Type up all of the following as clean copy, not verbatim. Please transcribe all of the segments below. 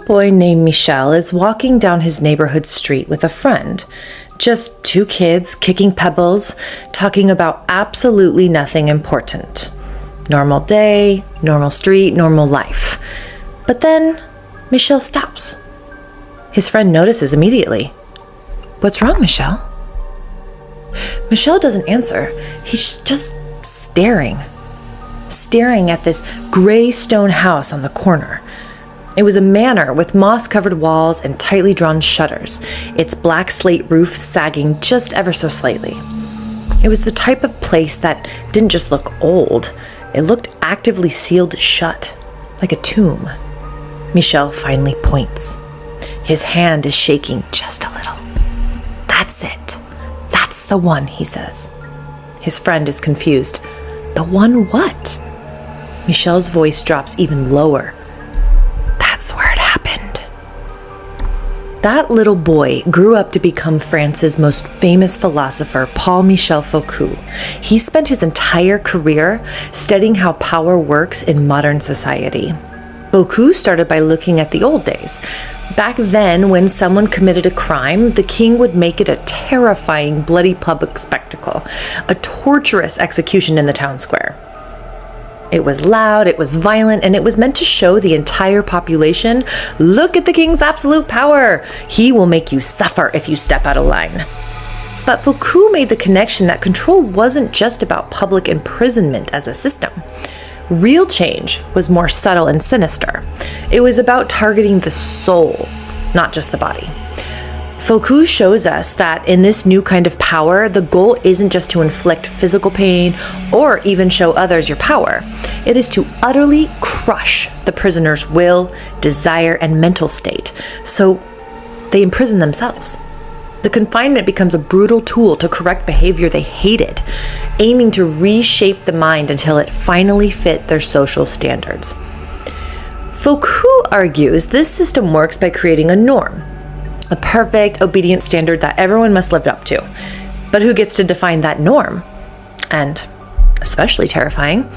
boy named Michel is walking down his neighborhood street with a friend. Just two kids kicking pebbles, talking about absolutely nothing important. Normal day, normal street, normal life. But then Michel stops. His friend notices immediately. "What's wrong, Michel?" Michel doesn't answer. He's just staring at this gray stone house on the corner. It was a manor with moss-covered walls and tightly drawn shutters, its black slate roof sagging just ever so slightly. It was the type of place that didn't just look old, it looked actively sealed shut, like a tomb. Michel finally points. His hand is shaking just a little. "That's it. That's the one," he says. His friend is confused. "The one what?" Michel's voice drops even lower. "That's where it happened." That little boy grew up to become France's most famous philosopher, Paul Michel Foucault. He spent his entire career studying how power works in modern society. Foucault started by looking at the old days. Back then, when someone committed a crime, the king would make it a terrifying, bloody public spectacle, a torturous execution in the town square. It was loud, it was violent, and it was meant to show the entire population, "Look at the king's absolute power. He will make you suffer if you step out of line." But Foucault made the connection that control wasn't just about public imprisonment as a system. Real change was more subtle and sinister. It was about targeting the soul, not just the body. Foucault shows us that in this new kind of power, the goal isn't just to inflict physical pain or even show others your power. It is to utterly crush the prisoner's will, desire, and mental state, so they imprison themselves. The confinement becomes a brutal tool to correct behavior they hated, aiming to reshape the mind until it finally fit their social standards. Foucault argues this system works by creating a norm, a perfect, obedient standard that everyone must live up to. But who gets to define that norm? And, especially terrifying,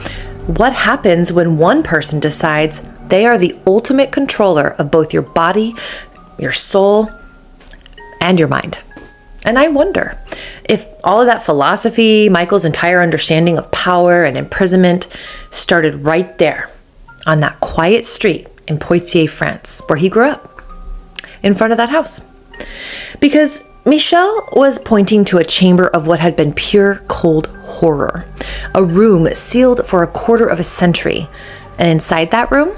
what happens when one person decides they are the ultimate controller of both your body, your soul, and your mind? And I wonder if all of that philosophy, Michael's entire understanding of power and imprisonment, started right there on that quiet street in Poitiers, France, where he grew up, in front of that house. Because Michel was pointing to a chamber of what had been pure, cold horror, a room sealed for a quarter of a century, and inside that room,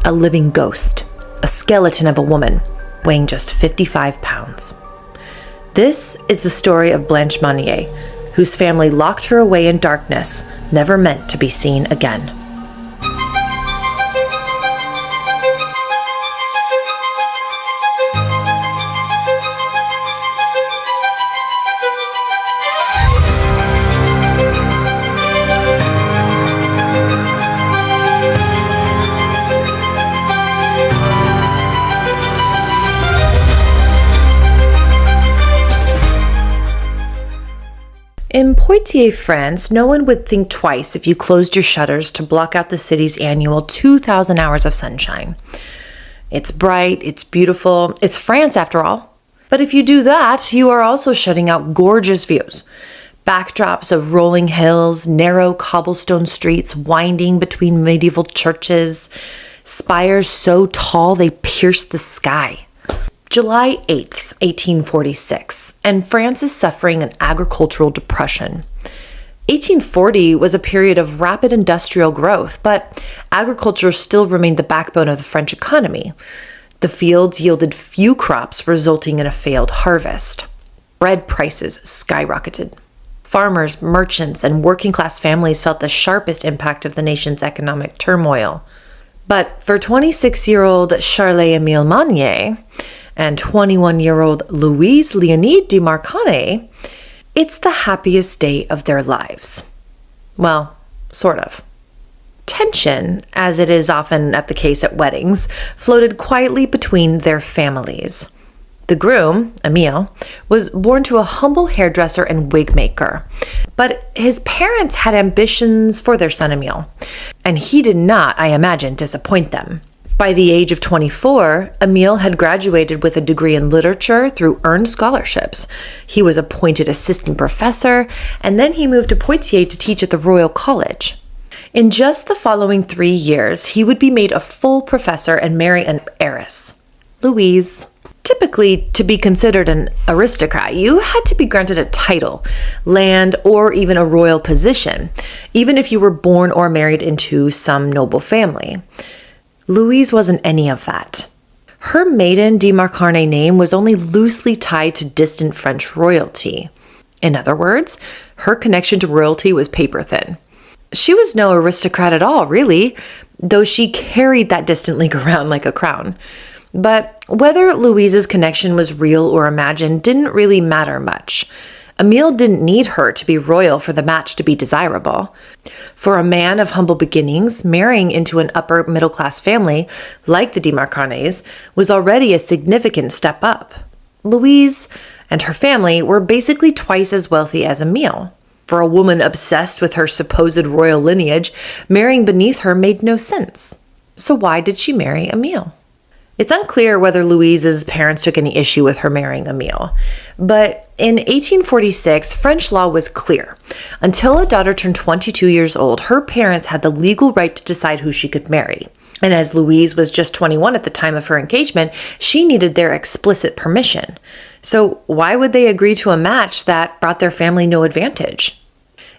a living ghost, a skeleton of a woman weighing just 55 pounds. This is the story of Blanche Monnier, whose family locked her away in darkness, never meant to be seen again. In Poitiers, France, no one would think twice if you closed your shutters to block out the city's annual 2,000 hours of sunshine. It's bright, it's beautiful, it's France after all. But if you do that, you are also shutting out gorgeous views. Backdrops of rolling hills, narrow cobblestone streets winding between medieval churches, spires so tall they pierce the sky. July 8th, 1846, and France is suffering an agricultural depression. 1840 was a period of rapid industrial growth, but agriculture still remained the backbone of the French economy. The fields yielded few crops, resulting in a failed harvest. Bread prices skyrocketed. Farmers, merchants, and working-class families felt the sharpest impact of the nation's economic turmoil. But for 26-year-old Charles-Émile Monnier and 21-year-old Louise Léonie de Marconnay, it's the happiest day of their lives. Well, sort of. Tension, as it is often at the case at weddings, floated quietly between their families. The groom, Émile, was born to a humble hairdresser and wig maker, but his parents had ambitions for their son Émile, and he did not, I imagine, disappoint them. By the age of 24, Emile had graduated with a degree in literature through earned scholarships. He was appointed assistant professor, and then he moved to Poitiers to teach at the Royal College. In just the following 3 years, he would be made a full professor and marry an heiress, Louise. Typically, to be considered an aristocrat, you had to be granted a title, land, or even a royal position, even if you were born or married into some noble family. Louise wasn't any of that. Her maiden de Marcarnay name was only loosely tied to distant French royalty. In other words, her connection to royalty was paper thin. She was no aristocrat at all, really, though she carried that distant link around like a crown. But whether Louise's connection was real or imagined didn't really matter much. Emile didn't need her to be royal for the match to be desirable. For a man of humble beginnings, marrying into an upper middle-class family, like the de Marcarnays, was already a significant step up. Louise and her family were basically twice as wealthy as Emile. For a woman obsessed with her supposed royal lineage, marrying beneath her made no sense. So why did she marry Emile? It's unclear whether Louise's parents took any issue with her marrying Emile. But in 1846, French law was clear. Until a daughter turned 22 years old, her parents had the legal right to decide who she could marry. And as Louise was just 21 at the time of her engagement, she needed their explicit permission. So why would they agree to a match that brought their family no advantage?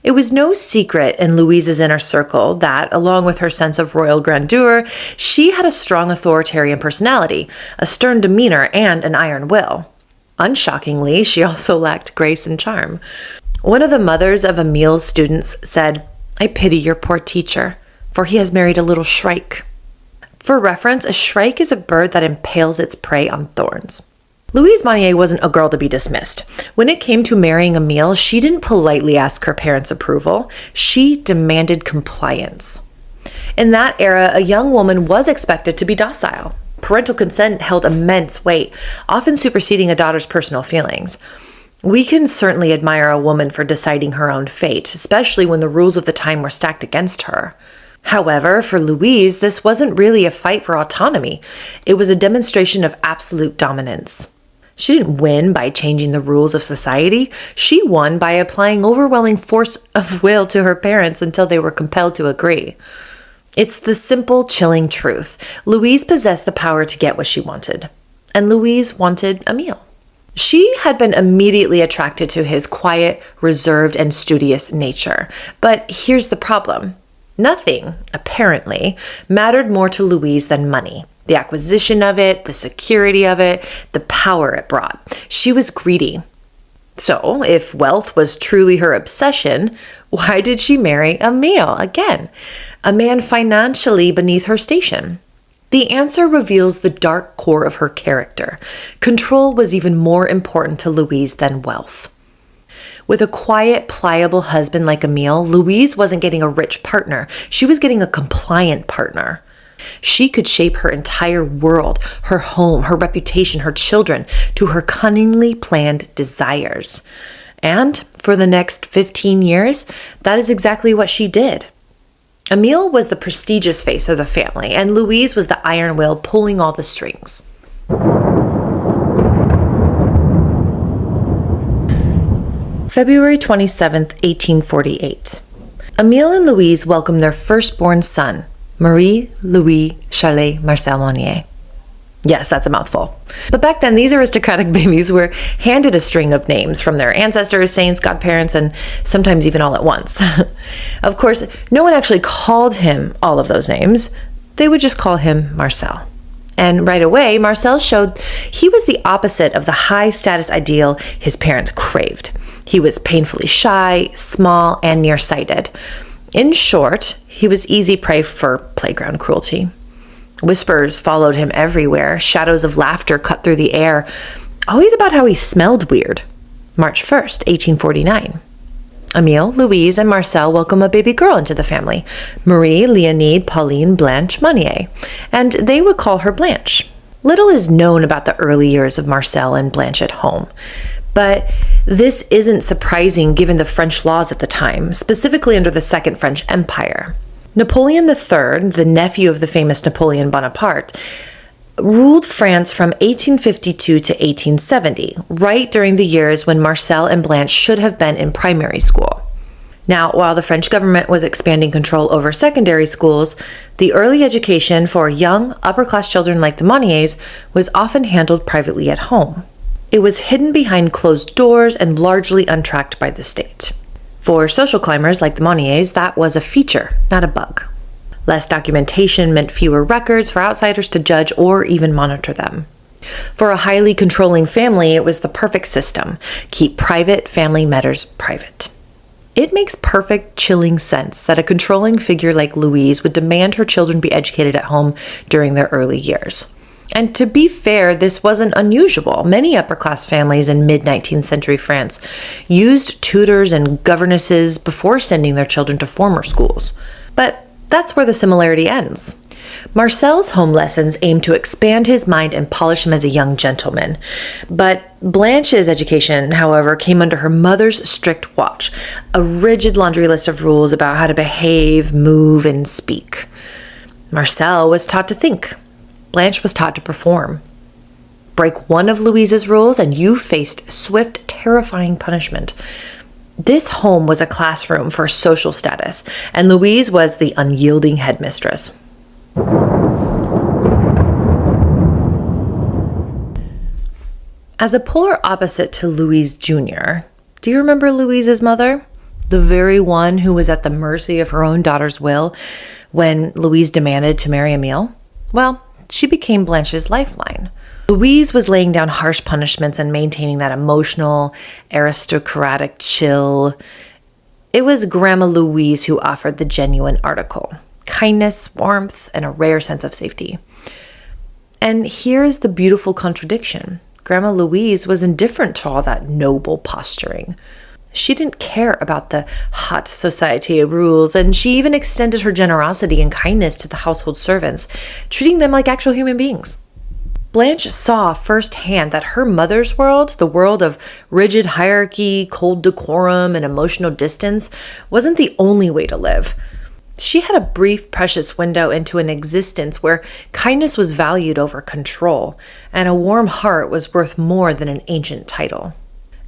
It was no secret in Louise's inner circle that, along with her sense of royal grandeur, she had a strong authoritarian personality, a stern demeanor, and an iron will. Unshockingly, she also lacked grace and charm. One of the mothers of Emile's students said, "I pity your poor teacher, for he has married a little shrike." For reference, a shrike is a bird that impales its prey on thorns. Louise Monnier wasn't a girl to be dismissed. When it came to marrying Emile, she didn't politely ask her parents' approval. She demanded compliance. In that era, a young woman was expected to be docile. Parental consent held immense weight, often superseding a daughter's personal feelings. We can certainly admire a woman for deciding her own fate, especially when the rules of the time were stacked against her. However, for Louise, this wasn't really a fight for autonomy. It was a demonstration of absolute dominance. She didn't win by changing the rules of society. She won by applying overwhelming force of will to her parents until they were compelled to agree. It's the simple, chilling truth. Louise possessed the power to get what she wanted. And Louise wanted Emile. She had been immediately attracted to his quiet, reserved, and studious nature. But here's the problem. Nothing, apparently, mattered more to Louise than money. The acquisition of it, the security of it, the power it brought. She was greedy. So, if wealth was truly her obsession, why did she marry Emile again? A man financially beneath her station. The answer reveals the dark core of her character. Control was even more important to Louise than wealth. With a quiet, pliable husband like Emile, Louise wasn't getting a rich partner. She was getting a compliant partner. She could shape her entire world, her home, her reputation, her children, to her cunningly planned desires. And for the next 15 years, that is exactly what she did. Emile was the prestigious face of the family, and Louise was the iron will pulling all the strings. February 27th, 1848. Emile and Louise welcomed their firstborn son, Marie-Louis Charles Marcel Monnier. Yes, that's a mouthful. But back then, these aristocratic babies were handed a string of names from their ancestors, saints, godparents, and sometimes even all at once. Of course, no one actually called him all of those names. They would just call him Marcel. And right away, Marcel showed he was the opposite of the high status ideal his parents craved. He was painfully shy, small, and nearsighted. In short, he was easy prey for playground cruelty. Whispers followed him everywhere. Shadows of laughter cut through the air, always about how he smelled weird. March 1st, 1849. Emile, Louise, and Marcel welcome a baby girl into the family, Marie Leonide Pauline Blanche Monnier, and they would call her Blanche. Little is known about the early years of Marcel and Blanche at home. But this isn't surprising given the French laws at the time, specifically under the Second French Empire. Napoleon III, the nephew of the famous Napoleon Bonaparte, ruled France from 1852 to 1870, right during the years when Marcel and Blanche should have been in primary school. Now, while the French government was expanding control over secondary schools, the early education for young, upper-class children like the Monniers was often handled privately at home. It was hidden behind closed doors and largely untracked by the state. For social climbers like the Monniers, that was a feature, not a bug. Less documentation meant fewer records for outsiders to judge or even monitor them. For a highly controlling family, it was the perfect system. Keep private family matters private. It makes perfect, chilling sense that a controlling figure like Louise would demand her children be educated at home during their early years. And to be fair, this wasn't unusual. Many upper-class families in mid-19th century France used tutors and governesses before sending their children to formal schools. But that's where the similarity ends. Marcel's home lessons aimed to expand his mind and polish him as a young gentleman. But Blanche's education, however, came under her mother's strict watch, a rigid laundry list of rules about how to behave, move, and speak. Marcel was taught to think. Blanche was taught to perform. Break one of Louise's rules and you faced swift, terrifying punishment. This home was a classroom for social status, and Louise was the unyielding headmistress. As a polar opposite to Louise Jr., do you remember Louise's mother? The very one who was at the mercy of her own daughter's will when Louise demanded to marry Emile? Well, she became Blanche's lifeline. Louise was laying down harsh punishments and maintaining that emotional, aristocratic chill. It was Grandma Louise who offered the genuine article: kindness, warmth, and a rare sense of safety. And here's the beautiful contradiction. Grandma Louise was indifferent to all that noble posturing. She didn't care about the hot society rules, and she even extended her generosity and kindness to the household servants, treating them like actual human beings. Blanche saw firsthand that her mother's world, the world of rigid hierarchy, cold decorum, and emotional distance, wasn't the only way to live. She had a brief, precious window into an existence where kindness was valued over control, and a warm heart was worth more than an ancient title.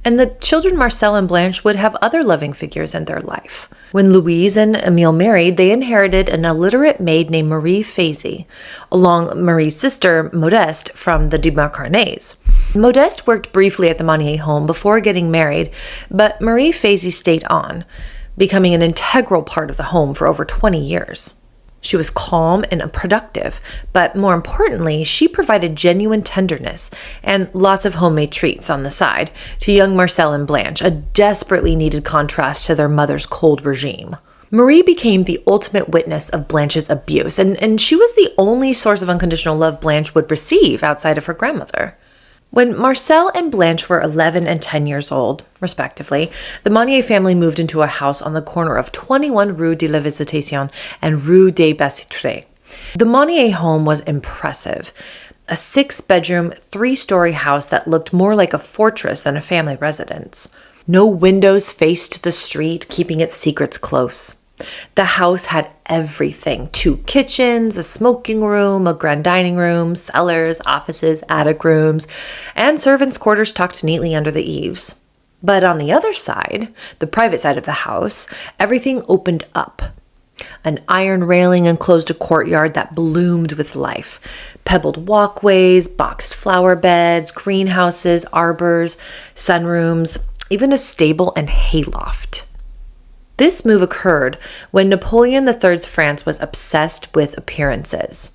And the children Marcel and Blanche would have other loving figures in their life. When Louise and Emile married, they inherited an illiterate maid named Marie Fazy, along Marie's sister, Modeste, from the de Marcarnays. Modeste worked briefly at the Monnier home before getting married, but Marie Fazy stayed on, becoming an integral part of the home for over 20 years. She was calm and productive, but more importantly, she provided genuine tenderness and lots of homemade treats on the side to young Marcel and Blanche, a desperately needed contrast to their mother's cold regime. Marie became the ultimate witness of Blanche's abuse, and she was the only source of unconditional love Blanche would receive outside of her grandmother. When Marcel and Blanche were 11 and 10 years old, respectively, the Monnier family moved into a house on the corner of 21 Rue de la Visitation and Rue des Bicêtres. The Monnier home was impressive. A 6-bedroom, 3-story house that looked more like a fortress than a family residence. No windows faced the street, keeping its secrets close. The house had everything: 2 kitchens, a smoking room, a grand dining room, cellars, offices, attic rooms, and servants' quarters tucked neatly under the eaves. But on the other side, the private side of the house, everything opened up. An iron railing enclosed a courtyard that bloomed with life. Pebbled walkways, boxed flower beds, greenhouses, arbors, sunrooms, even a stable and hayloft. This move occurred when Napoleon III's France was obsessed with appearances.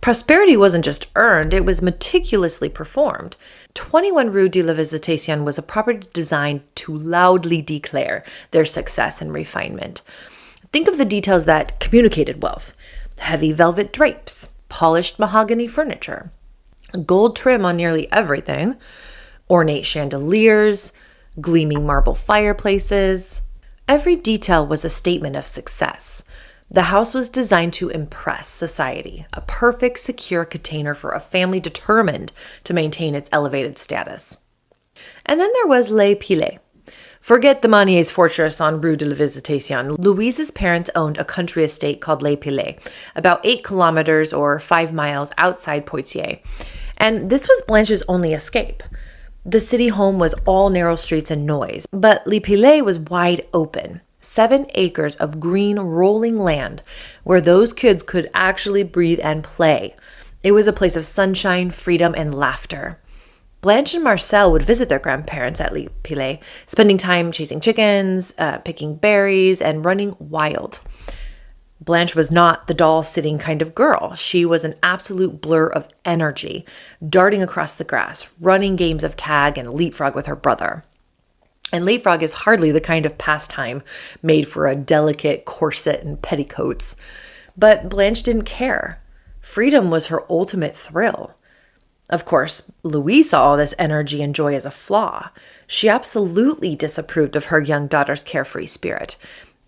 Prosperity wasn't just earned, it was meticulously performed. 21 Rue de la Visitation was a property designed to loudly declare their success and refinement. Think of the details that communicated wealth: heavy velvet drapes, polished mahogany furniture, gold trim on nearly everything, ornate chandeliers, gleaming marble fireplaces. Every detail was a statement of success. The house was designed to impress society, a perfect, secure container for a family determined to maintain its elevated status. And then there was Les Piles. Forget the Monniers' fortress on Rue de la Visitation. Louise's parents owned a country estate called Les Pilets, about 8 kilometers or 5 miles outside Poitiers. And this was Blanche's only escape. The city home was all narrow streets and noise, but Les Pilets was wide open. 7 acres of green, rolling land where those kids could actually breathe and play. It was a place of sunshine, freedom, and laughter. Blanche and Marcel would visit their grandparents at Les Pilets, spending time chasing chickens, picking berries, and running wild. Blanche was not the doll-sitting kind of girl. She was an absolute blur of energy, darting across the grass, running games of tag and leapfrog with her brother. And leapfrog is hardly the kind of pastime made for a delicate corset and petticoats. But Blanche didn't care. Freedom was her ultimate thrill. Of course, Louise saw all this energy and joy as a flaw. She absolutely disapproved of her young daughter's carefree spirit,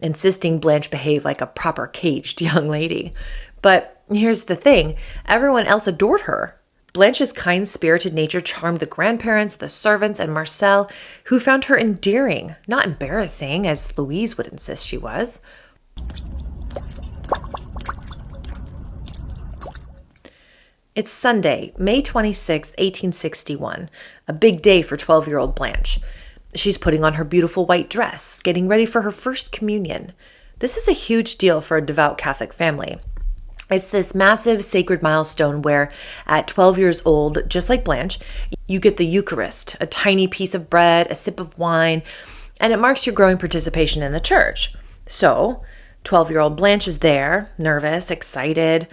insisting Blanche behave like a proper caged young lady. But here's the thing, everyone else adored her. Blanche's kind-spirited nature charmed the grandparents, the servants, and Marcel, who found her endearing, not embarrassing, as Louise would insist she was. It's Sunday, May 26, 1861, a big day for 12-year-old Blanche. She's putting on her beautiful white dress, getting ready for her first communion. This is a huge deal for a devout Catholic family. It's this massive sacred milestone where, at 12 years old, just like Blanche, you get the Eucharist, a tiny piece of bread, a sip of wine, and it marks your growing participation in the church. So, 12-year-old Blanche is there, nervous, excited.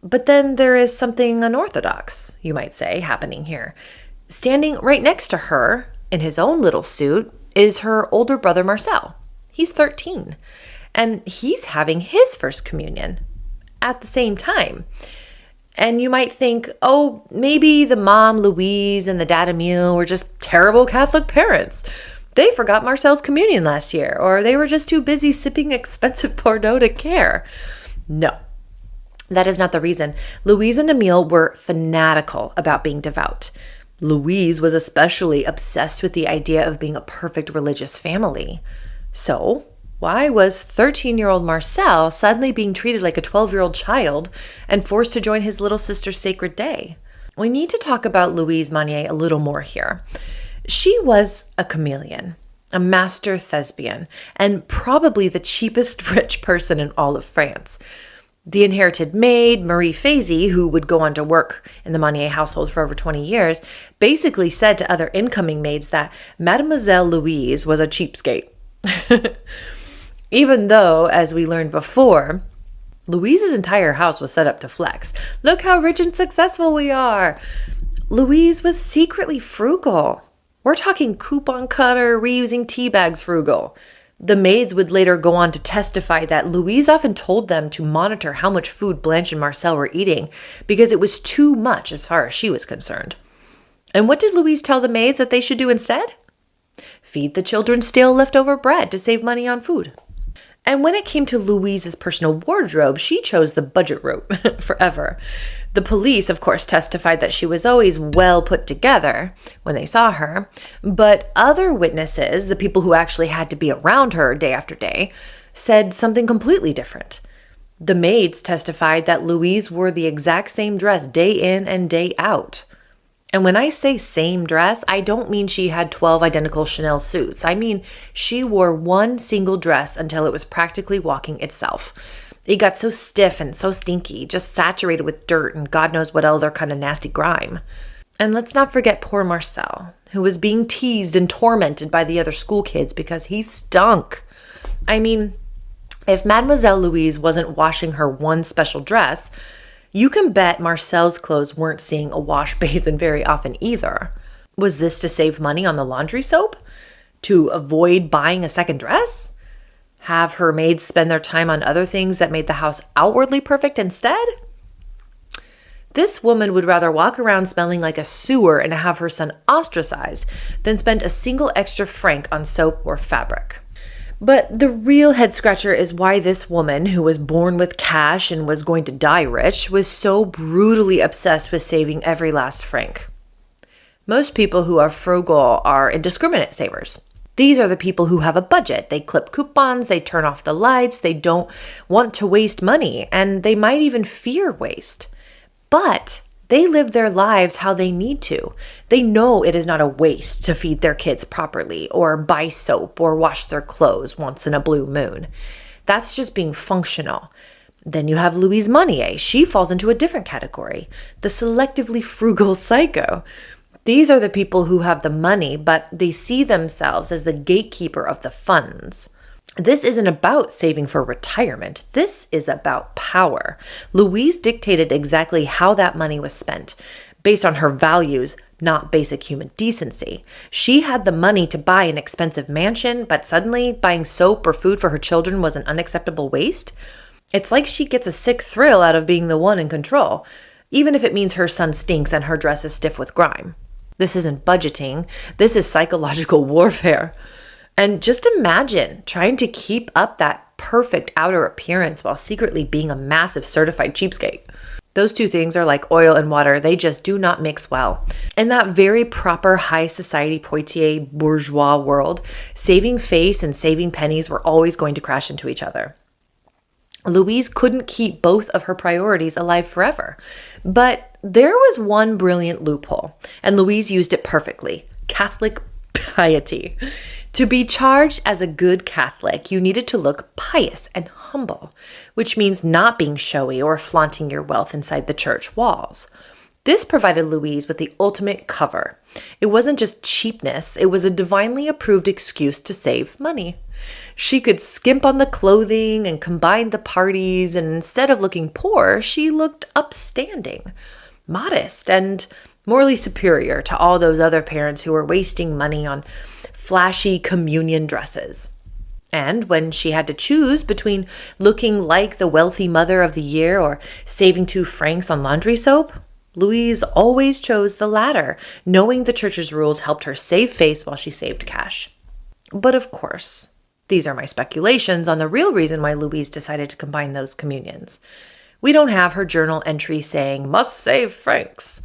But then there is something unorthodox, you might say, happening here. Standing right next to her, in his own little suit, is her older brother Marcel. He's 13, and he's having his first communion at the same time. And you might think, oh, maybe the mom, Louise, and the dad, Emile, were just terrible Catholic parents. They forgot Marcel's communion last year, or they were just too busy sipping expensive Bordeaux to care. No. That is not the reason. Louise and Emile were fanatical about being devout. Louise was especially obsessed with the idea of being a perfect religious family. So, why was 13-year-old Marcel suddenly being treated like a 12-year-old child and forced to join his little sister's sacred day? We need to talk about Louise Monnier a little more here. She was a chameleon, a master thespian, and probably the cheapest rich person in all of France. The inherited maid, Marie Fazy, who would go on to work in the Monnier household for over 20 years, basically said to other incoming maids that Mademoiselle Louise was a cheapskate. Even though, as we learned before, Louise's entire house was set up to flex. Look how rich and successful we are. Louise was secretly frugal. We're talking coupon cutter, reusing tea bags frugal. The maids would later go on to testify that Louise often told them to monitor how much food Blanche and Marcel were eating because it was too much as far as she was concerned. And what did Louise tell the maids that they should do instead? Feed the children stale leftover bread to save money on food. And when it came to Louise's personal wardrobe, she chose the budget route forever. The police, of course, testified that she was always well put together when they saw her, but other witnesses, the people who actually had to be around her day after day, said something completely different. The maids testified that Louise wore the exact same dress day in and day out. And when I say same dress, I don't mean she had 12 identical Chanel suits. I mean she wore one single dress until it was practically walking itself. It got so stiff and so stinky, just saturated with dirt and God knows what other kind of nasty grime. And let's not forget poor Marcel, who was being teased and tormented by the other school kids because he stunk. I mean, if Mademoiselle Louise wasn't washing her one special dress, you can bet Marcel's clothes weren't seeing a wash basin very often either. Was this to save money on the laundry soap? To avoid buying a second dress? Have her maids spend their time on other things that made the house outwardly perfect instead? This woman would rather walk around smelling like a sewer and have her son ostracized than spend a single extra franc on soap or fabric. But the real head scratcher is why this woman, who was born with cash and was going to die rich, was so brutally obsessed with saving every last franc. Most people who are frugal are indiscriminate savers. These are the people who have a budget. They clip coupons, they turn off the lights, they don't want to waste money, and they might even fear waste. But they live their lives how they need to. They know it is not a waste to feed their kids properly or buy soap or wash their clothes once in a blue moon. That's just being functional. Then you have Louise Monnier. She falls into a different category, the selectively frugal psycho. These are the people who have the money, but they see themselves as the gatekeeper of the funds. This isn't about saving for retirement. This is about power. Louise dictated exactly how that money was spent, based on her values, not basic human decency. She had the money to buy an expensive mansion, but suddenly buying soap or food for her children was an unacceptable waste. It's like she gets a sick thrill out of being the one in control, even if it means her son stinks and her dress is stiff with grime. This isn't budgeting. This is psychological warfare. And just imagine trying to keep up that perfect outer appearance while secretly being a massive certified cheapskate. Those two things are like oil and water. They just do not mix well. In that very proper high society Poitiers bourgeois world, saving face and saving pennies were always going to crash into each other. Louise couldn't keep both of her priorities alive forever. But there was one brilliant loophole, and Louise used it perfectly: Catholic piety. To be charged as a good Catholic, you needed to look pious and humble, which means not being showy or flaunting your wealth inside the church walls. This provided Louise with the ultimate cover. It wasn't just cheapness, it was a divinely approved excuse to save money. She could skimp on the clothing and combine the parties, and instead of looking poor, she looked upstanding, modest, and morally superior to all those other parents who were wasting money on flashy communion dresses. And when she had to choose between looking like the wealthy mother of the year or saving 2 francs on laundry soap, Louise always chose the latter, knowing the church's rules helped her save face while she saved cash. But of course, these are my speculations on the real reason why Louise decided to combine those communions. We don't have her journal entry saying, "must save francs."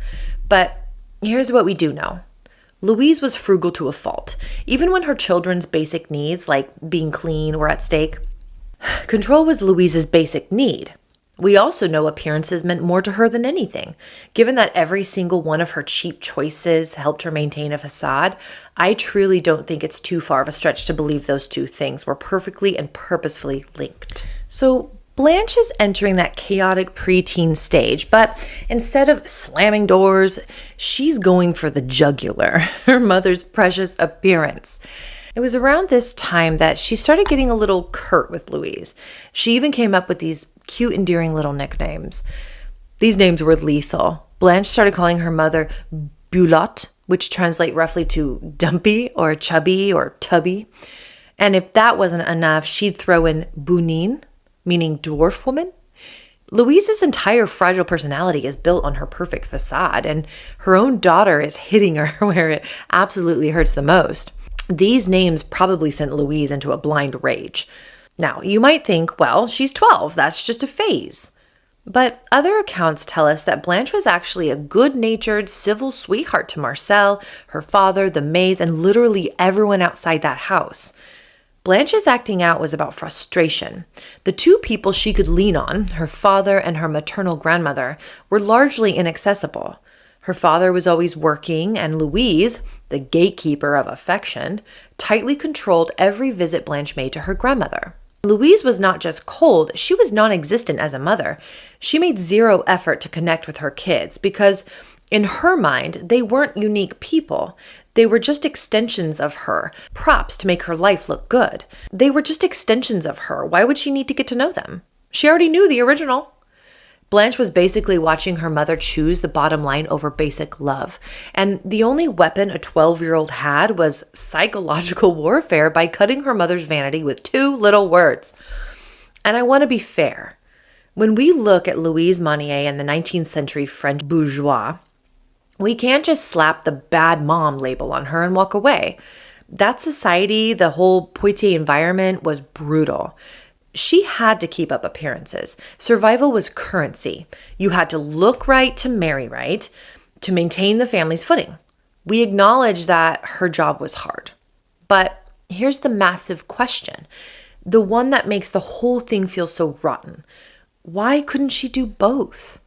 But here's what we do know. Louise was frugal to a fault, even when her children's basic needs, like being clean, were at stake. Control was Louise's basic need. We also know appearances meant more to her than anything. Given that every single one of her cheap choices helped her maintain a facade, I truly don't think it's too far of a stretch to believe those two things were perfectly and purposefully linked. So Blanche is entering that chaotic preteen stage, but instead of slamming doors, she's going for the jugular, her mother's precious appearance. It was around this time that she started getting a little curt with Louise. She even came up with these cute, endearing little nicknames. These names were lethal. Blanche started calling her mother Bulotte, which translate roughly to dumpy or chubby or tubby. And if that wasn't enough, she'd throw in Bounine, meaning dwarf woman. Louise's entire fragile personality is built on her perfect facade, and her own daughter is hitting her where it absolutely hurts the most. These names probably sent Louise into a blind rage. Now, you might think, well, she's 12, that's just a phase. But other accounts tell us that Blanche was actually a good-natured, civil sweetheart to Marcel, her father, the maids, and literally everyone outside that house. Blanche's acting out was about frustration. The two people she could lean on, her father and her maternal grandmother, were largely inaccessible. Her father was always working, and Louise, the gatekeeper of affection, tightly controlled every visit Blanche made to her grandmother. Louise was not just cold, she was non-existent as a mother. She made zero effort to connect with her kids because, in her mind, they weren't unique people. They were just extensions of her, props to make her life look good. They were just extensions of her. Why would she need to get to know them? She already knew the original. Blanche was basically watching her mother choose the bottom line over basic love. And the only weapon a 12-year-old had was psychological warfare by cutting her mother's vanity with 2 little words. And I want to be fair. When we look at Louise Monnier and the 19th century French bourgeois, we can't just slap the bad mom label on her and walk away. That society, the whole Poitiers environment, was brutal. She had to keep up appearances. Survival was currency. You had to look right to marry right, to maintain the family's footing. We acknowledge that her job was hard. But Here's the massive question, the one that makes the whole thing feel so rotten. Why couldn't she do both?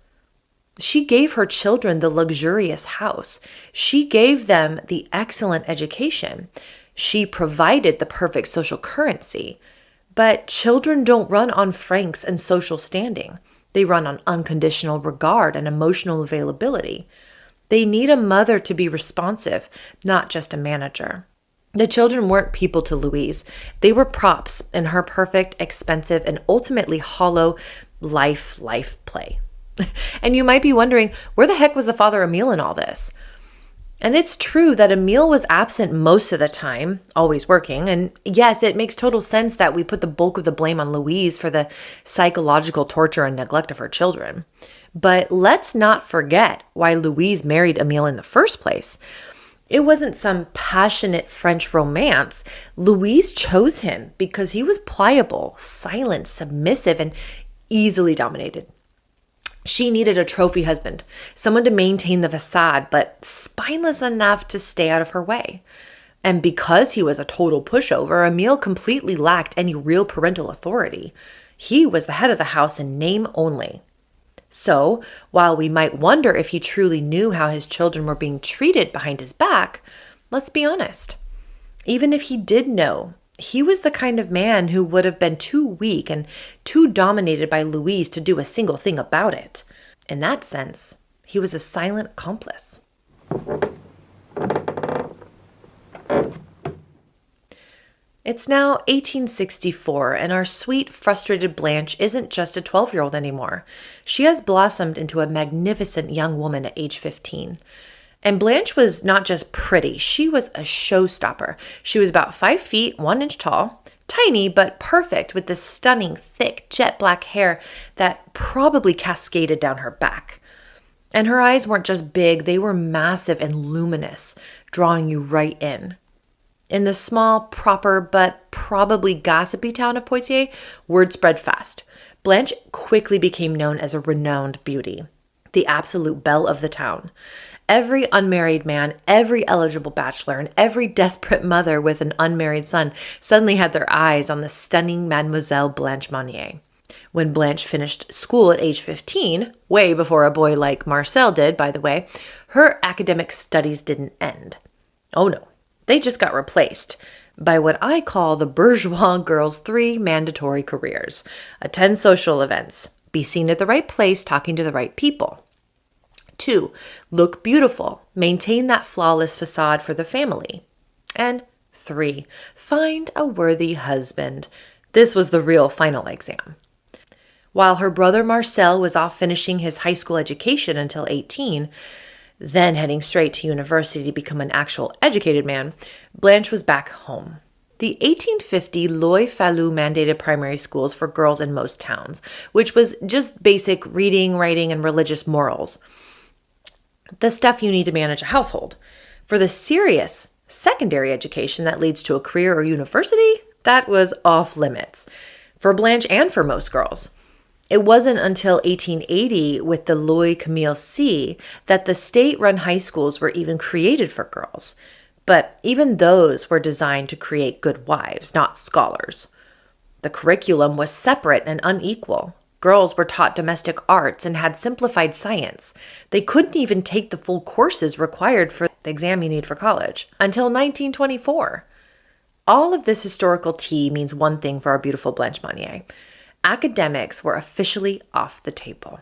She gave her children the luxurious house. She gave them the excellent education. She provided the perfect social currency. But children don't run on francs and social standing. They run on unconditional regard and emotional availability. They need a mother to be responsive, not just a manager. The children weren't people to Louise. They were props in her perfect, expensive, and ultimately hollow life play. And you might be wondering, where the heck was the father Emile in all this? And it's true that Emile was absent most of the time, always working. And yes, it makes total sense that we put the bulk of the blame on Louise for the psychological torture and neglect of her children. But let's not forget why Louise married Emile in the first place. It wasn't some passionate French romance. Louise chose him because he was pliable, silent, submissive, and easily dominated. She needed a trophy husband, someone to maintain the facade, but spineless enough to stay out of her way. And because he was a total pushover, Emile completely lacked any real parental authority. He was the head of the house in name only. So, while we might wonder if he truly knew how his children were being treated behind his back, let's be honest. Even if he did know, he was the kind of man who would have been too weak and too dominated by Louise to do a single thing about it. In that sense, he was a silent accomplice. It's now 1864, and our sweet, frustrated Blanche isn't just a 12-year-old anymore. She has blossomed into a magnificent young woman at age 15. And Blanche was not just pretty, she was a showstopper. She was about 5 feet, 1 inch tall, tiny but perfect, with this stunning, thick, jet black hair that probably cascaded down her back. And her eyes weren't just big, they were massive and luminous, drawing you right in. In the small, proper, but probably gossipy town of Poitiers, word spread fast. Blanche quickly became known as a renowned beauty, the absolute belle of the town. Every unmarried man, every eligible bachelor, and every desperate mother with an unmarried son suddenly had their eyes on the stunning Mademoiselle Blanche Monnier. When Blanche finished school at age 15, way before a boy like Marcel did, by the way, her academic studies didn't end. Oh no, they just got replaced by what I call the bourgeois girl's 3 mandatory careers. Attend social events, be seen at the right place talking to the right people. 2, look beautiful, maintain that flawless facade for the family. And 3, find a worthy husband. This was the real final exam. While her brother Marcel was off finishing his high school education until 18, then heading straight to university to become an actual educated man, Blanche was back home. The 1850 Loi Fallou mandated primary schools for girls in most towns, which was just basic reading, writing, and religious morals. The stuff you need to manage a household. For the serious secondary education that leads to a career or university, that was off limits for Blanche and for most girls. It wasn't until 1880 with the Loi Camille C that the state-run high schools were even created for girls. But even those were designed to create good wives, not scholars. The curriculum was separate and unequal. Girls were taught domestic arts and had simplified science. They couldn't even take the full courses required for the exam you need for college until 1924. All of this historical tea means one thing for our beautiful Blanche Monnier. Academics were officially off the table.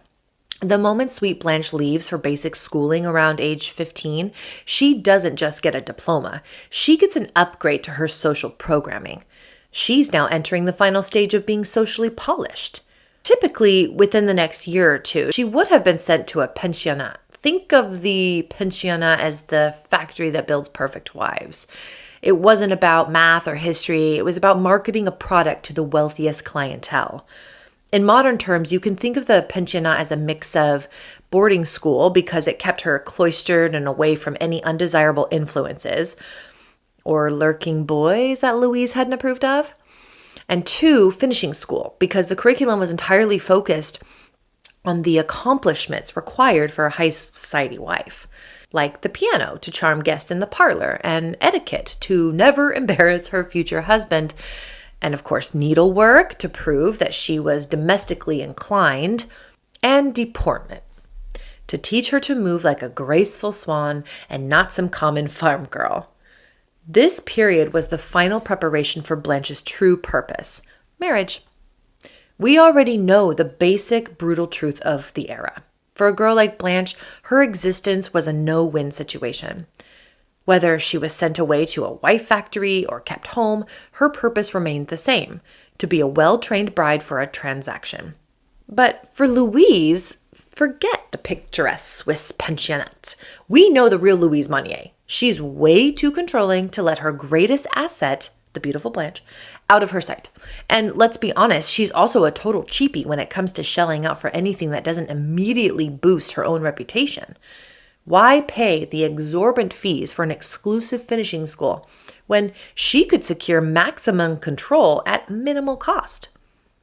The moment Sweet Blanche leaves her basic schooling around age 15, she doesn't just get a diploma. She gets an upgrade to her social programming. She's now entering the final stage of being socially polished. Typically, within the next year or two, she would have been sent to a pensionnat. Think of the pensionnat as the factory that builds perfect wives. It wasn't about math or history. It was about marketing a product to the wealthiest clientele. In modern terms, you can think of the pensionnat as a mix of boarding school because it kept her cloistered and away from any undesirable influences or lurking boys that Louise hadn't approved of. And 2, finishing school, because the curriculum was entirely focused on the accomplishments required for a high society wife. like the piano to charm guests in the parlor, and etiquette to never embarrass her future husband, and of course needlework to prove that she was domestically inclined, and deportment to teach her to move like a graceful swan and not some common farm girl. This period was the final preparation for Blanche's true purpose, marriage. We already know the basic, brutal truth of the era. For a girl like Blanche, her existence was a no-win situation. Whether she was sent away to a wife factory or kept home, her purpose remained the same, to be a well-trained bride for a transaction. But for Louise, forget the picturesque Swiss pensionnat. We know the real Louise Monnier. She's way too controlling to let her greatest asset, the beautiful Blanche, out of her sight. And let's be honest, she's also a total cheapie when it comes to shelling out for anything that doesn't immediately boost her own reputation. Why pay the exorbitant fees for an exclusive finishing school when she could secure maximum control at minimal cost?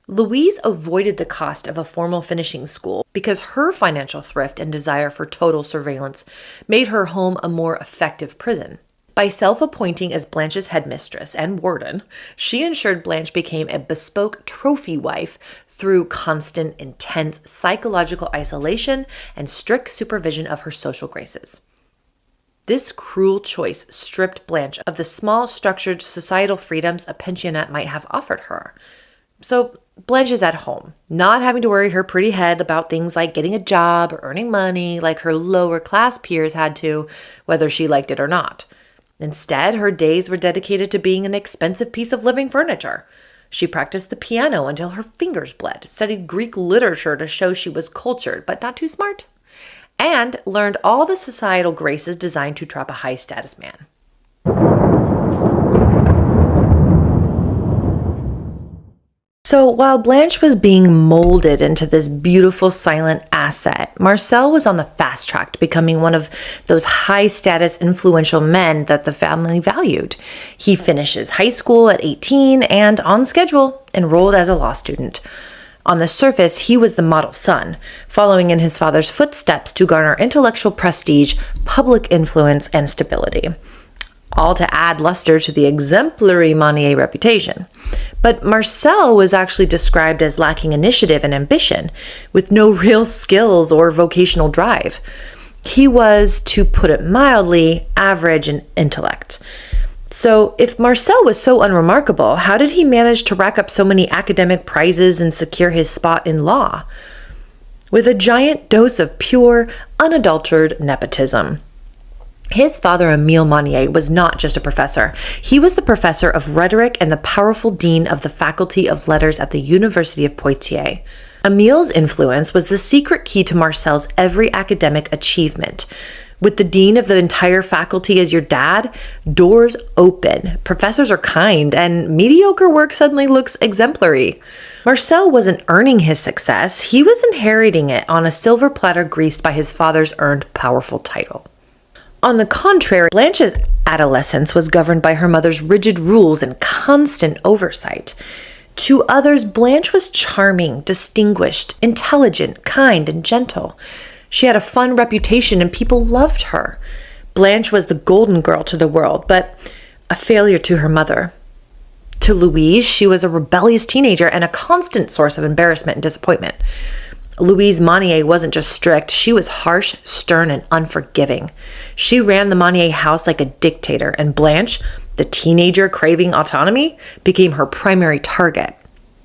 Louise avoided the cost of a formal finishing school because her financial thrift and desire for total surveillance made her home a more effective prison. By self-appointing as Blanche's headmistress and warden, she ensured Blanche became a bespoke trophy wife through constant, intense psychological isolation and strict supervision of her social graces. This cruel choice stripped Blanche of the small, structured societal freedoms a pensionnat might have offered her. So Blanche is at home, not having to worry her pretty head about things like getting a job or earning money like her lower class peers had to, whether she liked it or not. Instead, her days were dedicated to being an expensive piece of living furniture. She practiced the piano until her fingers bled, studied Greek literature to show she was cultured but not too smart, and learned all the societal graces designed to trap a high-status man. So while Blanche was being molded into this beautiful silent asset, Marcel was on the fast track to becoming one of those high-status influential men that the family valued. He finishes high school at 18 and, on schedule, enrolled as a law student. On the surface, he was the model son, following in his father's footsteps to garner intellectual prestige, public influence, and stability, all to add luster to the exemplary Monnier reputation. But Marcel was actually described as lacking initiative and ambition, with no real skills or vocational drive. He was, to put it mildly, average in intellect. So if Marcel was so unremarkable, how did he manage to rack up so many academic prizes and secure his spot in law? With a giant dose of pure, unadulterated nepotism. His father, Emile Monnier, was not just a professor. He was the professor of rhetoric and the powerful dean of the Faculty of Letters at the University of Poitiers. Emile's influence was the secret key to Marcel's every academic achievement. With the dean of the entire faculty as your dad, doors open, professors are kind, and mediocre work suddenly looks exemplary. Marcel wasn't earning his success, he was inheriting it on a silver platter graced by his father's earned powerful title. On the contrary, Blanche's adolescence was governed by her mother's rigid rules and constant oversight. To others, Blanche was charming, distinguished, intelligent, kind, and gentle. She had a fun reputation and people loved her. Blanche was the golden girl to the world, but a failure to her mother. To Louise, she was a rebellious teenager and a constant source of embarrassment and disappointment. Louise Monnier wasn't just strict, she was harsh, stern, and unforgiving. She ran the Monnier house like a dictator, and Blanche, the teenager craving autonomy, became her primary target.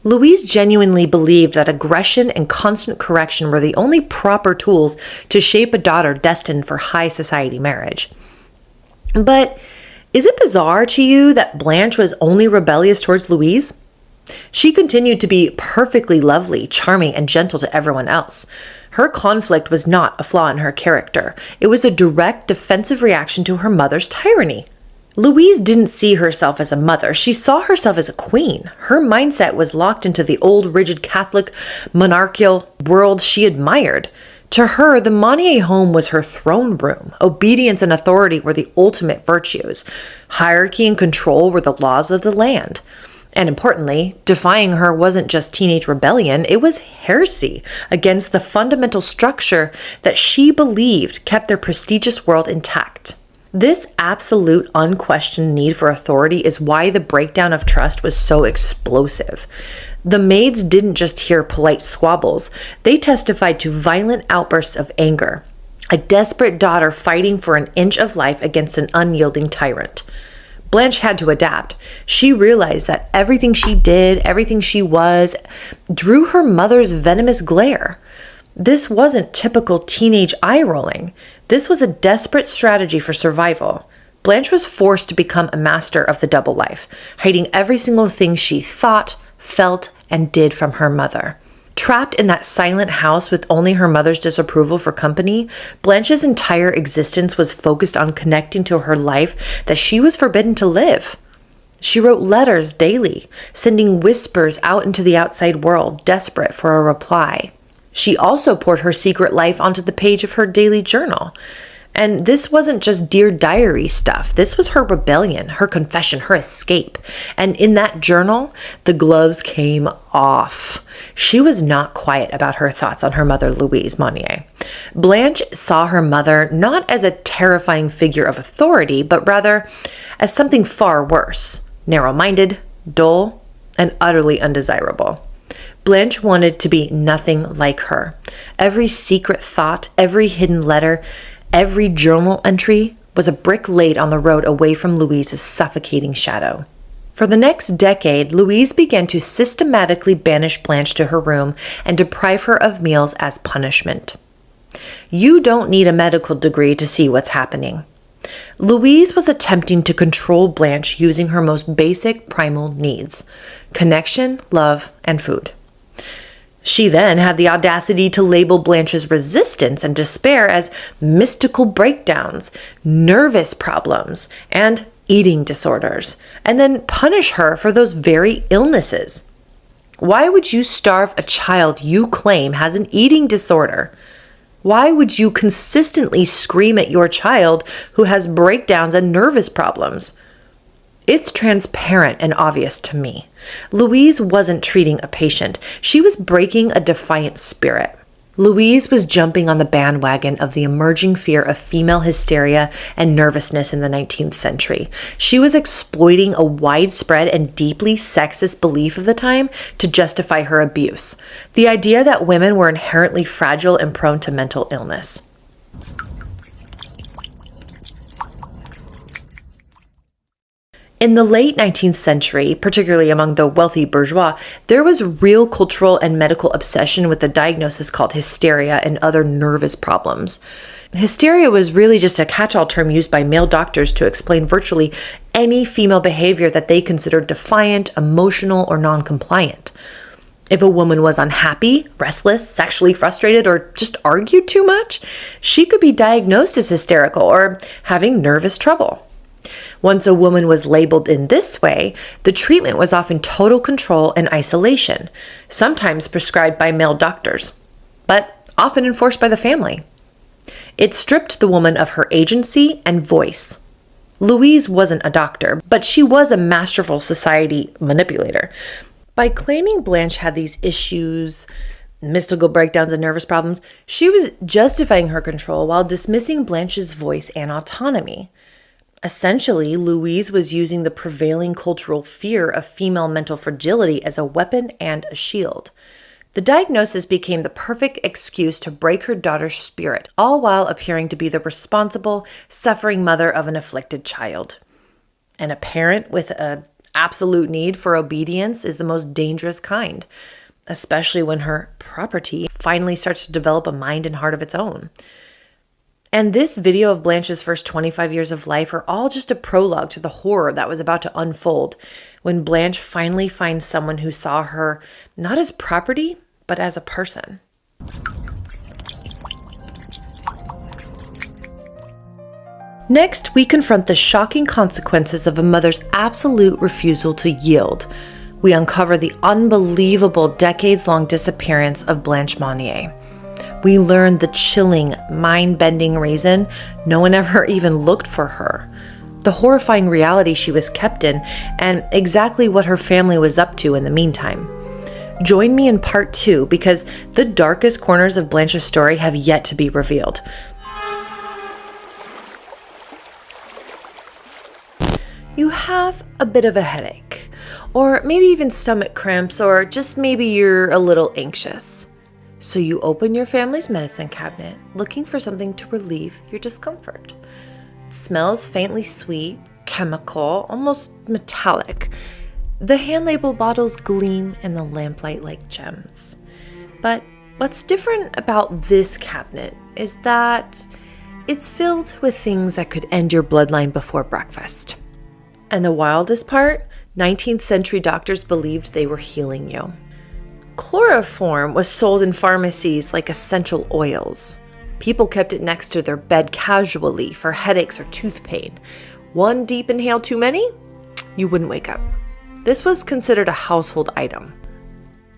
Louise genuinely believed that aggression and constant correction were the only proper tools to shape a daughter destined for high society marriage. But is it bizarre to you that Blanche was only rebellious towards Louise? She continued to be perfectly lovely, charming, and gentle to everyone else. Her conflict was not a flaw in her character. It was a direct defensive reaction to her mother's tyranny. Louise didn't see herself as a mother. She saw herself as a queen. Her mindset was locked into the old, rigid Catholic, monarchical world she admired. To her, the Monnier home was her throne room. Obedience and authority were the ultimate virtues. Hierarchy and control were the laws of the land. And importantly, defying her wasn't just teenage rebellion, it was heresy against the fundamental structure that she believed kept their prestigious world intact. This absolute, unquestioned need for authority is why the breakdown of trust was so explosive. The maids didn't just hear polite squabbles, they testified to violent outbursts of anger. A desperate daughter fighting for an inch of life against an unyielding tyrant. Blanche had to adapt. She realized that everything she did, everything she was, drew her mother's venomous glare. This wasn't typical teenage eye-rolling. This was a desperate strategy for survival. Blanche was forced to become a master of the double life, hiding every single thing she thought, felt, and did from her mother. Trapped in that silent house with only her mother's disapproval for company, Blanche's entire existence was focused on connecting to her life that she was forbidden to live. She wrote letters daily, sending whispers out into the outside world, desperate for a reply. She also poured her secret life onto the page of her daily journal. And this wasn't just Dear Diary stuff. This was her rebellion, her confession, her escape. And in that journal, the gloves came off. She was not quiet about her thoughts on her mother, Louise Monnier. Blanche saw her mother not as a terrifying figure of authority, but rather as something far worse, narrow-minded, dull, and utterly undesirable. Blanche wanted to be nothing like her. Every secret thought, every hidden letter, every journal entry was a brick laid on the road away from Louise's suffocating shadow. For the next decade, Louise began to systematically banish Blanche to her room and deprive her of meals as punishment. You don't need a medical degree to see what's happening. Louise was attempting to control Blanche using her most basic primal needs: connection, love, and food. She then had the audacity to label Blanche's resistance and despair as mystical breakdowns, nervous problems, and eating disorders, and then punish her for those very illnesses. Why would you starve a child you claim has an eating disorder? Why would you consistently scream at your child who has breakdowns and nervous problems? It's transparent and obvious to me. Louise wasn't treating a patient. She was breaking a defiant spirit. Louise was jumping on the bandwagon of the emerging fear of female hysteria and nervousness in the 19th century. She was exploiting a widespread and deeply sexist belief of the time to justify her abuse. The idea that women were inherently fragile and prone to mental illness. In the late 19th century, particularly among the wealthy bourgeois, there was real cultural and medical obsession with a diagnosis called hysteria and other nervous problems. Hysteria was really just a catch-all term used by male doctors to explain virtually any female behavior that they considered defiant, emotional, or non-compliant. If a woman was unhappy, restless, sexually frustrated, or just argued too much, she could be diagnosed as hysterical or having nervous trouble. Once a woman was labeled in this way, the treatment was often total control and isolation, sometimes prescribed by male doctors, but often enforced by the family. It stripped the woman of her agency and voice. Louise wasn't a doctor, but she was a masterful society manipulator. By claiming Blanche had these issues, mystical breakdowns and nervous problems, she was justifying her control while dismissing Blanche's voice and autonomy. Essentially, Louise was using the prevailing cultural fear of female mental fragility as a weapon and a shield. The diagnosis became the perfect excuse to break her daughter's spirit, all while appearing to be the responsible, suffering mother of an afflicted child. And a parent with an absolute need for obedience is the most dangerous kind, especially when her property finally starts to develop a mind and heart of its own. And this video of Blanche's first 25 years of life are all just a prologue to the horror that was about to unfold when Blanche finally finds someone who saw her not as property, but as a person. Next, we confront the shocking consequences of a mother's absolute refusal to yield. We uncover the unbelievable decades-long disappearance of Blanche Monnier. We learn the chilling, mind-bending reason no one ever even looked for her. the horrifying reality she was kept in, and exactly what her family was up to in the meantime. Join me in part 2 because the darkest corners of Blanche's story have yet to be revealed. You have a bit of a headache, or maybe even stomach cramps, or just maybe you're a little anxious. So you open your family's medicine cabinet looking for something to relieve your discomfort. It smells faintly sweet, chemical, almost metallic. The hand-labeled bottles gleam in the lamplight like gems. But what's different about this cabinet is that it's filled with things that could end your bloodline before breakfast. And the wildest part, 19th century doctors believed they were healing you. Chloroform was sold in pharmacies like essential oils. People kept it next to their bed casually for headaches or tooth pain. One deep inhale too many, you wouldn't wake up. This was considered a household item.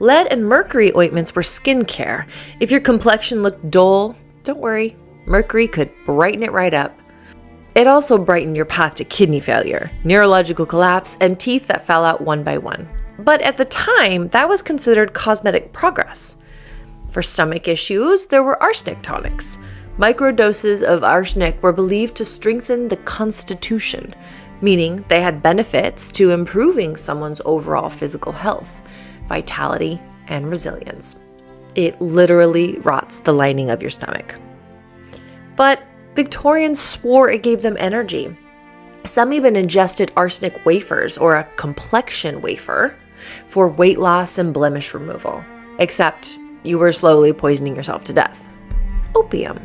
Lead and mercury ointments were skincare. If your complexion looked dull, don't worry, mercury could brighten it right up. It also brightened your path to kidney failure, neurological collapse, and teeth that fell out one by one. But at the time, that was considered cosmetic progress. For stomach issues, there were arsenic tonics. Microdoses of arsenic were believed to strengthen the constitution, meaning they had benefits to improving someone's overall physical health, vitality, and resilience. It literally rots the lining of your stomach. But Victorians swore it gave them energy. Some even ingested arsenic wafers or a complexion wafer for weight loss and blemish removal, except you were slowly poisoning yourself to death. Opium.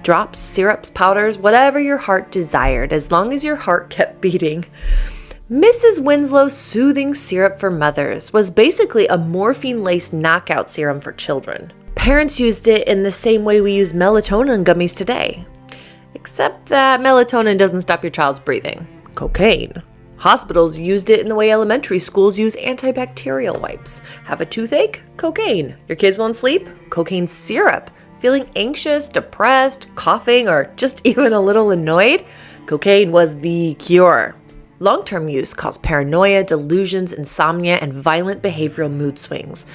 Drops, syrups, powders, whatever your heart desired, as long as your heart kept beating. Mrs. Winslow's soothing syrup for mothers was basically a morphine-laced knockout serum for children. Parents used it in the same way we use melatonin gummies today. Except that melatonin doesn't stop your child's breathing. Cocaine. Hospitals used it in the way elementary schools use antibacterial wipes. Have a toothache? Cocaine. Your kids won't sleep? Cocaine syrup. Feeling anxious, depressed, coughing, or just even a little annoyed? Cocaine was the cure. Long-term use caused paranoia, delusions, insomnia, and violent behavioral mood swings.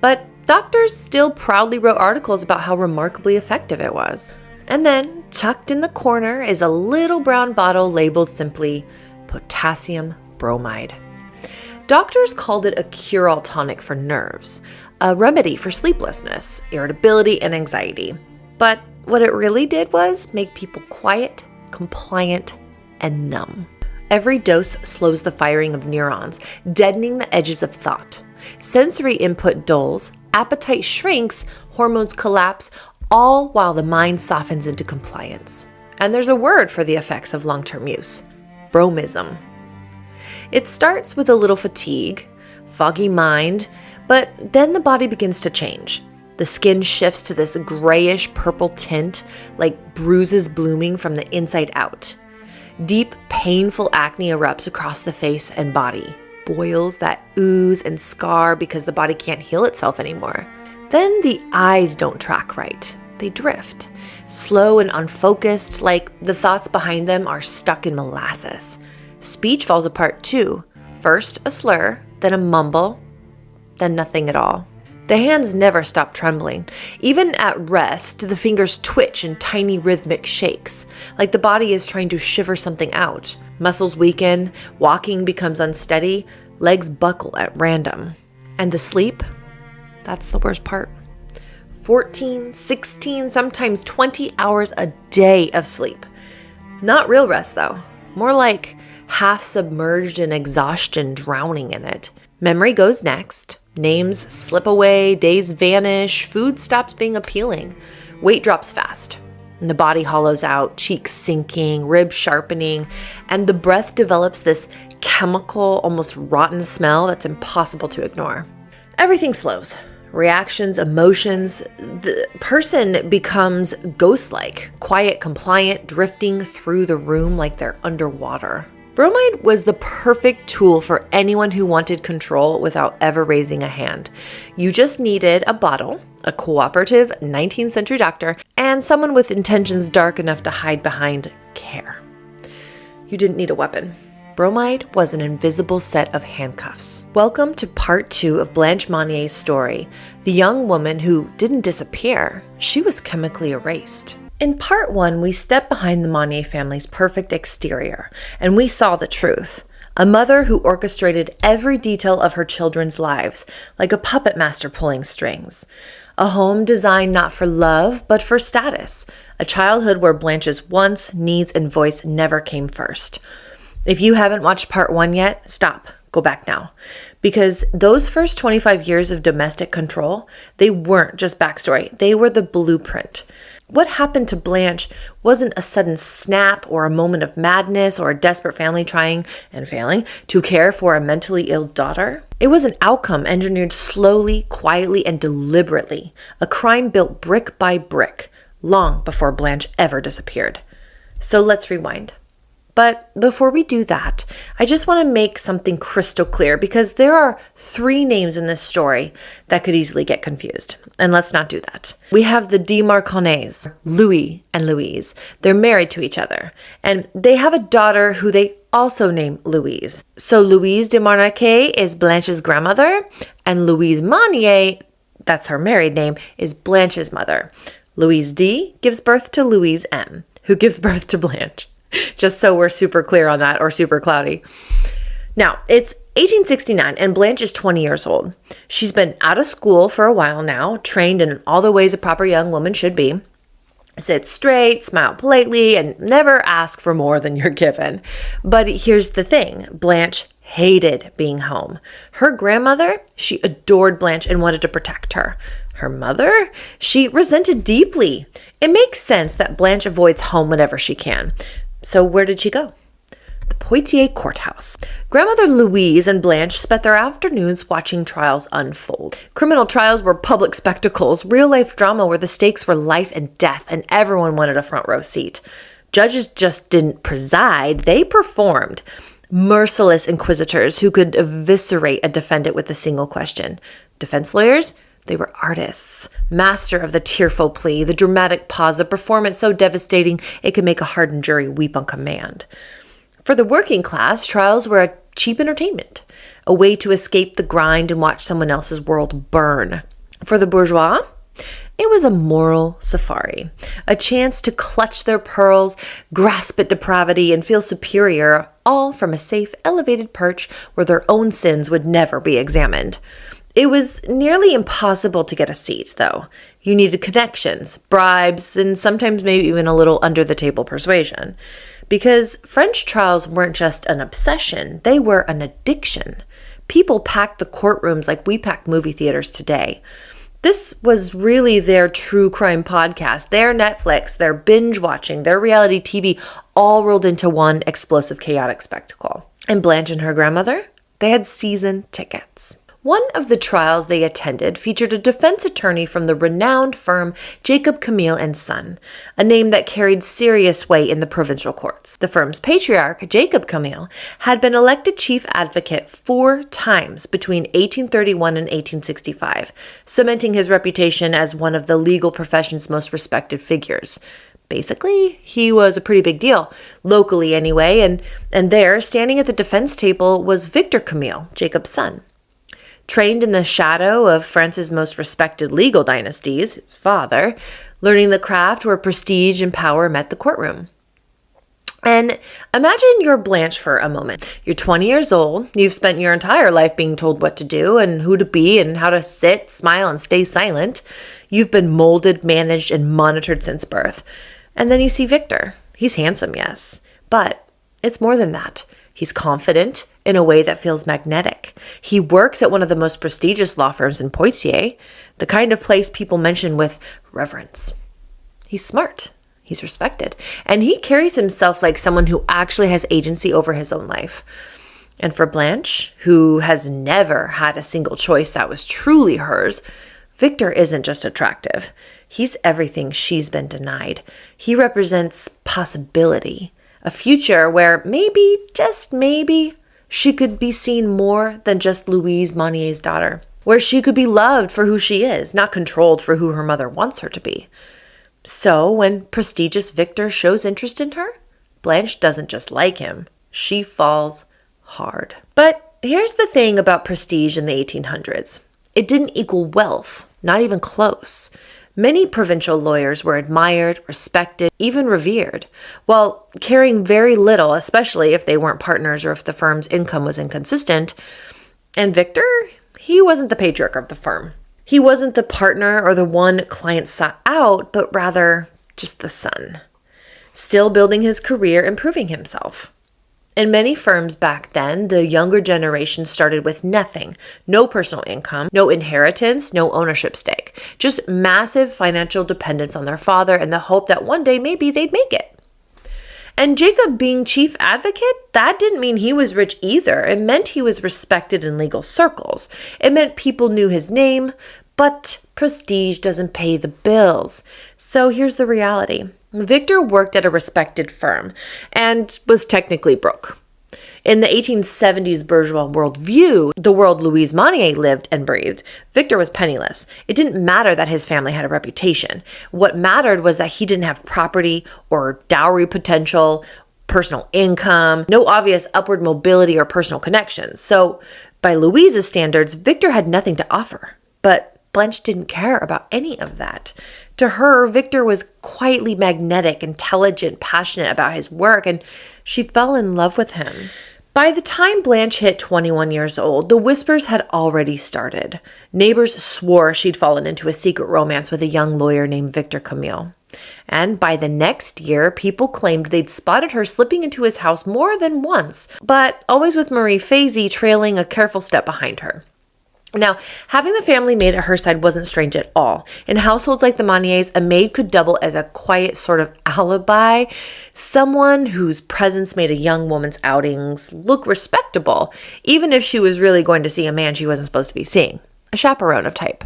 But doctors still proudly wrote articles about how remarkably effective it was. And then, tucked in the corner is a little brown bottle labeled simply potassium bromide. Doctors called it a cure-all tonic for nerves, a remedy for sleeplessness, irritability, and anxiety. But what it really did was make people quiet, compliant, and numb. Every dose slows the firing of neurons, deadening the edges of thought. Sensory input dulls, appetite shrinks, hormones collapse, all while the mind softens into compliance. And there's a word for the effects of long-term use: bromism. It starts with a little fatigue, foggy mind, but then the body begins to change. The skin shifts to this grayish purple tint, like bruises blooming from the inside out. Deep, painful acne erupts across the face and body, boils that ooze and scar because the body can't heal itself anymore. Then the eyes don't track right. They drift, slow and unfocused, like the thoughts behind them are stuck in molasses. Speech falls apart too. First a slur, then a mumble, then nothing at all. The hands never stop trembling. Even at rest, the fingers twitch in tiny rhythmic shakes, like the body is trying to shiver something out. Muscles weaken, walking becomes unsteady, legs buckle at random. And the sleep? That's the worst part. 14, 16, sometimes 20 hours a day of sleep. Not real rest though, more like half submerged in exhaustion, drowning in it. Memory goes next. Names slip away, days vanish, food stops being appealing. Weight drops fast, and the body hollows out, cheeks sinking, ribs sharpening, and the breath develops this chemical, almost rotten smell that's impossible to ignore. Everything slows. Reactions, emotions, the person becomes ghost-like, quiet, compliant, drifting through the room like they're underwater. Bromide was the perfect tool for anyone who wanted control without ever raising a hand. You just needed a bottle, a cooperative 19th century doctor, and someone with intentions dark enough to hide behind care. You didn't need a weapon. Bromide was an invisible set of handcuffs. Welcome to part 2 of Blanche Monnier's story, the young woman who didn't disappear. She was chemically erased. In part 1, we stepped behind the Monnier family's perfect exterior, and we saw the truth. A mother who orchestrated every detail of her children's lives, like a puppet master pulling strings. A home designed not for love, but for status. A childhood where Blanche's wants, needs, and voice never came first. If you haven't watched part 1 yet, stop. Go back now. Because those first 25 years of domestic control, they weren't just backstory. They were the blueprint. What happened to Blanche wasn't a sudden snap or a moment of madness or a desperate family trying and failing to care for a mentally ill daughter. It was an outcome engineered slowly, quietly, and deliberately. A crime built brick by brick, long before Blanche ever disappeared. So let's rewind. But before we do that, I just want to make something crystal clear because there are 3 names in this story that could easily get confused. And let's not do that. We have the de Marconnais, Louis and Louise. They're married to each other. And they have a daughter who they also name Louise. So Louise de Marconnais is Blanche's grandmother. And Louise Monnier, that's her married name, is Blanche's mother. Louise D gives birth to Louise M, who gives birth to Blanche. Just so we're super clear on that, or super cloudy. Now, it's 1869 and Blanche is 20 years old. She's been out of school for a while now, trained in all the ways a proper young woman should be. Sit straight, smile politely, and never ask for more than you're given. But here's the thing, Blanche hated being home. Her grandmother, she adored Blanche and wanted to protect her. Her mother, she resented deeply. It makes sense that Blanche avoids home whenever she can. So where did she go? The Poitiers courthouse. Grandmother Louise and Blanche spent their afternoons watching trials unfold. Criminal trials were public spectacles, real-life drama where the stakes were life and death, and everyone wanted a front row seat. Judges just didn't preside, they performed. Merciless inquisitors who could eviscerate a defendant with a single question. Defense lawyers? They were artists, master of the tearful plea, the dramatic pause, the performance so devastating it could make a hardened jury weep on command. For the working class, trials were a cheap entertainment, a way to escape the grind and watch someone else's world burn. For the bourgeois, it was a moral safari, a chance to clutch their pearls, grasp at depravity, and feel superior, all from a safe, elevated perch where their own sins would never be examined. It was nearly impossible to get a seat, though. You needed connections, bribes, and sometimes maybe even a little under-the-table persuasion. Because French trials weren't just an obsession, they were an addiction. People packed the courtrooms like we pack movie theaters today. This was really their true crime podcast, their Netflix, their binge watching, their reality TV, all rolled into one explosive, chaotic spectacle. And Blanche and her grandmother, they had season tickets. One of the trials they attended featured a defense attorney from the renowned firm Jacob Camille and Son, a name that carried serious weight in the provincial courts. The firm's patriarch, Jacob Camille, had been elected chief advocate 4 times between 1831 and 1865, cementing his reputation as one of the legal profession's most respected figures. Basically, he was a pretty big deal, locally anyway, and there, standing at the defense table, was Victor Camille, Jacob's son. Trained in the shadow of France's most respected legal dynasties, his father, learning the craft where prestige and power met the courtroom. And imagine you're Blanche for a moment. You're 20 years old. You've spent your entire life being told what to do and who to be and how to sit, smile, and stay silent. You've been molded, managed, and monitored since birth. And then you see Victor. He's handsome, yes, but it's more than that. He's confident in a way that feels magnetic. He works at one of the most prestigious law firms in Poitiers, the kind of place people mention with reverence. He's smart. He's respected. And he carries himself like someone who actually has agency over his own life. And for Blanche, who has never had a single choice that was truly hers, Victor isn't just attractive. He's everything she's been denied. He represents possibility. A future where maybe, just maybe, she could be seen more than just Louise Monnier's daughter. Where she could be loved for who she is, not controlled for who her mother wants her to be. So when prestigious Victor shows interest in her, Blanche doesn't just like him, she falls hard. But here's the thing about prestige in the 1800s. It didn't equal wealth, not even close. Many provincial lawyers were admired, respected, even revered, while caring very little, especially if they weren't partners or if the firm's income was inconsistent. And Victor, he wasn't the patriarch of the firm. He wasn't the partner or the one clients sought out, but rather just the son, still building his career and proving himself. In many firms back then, the younger generation started with nothing, no personal income, no inheritance, no ownership stake, just massive financial dependence on their father and the hope that one day maybe they'd make it. And Jacob being chief advocate, that didn't mean he was rich either. It meant he was respected in legal circles. It meant people knew his name, but prestige doesn't pay the bills. So here's the reality. Victor worked at a respected firm and was technically broke. In the 1870s bourgeois worldview, the world Louise Monnier lived and breathed, Victor was penniless. It didn't matter that his family had a reputation. What mattered was that he didn't have property or dowry potential, personal income, no obvious upward mobility or personal connections. So by Louise's standards, Victor had nothing to offer. But Blanche didn't care about any of that. To her, Victor was quietly magnetic, intelligent, passionate about his work, and she fell in love with him. By the time Blanche hit 21 years old, the whispers had already started. Neighbors swore she'd fallen into a secret romance with a young lawyer named Victor Camille. And by the next year, people claimed they'd spotted her slipping into his house more than once, but always with Marie Fazy trailing a careful step behind her. Now, having the family maid at her side wasn't strange at all. In households like the Monniers, a maid could double as a quiet sort of alibi, someone whose presence made a young woman's outings look respectable, even if she was really going to see a man she wasn't supposed to be seeing, a chaperone of type.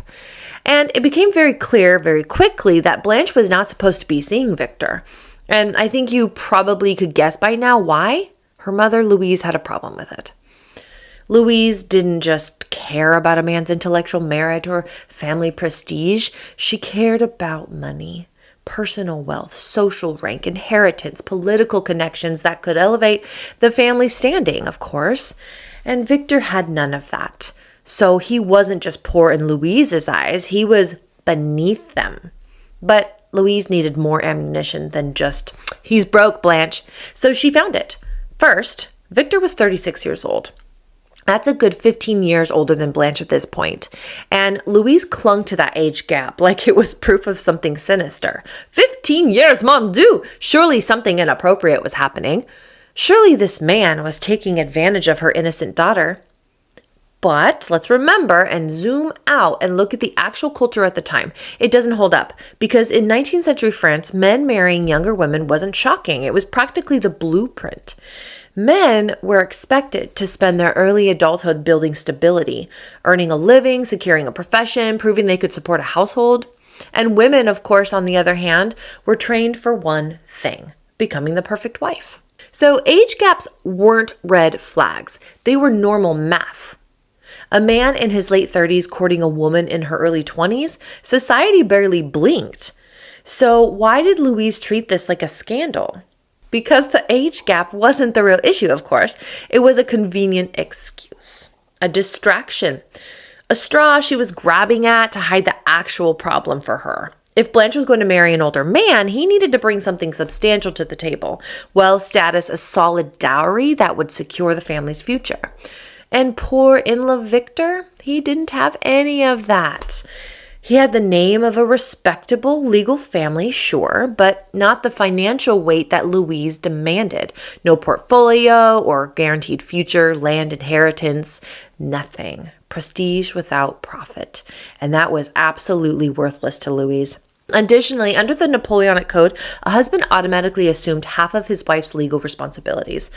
And it became very clear very quickly that Blanche was not supposed to be seeing Victor. And I think you probably could guess by now why. Her mother, Louise, had a problem with it. Louise didn't just care about a man's intellectual merit or family prestige. She cared about money, personal wealth, social rank, inheritance, political connections that could elevate the family standing, of course. And Victor had none of that. So he wasn't just poor in Louise's eyes, he was beneath them. But Louise needed more ammunition than just, he's broke, Blanche. So she found it. First, Victor was 36 years old. That's a good 15 years older than Blanche at this point. And Louise clung to that age gap like it was proof of something sinister. 15 years, mon Dieu! Surely something inappropriate was happening. Surely this man was taking advantage of her innocent daughter. But let's remember and zoom out and look at the actual culture at the time. It doesn't hold up because in 19th century France, men marrying younger women wasn't shocking. It was practically the blueprint. Men were expected to spend their early adulthood building stability, earning a living, securing a profession, proving they could support a household. And women, of course, on the other hand, were trained for one thing, becoming the perfect wife. So age gaps weren't red flags. They were normal math. A man in his late 30s courting a woman in her early 20s, society barely blinked. So why did Louise treat this like a scandal? Because the age gap wasn't the real issue, of course. It was a convenient excuse, a distraction, a straw she was grabbing at to hide the actual problem for her. If Blanche was going to marry an older man, he needed to bring something substantial to the table. Wealth, status, a solid dowry that would secure the family's future. And poor in-law Victor, he didn't have any of that. He had the name of a respectable legal family, sure, but not the financial weight that Louise demanded. No portfolio or guaranteed future, land inheritance, nothing. Prestige without profit. And that was absolutely worthless to Louise. Additionally, under the Napoleonic Code, a husband automatically assumed half of his wife's legal responsibilities.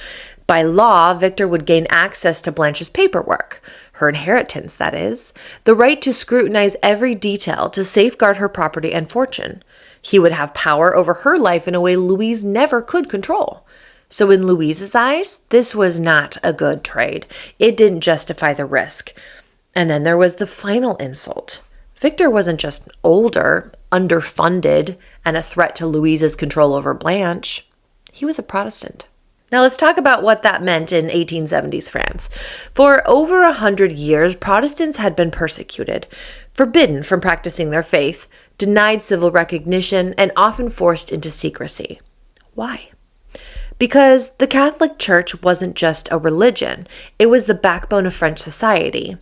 By law, Victor would gain access to Blanche's paperwork, her inheritance, that is, the right to scrutinize every detail to safeguard her property and fortune. He would have power over her life in a way Louise never could control. So in Louise's eyes, this was not a good trade. It didn't justify the risk. And then there was the final insult. Victor wasn't just older, underfunded, and a threat to Louise's control over Blanche. He was a Protestant. Now let's talk about what that meant in 1870s France. For over 100 years, Protestants had been persecuted, forbidden from practicing their faith, denied civil recognition, and often forced into secrecy. Why? Because the Catholic Church wasn't just a religion, it was the backbone of French society.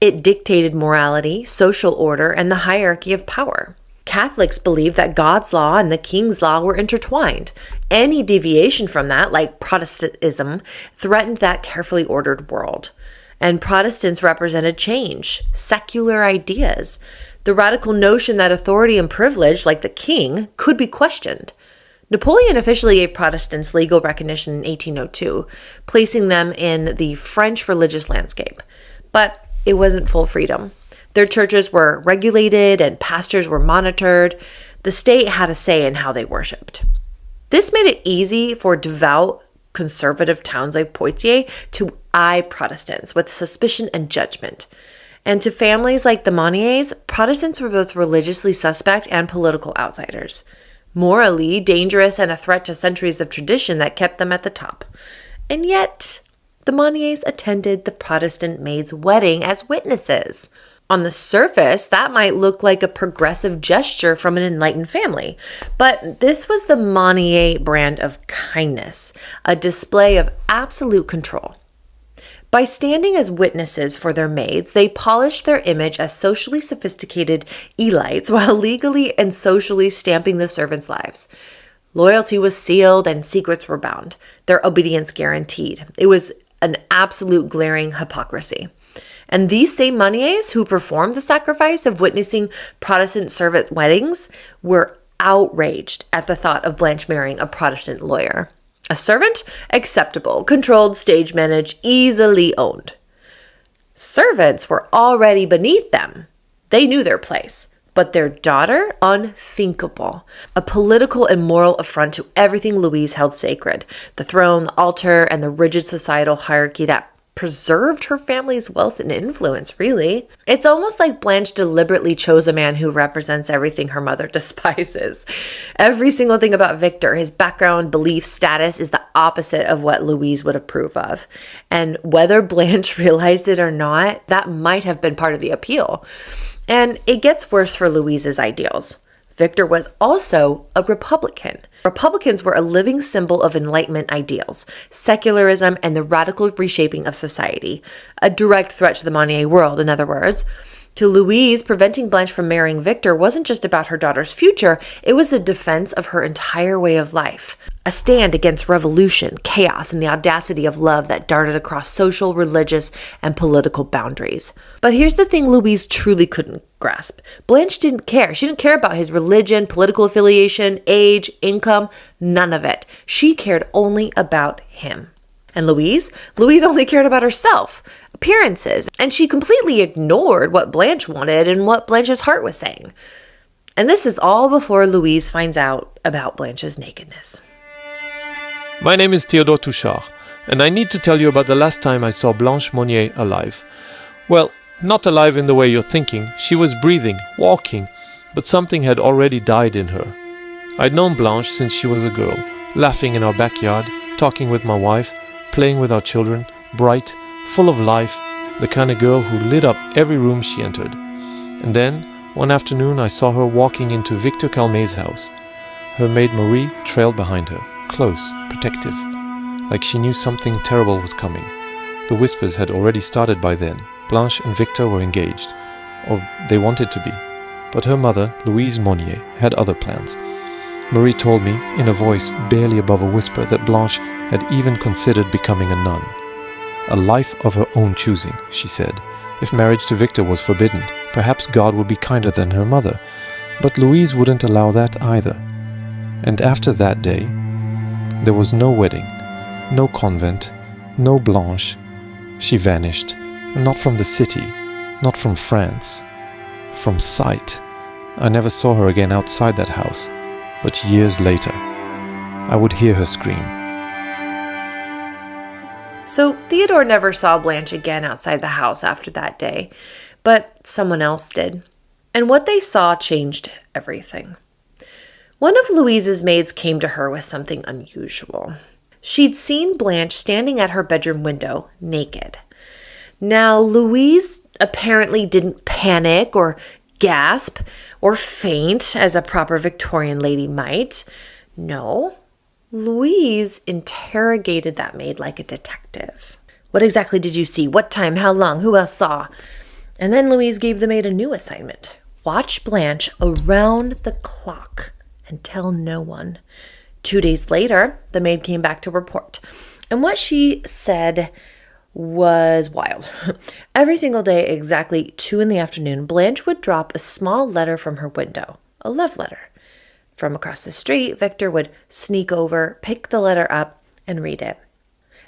It dictated morality, social order, and the hierarchy of power. Catholics believed that God's law and the king's law were intertwined. Any deviation from that, like Protestantism, threatened that carefully ordered world. And Protestants represented change, secular ideas, the radical notion that authority and privilege, like the king, could be questioned. Napoleon officially gave Protestants legal recognition in 1802, placing them in the French religious landscape. But it wasn't full freedom. Their churches were regulated and pastors were monitored. The state had a say in how they worshipped. This made it easy for devout, conservative towns like Poitiers to eye Protestants with suspicion and judgment. And to families like the Monniers, Protestants were both religiously suspect and political outsiders. Morally dangerous and a threat to centuries of tradition that kept them at the top. And yet, the Monniers attended the Protestant maid's wedding as witnesses. On the surface, that might look like a progressive gesture from an enlightened family, but this was the Monnier brand of kindness, a display of absolute control. By standing as witnesses for their maids, they polished their image as socially sophisticated elites while legally and socially stamping the servants' lives. Loyalty was sealed and secrets were bound, their obedience guaranteed. It was an absolute glaring hypocrisy. And these same Monniers who performed the sacrifice of witnessing Protestant servant weddings were outraged at the thought of Blanche marrying a Protestant lawyer. A servant? Acceptable, controlled, stage managed, easily owned. Servants were already beneath them. They knew their place. But their daughter? Unthinkable. A political and moral affront to everything Louise held sacred. The throne, the altar, and the rigid societal hierarchy that preserved her family's wealth and influence, really. It's almost like Blanche deliberately chose a man who represents everything her mother despises. Every single thing about Victor, his background, belief, status, is the opposite of what Louise would approve of. And whether Blanche realized it or not, that might have been part of the appeal. And it gets worse for Louise's ideals. Victor was also a Republican. Republicans were a living symbol of Enlightenment ideals, secularism, and the radical reshaping of society. A direct threat to the Monnier world, in other words. To Louise, preventing Blanche from marrying Victor wasn't just about her daughter's future, it was a defense of her entire way of life. A stand against revolution, chaos, and the audacity of love that darted across social, religious, and political boundaries. But here's the thing Louise truly couldn't grasp. Blanche didn't care. She didn't care about his religion, political affiliation, age, income, none of it. She cared only about him. And Louise only cared about herself, appearances, and she completely ignored what Blanche wanted and what Blanche's heart was saying. And this is all before Louise finds out about Blanche's nakedness. My name is Théodore Touchard, and I need to tell you about the last time I saw Blanche Monnier alive. Well, not alive in the way you're thinking. She was breathing, walking, but something had already died in her. I'd known Blanche since she was a girl, laughing in our backyard, talking with my wife, playing with our children, bright, full of life, the kind of girl who lit up every room she entered. And then, one afternoon, I saw her walking into Victor Calmet's house. Her maid Marie trailed behind her, close, protective, like she knew something terrible was coming. The whispers had already started by then. Blanche and Victor were engaged, or they wanted to be. But her mother, Louise Monnier, had other plans. Marie told me, in a voice barely above a whisper, that Blanche had even considered becoming a nun. A life of her own choosing, she said. If marriage to Victor was forbidden, perhaps God would be kinder than her mother. But Louise wouldn't allow that either. And after that day, there was no wedding, no convent, no Blanche. She vanished, not from the city, not from France, from sight. I never saw her again outside that house, but years later, I would hear her scream. So Theodore never saw Blanche again outside the house after that day, but someone else did. And what they saw changed everything. One of Louise's maids came to her with something unusual. She'd seen Blanche standing at her bedroom window, naked. Now, Louise apparently didn't panic or gasp or faint as a proper Victorian lady might. No, Louise interrogated that maid like a detective. What exactly did you see? What time? How long? Who else saw? And then Louise gave the maid a new assignment. Watch Blanche around the clock and tell no one. 2 days later, the maid came back to report. And what she said was wild. Every single day, exactly 2 p.m, Blanche would drop a small letter from her window, a love letter. From across the street, Victor would sneak over, pick the letter up, and read it.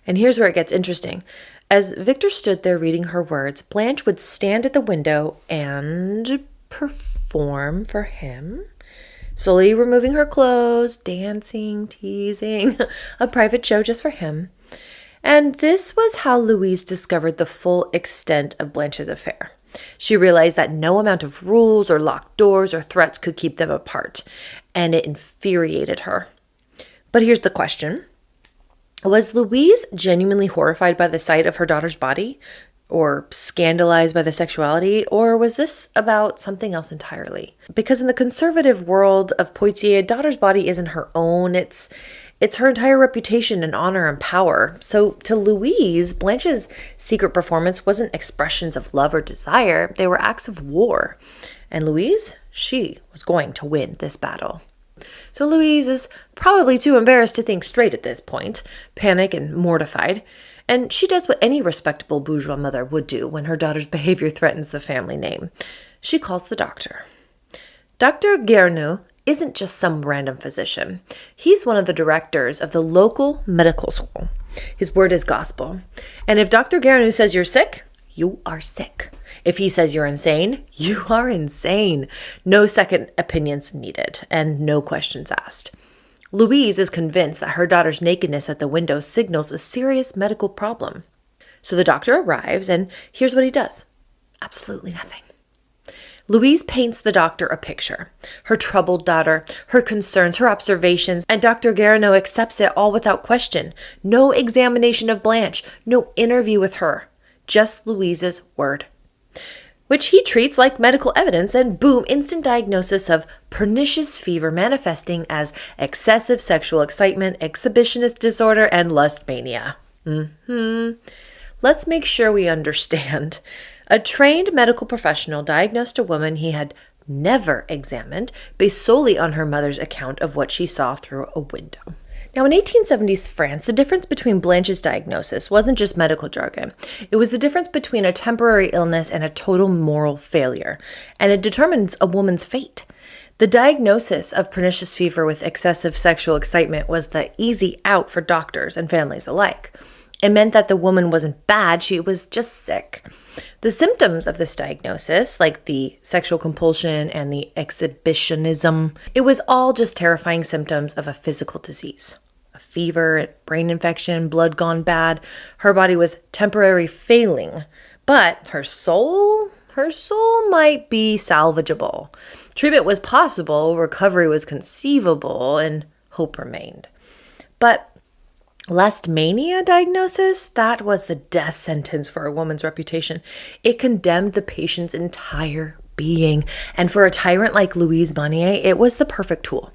And here's where it gets interesting. As Victor stood there reading her words, Blanche would stand at the window and perform for him, slowly removing her clothes, dancing, teasing, a private show just for him. And this was how Louise discovered the full extent of Blanche's affair. She realized that no amount of rules or locked doors or threats could keep them apart, and it infuriated her. But here's the question. Was Louise genuinely horrified by the sight of her daughter's body, or scandalized by the sexuality, or was this about something else entirely? Because in the conservative world of Poitiers, a daughter's body isn't her own. It's her entire reputation and honor and power. So to Louise, Blanche's secret performance wasn't expressions of love or desire. They were acts of war. And Louise, she was going to win this battle. So Louise is probably too embarrassed to think straight at this point, panic and mortified. And she does what any respectable bourgeois mother would do when her daughter's behavior threatens the family name. She calls the doctor. Dr. Guernou isn't just some random physician. He's one of the directors of the local medical school. His word is gospel. And if Dr. Guernou says you're sick, you are sick. If he says you're insane, you are insane. No second opinions needed and no questions asked. Louise is convinced that her daughter's nakedness at the window signals a serious medical problem. So the doctor arrives, and here's what he does. Absolutely nothing. Louise paints the doctor a picture. Her troubled daughter, her concerns, her observations, and Dr. Guernou accepts it all without question. No examination of Blanche, no interview with her. Just Louise's word, which he treats like medical evidence, and boom, instant diagnosis of pernicious fever manifesting as excessive sexual excitement, exhibitionist disorder, and lust mania. Let's make sure we understand. A trained medical professional diagnosed a woman he had never examined based solely on her mother's account of what she saw through a window. Now, in 1870s France, the difference between Blanche's diagnosis wasn't just medical jargon. It was the difference between a temporary illness and a total moral failure, and it determines a woman's fate. The diagnosis of pernicious fever with excessive sexual excitement was the easy out for doctors and families alike. It meant that the woman wasn't bad, she was just sick. The symptoms of this diagnosis, like the sexual compulsion and the exhibitionism, it was all just terrifying symptoms of a physical disease. A fever, brain infection, blood gone bad. Her body was temporarily failing, but her soul might be salvageable. Treatment was possible, recovery was conceivable, and hope remained. But lust mania diagnosis, that was the death sentence for a woman's reputation. It condemned the patient's entire being. And for a tyrant like Louise Monnier, it was the perfect tool.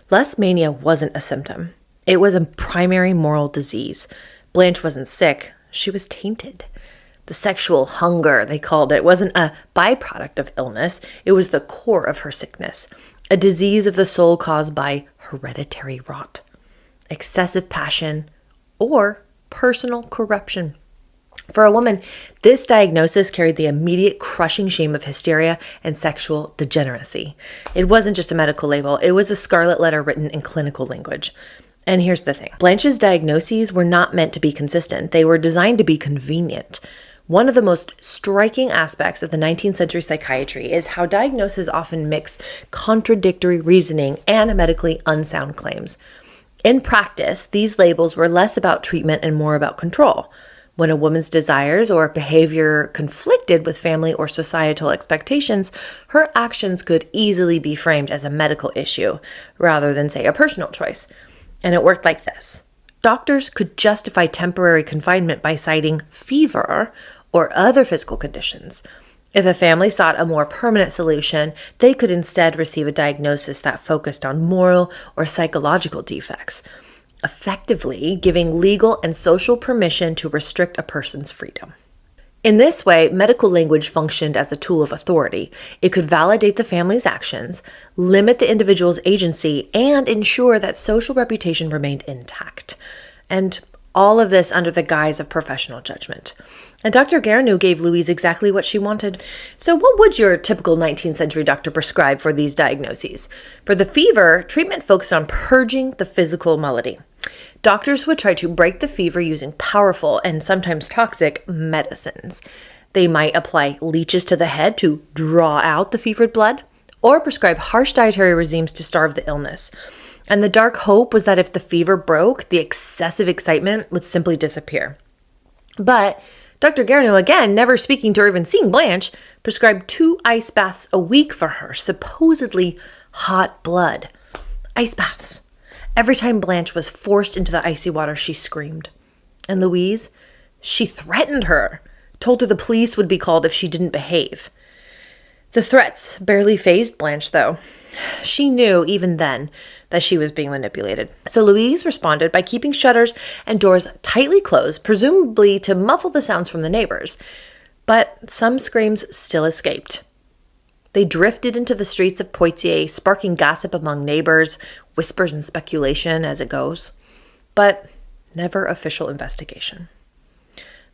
Lust mania wasn't a symptom. It was a primary moral disease. Blanche wasn't sick. She was tainted. The sexual hunger, they called it, wasn't a byproduct of illness. It was the core of her sickness. A disease of the soul caused by hereditary rot, excessive passion, or personal corruption. For a woman, this diagnosis carried the immediate crushing shame of hysteria and sexual degeneracy. It wasn't just a medical label, it was a scarlet letter written in clinical language. And here's the thing. Blanche's diagnoses were not meant to be consistent. They were designed to be convenient. One of the most striking aspects of the 19th century psychiatry is how diagnoses often mix contradictory reasoning and medically unsound claims. In practice, these labels were less about treatment and more about control. When a woman's desires or behavior conflicted with family or societal expectations, her actions could easily be framed as a medical issue rather than, say, a personal choice. And it worked like this. Doctors could justify temporary confinement by citing fever or other physical conditions. If a family sought a more permanent solution, they could instead receive a diagnosis that focused on moral or psychological defects, effectively giving legal and social permission to restrict a person's freedom. In this way, medical language functioned as a tool of authority. It could validate the family's actions, limit the individual's agency, and ensure that social reputation remained intact. And all of this under the guise of professional judgment. And Dr. Guernou gave Louise exactly what she wanted. So what would your typical 19th century doctor prescribe for these diagnoses? For the fever, treatment focused on purging the physical malady. Doctors would try to break the fever using powerful and sometimes toxic medicines. They might apply leeches to the head to draw out the fevered blood, or prescribe harsh dietary regimes to starve the illness. And the dark hope was that if the fever broke, the excessive excitement would simply disappear. But Dr. Guernou, again, never speaking to or even seeing Blanche, prescribed 2 ice baths a week for her, supposedly hot blood. Ice baths. Every time Blanche was forced into the icy water, she screamed. And Louise, she threatened her, told her the police would be called if she didn't behave. The threats barely fazed Blanche, though. She knew, even then, that she was being manipulated. So Louise responded by keeping shutters and doors tightly closed, presumably to muffle the sounds from the neighbors. But some screams still escaped. They drifted into the streets of Poitiers, sparking gossip among neighbors, whispers and speculation as it goes, but never official investigation.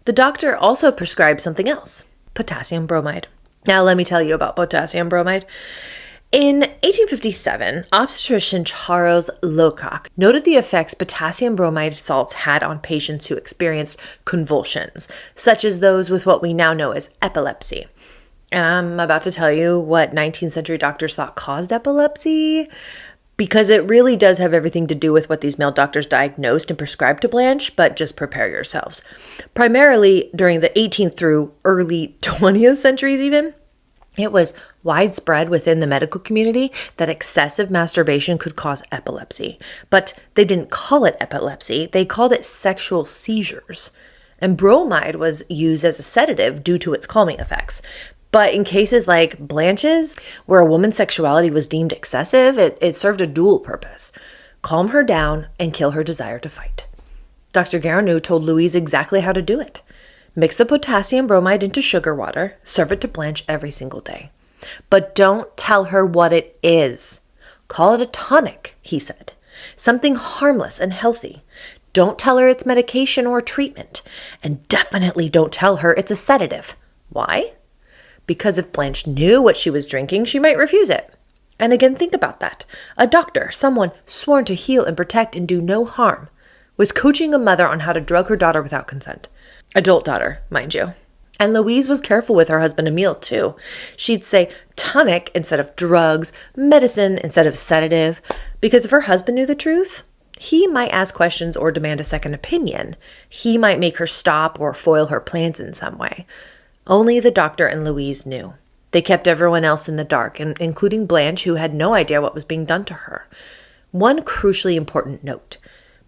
The doctor also prescribed something else, potassium bromide. Now let me tell you about potassium bromide. In 1857, obstetrician Charles Locock noted the effects potassium bromide salts had on patients who experienced convulsions, such as those with what we now know as epilepsy. And I'm about to tell you what 19th century doctors thought caused epilepsy, because it really does have everything to do with what these male doctors diagnosed and prescribed to Blanche, but just prepare yourselves. Primarily during the 18th through early 20th centuries even, it was widespread within the medical community that excessive masturbation could cause epilepsy. But they didn't call it epilepsy, they called it sexual seizures. And bromide was used as a sedative due to its calming effects. But in cases like Blanche's, where a woman's sexuality was deemed excessive, it served a dual purpose: calm her down and kill her desire to fight. Dr. Guernou told Louise exactly how to do it. Mix the potassium bromide into sugar water, serve it to Blanche every single day. But don't tell her what it is. Call it a tonic, he said. Something harmless and healthy. Don't tell her it's medication or treatment. And definitely don't tell her it's a sedative. Why? Because if Blanche knew what she was drinking, she might refuse it. And again, think about that. A doctor, someone sworn to heal and protect and do no harm, was coaching a mother on how to drug her daughter without consent. Adult daughter, mind you. And Louise was careful with her husband Emile, too. She'd say tonic instead of drugs, medicine instead of sedative, because if her husband knew the truth, he might ask questions or demand a second opinion. He might make her stop or foil her plans in some way. Only the doctor and Louise knew. They kept everyone else in the dark, including Blanche, who had no idea what was being done to her. One crucially important note: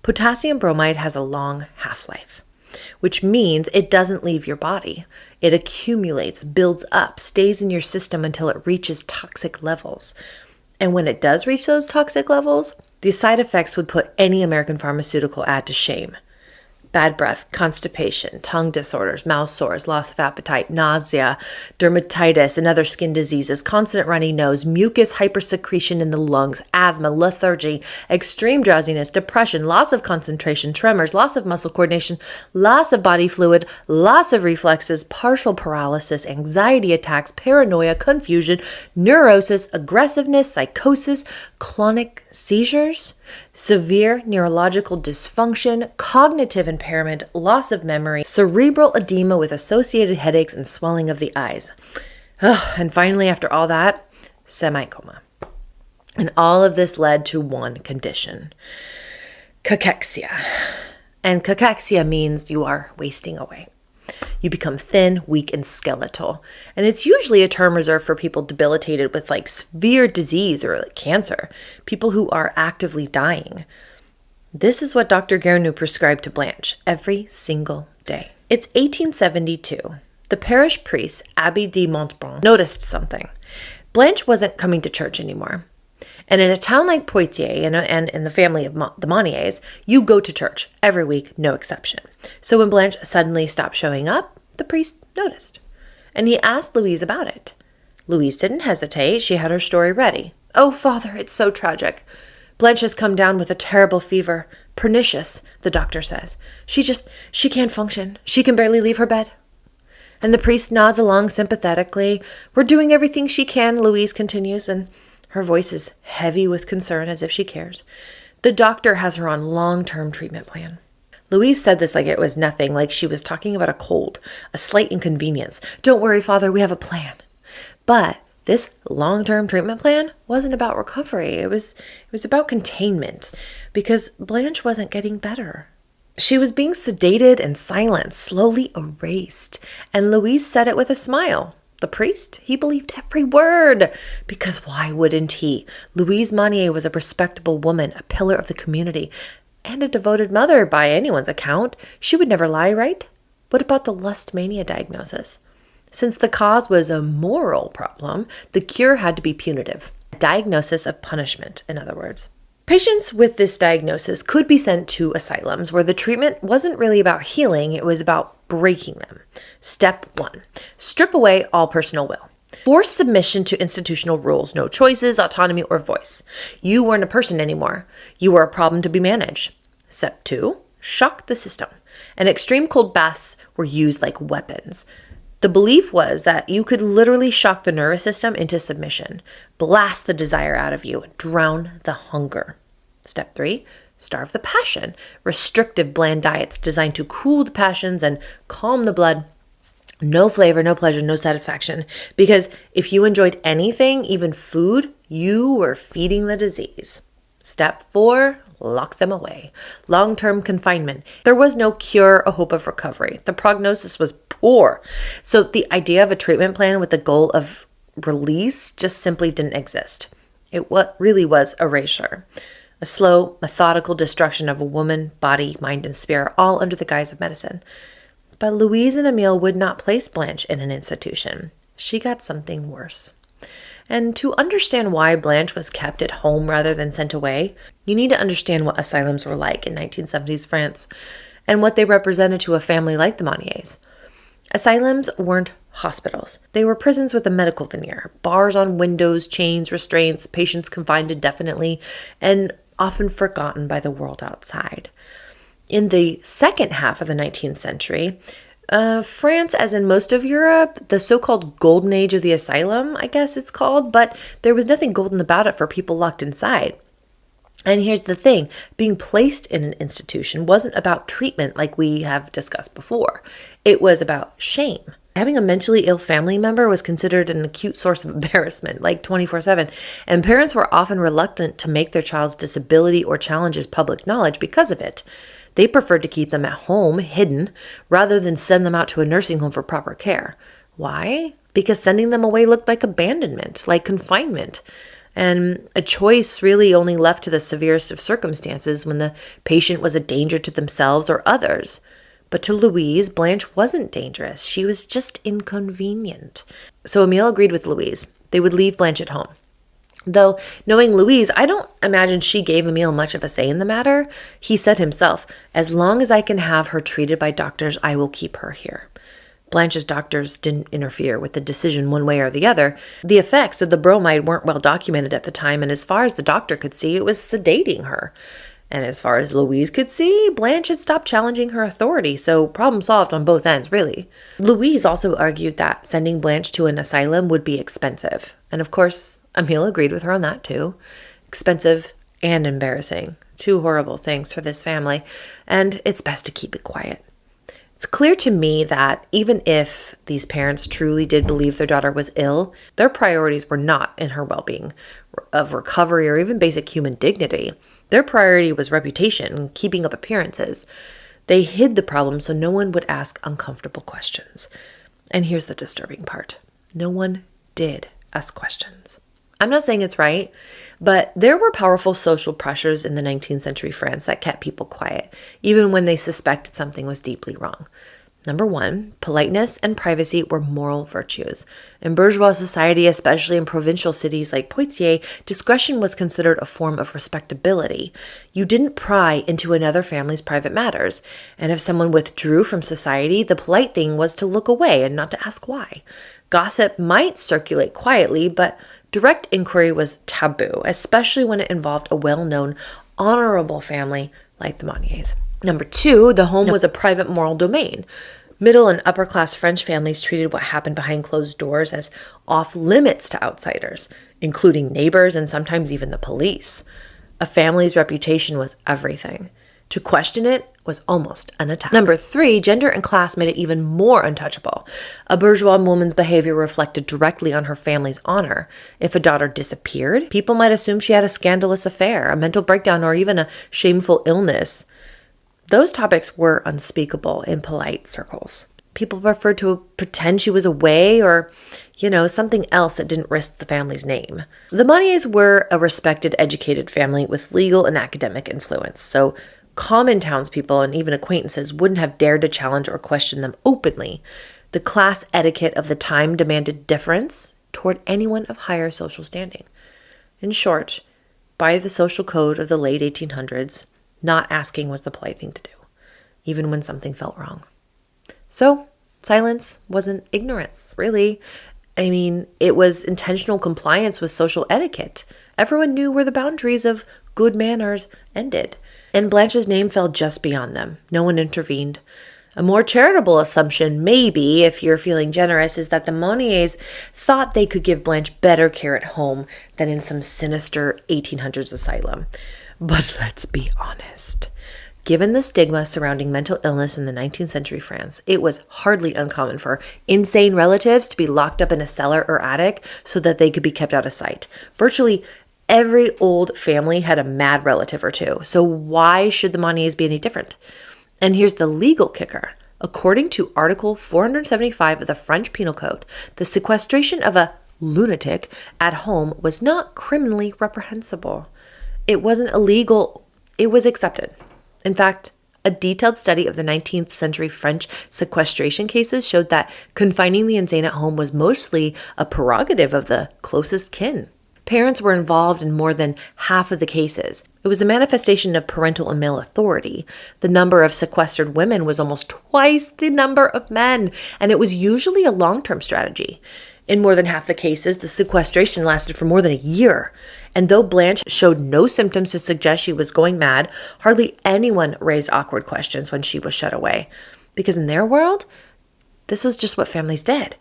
potassium bromide has a long half-life, which means it doesn't leave your body. It accumulates, builds up, stays in your system until it reaches toxic levels. And when it does reach those toxic levels, the side effects would put any American pharmaceutical ad to shame. Bad breath, constipation, tongue disorders, mouth sores, loss of appetite, nausea, dermatitis, and other skin diseases, constant runny nose, mucus hypersecretion in the lungs, asthma, lethargy, extreme drowsiness, depression, loss of concentration, tremors, loss of muscle coordination, loss of body fluid, loss of reflexes, partial paralysis, anxiety attacks, paranoia, confusion, neurosis, aggressiveness, psychosis, clonic seizures, severe neurological dysfunction, cognitive impairment, loss of memory, cerebral edema with associated headaches and swelling of the eyes. And finally, after all that, semi-coma. And all of this led to one condition: cachexia. And cachexia means you are wasting away. You become thin, weak, and skeletal. And it's usually a term reserved for people debilitated with like severe disease or like cancer, people who are actively dying. This is what Dr. Guernou prescribed to Blanche every single day. It's 1872. The parish priest, Abbé de Montbrun, noticed something. Blanche wasn't coming to church anymore. And in a town like Poitiers and in the family of the Monniers, you go to church every week, no exception. So when Blanche suddenly stopped showing up, the priest noticed. And he asked Louise about it. Louise didn't hesitate. She had her story ready. "Oh, Father, it's so tragic. Blanche has come down with a terrible fever. Pernicious, the doctor says. She can't function. She can barely leave her bed." And the priest nods along sympathetically. "We're doing everything she can," Louise continues, and her voice is heavy with concern as if she cares. "The doctor has her on long-term treatment plan." Louise said this like it was nothing, like she was talking about a cold, a slight inconvenience. "Don't worry, Father, we have a plan." But this long-term treatment plan wasn't about recovery. It was about containment, because Blanche wasn't getting better. She was being sedated and silenced, slowly erased. And Louise said it with a smile. The priest, he believed every word, because why wouldn't he? Louise Monnier was a respectable woman, a pillar of the community, and a devoted mother by anyone's account. She would never lie, right? What about the lust mania diagnosis? Since the cause was a moral problem, the cure had to be punitive. A diagnosis of punishment, in other words. Patients with this diagnosis could be sent to asylums where the treatment wasn't really about healing, it was about breaking them. Step 1. Strip away all personal will. Force submission to institutional rules, no choices, autonomy, or voice. You weren't a person anymore. You were a problem to be managed. Step 2. Shock the system. And extreme cold baths were used like weapons. The belief was that you could literally shock the nervous system into submission, blast the desire out of you, drown the hunger. Step 3, starve the passion. Restrictive, bland diets designed to cool the passions and calm the blood. No flavor, no pleasure, no satisfaction. Because if you enjoyed anything, even food, you were feeding the disease. Step 4, lock them away. Long-term confinement. There was no cure or hope of recovery. The prognosis was poor. So the idea of a treatment plan with the goal of release just simply didn't exist. It really was erasure. A slow, methodical destruction of a woman, body, mind, and spirit, all under the guise of medicine. But Louise and Emile would not place Blanche in an institution. She got something worse. And to understand why Blanche was kept at home rather than sent away, you need to understand what asylums were like in 1970s France and what they represented to a family like the Monniers. Asylums weren't hospitals. They were prisons with a medical veneer, bars on windows, chains, restraints, patients confined indefinitely, and often forgotten by the world outside. In the second half of the 19th century, France, as in most of Europe, the so-called golden age of the asylum, I guess it's called, but there was nothing golden about it for people locked inside. And here's the thing, being placed in an institution wasn't about treatment like we have discussed before. It was about shame. Having a mentally ill family member was considered an acute source of embarrassment, like 24/7, and parents were often reluctant to make their child's disability or challenges public knowledge because of it. They preferred to keep them at home, hidden, rather than send them out to a nursing home for proper care. Why? Because sending them away looked like abandonment, like confinement, and a choice really only left to the severest of circumstances when the patient was a danger to themselves or others. But to Louise, Blanche wasn't dangerous. She was just inconvenient. So Emile agreed with Louise. They would leave Blanche at home. Though, knowing Louise, I don't imagine she gave Emile much of a say in the matter. He said himself, "As long as I can have her treated by doctors, I will keep her here." Blanche's doctors didn't interfere with the decision one way or the other. The effects of the bromide weren't well documented at the time, and as far as the doctor could see, it was sedating her. And as far as Louise could see, Blanche had stopped challenging her authority, so problem solved on both ends, really. Louise also argued that sending Blanche to an asylum would be expensive. And of course, Emile agreed with her on that too. Expensive and embarrassing. Two horrible things for this family, and it's best to keep it quiet. It's clear to me that even if these parents truly did believe their daughter was ill, their priorities were not in her well-being, of recovery, or even basic human dignity. Their priority was reputation and keeping up appearances. They hid the problem so no one would ask uncomfortable questions. And here's the disturbing part. No one did ask questions. I'm not saying it's right, but there were powerful social pressures in the 19th century France that kept people quiet, even when they suspected something was deeply wrong. Number one, politeness and privacy were moral virtues. In bourgeois society, especially in provincial cities like Poitiers, discretion was considered a form of respectability. You didn't pry into another family's private matters. And if someone withdrew from society, the polite thing was to look away and not to ask why. Gossip might circulate quietly, but direct inquiry was taboo, especially when it involved a well-known, honorable family like the Monniers. Number two, the home was a private moral domain. Middle and upper class French families treated what happened behind closed doors as off limits to outsiders, including neighbors and sometimes even the police. A family's reputation was everything. To question it was almost an attack. Number three, gender and class made it even more untouchable. A bourgeois woman's behavior reflected directly on her family's honor. If a daughter disappeared, people might assume she had a scandalous affair, a mental breakdown, or even a shameful illness. Those topics were unspeakable in polite circles. People preferred to pretend she was away or, something else that didn't risk the family's name. The Monniers were a respected, educated family with legal and academic influence, so common townspeople and even acquaintances wouldn't have dared to challenge or question them openly. The class etiquette of the time demanded deference toward anyone of higher social standing. In short, by the social code of the late 1800s, not asking was the polite thing to do, even when something felt wrong. So, silence wasn't ignorance, really. It was intentional compliance with social etiquette. Everyone knew where the boundaries of good manners ended. And Blanche's name fell just beyond them. No one intervened. A more charitable assumption, maybe, if you're feeling generous, is that the Monniers thought they could give Blanche better care at home than in some sinister 1800s asylum. But let's be honest. Given the stigma surrounding mental illness in the 19th century France, it was hardly uncommon for insane relatives to be locked up in a cellar or attic so that they could be kept out of sight. Virtually every old family had a mad relative or two, so why should the Monniers be any different? And here's the legal kicker. According to Article 475 of the French Penal Code, the sequestration of a lunatic at home was not criminally reprehensible. It wasn't illegal, it was accepted. In fact, a detailed study of the 19th century French sequestration cases showed that confining the insane at home was mostly a prerogative of the closest kin. Parents were involved in more than half of the cases. It was a manifestation of parental and male authority. The number of sequestered women was almost twice the number of men, and it was usually a long-term strategy. In more than half the cases, the sequestration lasted for more than a year. And though Blanche showed no symptoms to suggest she was going mad, hardly anyone raised awkward questions when she was shut away. Because in their world, this was just what families did.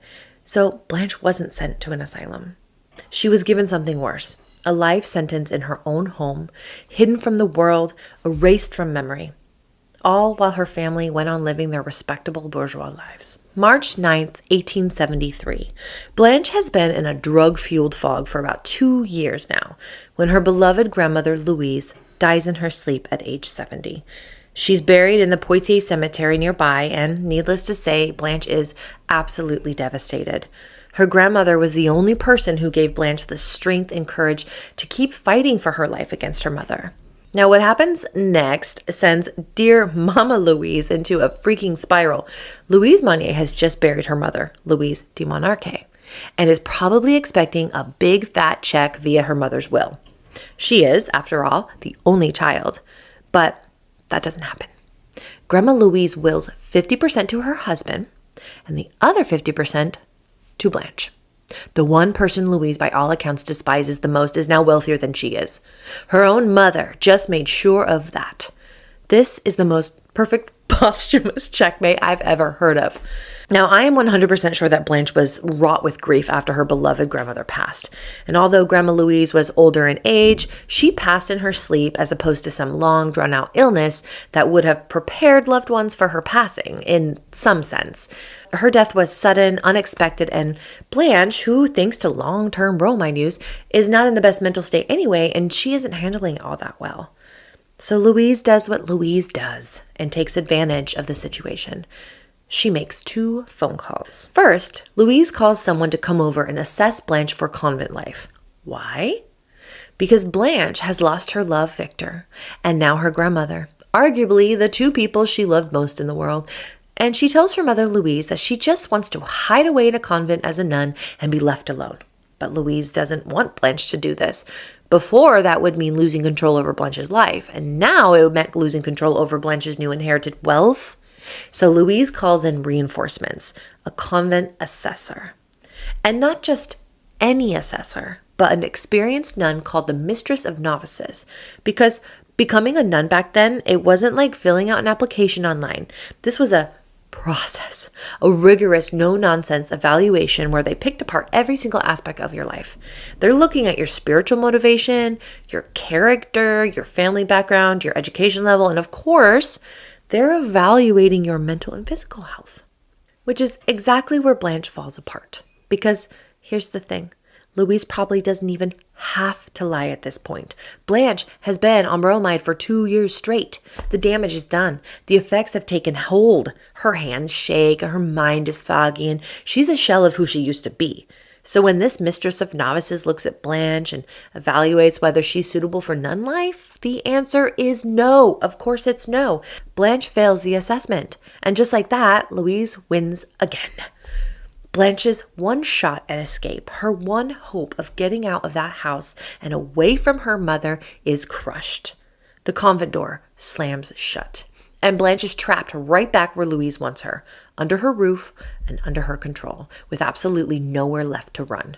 So Blanche wasn't sent to an asylum. She was given something worse, a life sentence in her own home, hidden from the world, erased from memory. All while her family went on living their respectable bourgeois lives. March 9th, 1873. Blanche has been in a drug-fueled fog for about 2 years now, when her beloved grandmother Louise dies in her sleep at age 70. She's buried in the Poitiers cemetery nearby, and needless to say, Blanche is absolutely devastated. Her grandmother was the only person who gave Blanche the strength and courage to keep fighting for her life against her mother. Now, what happens next sends dear Mama Louise into a freaking spiral. Louise Monnier has just buried her mother, Louise de Monarque, and is probably expecting a big fat check via her mother's will. She is, after all, the only child. But that doesn't happen. Grandma Louise wills 50% to her husband and the other 50% to Blanche. The one person Louise, by all accounts, despises the most is now wealthier than she is. Her own mother just made sure of that. This is the most perfect posthumous checkmate I've ever heard of. Now, I am 100% sure that Blanche was wrought with grief after her beloved grandmother passed. And although Grandma Louise was older in age, she passed in her sleep as opposed to some long, drawn-out illness that would have prepared loved ones for her passing, in some sense. Her death was sudden, unexpected, and Blanche, who, thanks to long-term Rome, I use, is not in the best mental state anyway, and she isn't handling it all that well. So Louise does what Louise does and takes advantage of the situation. She makes 2 phone calls. First, Louise calls someone to come over and assess Blanche for convent life. Why? Because Blanche has lost her love, Victor, and now her grandmother, arguably the 2 people she loved most in the world. And she tells her mother, Louise, that she just wants to hide away in a convent as a nun and be left alone. But Louise doesn't want Blanche to do this. Before, that would mean losing control over Blanche's life, and now it would mean losing control over Blanche's new inherited wealth. So Louise calls in reinforcements, a convent assessor. And not just any assessor, but an experienced nun called the Mistress of Novices. Because becoming a nun back then, it wasn't like filling out an application online. This was a process, a rigorous, no-nonsense evaluation where they picked apart every single aspect of your life. They're looking at your spiritual motivation, your character, your family background, your education level, and of course, they're evaluating your mental and physical health, which is exactly where Blanche falls apart. Because here's the thing. Louise probably doesn't even have to lie at this point. Blanche has been on bromide for 2 years straight. The damage is done. The effects have taken hold. Her hands shake, her mind is foggy, and she's a shell of who she used to be. So when this Mistress of Novices looks at Blanche and evaluates whether she's suitable for nun life, the answer is no. Of course it's no. Blanche fails the assessment. And just like that, Louise wins again. Blanche's one shot at escape, her one hope of getting out of that house and away from her mother, is crushed. The convent door slams shut, and Blanche is trapped right back where Louise wants her, under her roof and under her control, with absolutely nowhere left to run.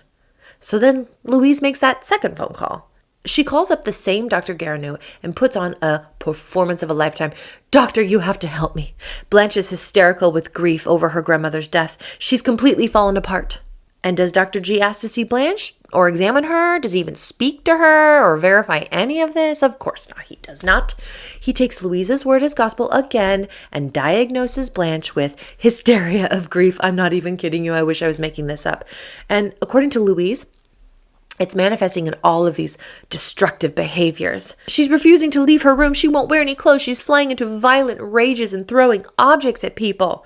So then Louise makes that second phone call. She calls up the same Dr. Garanou and puts on a performance of a lifetime. Doctor, you have to help me. Blanche is hysterical with grief over her grandmother's death. She's completely fallen apart. And does Dr. G ask to see Blanche or examine her? Does he even speak to her or verify any of this? Of course not. He does not. He takes Louise's word as gospel again and diagnoses Blanche with hysteria of grief. I'm not even kidding you. I wish I was making this up. And according to Louise, it's manifesting in all of these destructive behaviors. She's refusing to leave her room. She won't wear any clothes. She's flying into violent rages and throwing objects at people.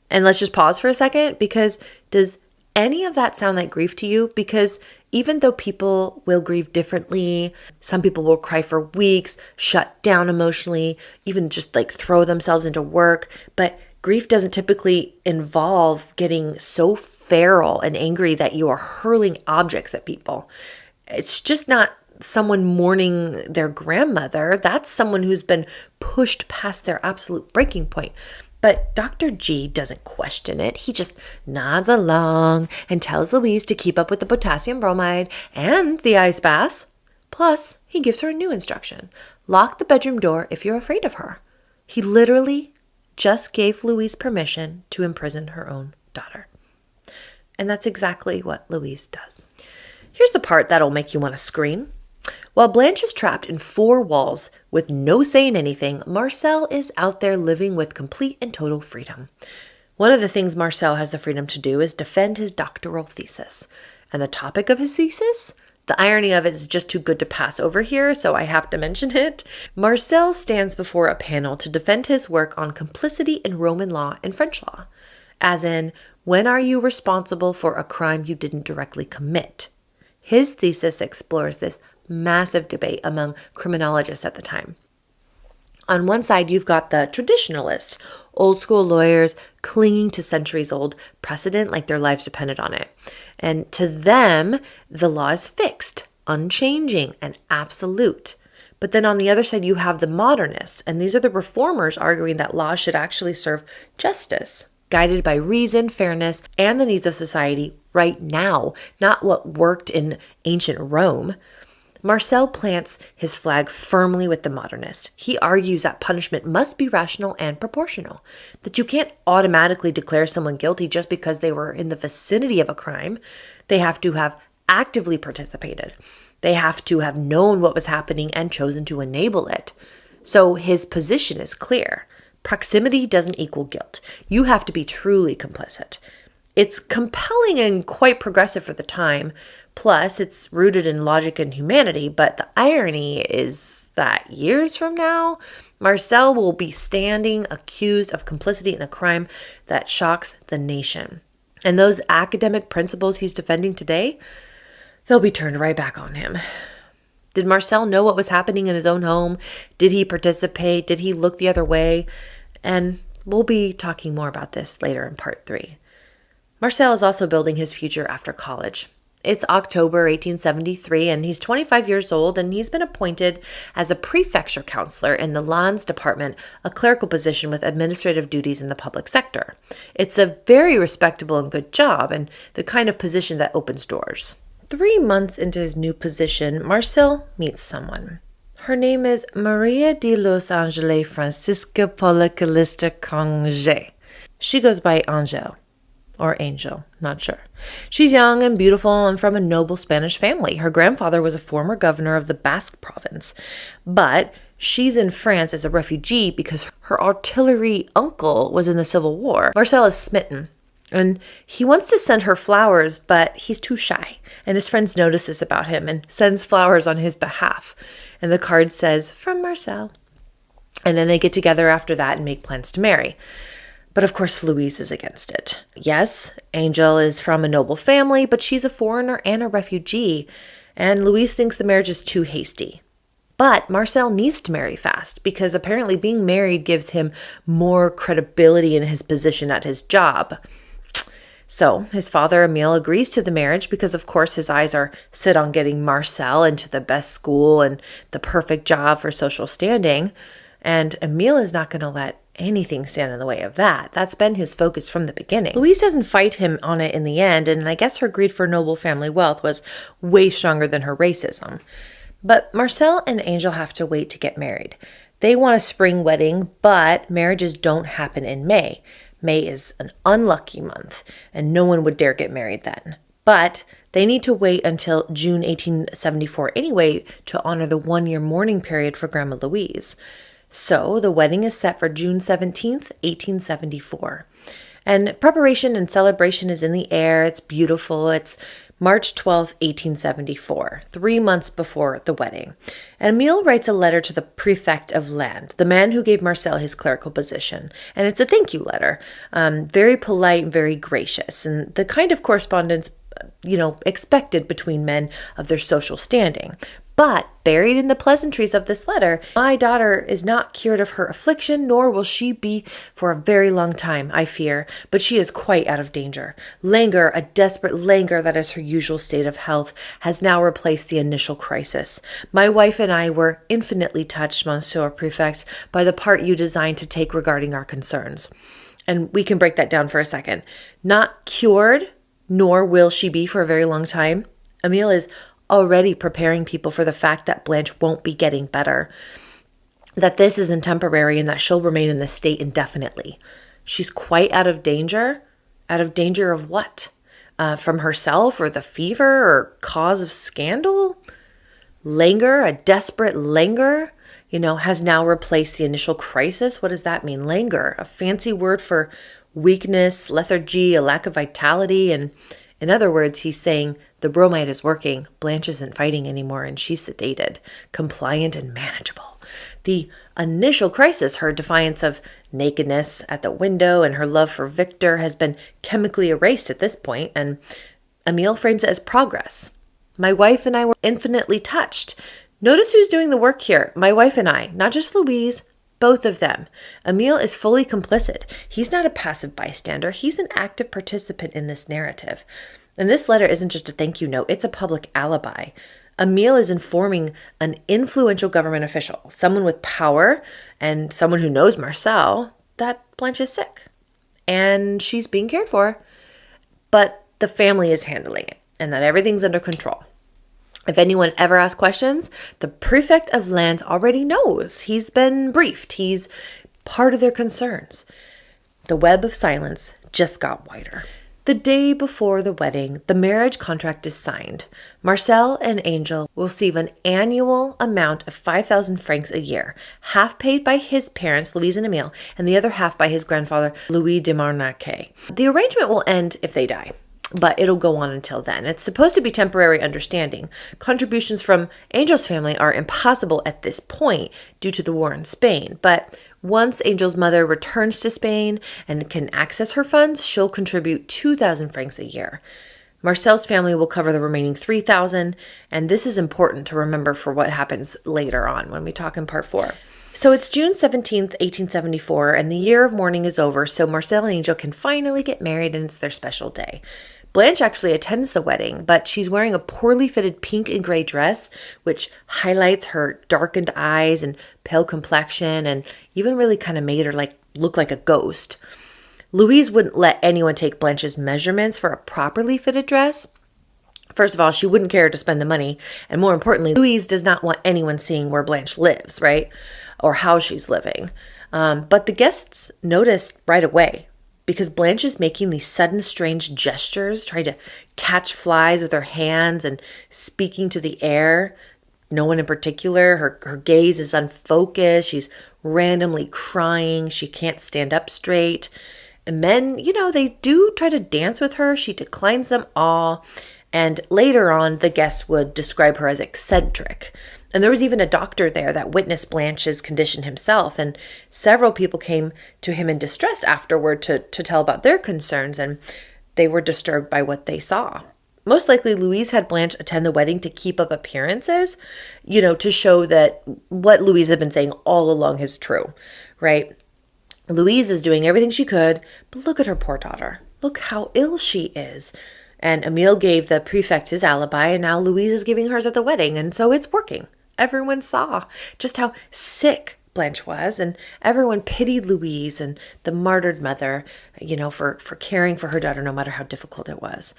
And let's just pause for a second, because does any of that sound like grief to you? Because even though people will grieve differently, some people will cry for weeks, shut down emotionally, even just like throw themselves into work. But grief doesn't typically involve getting so feral and angry that you are hurling objects at people. It's just not someone mourning their grandmother. That's someone who's been pushed past their absolute breaking point. But Dr. G doesn't question it. He just nods along and tells Louise to keep up with the potassium bromide and the ice baths. Plus, he gives her a new instruction. Lock the bedroom door if you're afraid of her. He literally just gave Louise permission to imprison her own daughter. And that's exactly what Louise does. Here's the part that'll make you want to scream. While Blanche is trapped in 4 walls with no say in anything, Marcel is out there living with complete and total freedom. One of the things Marcel has the freedom to do is defend his doctoral thesis. And the topic of his thesis? The irony of it is just too good to pass over here, so I have to mention it. Marcel stands before a panel to defend his work on complicity in Roman law and French law. As in, when are you responsible for a crime you didn't directly commit? His thesis explores this massive debate among criminologists at the time. On one side, you've got the traditionalists, old school lawyers clinging to centuries-old precedent like their lives depended on it. And to them, the law is fixed, unchanging, and absolute. But then on the other side, you have the modernists, and these are the reformers arguing that law should actually serve justice, guided by reason, fairness, and the needs of society right now, not what worked in ancient Rome. Marcel plants his flag firmly with the modernists. He argues that punishment must be rational and proportional, that you can't automatically declare someone guilty just because they were in the vicinity of a crime. They have to have actively participated. They have to have known what was happening and chosen to enable it. So his position is clear. Proximity doesn't equal guilt. You have to be truly complicit. It's compelling and quite progressive for the time, Plus, it's rooted in logic and humanity, but the irony is that years from now, Marcel will be standing accused of complicity in a crime that shocks the nation. And those academic principles he's defending today, they'll be turned right back on him. Did Marcel know what was happening in his own home? Did he participate? Did he look the other way? And we'll be talking more about this later in part 3. Marcel is also building his future after college. It's October 1873, and he's 25 years old, and he's been appointed as a prefecture counselor in the Lands Department, a clerical position with administrative duties in the public sector. It's a very respectable and good job, and the kind of position that opens doors. 3 months into his new position, Marcel meets someone. Her name is Maria de Los Angeles Francisca Paula Calista Conge. She goes by Angel. Or Angel, not sure. She's young and beautiful and from a noble Spanish family. Her grandfather was a former governor of the Basque province, but she's in France as a refugee because her artillery uncle was in the Civil War. Marcel is smitten, and he wants to send her flowers, but he's too shy, and his friends notice this about him and sends flowers on his behalf. And the card says, "From Marcel." And then they get together after that and make plans to marry. But of course, Louise is against it. Yes, Angel is from a noble family, but she's a foreigner and a refugee, and Louise thinks the marriage is too hasty. But Marcel needs to marry fast because apparently being married gives him more credibility in his position at his job. So his father, Emile, agrees to the marriage because, of course, his eyes are set on getting Marcel into the best school and the perfect job for social standing. And Emile is not going to let anything stand in the way of that. That's been his focus from the beginning. Louise doesn't fight him on it in the end, and I guess her greed for noble family wealth was way stronger than her racism. But Marcel and Angel have to wait to get married. They want a spring wedding, but marriages don't happen in May. May is an unlucky month, and no one would dare get married then. But they need to wait until June 1874 anyway to honor the 1-year mourning period for Grandma Louise. So the wedding is set for June 17th, 1874. And preparation and celebration is in the air. It's beautiful. It's March 12th, 1874, 3 months before the wedding. And Emile writes a letter to the prefect of land, the man who gave Marcel his clerical position. And it's a thank you letter, very polite and very gracious, and the kind of correspondence expected between men of their social standing. But buried in the pleasantries of this letter, my daughter is not cured of her affliction, nor will she be for a very long time, I fear, but she is quite out of danger. Languor, a desperate languor that is her usual state of health, has now replaced the initial crisis. My wife and I were infinitely touched, Monsieur Prefect, by the part you designed to take regarding our concerns. And we can break that down for a second. Not cured, nor will she be for a very long time. Emile is already preparing people for the fact that Blanche won't be getting better, that this isn't temporary, and that she'll remain in this state indefinitely. She's quite out of danger. Out of danger of what? From herself or the fever or cause of scandal? Languor, a desperate languor, has now replaced the initial crisis. What does that mean? Languor, a fancy word for weakness, lethargy, a lack of vitality. And in other words, he's saying the bromide is working, Blanche isn't fighting anymore, and she's sedated, compliant, and manageable. The initial crisis, her defiance of nakedness at the window and her love for Victor, has been chemically erased at this point, and Emile frames it as progress. My wife and I were infinitely touched. Notice who's doing the work here. My wife and I, not just Louise, both of them. Emile is fully complicit. He's not a passive bystander. He's an active participant in this narrative. And this letter isn't just a thank you note. It's a public alibi. Emile is informing an influential government official, someone with power and someone who knows Marcel, that Blanche is sick. And she's being cared for. But the family is handling it and that everything's under control. If anyone ever asks questions, the prefect of land already knows. He's been briefed. He's part of their concerns. The web of silence just got wider. The day before the wedding, the marriage contract is signed. Marcel and Angel will receive an annual amount of 5,000 francs a year, half paid by his parents, Louise and Emile, and the other half by his grandfather, Louis de Marnaquet. The arrangement will end if they die. but it'll go on until then. It's supposed to be temporary understanding. Contributions from Angel's family are impossible at this point due to the war in Spain. But once Angel's mother returns to Spain and can access her funds, she'll contribute 2,000 francs a year. Marcel's family will cover the remaining 3,000, and this is important to remember for what happens later on when we talk in part 4. So it's June 17th, 1874, and the year of mourning is over, so Marcel and Angel can finally get married, and it's their special day. Blanche actually attends the wedding, but she's wearing a poorly fitted pink and gray dress, which highlights her darkened eyes and pale complexion, and even really kind of made her look like a ghost. Louise wouldn't let anyone take Blanche's measurements for a properly fitted dress. First of all, she wouldn't care to spend the money, and more importantly, Louise does not want anyone seeing where Blanche lives, right? Or how she's living. But the guests noticed right away, because Blanche is making these sudden strange gestures, trying to catch flies with her hands and speaking to the air. No one in particular. Her gaze is unfocused. She's randomly crying. She can't stand up straight. And men, they do try to dance with her. She declines them all. And later on, the guests would describe her as eccentric. And there was even a doctor there that witnessed Blanche's condition himself, and several people came to him in distress afterward to tell about their concerns, and they were disturbed by what they saw. Most likely, Louise had Blanche attend the wedding to keep up appearances, to show that what Louise had been saying all along is true, right? Louise is doing everything she could, but look at her poor daughter. Look how ill she is. And Emile gave the prefect his alibi, and now Louise is giving hers at the wedding, and so it's working. Everyone saw just how sick Blanche was, and everyone pitied Louise and the martyred mother, for caring for her daughter no matter how difficult it was.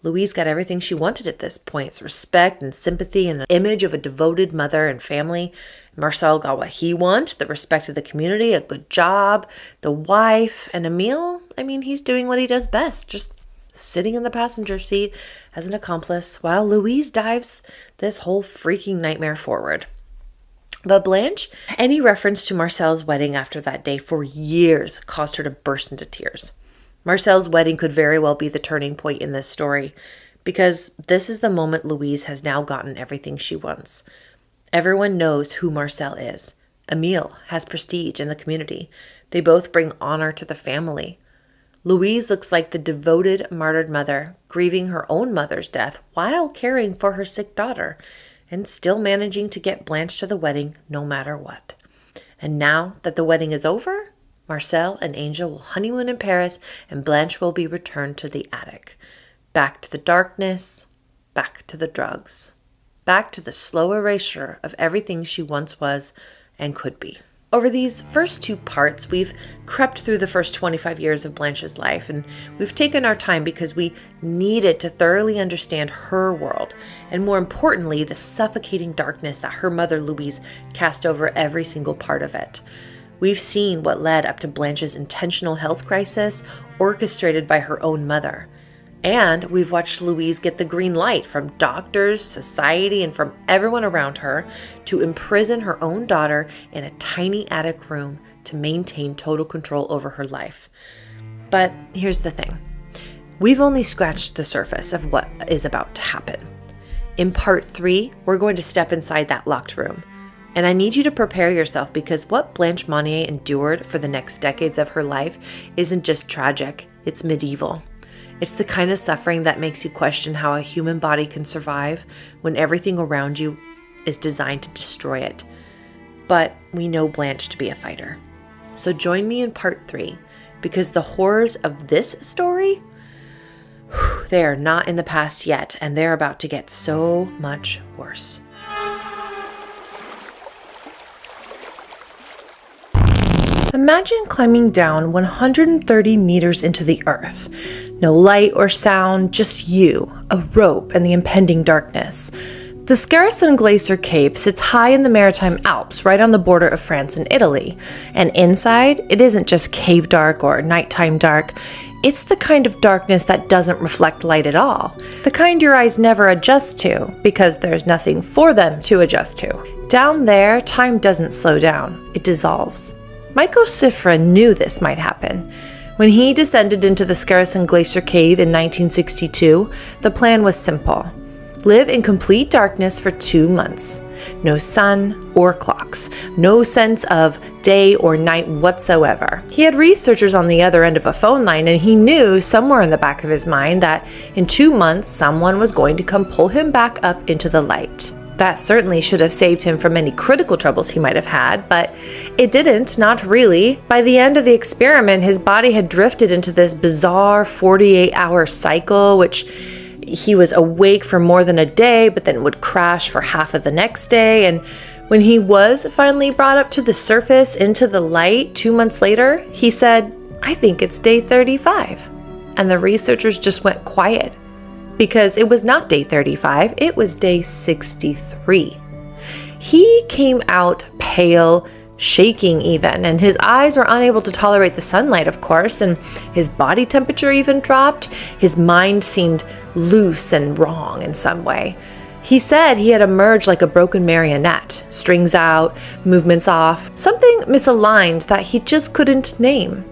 Louise got everything she wanted at this point, respect and sympathy and an image of a devoted mother and family. Marcel got what he wanted, the respect of the community, a good job, the wife, and Emile, he's doing what he does best, just sitting in the passenger seat as an accomplice while Louise dives this whole freaking nightmare forward. But Blanche, any reference to Marcel's wedding after that day for years caused her to burst into tears. Marcel's wedding could very well be the turning point in this story, because this is the moment Louise has now gotten everything she wants. Everyone knows who Marcel is. Emile has prestige in the community. They both bring honor to the family. Louise looks like the devoted, martyred mother, grieving her own mother's death while caring for her sick daughter, and still managing to get Blanche to the wedding no matter what. And now that the wedding is over, Marcel and Angel will honeymoon in Paris, and Blanche will be returned to the attic. Back to the darkness, back to the drugs, back to the slow erasure of everything she once was and could be. Over these first 2 parts, we've crept through the first 25 years of Blanche's life, and we've taken our time because we needed to thoroughly understand her world, and more importantly, the suffocating darkness that her mother Louise cast over every single part of it. We've seen what led up to Blanche's intentional health crisis, orchestrated by her own mother. And we've watched Louise get the green light from doctors, society, and from everyone around her to imprison her own daughter in a tiny attic room to maintain total control over her life. But here's the thing. We've only scratched the surface of what is about to happen. In part 3, we're going to step inside that locked room. And I need you to prepare yourself, because what Blanche Monnier endured for the next decades of her life isn't just tragic, it's medieval. It's the kind of suffering that makes you question how a human body can survive when everything around you is designed to destroy it. But we know Blanche to be a fighter. So join me in part 3, because the horrors of this story, they are not in the past yet, and they're about to get so much worse. Imagine climbing down 130 meters into the earth. No light or sound, just you, a rope, and the impending darkness. The Skeletal Glacier Cave sits high in the Maritime Alps, right on the border of France and Italy. And inside, it isn't just cave dark or nighttime dark. It's the kind of darkness that doesn't reflect light at all. The kind your eyes never adjust to, because there's nothing for them to adjust to. Down there, time doesn't slow down, it dissolves. Michael Cifra knew this might happen. When he descended into the Skeletal Glacier Cave in 1962, the plan was simple. Live in complete darkness for 2 months. No sun or clocks. No sense of day or night whatsoever. He had researchers on the other end of a phone line, and he knew somewhere in the back of his mind that in 2 months someone was going to come pull him back up into the light. That certainly should have saved him from any critical troubles he might have had, but it didn't, not really. By the end of the experiment, his body had drifted into this bizarre 48-hour cycle, which he was awake for more than a day, but then would crash for half of the next day. And when he was finally brought up to the surface into the light 2 months later, he said, "I think it's day 35. And the researchers just went quiet because it was not day 35, it was day 63. He came out pale, shaking even, and his eyes were unable to tolerate the sunlight, of course, and his body temperature even dropped. His mind seemed loose and wrong in some way. He said he had emerged like a broken marionette, strings out, movements off, something misaligned that he just couldn't name.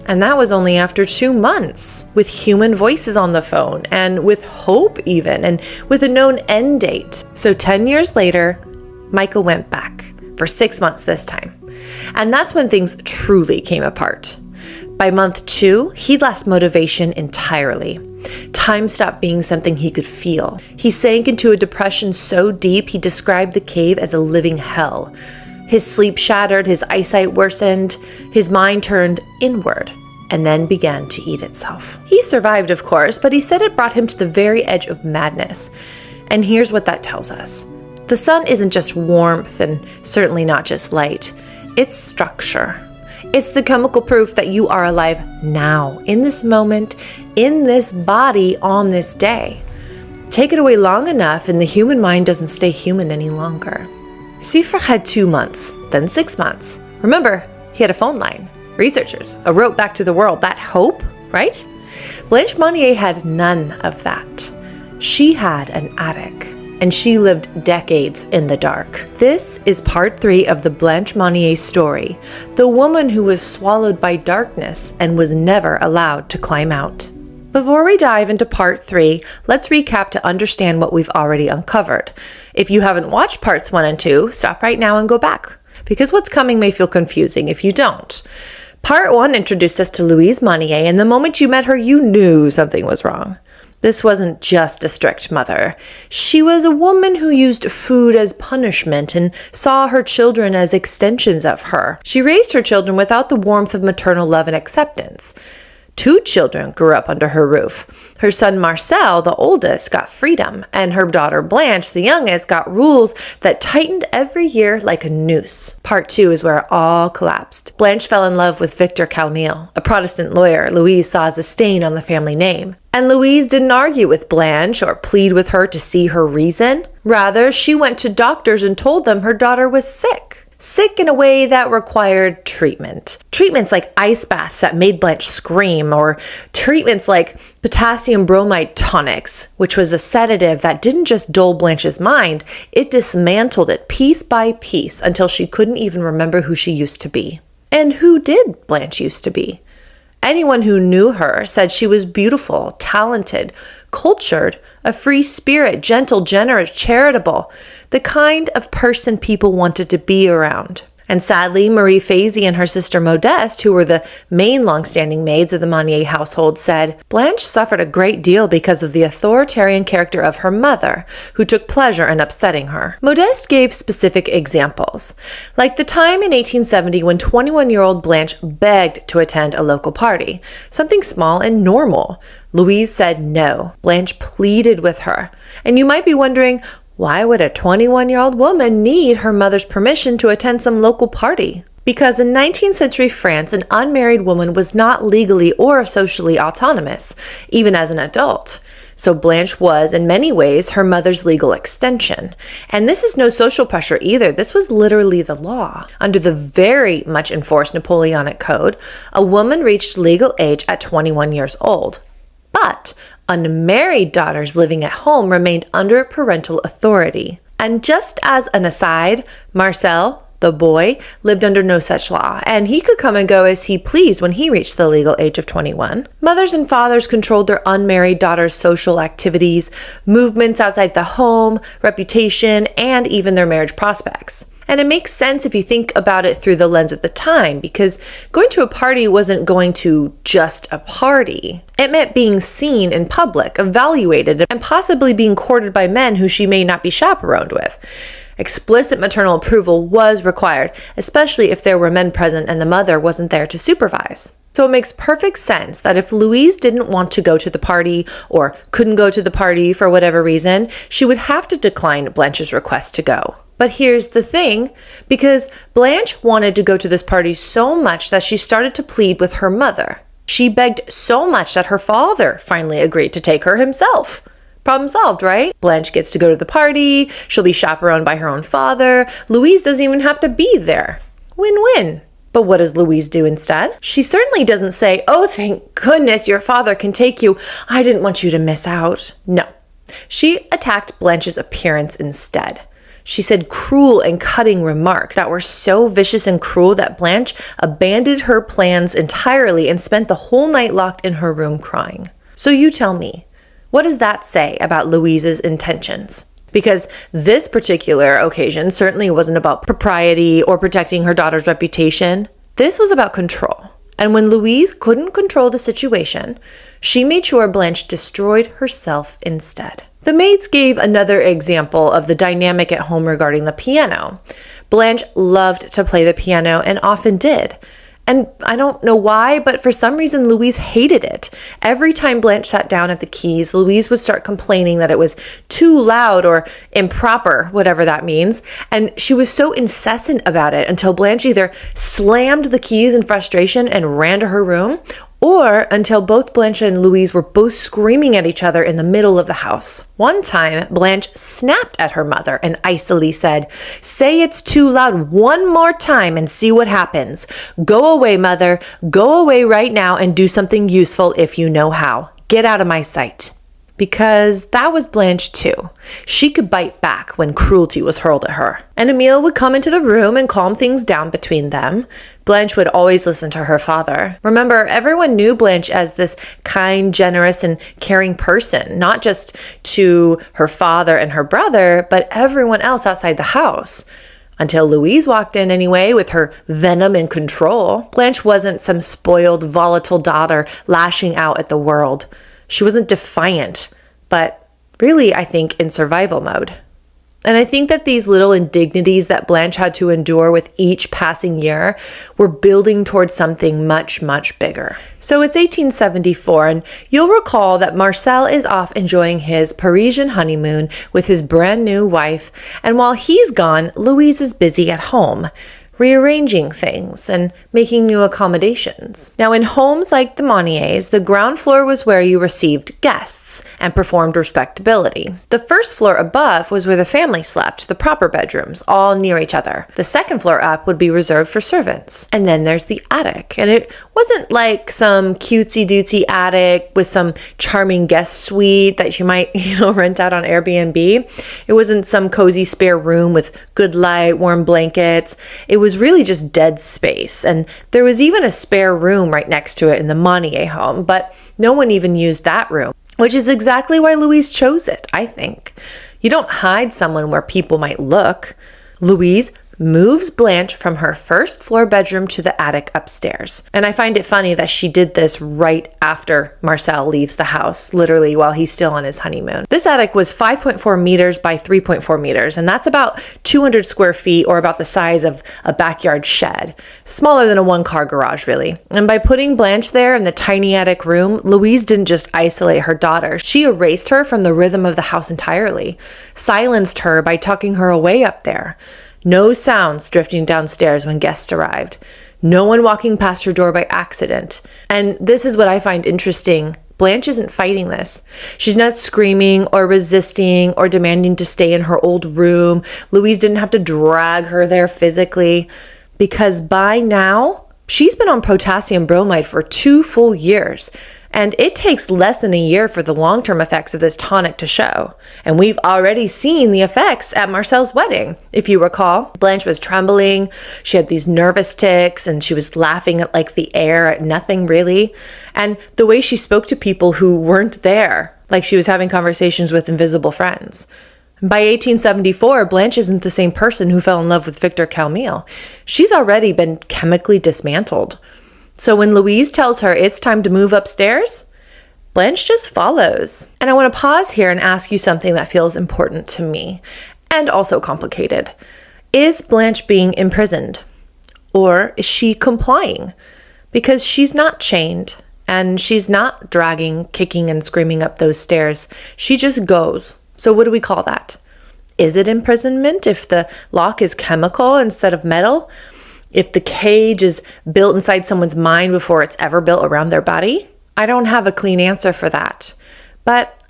And that was only after 2 months, with human voices on the phone, and with hope even, and with a known end date. So 10 years later, Michael went back, for 6 months this time. And that's when things truly came apart. By month 2, he'd lost motivation entirely. Time stopped being something he could feel. He sank into a depression so deep he described the cave as a living hell. His sleep shattered, his eyesight worsened, his mind turned inward, and then began to eat itself. He survived, of course, but he said it brought him to the very edge of madness. And here's what that tells us. The sun isn't just warmth, and certainly not just light. It's structure. It's the chemical proof that you are alive now, in this moment, in this body, on this day. Take it away long enough and the human mind doesn't stay human any longer. Sifra had 2 months, then 6 months. Remember, he had a phone line, researchers, a rope back to the world, that hope, right? Blanche Monnier had none of that. She had an attic, and she lived decades in the dark. This is part 3 of the Blanche Monnier story, the woman who was swallowed by darkness and was never allowed to climb out. Before we dive into part 3, let's recap to understand what we've already uncovered. If you haven't watched parts 1 and 2, stop right now and go back, because what's coming may feel confusing if you don't. Part 1 introduced us to Louise Monnier, and the moment you met her, you knew something was wrong. This wasn't just a strict mother. She was a woman who used food as punishment and saw her children as extensions of her. She raised her children without the warmth of maternal love and acceptance. 2 children grew up under her roof. Her son Marcel, the oldest, got freedom, and her daughter Blanche, the youngest, got rules that tightened every year like a noose. Part 2 is where it all collapsed. Blanche fell in love with Victor Calmel, a Protestant lawyer Louise saw as a stain on the family name. And Louise didn't argue with Blanche or plead with her to see her reason. Rather, she went to doctors and told them her daughter was sick. Sick in a way that required treatment. Treatments like ice baths that made Blanche scream, or treatments like potassium bromide tonics, which was a sedative that didn't just dull Blanche's mind, it dismantled it piece by piece until she couldn't even remember who she used to be. And who did Blanche used to be? Anyone who knew her said she was beautiful, talented, cultured, a free spirit, gentle, generous, charitable, the kind of person people wanted to be around. And sadly, Marie Fazy and her sister Modeste, who were the main long-standing maids of the Monnier household, said Blanche suffered a great deal because of the authoritarian character of her mother, who took pleasure in upsetting her. Modeste gave specific examples, like the time in 1870 when 21-year-old Blanche begged to attend a local party, something small and normal. Louise said no. Blanche pleaded with her. And you might be wondering, why would a 21-year-old woman need her mother's permission to attend some local party? Because in 19th century France, an unmarried woman was not legally or socially autonomous, even as an adult. So Blanche was, in many ways, her mother's legal extension. And this is no social pressure either. This was literally the law. Under the very much enforced Napoleonic Code, a woman reached legal age at 21 years old. But unmarried daughters living at home remained under parental authority. And just as an aside, Marcel, The boy lived under no such law, and he could come and go as he pleased when he reached the legal age of 21. Mothers and fathers controlled their unmarried daughters' social activities, movements outside the home, reputation, and even their marriage prospects. And it makes sense if you think about it through the lens of the time, because going to a party wasn't going to just a party. It meant being seen in public, evaluated, and possibly being courted by men who she may not be chaperoned with. Explicit maternal approval was required, especially if there were men present and the mother wasn't there to supervise. So it makes perfect sense that if Louise didn't want to go to the party or couldn't go to the party for whatever reason, she would have to decline Blanche's request to go. But here's the thing, because Blanche wanted to go to this party so much that she started to plead with her mother. She begged so much that her father finally agreed to take her himself. Problem solved, right? Blanche gets to go to the party, she'll be chaperoned by her own father, Louise doesn't even have to be there. Win-win. But what does Louise do instead? She certainly doesn't say, "Oh, thank goodness your father can take you. I didn't want you to miss out." No. She attacked Blanche's appearance instead. She said cruel and cutting remarks that were so vicious and cruel that Blanche abandoned her plans entirely and spent the whole night locked in her room crying. So you tell me, what does that say about Louise's intentions? Because this particular occasion certainly wasn't about propriety or protecting her daughter's reputation. This was about control. And when Louise couldn't control the situation, she made sure Blanche destroyed herself instead. The maids gave another example of the dynamic at home regarding the piano. Blanche loved to play the piano and often did. And I don't know why, but for some reason, Louise hated it. Every time Blanche sat down at the keys, Louise would start complaining that it was too loud or improper, whatever that means. And she was so incessant about it until Blanche either slammed the keys in frustration and ran to her room, or until both Blanche and Louise were both screaming at each other in the middle of the house. One time, Blanche snapped at her mother and icily said, "Say it's too loud one more time and see what happens. Go away, mother. Go away right now and do something useful if you know how. Get out of my sight." Because that was Blanche too. She could bite back when cruelty was hurled at her. And Emile would come into the room and calm things down between them. Blanche would always listen to her father. Remember, everyone knew Blanche as this kind, generous, and caring person, not just to her father and her brother, but everyone else outside the house. Until Louise walked in anyway with her venom and control. Blanche wasn't some spoiled, volatile daughter lashing out at the world. She wasn't defiant, but really, I think, in survival mode. And I think that these little indignities that Blanche had to endure with each passing year were building towards something much, much bigger. So it's 1874, and you'll recall that Marcel is off enjoying his Parisian honeymoon with his brand new wife, and while he's gone, Louise is busy at home, rearranging things and making new accommodations. Now, in homes like the Monniers, the ground floor was where you received guests and performed respectability. The first floor above was where the family slept, the proper bedrooms, all near each other. The second floor up would be reserved for servants. And then there's the attic. And it wasn't like some cutesy-dootsy attic with some charming guest suite that you might, rent out on Airbnb. It wasn't some cozy spare room with good light, warm blankets. It was really just dead space, and there was even a spare room right next to it in the Monnier home, but no one even used that room, which is exactly why Louise chose it, I think. You don't hide someone where people might look. Louise moves Blanche from her first floor bedroom to the attic upstairs. And I find it funny that she did this right after Marcel leaves the house, literally while he's still on his honeymoon. This attic was 5.4 meters by 3.4 meters, and that's about 200 square feet, or about the size of a backyard shed. Smaller than a one-car garage, really. And by putting Blanche there in the tiny attic room, Louise didn't just isolate her daughter. She erased her from the rhythm of the house entirely, silenced her by tucking her away up there. No sounds drifting downstairs when guests arrived. No one walking past her door by accident. And this is what I find interesting. Blanche isn't fighting this. She's not screaming or resisting or demanding to stay in her old room. Louise didn't have to drag her there physically, because by now, she's been on potassium bromide for 2 full years. And it takes less than a year for the long-term effects of this tonic to show. And we've already seen the effects at Marcel's wedding. If you recall, Blanche was trembling, she had these nervous tics, and she was laughing at like the air at nothing really. And the way she spoke to people who weren't there, like she was having conversations with invisible friends. By 1874, Blanche isn't the same person who fell in love with Victor Camille. She's already been chemically dismantled. So when Louise tells her it's time to move upstairs, Blanche just follows. And I want to pause here and ask you something that feels important to me and also complicated. Is Blanche being imprisoned? Or is she complying? Because she's not chained and she's not dragging, kicking, and screaming up those stairs. She just goes. So what do we call that? Is it imprisonment if the lock is chemical instead of metal? If the cage is built inside someone's mind before it's ever built around their body? I don't have a clean answer for that. But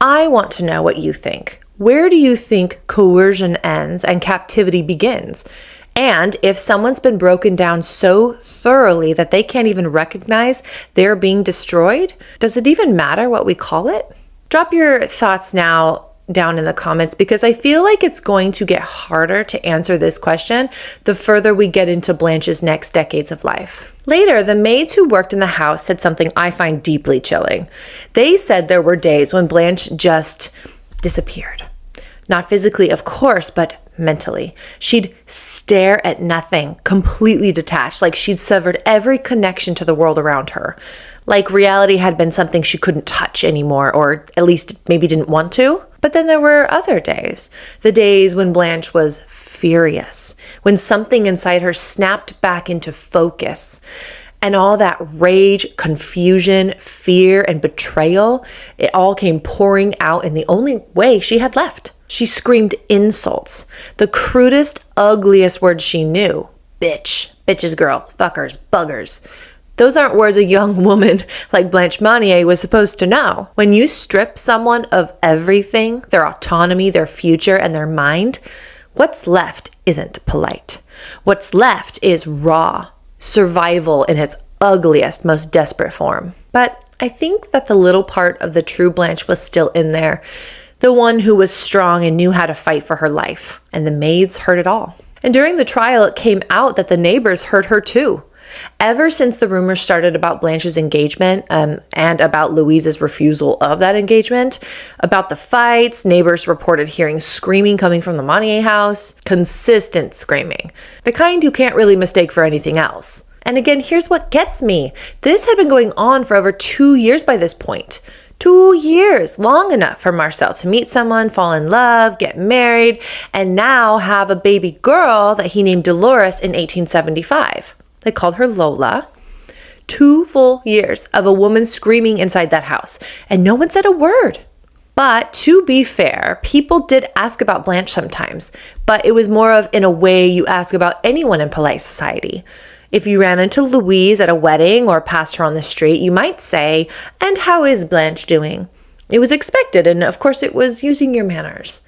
I want to know what you think. Where do you think coercion ends and captivity begins? And if someone's been broken down so thoroughly that they can't even recognize they're being destroyed, does it even matter what we call it? Drop your thoughts now down in the comments, because I feel like it's going to get harder to answer this question the further we get into Blanche's next decades of life. Later, the maids who worked in the house said something I find deeply chilling. They said there were days when Blanche just disappeared. Not physically, of course, but mentally. She'd stare at nothing, completely detached, like she'd severed every connection to the world around her. Like reality had been something she couldn't touch anymore, or at least maybe didn't want to. But then there were other days, the days when Blanche was furious, when something inside her snapped back into focus. And all that rage, confusion, fear, and betrayal, it all came pouring out in the only way she had left. She screamed insults, the crudest, ugliest words she knew. Bitch, bitches girl, fuckers, buggers. Those aren't words a young woman like Blanche Monnier was supposed to know. When you strip someone of everything, their autonomy, their future, and their mind, what's left isn't polite. What's left is raw, survival in its ugliest, most desperate form. But I think that the little part of the true Blanche was still in there, the one who was strong and knew how to fight for her life. And the maids heard it all. And during the trial, it came out that the neighbors heard her too. Ever since the rumors started about Blanche's engagement and about Louise's refusal of that engagement, about the fights, neighbors reported hearing screaming coming from the Monnier house, consistent screaming, the kind you can't really mistake for anything else. And again, here's what gets me. This had been going on for over 2 years by this point. 2 years, long enough for Marcel to meet someone, fall in love, get married, and now have a baby girl that he named Dolores in 1875. They called her Lola. 2 full years of a woman screaming inside that house, and no one said a word. But to be fair, people did ask about Blanche sometimes, but it was more of in a way you ask about anyone in polite society. If you ran into Louise at a wedding or passed her on the street, you might say, "And how is Blanche doing?" It was expected, and of course it was using your manners.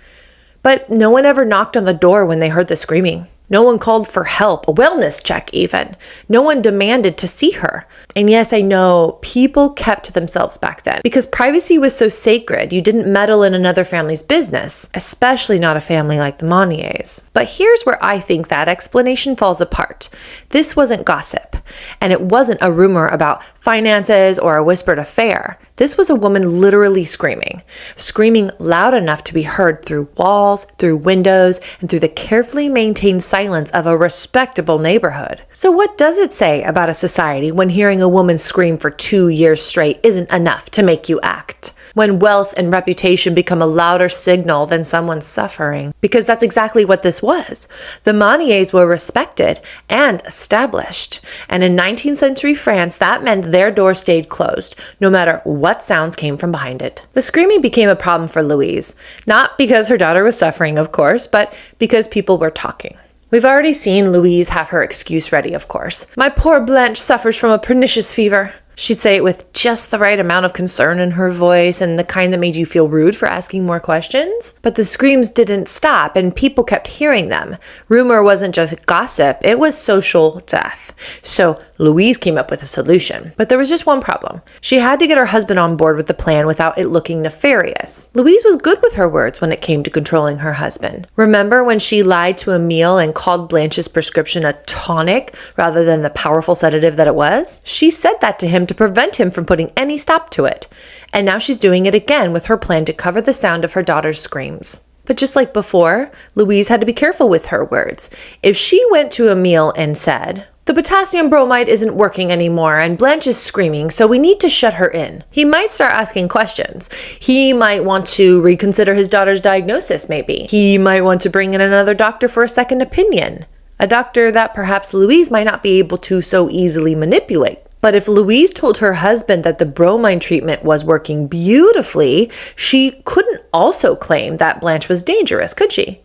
But no one ever knocked on the door when they heard the screaming. No one called for help, a wellness check even. No one demanded to see her. And yes, I know people kept to themselves back then because privacy was so sacred. You didn't meddle in another family's business, especially not a family like the Monniers. But here's where I think that explanation falls apart. This wasn't gossip, and it wasn't a rumor about finances or a whispered affair. This was a woman literally screaming loud enough to be heard through walls, through windows, and through the carefully maintained silence of a respectable neighborhood. So what does it say about a society when hearing a woman scream for 2 years straight isn't enough to make you act? When wealth and reputation become a louder signal than someone's suffering? Because that's exactly what this was. The Monniers were respected and established. And in 19th century France, that meant their door stayed closed, no matter what sounds came from behind it. The screaming became a problem for Louise, not because her daughter was suffering, of course, but because people were talking. We've already seen Louise have her excuse ready, of course. "My poor Blanche suffers from a pernicious fever." She'd say it with just the right amount of concern in her voice and the kind that made you feel rude for asking more questions. But the screams didn't stop and people kept hearing them. Rumor wasn't just gossip, it was social death. So Louise came up with a solution, but there was just one problem. She had to get her husband on board with the plan without it looking nefarious. Louise was good with her words when it came to controlling her husband. Remember when she lied to Emile and called Blanche's prescription a tonic rather than the powerful sedative that it was? She said that to him to prevent him from putting any stop to it. And now she's doing it again with her plan to cover the sound of her daughter's screams. But just like before, Louise had to be careful with her words. If she went to Emile and said, "The potassium bromide isn't working anymore and Blanche is screaming, so we need to shut her in," he might start asking questions. He might want to reconsider his daughter's diagnosis, maybe. He might want to bring in another doctor for a second opinion. A doctor that perhaps Louise might not be able to so easily manipulate. But if Louise told her husband that the bromine treatment was working beautifully, she couldn't also claim that Blanche was dangerous, could she?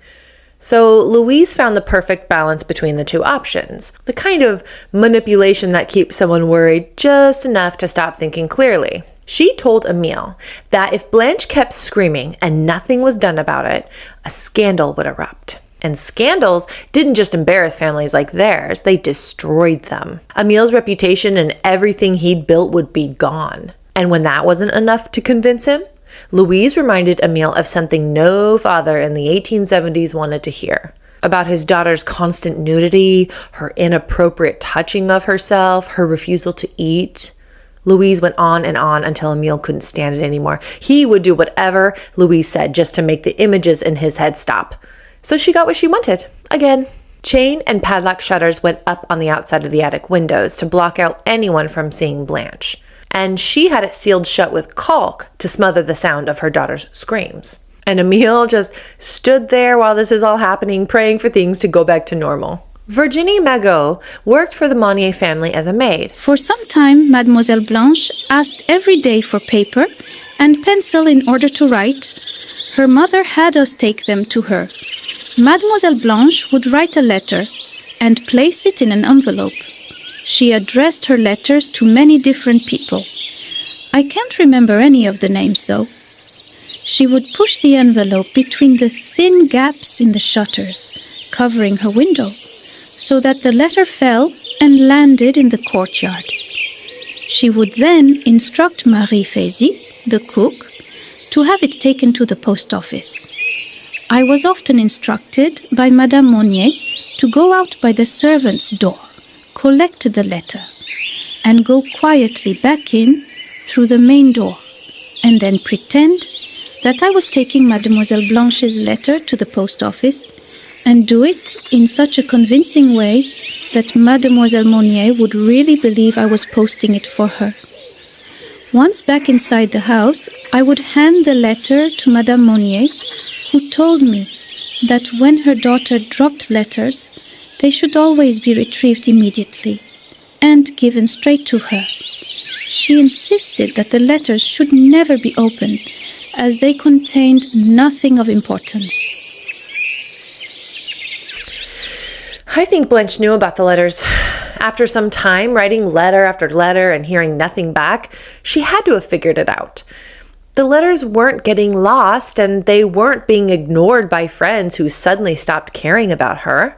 So Louise found the perfect balance between the two options, the kind of manipulation that keeps someone worried just enough to stop thinking clearly. She told Emile that if Blanche kept screaming and nothing was done about it, a scandal would erupt. And scandals didn't just embarrass families like theirs, they destroyed them. Emile's reputation and everything he'd built would be gone. And when that wasn't enough to convince him, Louise reminded Emile of something no father in the 1870s wanted to hear. About his daughter's constant nudity, her inappropriate touching of herself, her refusal to eat. Louise went on and on until Emile couldn't stand it anymore. He would do whatever Louise said just to make the images in his head stop. So she got what she wanted, again. Chain and padlock shutters went up on the outside of the attic windows to block out anyone from seeing Blanche. And she had it sealed shut with caulk to smother the sound of her daughter's screams. And Emile just stood there while this is all happening, praying for things to go back to normal. Virginie Magot worked for the Monnier family as a maid. For some time, Mademoiselle Blanche asked every day for paper and pencil in order to write. Her mother had us take them to her. Mademoiselle Blanche would write a letter and place it in an envelope. She addressed her letters to many different people. I can't remember any of the names, though. She would push the envelope between the thin gaps in the shutters, covering her window, so that the letter fell and landed in the courtyard. She would then instruct Marie Fézy, the cook, to have it taken to the post office. I was often instructed by Madame Monnier to go out by the servant's door, collect the letter, and go quietly back in through the main door, and then pretend that I was taking Mademoiselle Blanche's letter to the post office, and do it in such a convincing way that Mademoiselle Monnier would really believe I was posting it for her. Once back inside the house, I would hand the letter to Madame Monnier, who told me that when her daughter dropped letters, they should always be retrieved immediately and given straight to her. She insisted that the letters should never be opened, as they contained nothing of importance. I think Blanche knew about the letters. After some time writing letter after letter and hearing nothing back, she had to have figured it out. The letters weren't getting lost, and they weren't being ignored by friends who suddenly stopped caring about her.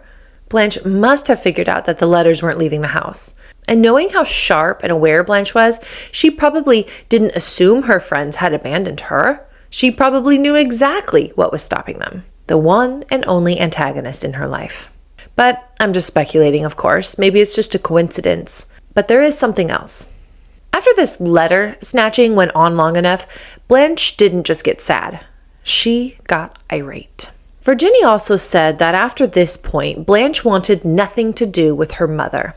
Blanche must have figured out that the letters weren't leaving the house. And knowing how sharp and aware Blanche was, she probably didn't assume her friends had abandoned her. She probably knew exactly what was stopping them, the one and only antagonist in her life. But I'm just speculating, of course. Maybe it's just a coincidence. But there is something else. After this letter snatching went on long enough, Blanche didn't just get sad. She got irate. Virginie also said that after this point, Blanche wanted nothing to do with her mother.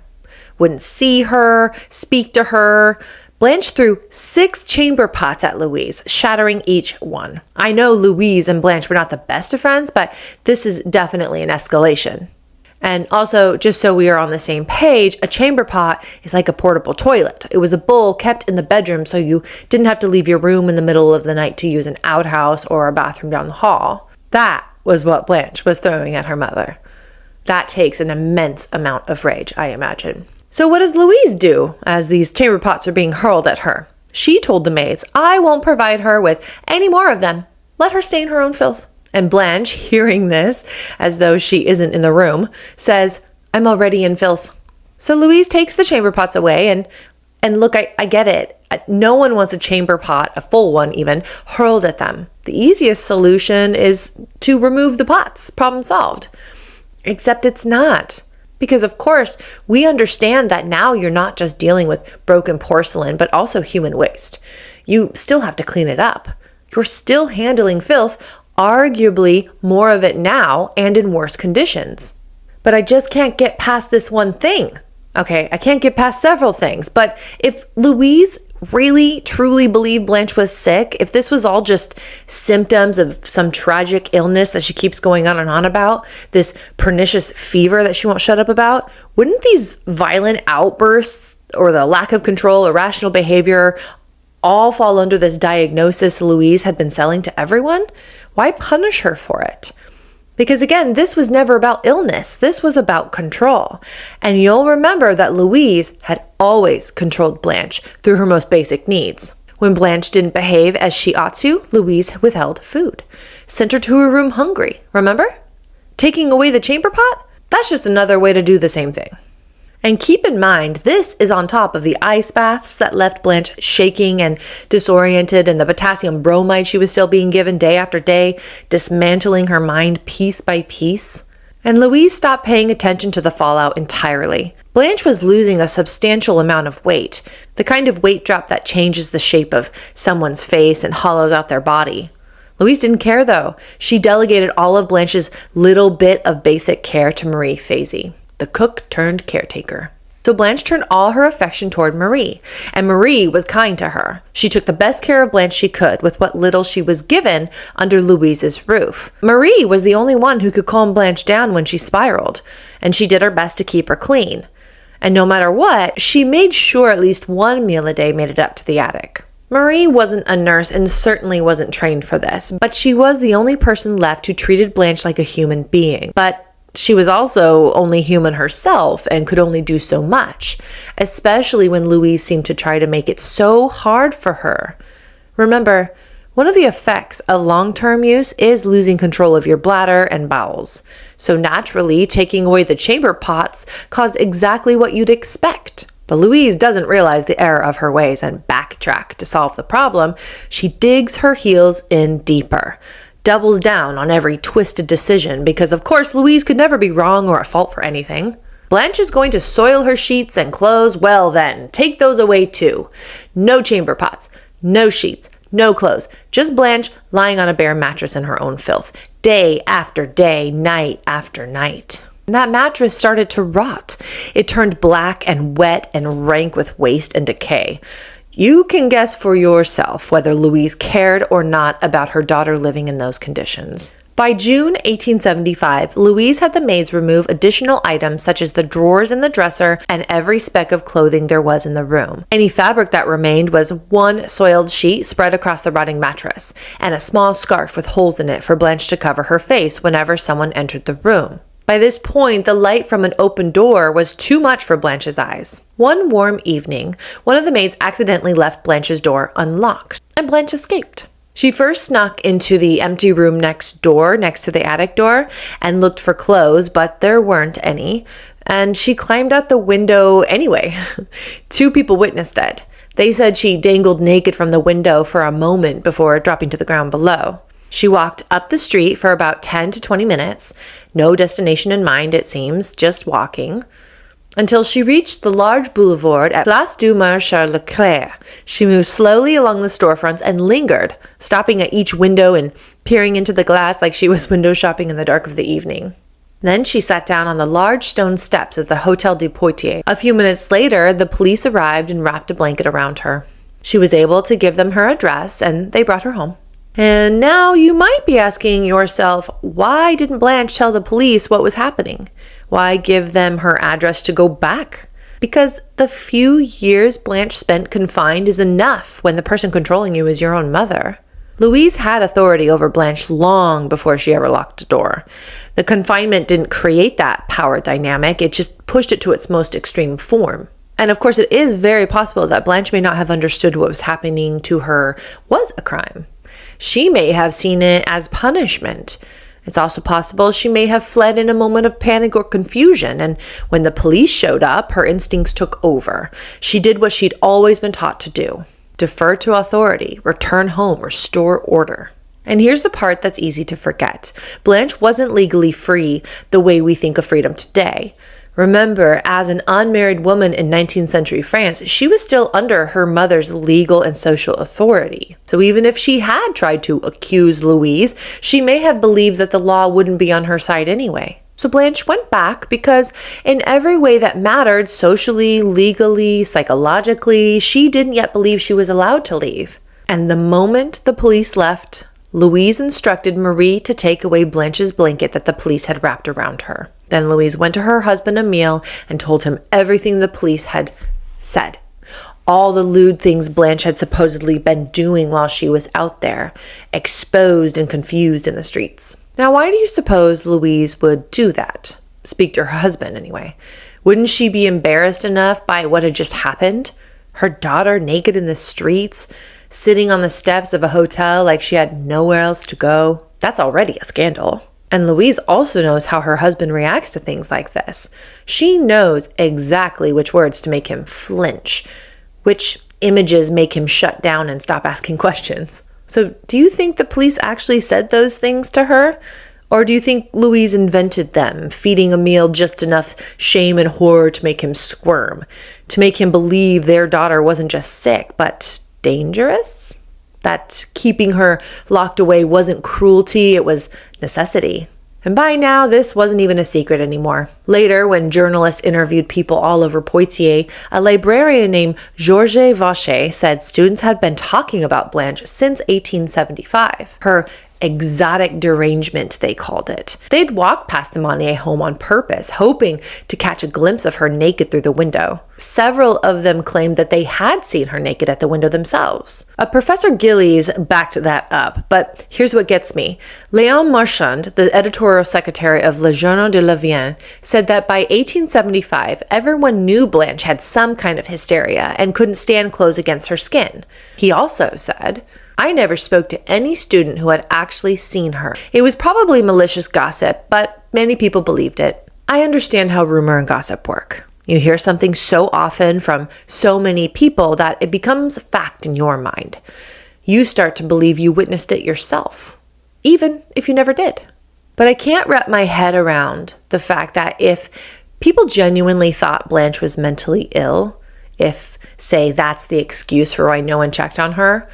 Wouldn't see her, speak to her. Blanche threw 6 chamber pots at Louise, shattering each one. I know Louise and Blanche were not the best of friends, but this is definitely an escalation. And also, just so we are on the same page, a chamber pot is like a portable toilet. It was a bowl kept in the bedroom so you didn't have to leave your room in the middle of the night to use an outhouse or a bathroom down the hall. That was what Blanche was throwing at her mother. That takes an immense amount of rage, I imagine. So what does Louise do as these chamber pots are being hurled at her? She told the maids, "I won't provide her with any more of them. Let her stay in her own filth." And Blanche, hearing this, as though she isn't in the room, says, "I'm already in filth." So Louise takes the chamber pots away and look, I get it. No one wants a chamber pot, a full one even, hurled at them. The easiest solution is to remove the pots. Problem solved. Except it's not. Because of course, we understand that now you're not just dealing with broken porcelain, but also human waste. You still have to clean it up. You're still handling filth, arguably more of it now and in worse conditions. But I just can't get past this one thing. Okay, I can't get past several things, but if Louise really truly believed Blanche was sick, if this was all just symptoms of some tragic illness that she keeps going on and on about, this pernicious fever that she won't shut up about, wouldn't these violent outbursts or the lack of control, irrational behavior all fall under this diagnosis Louise had been selling to everyone? Why punish her for it? Because again, this was never about illness. This was about control. And you'll remember that Louise had always controlled Blanche through her most basic needs. When Blanche didn't behave as she ought to, Louise withheld food, sent her to her room hungry. Remember? Taking away the chamber pot? That's just another way to do the same thing. And keep in mind, this is on top of the ice baths that left Blanche shaking and disoriented, and the potassium bromide she was still being given day after day, dismantling her mind piece by piece. And Louise stopped paying attention to the fallout entirely. Blanche was losing a substantial amount of weight, the kind of weight drop that changes the shape of someone's face and hollows out their body. Louise didn't care though. She delegated all of Blanche's little bit of basic care to Marie Fazy, the cook turned caretaker. So Blanche turned all her affection toward Marie, and Marie was kind to her. She took the best care of Blanche she could with what little she was given under Louise's roof. Marie was the only one who could calm Blanche down when she spiraled, and she did her best to keep her clean. And no matter what, she made sure at least one meal a day made it up to the attic. Marie wasn't a nurse and certainly wasn't trained for this, but she was the only person left who treated Blanche like a human being. But she was also only human herself and could only do so much, especially when Louise seemed to try to make it so hard for her. Remember, one of the effects of long-term use is losing control of your bladder and bowels. So naturally, taking away the chamber pots caused exactly what you'd expect. But Louise doesn't realize the error of her ways and backtrack to solve the problem. She digs her heels in deeper, doubles down on every twisted decision because, of course, Louise could never be wrong or at fault for anything. Blanche is going to soil her sheets and clothes. Well then, take those away too. No chamber pots, no sheets, no clothes. Just Blanche lying on a bare mattress in her own filth, day after day, night after night. And that mattress started to rot. It turned black and wet and rank with waste and decay. You can guess for yourself whether Louise cared or not about her daughter living in those conditions. By June 1875, Louise had the maids remove additional items such as the drawers in the dresser and every speck of clothing there was in the room. Any fabric that remained was one soiled sheet spread across the rotting mattress, and a small scarf with holes in it for Blanche to cover her face whenever someone entered the room. By this point, the light from an open door was too much for Blanche's eyes. One warm evening, one of the maids accidentally left Blanche's door unlocked, and Blanche escaped. She first snuck into the empty room next door, next to the attic door, and looked for clothes, but there weren't any, and she climbed out the window anyway. 2 people witnessed it. They said she dangled naked from the window for a moment before dropping to the ground below. She walked up the street for about 10 to 20 minutes, no destination in mind it seems, just walking, until she reached the large boulevard at Place du Marchal Leclerc. She moved slowly along the storefronts and lingered, stopping at each window and peering into the glass like she was window shopping in the dark of the evening. Then she sat down on the large stone steps of the Hôtel de Poitiers. A few minutes later, the police arrived and wrapped a blanket around her. She was able to give them her address, and they brought her home. And now you might be asking yourself, why didn't Blanche tell the police what was happening? Why give them her address to go back? Because the few years Blanche spent confined is enough when the person controlling you is your own mother. Louise had authority over Blanche long before she ever locked the door. The confinement didn't create that power dynamic, it just pushed it to its most extreme form. And of course, it is very possible that Blanche may not have understood what was happening to her was a crime. She may have seen it as punishment. It's also possible she may have fled in a moment of panic or confusion, and when the police showed up, her instincts took over. She did what she'd always been taught to do: defer to authority, return home, restore order. And here's the part that's easy to forget. Blanche wasn't legally free the way we think of freedom today. Remember, as an unmarried woman in 19th century France, she was still under her mother's legal and social authority. So even if she had tried to accuse Louise, she may have believed that the law wouldn't be on her side anyway. So Blanche went back because in every way that mattered, socially, legally, psychologically, she didn't yet believe she was allowed to leave. And the moment the police left, Louise instructed Marie to take away Blanche's blanket that the police had wrapped around her. Then Louise went to her husband Emile and told him everything the police had said. All the lewd things Blanche had supposedly been doing while she was out there, exposed and confused in the streets. Now, why do you suppose Louise would do that? Speak to her husband, anyway. Wouldn't she be embarrassed enough by what had just happened? Her daughter naked in the streets, sitting on the steps of a hotel like she had nowhere else to go. That's already a scandal. And Louise also knows how her husband reacts to things like this. She knows exactly which words to make him flinch, which images make him shut down and stop asking questions. So do you think the police actually said those things to her? Or do you think Louise invented them, feeding Emile just enough shame and horror to make him squirm, to make him believe their daughter wasn't just sick, but dangerous? That keeping her locked away wasn't cruelty, it was necessity. And by now, this wasn't even a secret anymore. Later, when journalists interviewed people all over Poitiers, a librarian named Georges Vacher said students had been talking about Blanche since 1875. Her exotic derangement, they called it. They'd walked past the Monnier home on purpose, hoping to catch a glimpse of her naked through the window. Several of them claimed that they had seen her naked at the window themselves. Professor Gillies backed that up, but here's what gets me. Léon Marchand, the editorial secretary of Le Journal de la Vienne, said that by 1875, everyone knew Blanche had some kind of hysteria and couldn't stand clothes against her skin. He also said, "I never spoke to any student who had actually seen her. It was probably malicious gossip, but many people believed it." I understand how rumor and gossip work. You hear something so often from so many people that it becomes fact in your mind. You start to believe you witnessed it yourself, even if you never did. But I can't wrap my head around the fact that if people genuinely thought Blanche was mentally ill, if, say, that's the excuse for why no one checked on her,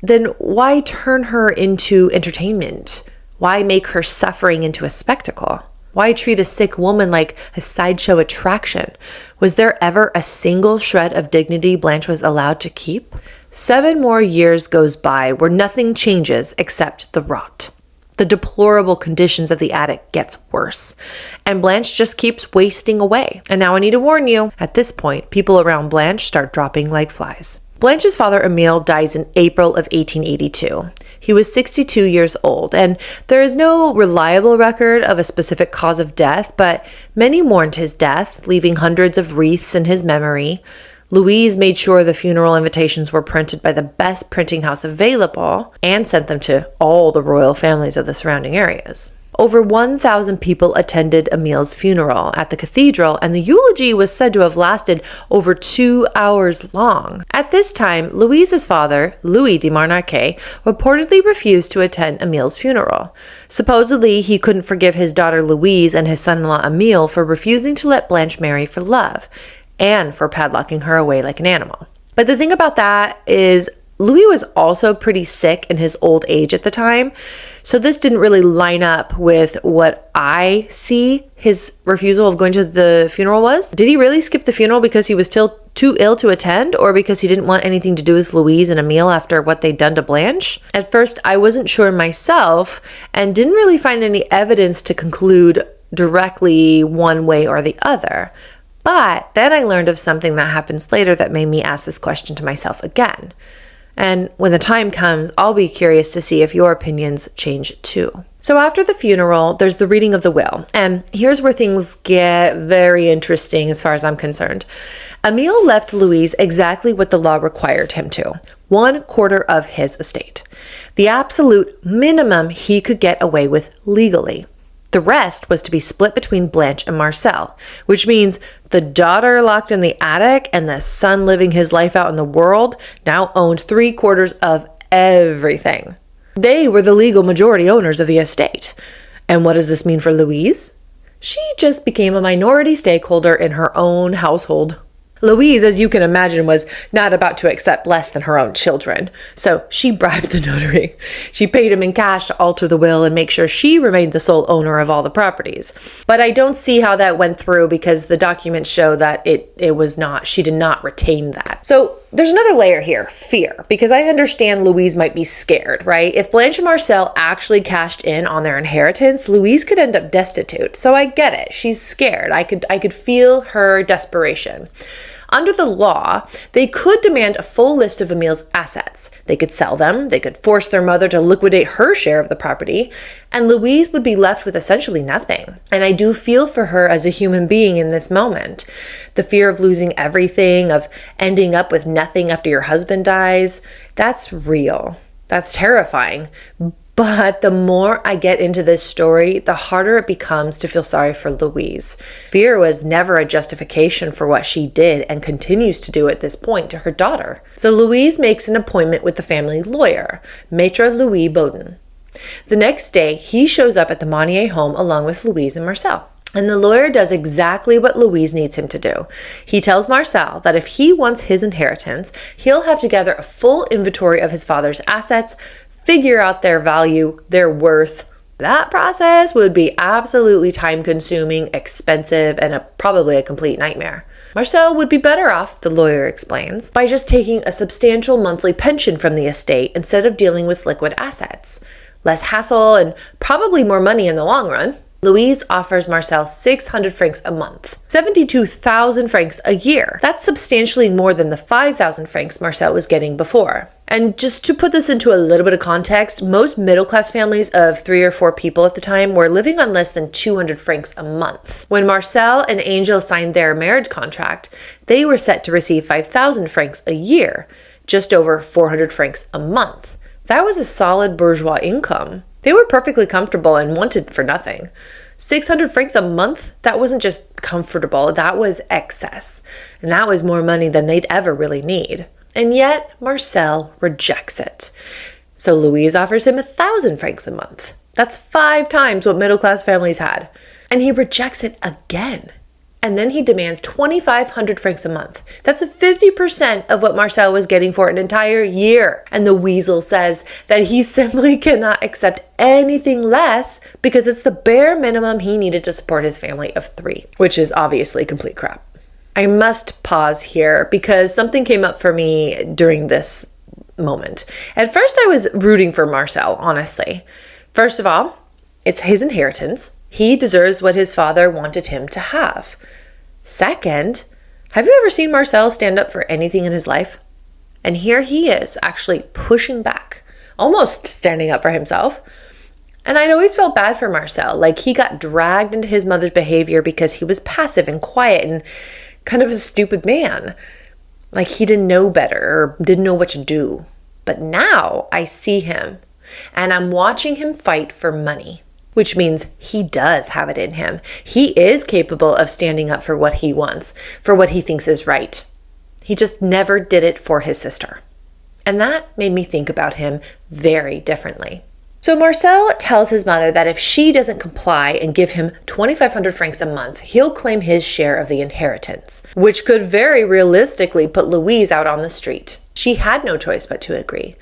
then why turn her into entertainment? Why make her suffering into a spectacle? Why treat a sick woman like a sideshow attraction? Was there ever a single shred of dignity Blanche was allowed to keep? 7 more years goes by where nothing changes except the rot. The deplorable conditions of the attic gets worse, and Blanche just keeps wasting away. And now I need to warn you, at this point, people around Blanche start dropping like flies. Blanche's father, Emile, dies in April of 1882. He was 62 years old, and there is no reliable record of a specific cause of death, but many mourned his death, leaving hundreds of wreaths in his memory. Louise made sure the funeral invitations were printed by the best printing house available and sent them to all the royal families of the surrounding areas. Over 1,000 people attended Emile's funeral at the cathedral, and the eulogy was said to have lasted over 2 hours long. At this time, Louise's father, Louis de Marnarquet, reportedly refused to attend Emile's funeral. Supposedly, he couldn't forgive his daughter Louise and his son-in-law Emile for refusing to let Blanche marry for love, and for padlocking her away like an animal. But the thing about that is Louis was also pretty sick in his old age at the time, so this didn't really line up with what I see his refusal of going to the funeral was. Did he really skip the funeral because he was still too ill to attend, or because he didn't want anything to do with Louise and Emile after what they'd done to Blanche? At first, I wasn't sure myself and didn't really find any evidence to conclude directly one way or the other. But then I learned of something that happens later that made me ask this question to myself again. And when the time comes, I'll be curious to see if your opinions change too. So after the funeral, there's the reading of the will. And here's where things get very interesting as far as I'm concerned. Emile left Louise exactly what the law required him to. 1/4 of his estate, the absolute minimum he could get away with legally. The rest was to be split between Blanche and Marcel, which means the daughter locked in the attic and the son living his life out in the world now owned 3/4 of everything. They were the legal majority owners of the estate. And what does this mean for Louise? She just became a minority stakeholder in her own household. Louise, as you can imagine, was not about to accept less than her own children, so she bribed the notary. She paid him in cash to alter the will and make sure she remained the sole owner of all the properties. But I don't see how that went through because the documents show that she did not retain that. So there's another layer here, fear, because I understand Louise might be scared, right? If Blanche and Marcel actually cashed in on their inheritance, Louise could end up destitute. So I get it. She's scared. I could feel her desperation. Under the law, they could demand a full list of Emil's assets. They could sell them, they could force their mother to liquidate her share of the property, and Louise would be left with essentially nothing. And I do feel for her as a human being in this moment. The fear of losing everything, of ending up with nothing after your husband dies, that's real. That's terrifying. But the more I get into this story, the harder it becomes to feel sorry for Louise. Fear was never a justification for what she did and continues to do at this point to her daughter. So Louise makes an appointment with the family lawyer, Maître Louis Baudin. The next day, he shows up at the Monnier home along with Louise and Marcel. And the lawyer does exactly what Louise needs him to do. He tells Marcel that if he wants his inheritance, he'll have to gather a full inventory of his father's assets, figure out their value, their worth. That process would be absolutely time-consuming, expensive, and probably a complete nightmare. Marcel would be better off, the lawyer explains, by just taking a substantial monthly pension from the estate instead of dealing with liquid assets. Less hassle and probably more money in the long run. Louise offers Marcel 600 francs a month, 72,000 francs a year. That's substantially more than the 5,000 francs Marcel was getting before. And just to put this into a little bit of context, most middle-class families of 3 or 4 people at the time were living on less than 200 francs a month. When Marcel and Angel signed their marriage contract, they were set to receive 5,000 francs a year, just over 400 francs a month. That was a solid bourgeois income. They were perfectly comfortable and wanted for nothing. 600 francs a month, that wasn't just comfortable, that was excess. And that was more money than they'd ever really need. And yet, Marcel rejects it. So Louise offers him 1,000 francs a month. That's 5 times what middle-class families had. And he rejects it again. And then he demands 2,500 francs a month. That's 50% of what Marcel was getting for an entire year. And the weasel says that he simply cannot accept anything less because it's the bare minimum he needed to support his family of 3, which is obviously complete crap. I must pause here because something came up for me during this moment. At first, I was rooting for Marcel, honestly. First of all, it's his inheritance. He deserves what his father wanted him to have. Second, have you ever seen Marcel stand up for anything in his life? And here he is, actually pushing back, almost standing up for himself. And I'd always felt bad for Marcel, like he got dragged into his mother's behavior because he was passive and quiet and kind of a stupid man. Like he didn't know better or didn't know what to do. But now I see him and I'm watching him fight for money. Which means he does have it in him. He is capable of standing up for what he wants, for what he thinks is right. He just never did it for his sister. And that made me think about him very differently. So Marcel tells his mother that if she doesn't comply and give him 2,500 francs a month, he'll claim his share of the inheritance, which could very realistically put Louise out on the street. She had no choice but to agree.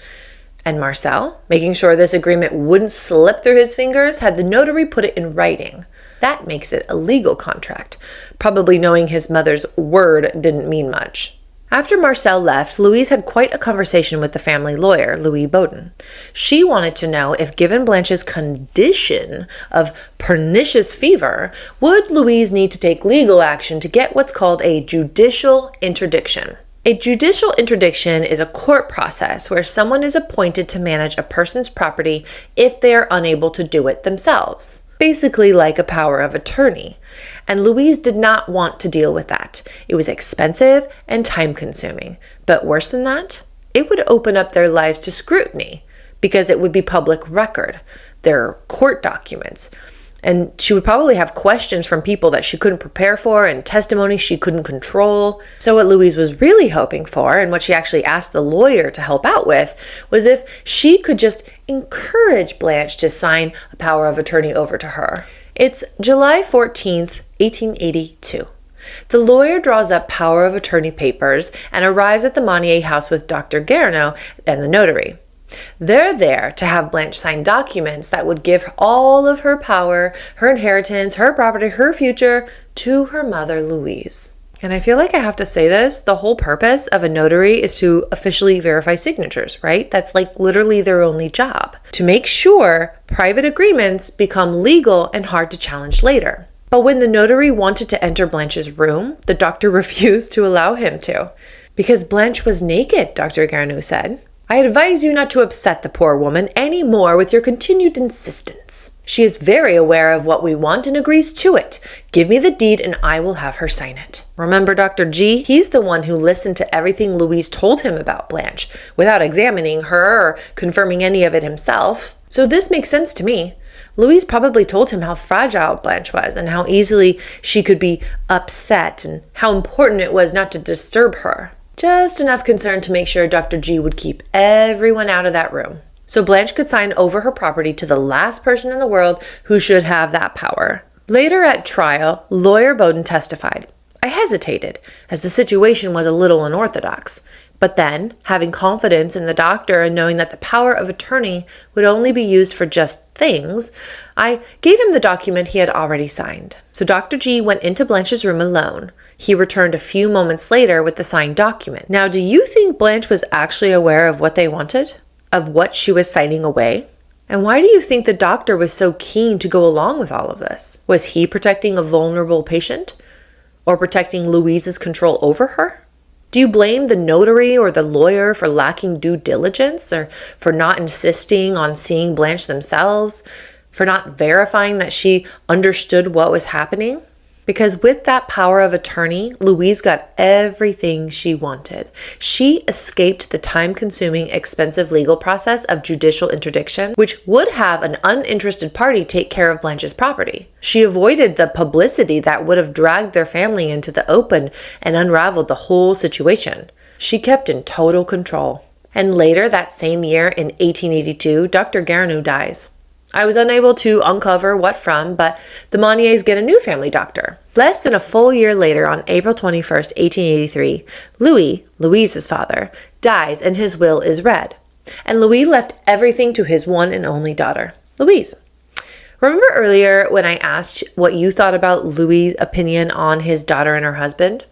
And Marcel, making sure this agreement wouldn't slip through his fingers, had the notary put it in writing. That makes it a legal contract, probably knowing his mother's word didn't mean much. After Marcel left, Louise had quite a conversation with the family lawyer, Louis Baudin. She wanted to know if given Blanche's condition of pernicious fever, would Louise need to take legal action to get what's called a judicial interdiction. A judicial interdiction is a court process where someone is appointed to manage a person's property if they are unable to do it themselves. Basically like a power of attorney. And Louise did not want to deal with that. It was expensive and time-consuming. But worse than that, it would open up their lives to scrutiny because it would be public record, their court documents. And she would probably have questions from people that she couldn't prepare for and testimony she couldn't control. So what Louise was really hoping for, and what she actually asked the lawyer to help out with, was if she could just encourage Blanche to sign a power of attorney over to her. It's July 14th, 1882. The lawyer draws up power of attorney papers and arrives at the Monnier house with Dr. Guerneau and the notary. They're there to have Blanche sign documents that would give all of her power, her inheritance, her property, her future to her mother, Louise. And I feel like I have to say this, the whole purpose of a notary is to officially verify signatures, right? That's like literally their only job, to make sure private agreements become legal and hard to challenge later. But when the notary wanted to enter Blanche's room, the doctor refused to allow him to. Because Blanche was naked, Dr. Guerneau said. I advise you not to upset the poor woman any more with your continued insistence. She is very aware of what we want and agrees to it. Give me the deed and I will have her sign it. Remember Dr. G? He's the one who listened to everything Louise told him about Blanche without examining her or confirming any of it himself. So this makes sense to me. Louise probably told him how fragile Blanche was and how easily she could be upset and how important it was not to disturb her. Just enough concern to make sure Dr. G would keep everyone out of that room, so Blanche could sign over her property to the last person in the world who should have that power. Later at trial, lawyer Bowden testified. I hesitated, as the situation was a little unorthodox. But then, having confidence in the doctor and knowing that the power of attorney would only be used for just things, I gave him the document he had already signed. So Dr. G went into Blanche's room alone. He returned a few moments later with the signed document. Now, do you think Blanche was actually aware of what they wanted? Of what she was signing away? And why do you think the doctor was so keen to go along with all of this? Was he protecting a vulnerable patient? Or protecting Louise's control over her? Do you blame the notary or the lawyer for lacking due diligence, or for not insisting on seeing Blanche themselves, for not verifying that she understood what was happening? Because with that power of attorney, Louise got everything she wanted. She escaped the time-consuming, expensive legal process of judicial interdiction, which would have an uninterested party take care of Blanche's property. She avoided the publicity that would have dragged their family into the open and unraveled the whole situation. She kept in total control. And later that same year, in 1882, Dr. Guerneau dies. I was unable to uncover what from, but the Monniers get a new family doctor. Less than a full year later, on April 21st, 1883, Louis, Louise's father, dies and his will is read. And Louis left everything to his one and only daughter, Louise. Remember earlier when I asked what you thought about Louis' opinion on his daughter and her husband?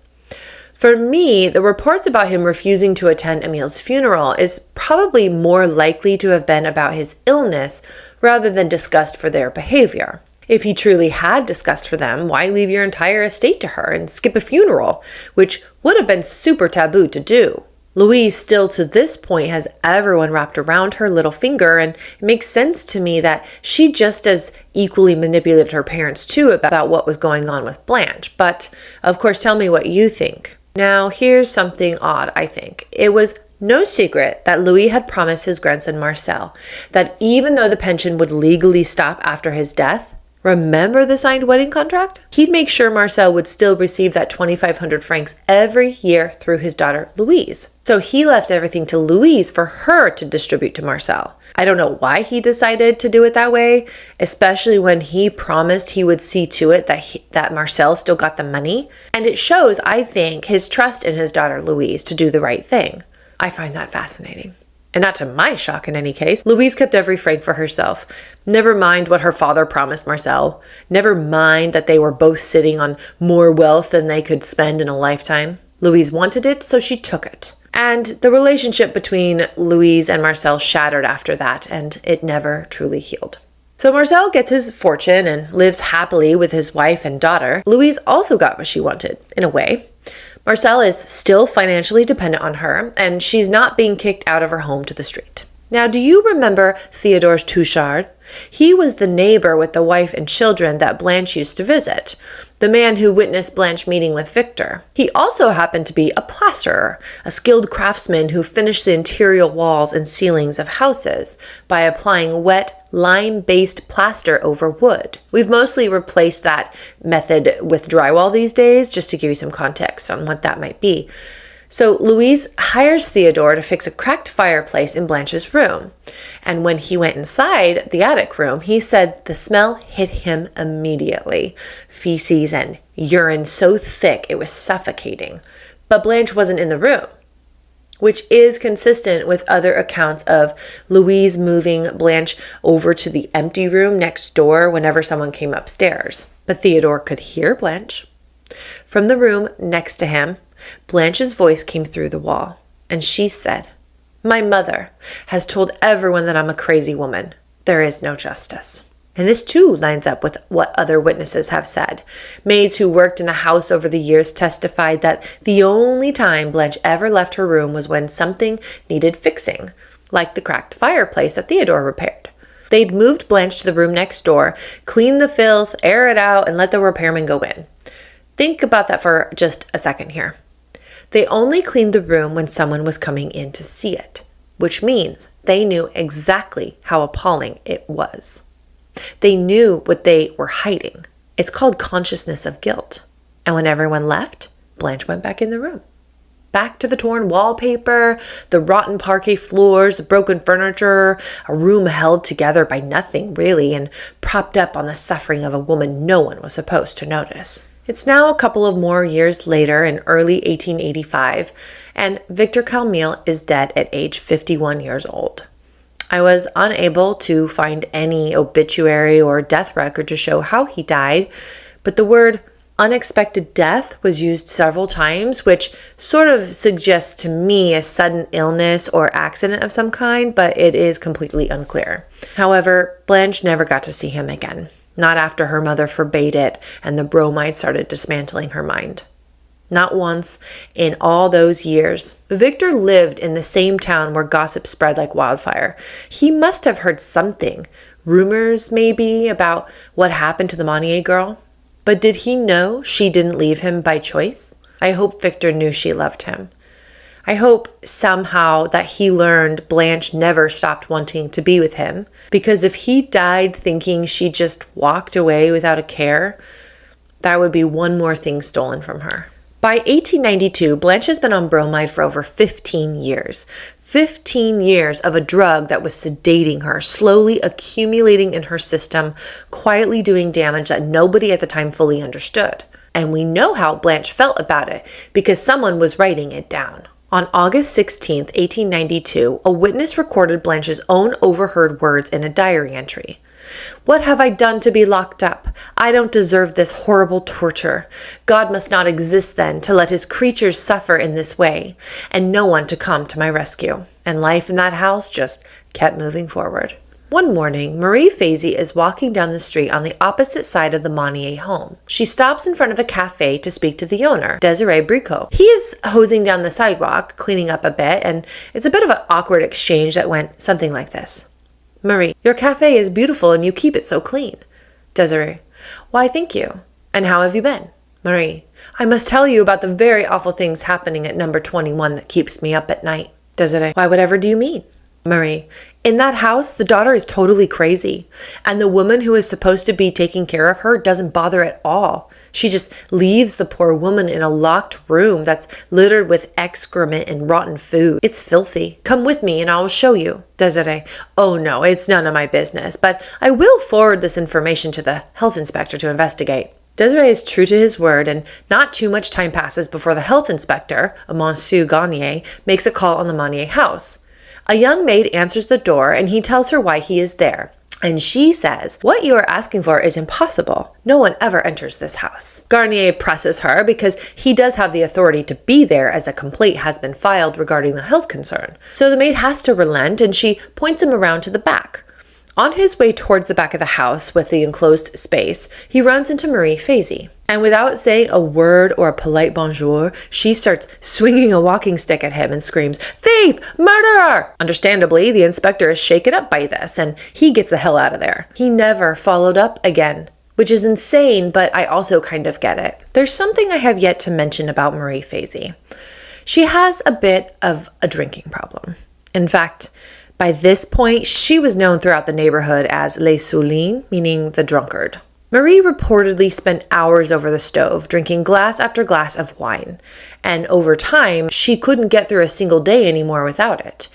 For me, the reports about him refusing to attend Émile's funeral is probably more likely to have been about his illness rather than disgust for their behavior. If he truly had disgust for them, why leave your entire estate to her and skip a funeral, which would have been super taboo to do? Louise still to this point has everyone wrapped around her little finger, and it makes sense to me that she just as equally manipulated her parents too about what was going on with Blanche. But of course, tell me what you think. Now, here's something odd, I think. It was no secret that Louis had promised his grandson Marcel that even though the pension would legally stop after his death, remember the signed wedding contract? He'd make sure Marcel would still receive that 2,500 francs every year through his daughter Louise. So he left everything to Louise for her to distribute to Marcel. I don't know why he decided to do it that way, especially when he promised he would see to it that Marcel still got the money. And it shows, I think, his trust in his daughter Louise to do the right thing. I find that fascinating. And not to my shock in any case, Louise kept every franc for herself. Never mind what her father promised Marcel. Never mind that they were both sitting on more wealth than they could spend in a lifetime. Louise wanted it, so she took it. And the relationship between Louise and Marcel shattered after that, and it never truly healed. So Marcel gets his fortune and lives happily with his wife and daughter. Louise also got what she wanted, in a way. Marcel is still financially dependent on her, and she's not being kicked out of her home to the street. Now, do you remember Theodore Touchard? He was the neighbor with the wife and children that Blanche used to visit, the man who witnessed Blanche meeting with Victor. He also happened to be a plasterer, a skilled craftsman who finished the interior walls and ceilings of houses by applying wet, lime-based plaster over wood. We've mostly replaced that method with drywall these days, just to give you some context on what that might be. So Louise hires Theodore to fix a cracked fireplace in Blanche's room. And when he went inside the attic room, he said the smell hit him immediately. Feces and urine so thick it was suffocating. But Blanche wasn't in the room, which is consistent with other accounts of Louise moving Blanche over to the empty room next door whenever someone came upstairs. But Theodore could hear Blanche. From the room next to him, Blanche's voice came through the wall, and she said, "My mother has told everyone that I'm a crazy woman. There is no justice." And this too lines up with what other witnesses have said. Maids who worked in the house over the years testified that the only time Blanche ever left her room was when something needed fixing, like the cracked fireplace that Theodore repaired. They'd moved Blanche to the room next door, clean the filth, air it out, and let the repairman go in. Think about that for just a second here. They only cleaned the room when someone was coming in to see it, which means they knew exactly how appalling it was. They knew what they were hiding. It's called consciousness of guilt. And when everyone left, Blanche went back in the room. Back to the torn wallpaper, the rotten parquet floors, the broken furniture, a room held together by nothing really and propped up on the suffering of a woman no one was supposed to notice. It's now a couple of more years later in early 1885, and Victor Calmel is dead at age 51 years old. I was unable to find any obituary or death record to show how he died, but the word unexpected death was used several times, which sort of suggests to me a sudden illness or accident of some kind, but it is completely unclear. However, Blanche never got to see him again. Not after her mother forbade it and the bromide started dismantling her mind. Not once in all those years. Victor lived in the same town where gossip spread like wildfire. He must have heard something, rumors maybe, about what happened to the Monnier girl. But did he know she didn't leave him by choice? I hope Victor knew she loved him. I hope somehow that he learned Blanche never stopped wanting to be with him, because if he died thinking she just walked away without a care, that would be one more thing stolen from her. By 1892, Blanche has been on bromide for over 15 years. 15 years of a drug that was sedating her, slowly accumulating in her system, quietly doing damage that nobody at the time fully understood. And we know how Blanche felt about it because someone was writing it down. On August 16, 1892, a witness recorded Blanche's own overheard words in a diary entry. "What have I done to be locked up? I don't deserve this horrible torture. God must not exist then to let his creatures suffer in this way, and no one to come to my rescue." And life in that house just kept moving forward. One morning, Marie Fazy is walking down the street on the opposite side of the Monnier home. She stops in front of a cafe to speak to the owner, Desiree Bricot. He is hosing down the sidewalk, cleaning up a bit, and it's a bit of an awkward exchange that went something like this. "Marie, your cafe is beautiful and you keep it so clean." Desiree: "Why, thank you. And how have you been?" Marie: "I must tell you about the very awful things happening at number 21 that keeps me up at night." Desiree: "Why, whatever do you mean?" Marie: "In that house, the daughter is totally crazy, and the woman who is supposed to be taking care of her doesn't bother at all. She just leaves the poor woman in a locked room that's littered with excrement and rotten food. It's filthy. Come with me and I will show you." Desiree: "Oh no, it's none of my business, but I will forward this information to the health inspector to investigate." Desiree is true to his word, and not too much time passes before the health inspector, a Monsieur Garnier, makes a call on the Monnier house. A young maid answers the door, and he tells her why he is there. And she says, "What you are asking for is impossible. No one ever enters this house." Garnier presses her because he does have the authority to be there as a complaint has been filed regarding the health concern. So the maid has to relent, and she points him around to the back. On his way towards the back of the house with the enclosed space, he runs into Marie Fazy. And without saying a word or a polite bonjour, she starts swinging a walking stick at him and screams, "Thief! Murderer!" Understandably, the inspector is shaken up by this, and he gets the hell out of there. He never followed up again, which is insane, but I also kind of get it. There's something I have yet to mention about Marie Fazy. She has a bit of a drinking problem. In fact, by this point, she was known throughout the neighborhood as Les Soulines, meaning the drunkard. Marie reportedly spent hours over the stove, drinking glass after glass of wine. And over time, she couldn't get through a single day anymore without it.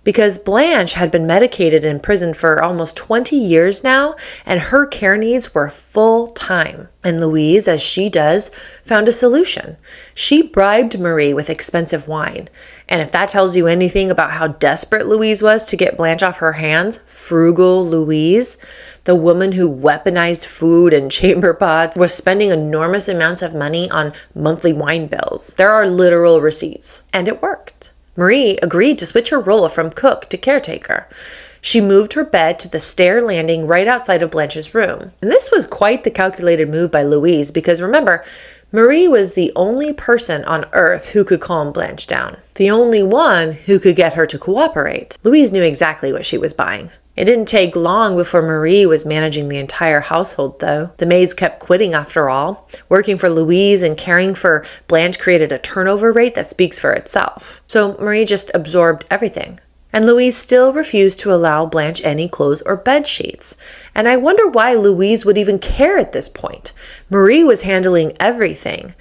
Because Blanche had been medicated in prison for almost 20 years now, and her care needs were full time. And Louise, as she does, found a solution. She bribed Marie with expensive wine. And if that tells you anything about how desperate Louise was to get Blanche off her hands, frugal Louise, the woman who weaponized food and chamber pots, was spending enormous amounts of money on monthly wine bills. There are literal receipts. And it worked. Marie agreed to switch her role from cook to caretaker. She moved her bed to the stair landing right outside of Blanche's room. And this was quite the calculated move by Louise because remember, Marie was the only person on earth who could calm Blanche down. The only one who could get her to cooperate. Louise knew exactly what she was buying. It didn't take long before Marie was managing the entire household, though. The maids kept quitting after all. Working for Louise and caring for Blanche created a turnover rate that speaks for itself. So Marie just absorbed everything. And Louise still refused to allow Blanche any clothes or bed sheets. And I wonder why Louise would even care at this point. Marie was handling everything.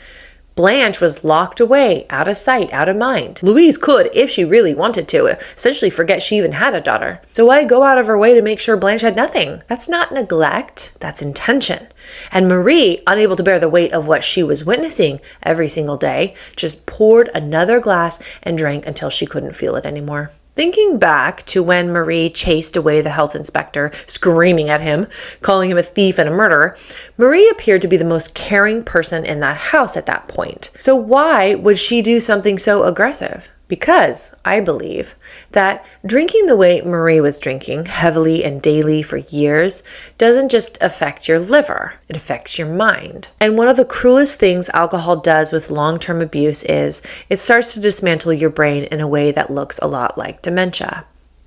Blanche was locked away, out of sight, out of mind. Louise could, if she really wanted to, essentially forget she even had a daughter. So why go out of her way to make sure Blanche had nothing? That's not neglect, that's intention. And Marie, unable to bear the weight of what she was witnessing every single day, just poured another glass and drank until she couldn't feel it anymore. Thinking back to when Marie chased away the health inspector, screaming at him, calling him a thief and a murderer, Marie appeared to be the most caring person in that house at that point. So why would she do something so aggressive? Because I believe that drinking the way Marie was drinking, heavily and daily for years, doesn't just affect your liver, it affects your mind. And one of the cruelest things alcohol does with long-term abuse is it starts to dismantle your brain in a way that looks a lot like dementia.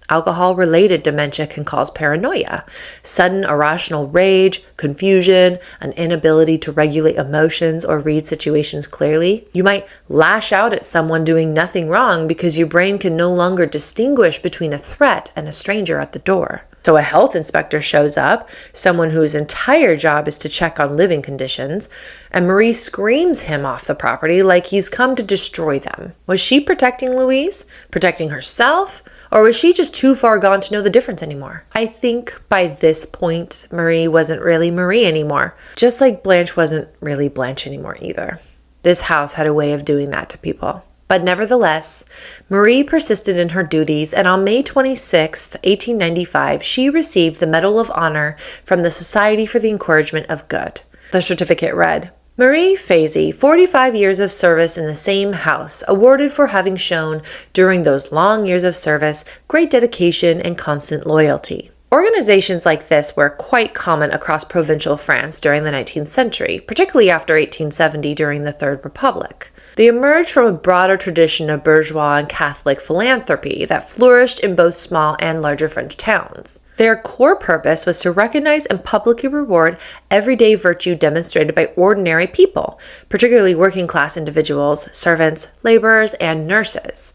Alcohol-related dementia can cause paranoia, sudden irrational rage, confusion, an inability to regulate emotions or read situations clearly. You might lash out at someone doing nothing wrong because your brain can no longer distinguish between a threat and a stranger at the door. So a health inspector shows up, someone whose entire job is to check on living conditions, and Marie screams him off the property like he's come to destroy them. Was she protecting Louise? Protecting herself? Or was she just too far gone to know the difference anymore? I think by this point, Marie wasn't really Marie anymore. Just like Blanche wasn't really Blanche anymore either. This house had a way of doing that to people. But nevertheless, Marie persisted in her duties, and on May 26, 1895, she received the Medal of Honor from the Society for the Encouragement of Good. The certificate read, Marie Fazy, 45 years of service in the same house, awarded for having shown, during those long years of service, great dedication and constant loyalty. Organizations like this were quite common across provincial France during the 19th century, particularly after 1870 during the Third Republic. They emerged from a broader tradition of bourgeois and Catholic philanthropy that flourished in both small and larger French towns. Their core purpose was to recognize and publicly reward everyday virtue demonstrated by ordinary people, particularly working-class individuals, servants, laborers, and nurses.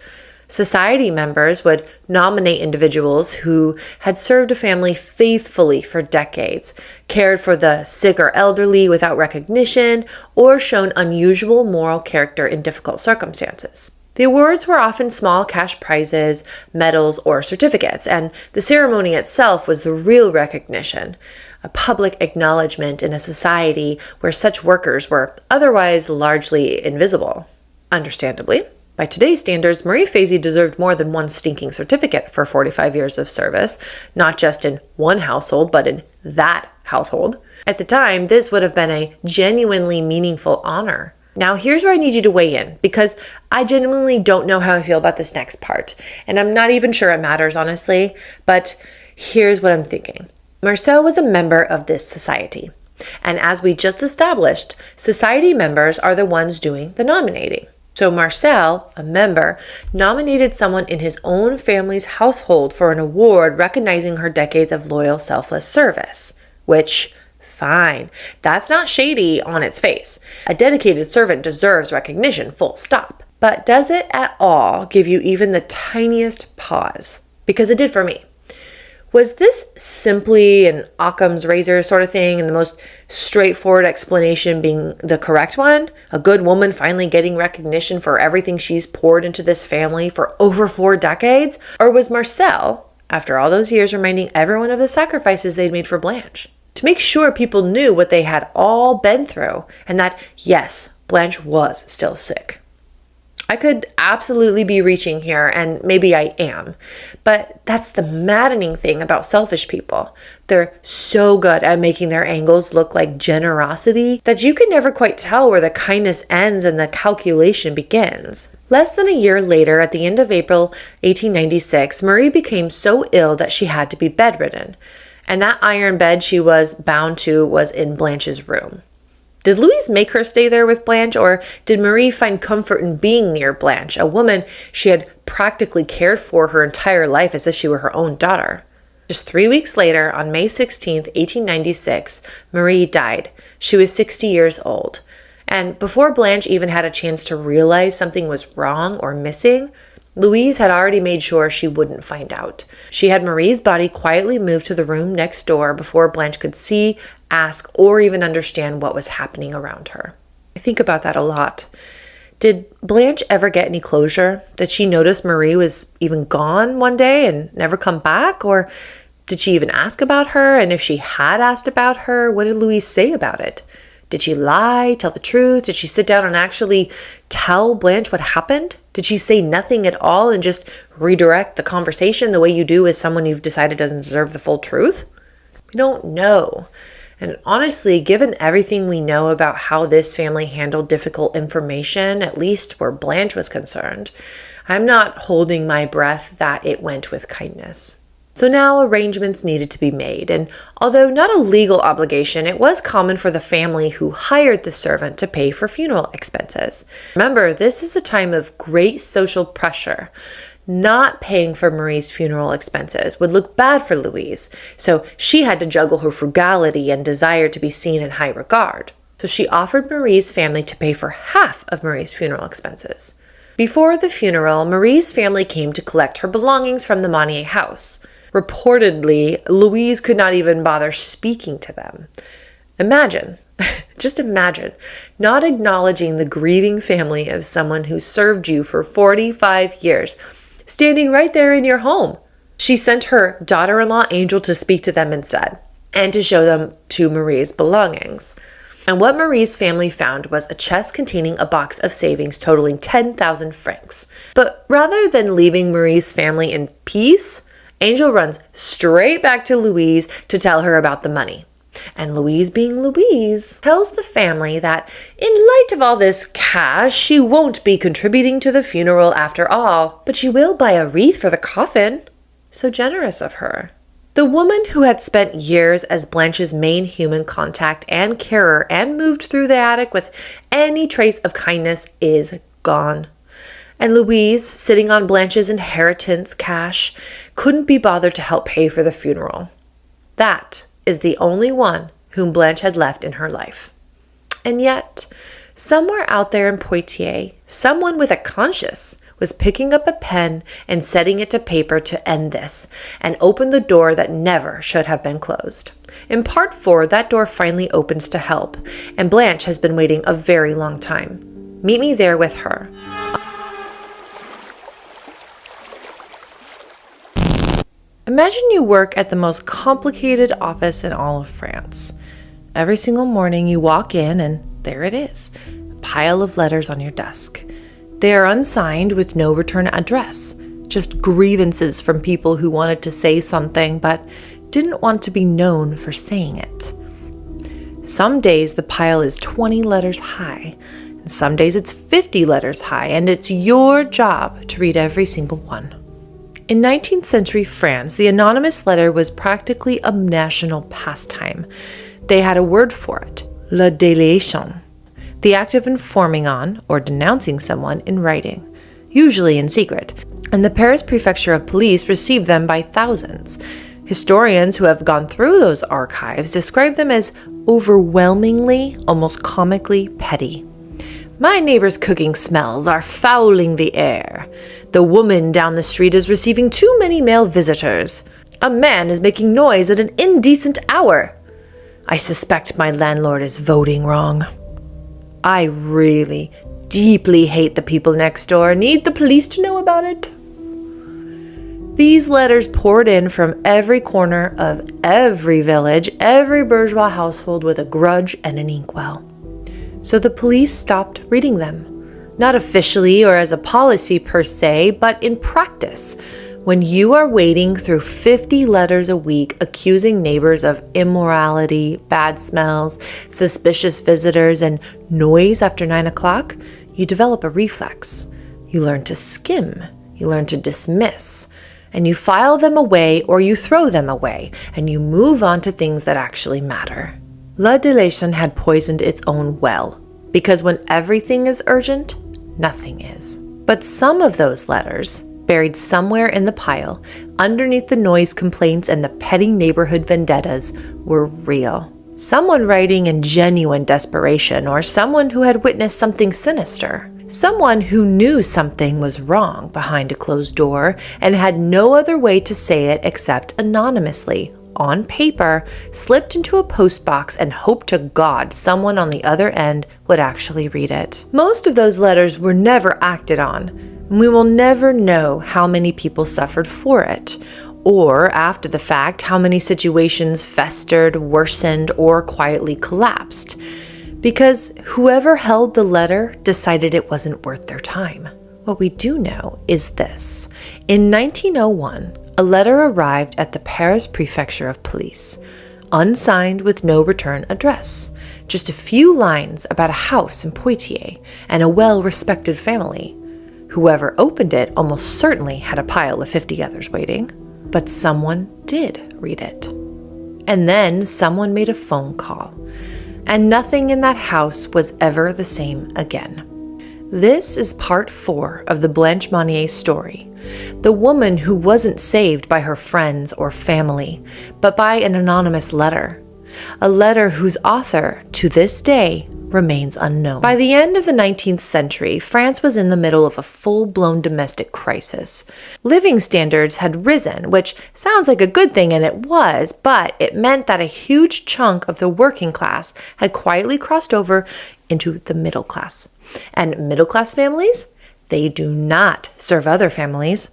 Society members would nominate individuals who had served a family faithfully for decades, cared for the sick or elderly without recognition, or shown unusual moral character in difficult circumstances. The awards were often small cash prizes, medals, or certificates, and the ceremony itself was the real recognition, a public acknowledgement in a society where such workers were otherwise largely invisible. Understandably, by today's standards, Marie Fazy deserved more than one stinking certificate for 45 years of service, not just in one household, but in that household. At the time, this would have been a genuinely meaningful honor. Now, here's where I need you to weigh in, because I genuinely don't know how I feel about this next part, and I'm not even sure it matters, honestly, but Here's what I'm thinking. Marcel was a member of this society. And as we just established, society members are the ones doing the nominating. So Marcel, a member, nominated someone in his own family's household for an award recognizing her decades of loyal, selfless service. Which, fine, that's not shady on its face. A dedicated servant deserves recognition, full stop. But does it at all give you even the tiniest pause? Because it did for me. Was this simply an Occam's razor sort of thing, and the most straightforward explanation being the correct one? A good woman finally getting recognition for everything she's poured into this family for over 4 decades? Or was Marcel, after all those years, reminding everyone of the sacrifices they'd made for Blanche? To make sure people knew what they had all been through, and that, yes, Blanche was still sick. I could absolutely be reaching here, and maybe I am, but that's the maddening thing about selfish people. They're so good at making their angles look like generosity that you can never quite tell where the kindness ends and the calculation begins. Less than a year later, at the end of April 1896, Marie became so ill that she had to be bedridden, and that iron bed she was bound to was in Blanche's room. Did Louise make her stay there with Blanche, or did Marie find comfort in being near Blanche, a woman she had practically cared for her entire life as if she were her own daughter? Just 3 weeks later, on May 16th, 1896, Marie died. She was 60 years old. And before Blanche even had a chance to realize something was wrong or missing, Louise had already made sure she wouldn't find out. She had Marie's body quietly moved to the room next door before Blanche could see, ask, or even understand what was happening around her. I think about that a lot. Did Blanche ever get any closure? Did she notice Marie was even gone one day and never come back? Or did she even ask about her? And if she had asked about her, what did Louise say about it? Did she lie, tell the truth? Did she sit down and actually tell Blanche what happened? Did she say nothing at all and just redirect the conversation the way you do with someone you've decided doesn't deserve the full truth? We don't know. And honestly, given everything we know about how this family handled difficult information, at least where Blanche was concerned, I'm not holding my breath that it went with kindness. So now arrangements needed to be made, and although not a legal obligation, it was common for the family who hired the servant to pay for funeral expenses. Remember, this is a time of great social pressure. Not paying for Marie's funeral expenses would look bad for Louise, so she had to juggle her frugality and desire to be seen in high regard. So she offered Marie's family to pay for half of Marie's funeral expenses. Before the funeral, Marie's family came to collect her belongings from the Monnier house. Reportedly, Louise could not even bother speaking to them. Imagine, just imagine, not acknowledging the grieving family of someone who served you for 45 years, standing right there in your home. She sent her daughter-in-law Angel to speak to them instead, and to show them to Marie's belongings. And what Marie's family found was a chest containing a box of savings totaling 10,000 francs. But rather than leaving Marie's family in peace, Angel runs straight back to Louise to tell her about the money. And Louise, being Louise, tells the family that in light of all this cash, she won't be contributing to the funeral after all, but she will buy a wreath for the coffin. So generous of her. The woman who had spent years as Blanche's main human contact and carer and moved through the attic with any trace of kindness is gone. And Louise, sitting on Blanche's inheritance cash, couldn't be bothered to help pay for the funeral. That is the only one whom Blanche had left in her life. And yet, somewhere out there in Poitiers, someone with a conscience was picking up a pen and setting it to paper to end this and open the door that never should have been closed. In part 4, that door finally opens to help, and Blanche has been waiting a very long time. Meet me there with her. Imagine you work at the most complicated office in all of France. Every single morning you walk in and there it is, a pile of letters on your desk. They are unsigned with no return address, just grievances from people who wanted to say something but didn't want to be known for saying it. Some days the pile is 20 letters high, and some days it's 50 letters high, and it's your job to read every single one. In 19th century France, the anonymous letter was practically a national pastime. They had a word for it, la délation, the act of informing on or denouncing someone in writing, usually in secret, and the Paris Prefecture of Police received them by thousands. Historians who have gone through those archives describe them as overwhelmingly, almost comically petty. My neighbor's cooking smells are fouling the air. The woman down the street is receiving too many male visitors. A man is making noise at an indecent hour. I suspect my landlord is voting wrong. I really, deeply hate the people next door. Need the police to know about it? These letters poured in from every corner of every village, every bourgeois household with a grudge and an inkwell. So the police stopped reading them. Not officially or as a policy per se, but in practice. When you are wading through 50 letters a week accusing neighbors of immorality, bad smells, suspicious visitors, and noise after 9 o'clock, you develop a reflex. You learn to skim. You learn to dismiss. And you file them away or you throw them away, and you move on to things that actually matter. La délation had poisoned its own well, because when everything is urgent, nothing is. But some of those letters, buried somewhere in the pile, underneath the noise complaints and the petty neighborhood vendettas, were real. Someone writing in genuine desperation, or someone who had witnessed something sinister. Someone who knew something was wrong behind a closed door and had no other way to say it except anonymously, on paper, slipped into a postbox and hoped to God someone on the other end would actually read it. Most of those letters were never acted on, and we will never know how many people suffered for it, or after the fact, how many situations festered, worsened, or quietly collapsed. Because whoever held the letter decided it wasn't worth their time. What we do know is this. In 1901, a letter arrived at the Paris Prefecture of Police, unsigned with no return address. Just a few lines about a house in Poitiers and a well-respected family. Whoever opened it almost certainly had a pile of 50 others waiting, but someone did read it. And then someone made a phone call. And nothing in that house was ever the same again. This is part 4 of the Blanche Monnier story. The woman who wasn't saved by her friends or family, but by an anonymous letter. A letter whose author, to this day, remains unknown. By the end of the 19th century, France was in the middle of a full-blown domestic crisis. Living standards had risen, which sounds like a good thing, and it was, but it meant that a huge chunk of the working class had quietly crossed over into the middle class. And middle-class families? They do not serve other families.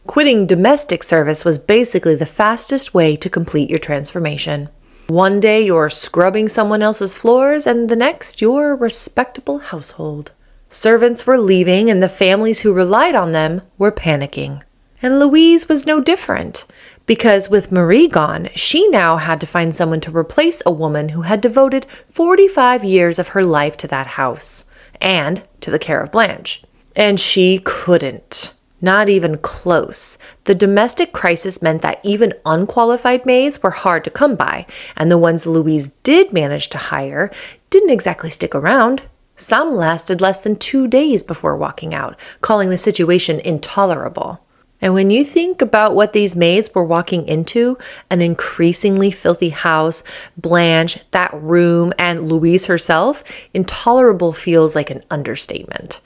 Quitting domestic service was basically the fastest way to complete your transformation. One day you're scrubbing someone else's floors, and the next you're a respectable household. Servants were leaving, and the families who relied on them were panicking. And Louise was no different, because with Marie gone, she now had to find someone to replace a woman who had devoted 45 years of her life to that house, and to the care of Blanche. And she couldn't. Not even close. The domestic crisis meant that even unqualified maids were hard to come by, and the ones Louise did manage to hire didn't exactly stick around. Some lasted less than 2 days before walking out, calling the situation intolerable. And when you think about what these maids were walking into, an increasingly filthy house, Blanche, that room, and Louise herself, intolerable feels like an understatement.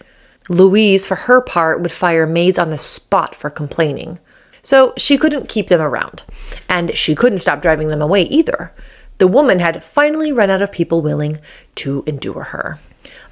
Louise, for her part, would fire maids on the spot for complaining. So she couldn't keep them around, and she couldn't stop driving them away either. The woman had finally run out of people willing to endure her.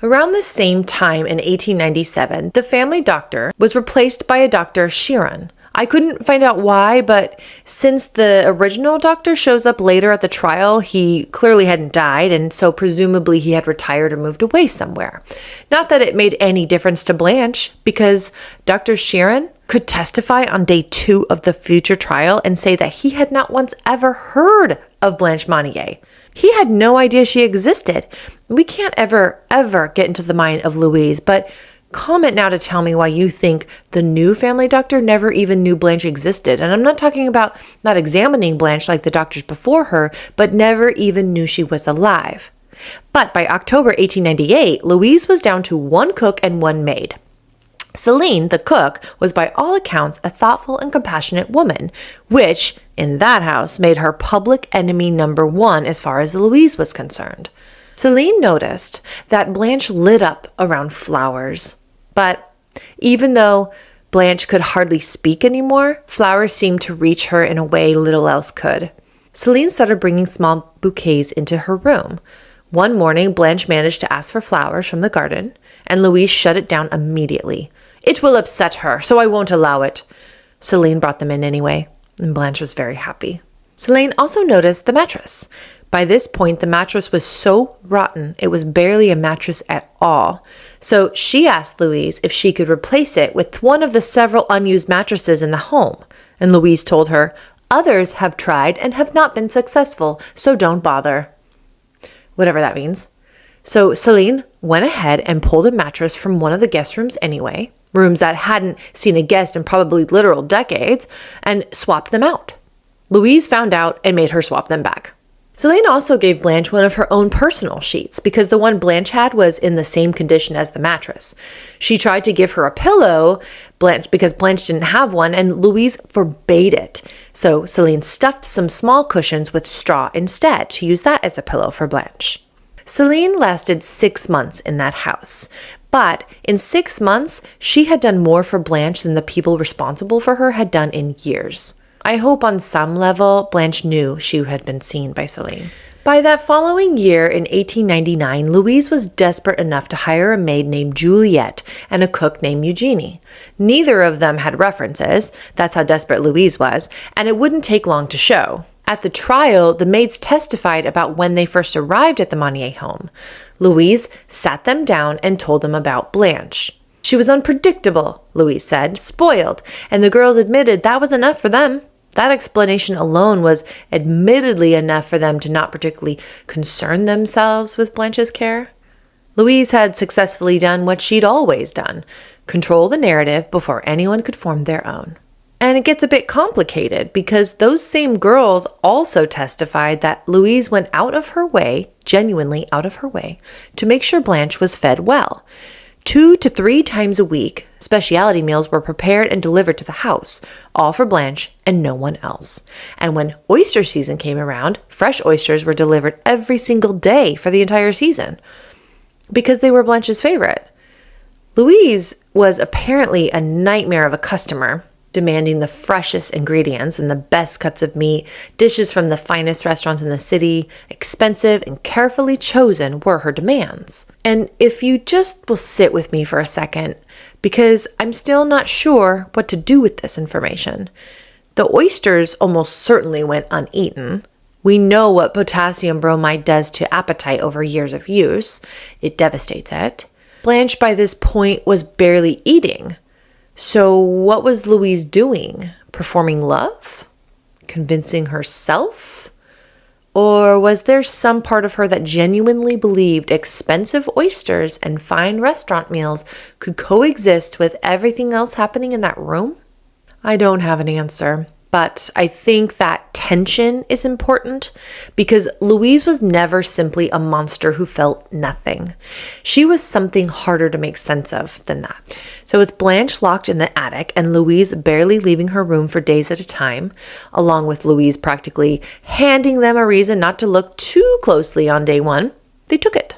Around the same time in 1897, the family doctor was replaced by a Dr. Chiron. I couldn't find out why, but since the original doctor shows up later at the trial, he clearly hadn't died, and so presumably he had retired or moved away somewhere. Not that it made any difference to Blanche, because Dr. Chiron could testify on day 2 of the future trial and say that he had not once ever heard of Blanche Monnier. He had no idea she existed. We can't ever get into the mind of Louise, but Comment now to tell me why you think the new family doctor never even knew Blanche existed. And I'm not talking about not examining Blanche like the doctors before her, but never even knew she was alive. But by October 1898, Louise was down to one cook and one maid. Celine, the cook, was by all accounts a thoughtful and compassionate woman, which, in that house, made her public enemy number one as far as Louise was concerned. Celine noticed that Blanche lit up around flowers. But even though Blanche could hardly speak anymore, flowers seemed to reach her in a way little else could. Celine started bringing small bouquets into her room. One morning, Blanche managed to ask for flowers from the garden, and Louise shut it down immediately. "It will upset her, so I won't allow it." Celine brought them in anyway, and Blanche was very happy. Celine also noticed the mattress. By this point, the mattress was so rotten, it was barely a mattress at all. So she asked Louise if she could replace it with one of the several unused mattresses in the home. And Louise told her, "Others have tried and have not been successful, so don't bother." Whatever that means. So Celine went ahead and pulled a mattress from one of the guest rooms anyway, rooms that hadn't seen a guest in probably literal decades, and swapped them out. Louise found out and made her swap them back. Celine also gave Blanche one of her own personal sheets because the one Blanche had was in the same condition as the mattress. She tried to give her a pillow, because Blanche didn't have one, and Louise forbade it. So Celine stuffed some small cushions with straw instead to use that as a pillow for Blanche. Celine lasted 6 months in that house. But in 6 months, she had done more for Blanche than the people responsible for her had done in years. I hope on some level, Blanche knew she had been seen by Celine. By that following year, in 1899, Louise was desperate enough to hire a maid named Juliette and a cook named Eugenie. Neither of them had references, that's how desperate Louise was, and it wouldn't take long to show. At the trial, the maids testified about when they first arrived at the Monnier home. Louise sat them down and told them about Blanche. She was unpredictable, Louise said, spoiled, and the girls admitted that was enough for them. That explanation alone was admittedly enough for them to not particularly concern themselves with Blanche's care. Louise had successfully done what she'd always done, control the narrative before anyone could form their own. And it gets a bit complicated because those same girls also testified that Louise went out of her way, genuinely out of her way, to make sure Blanche was fed well. 2 to 3 times a week, specialty meals were prepared and delivered to the house, all for Blanche and no one else. And when oyster season came around, fresh oysters were delivered every single day for the entire season because they were Blanche's favorite. Louise was apparently a nightmare of a customer, demanding the freshest ingredients and the best cuts of meat. Dishes from the finest restaurants in the city, expensive and carefully chosen, were her demands. And if you just will sit with me for a second, because I'm still not sure what to do with this information. The oysters almost certainly went uneaten. We know what potassium bromide does to appetite over years of use. It devastates it. Blanche by this point was barely eating. So what was Louise doing? Performing love? Convincing herself? Or was there some part of her that genuinely believed expensive oysters and fine restaurant meals could coexist with everything else happening in that room? I don't have an answer, but I think that tension is important because Louise was never simply a monster who felt nothing. She was something harder to make sense of than that. So with Blanche locked in the attic and Louise barely leaving her room for days at a time, along with Louise practically handing them a reason not to look too closely on day one, they took it.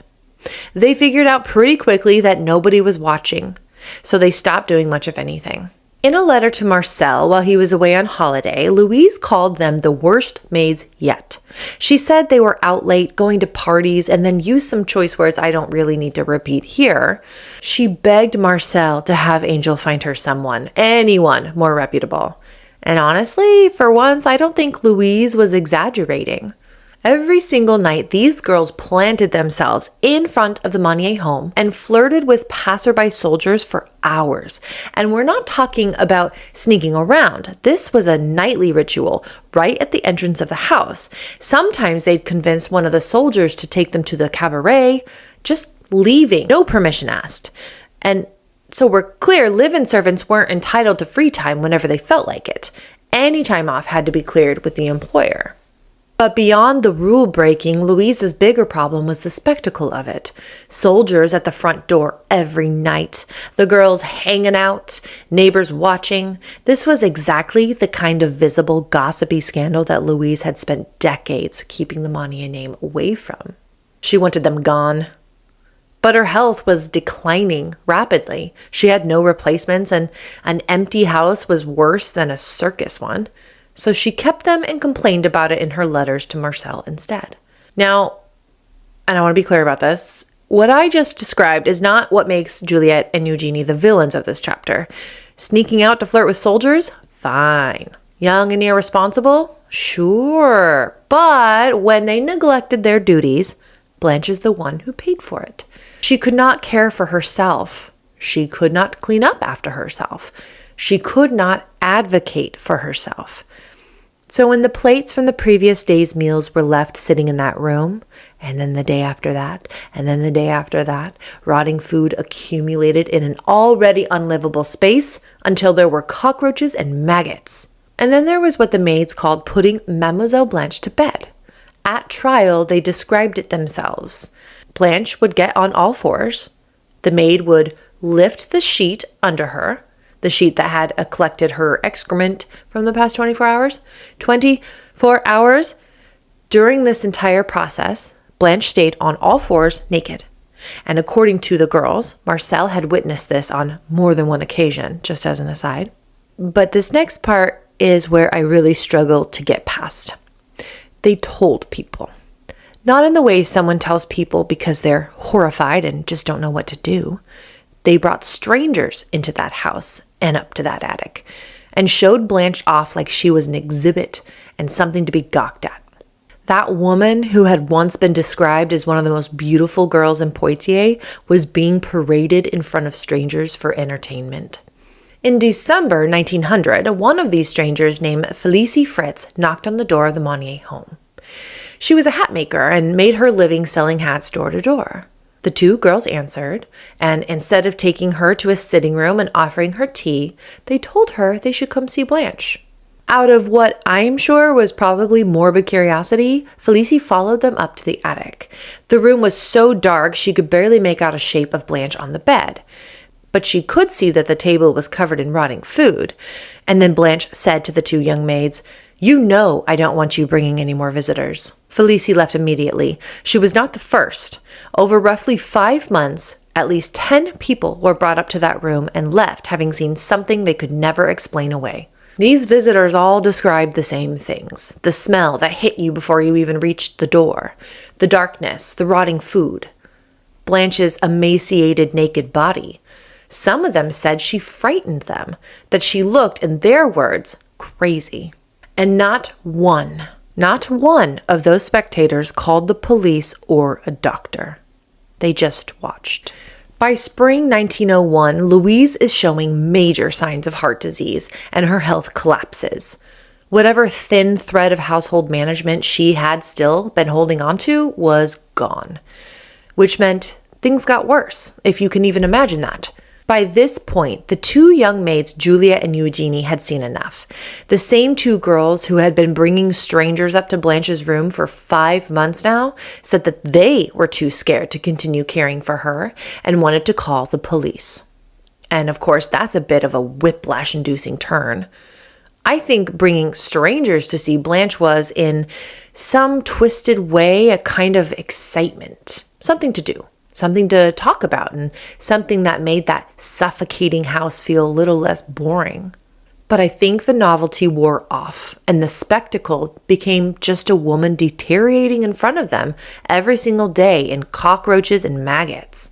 They figured out pretty quickly that nobody was watching, so they stopped doing much of anything. In a letter to Marcel while he was away on holiday, Louise called them the worst maids yet. She said they were out late, going to parties, and then used some choice words I don't really need to repeat here. She begged Marcel to have Angel find her someone, anyone more reputable. And honestly, for once, I don't think Louise was exaggerating. Every single night, these girls planted themselves in front of the Monnier home and flirted with passerby soldiers for hours. And we're not talking about sneaking around. This was a nightly ritual right at the entrance of the house. Sometimes they'd convince one of the soldiers to take them to the cabaret, just leaving, no permission asked. And So we're clear live-in servants weren't entitled to free time whenever they felt like it. Any time off had to be cleared with the employer. But beyond the rule breaking, Louise's bigger problem was the spectacle of it. Soldiers at the front door every night, the girls hanging out, neighbors watching. This was exactly the kind of visible, gossipy scandal that Louise had spent decades keeping the Monnier name away from. She wanted them gone. But her health was declining rapidly. She had no replacements, and an empty house was worse than a circus one. So she kept them and complained about it in her letters to Marcel instead. Now, and I want to be clear about this, what I just described is not what makes Juliette and Eugenie the villains of this chapter. Sneaking out to flirt with soldiers? Fine. Young and irresponsible? Sure. But when they neglected their duties, Blanche is the one who paid for it. She could not care for herself. She could not clean up after herself. She could not advocate for herself. So when the plates from the previous day's meals were left sitting in that room, and then the day after that, and then the day after that, rotting food accumulated in an already unlivable space until there were cockroaches and maggots. And then there was what the maids called putting Mademoiselle Blanche to bed. At trial, they described it themselves. Blanche would get on all fours. The maid would lift the sheet under her, the sheet that had collected her excrement from the past 24 hours. 24 hours. During this entire process, Blanche stayed on all fours naked. And according to the girls, Marcel had witnessed this on more than one occasion, just as an aside. But this next part is where I really struggled to get past. They told people. Not in the way someone tells people because they're horrified and just don't know what to do. They brought strangers into that house and up to that attic and showed Blanche off like she was an exhibit and something to be gawked at. That woman who had once been described as one of the most beautiful girls in Poitiers was being paraded in front of strangers for entertainment. In December 1900, one of these strangers named Félicie Fritz knocked on the door of the Monnier home. She was a hat maker and made her living selling hats door to door. The two girls answered, and instead of taking her to a sitting room and offering her tea, they told her they should come see Blanche. Out of what I'm sure was probably morbid curiosity, Félicie followed them up to the attic. The room was so dark she could barely make out a shape of Blanche on the bed. But she could see that the table was covered in rotting food. And then Blanche said to the two young maids, "You know I don't want you bringing any more visitors." Félicie left immediately. She was not the first. Over roughly 5 months, at least 10 people were brought up to that room and left having seen something they could never explain away. These visitors all described the same things. The smell that hit you before you even reached the door. The darkness, the rotting food. Blanche's emaciated naked body. Some of them said she frightened them, that she looked, in their words, crazy. And not one of those spectators called the police or a doctor. They just watched. By spring 1901, Louise is showing major signs of heart disease and her health collapses. Whatever thin thread of household management she had still been holding on to was gone, which meant things got worse, if you can even imagine that. By this point, the two young maids, Juliette and Eugenie, had seen enough. The same two girls who had been bringing strangers up to Blanche's room for 5 months now said that they were too scared to continue caring for her and wanted to call the police. And of course, that's a bit of a whiplash-inducing turn. I think bringing strangers to see Blanche was, in some twisted way, a kind of excitement, something to do. Something to talk about, and something that made that suffocating house feel a little less boring. But I think the novelty wore off, and the spectacle became just a woman deteriorating in front of them every single day in cockroaches and maggots.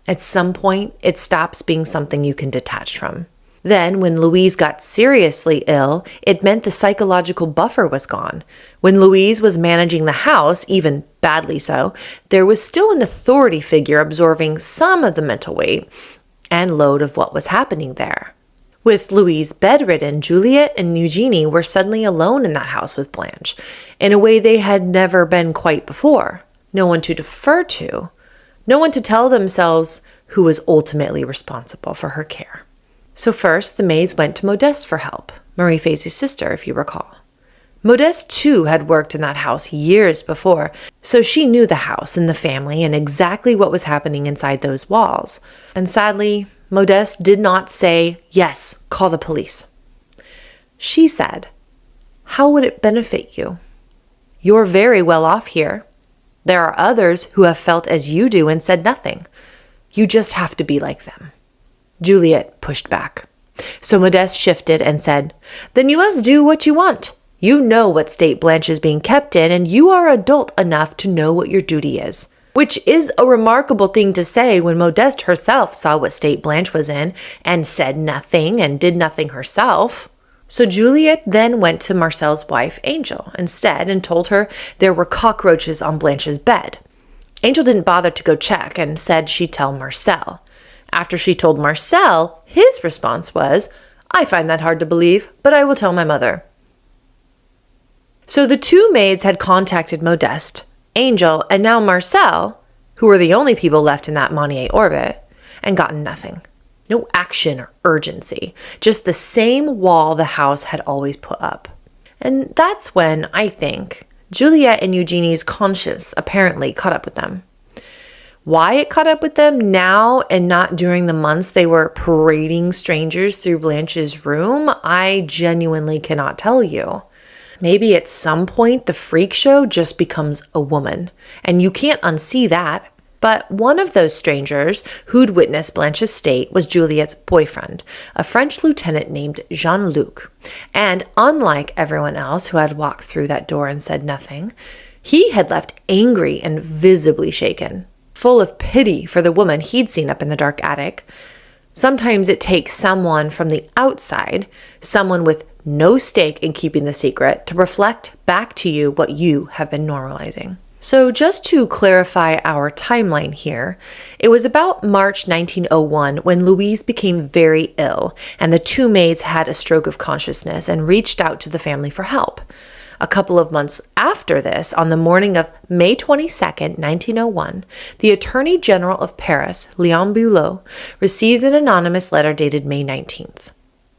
At some point, it stops being something you can detach from. Then, when Louise got seriously ill, it meant the psychological buffer was gone. When Louise was managing the house, even badly so, there was still an authority figure absorbing some of the mental weight and load of what was happening there. With Louise bedridden, Juliette and Eugenie were suddenly alone in that house with Blanche, in a way they had never been quite before. No one to defer to. No one to tell themselves who was ultimately responsible for her care. So first, the maids went to Modeste for help, Marie Fazy's sister, if you recall. Modeste, too, had worked in that house years before, so she knew the house and the family and exactly what was happening inside those walls. And sadly, Modeste did not say, "Yes, call the police." She said, "How would it benefit you? You're very well off here. There are others who have felt as you do and said nothing. You just have to be like them." Juliet pushed back. So Modeste shifted and said, "Then you must do what you want. You know what state Blanche is being kept in, and you are adult enough to know what your duty is." Which is a remarkable thing to say when Modeste herself saw what state Blanche was in and said nothing and did nothing herself. So Juliet then went to Marcel's wife, Angel, instead and told her there were cockroaches on Blanche's bed. Angel didn't bother to go check and said she'd tell Marcel. After she told Marcel, his response was, "I find that hard to believe, but I will tell my mother." So the two maids had contacted Modeste, Angel, and now Marcel, who were the only people left in that Monnier orbit, and gotten nothing. No action or urgency, just the same wall the house had always put up. And that's when, I think, Juliet and Eugenie's conscience apparently caught up with them. Why it caught up with them now and not during the months they were parading strangers through Blanche's room, I genuinely cannot tell you. Maybe at some point the freak show just becomes a woman, and you can't unsee that. But one of those strangers who'd witnessed Blanche's state was Juliet's boyfriend, a French lieutenant named Jean-Luc. And unlike everyone else who had walked through that door and said nothing, he had left angry and visibly shaken, full of pity for the woman he'd seen up in the dark attic. Sometimes it takes someone from the outside, someone with no stake in keeping the secret, to reflect back to you what you have been normalizing. So just to clarify our timeline here, it was about March 1901 when Louise became very ill and the two maids had a stroke of consciousness and reached out to the family for help. A couple of months after this, on the morning of May 22nd, 1901, the Attorney General of Paris, Léon Bulot, received an anonymous letter dated May 19th.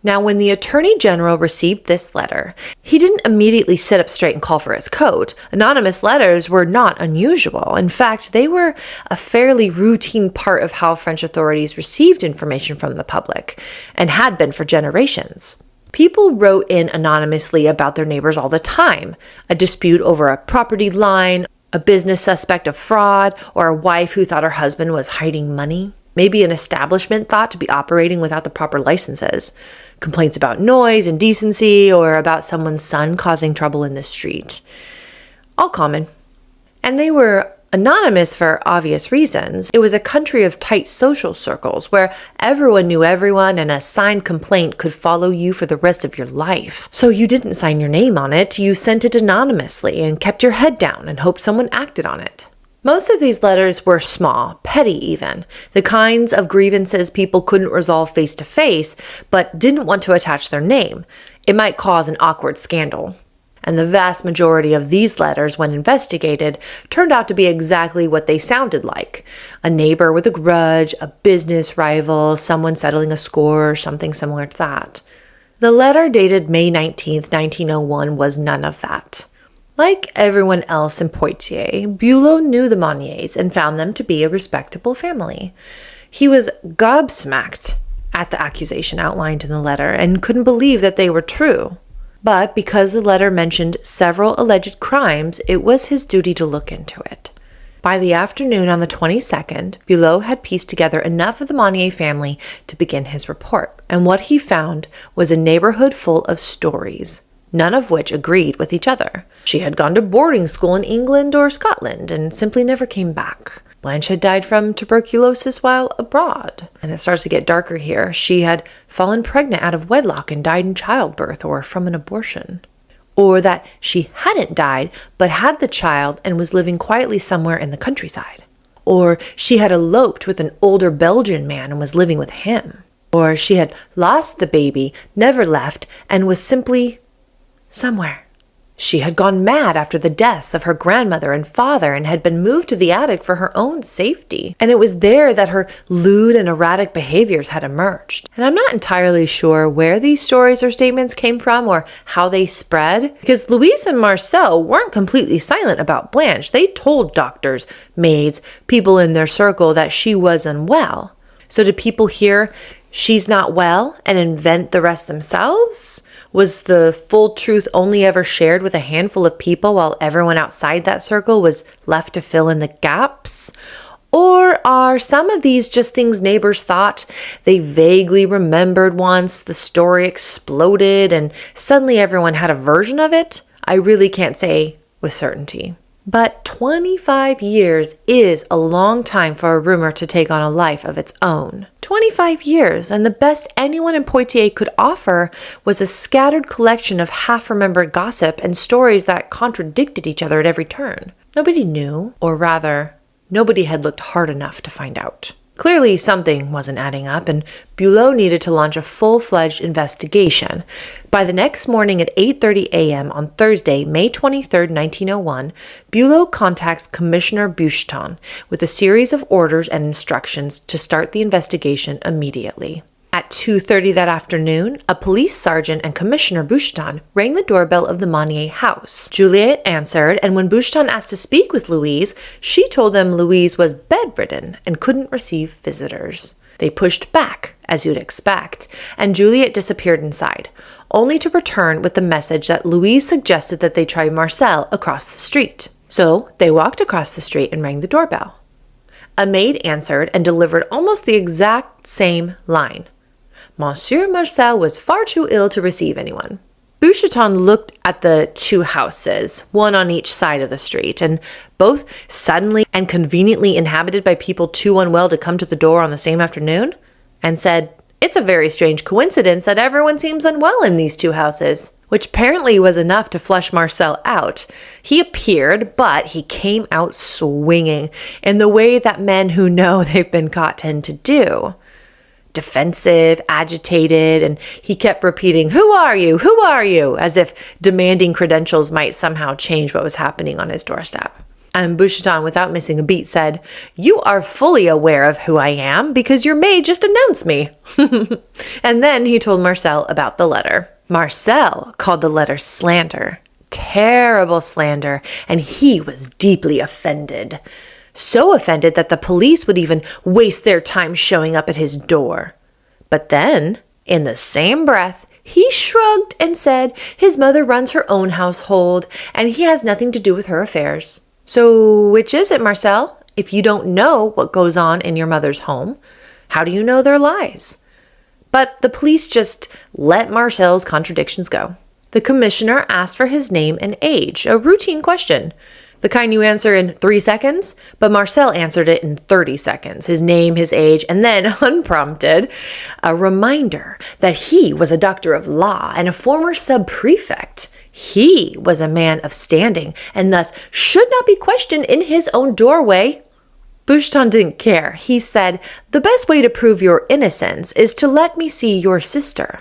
Now, when the Attorney General received this letter, he didn't immediately sit up straight and call for his coat. Anonymous letters were not unusual. In fact, they were a fairly routine part of how French authorities received information from the public, and had been for generations. People wrote in anonymously about their neighbors all the time. A dispute over a property line, a business suspect of fraud, or a wife who thought her husband was hiding money. Maybe an establishment thought to be operating without the proper licenses. Complaints about noise, indecency, or about someone's son causing trouble in the street. All common. And they were anonymous for obvious reasons. It was a country of tight social circles where everyone knew everyone and a signed complaint could follow you for the rest of your life. So you didn't sign your name on it, you sent it anonymously and kept your head down and hoped someone acted on it. Most of these letters were small, petty even, the kinds of grievances people couldn't resolve face to face, but didn't want to attach their name. It might cause an awkward scandal. And the vast majority of these letters, when investigated, turned out to be exactly what they sounded like. A neighbor with a grudge, a business rival, someone settling a score, or something similar to that. The letter dated May 19th, 1901 was none of that. Like everyone else in Poitiers, Bulot knew the Monniers and found them to be a respectable family. He was gobsmacked at the accusation outlined in the letter and couldn't believe that they were true. But because the letter mentioned several alleged crimes, it was his duty to look into it. By the afternoon on the 22nd, Bulot had pieced together enough of the Monnier family to begin his report, and what he found was a neighborhood full of stories, none of which agreed with each other. She had gone to boarding school in England or Scotland and simply never came back. Blanche had died from tuberculosis while abroad. And it starts to get darker here. She had fallen pregnant out of wedlock and died in childbirth or from an abortion. Or that she hadn't died but had the child and was living quietly somewhere in the countryside. Or she had eloped with an older Belgian man and was living with him. Or she had lost the baby, never left, and was simply somewhere. She had gone mad after the deaths of her grandmother and father and had been moved to the attic for her own safety. And it was there that her lewd and erratic behaviors had emerged. And I'm not entirely sure where these stories or statements came from or how they spread, because Louise and Marcel weren't completely silent about Blanche. They told doctors, maids, people in their circle that she was unwell. So did people hear she's not well and invent the rest themselves? Was the full truth only ever shared with a handful of people while everyone outside that circle was left to fill in the gaps? Or are some of these just things neighbors thought? They vaguely remembered once the story exploded and suddenly everyone had a version of it? I really can't say with certainty. But 25 years is a long time for a rumor to take on a life of its own. 25 years, and the best anyone in Poitiers could offer was a scattered collection of half-remembered gossip and stories that contradicted each other at every turn. Nobody knew, or rather, nobody had looked hard enough to find out. Clearly, something wasn't adding up, and Bulot needed to launch a full-fledged investigation. By the next morning at 8:30 a.m. on Thursday, May 23, 1901, Bulot contacts Commissioner Boucheton with a series of orders and instructions to start the investigation immediately. At 2:30 that afternoon, a police sergeant and Commissioner Boucheton rang the doorbell of the Monnier house. Juliet answered, and when Boucheton asked to speak with Louise, she told them Louise was bedridden and couldn't receive visitors. They pushed back, as you'd expect, and Juliet disappeared inside, only to return with the message that Louise suggested that they try Marcel across the street. So they walked across the street and rang the doorbell. A maid answered and delivered almost the exact same line. Monsieur Marcel was far too ill to receive anyone. Boucheton looked at the two houses, one on each side of the street, and both suddenly and conveniently inhabited by people too unwell to come to the door on the same afternoon, and said, "It's a very strange coincidence that everyone seems unwell in these two houses," which apparently was enough to flush Marcel out. He appeared, but he came out swinging in the way that men who know they've been caught tend to do. Defensive, agitated, and he kept repeating, "Who are you? Who are you?" as if demanding credentials might somehow change what was happening on his doorstep. And Boucheton, without missing a beat, said, "You are fully aware of who I am because your maid just announced me." And then he told Marcel about the letter. Marcel called the letter slander, terrible slander, and he was deeply offended. So offended that the police would even waste their time showing up at his door. But then, in the same breath, he shrugged and said his mother runs her own household and he has nothing to do with her affairs. So which is it, Marcel? If you don't know what goes on in your mother's home, how do you know they're lies? But the police just let Marcel's contradictions go. The commissioner asked for his name and age, a routine question. The kind you answer in 3 seconds, but Marcel answered it in 30 seconds. His name, his age, and then, unprompted, a reminder that he was a doctor of law and a former sub-prefect. He was a man of standing and thus should not be questioned in his own doorway. Boucheton didn't care. He said, "The best way to prove your innocence is to let me see your sister."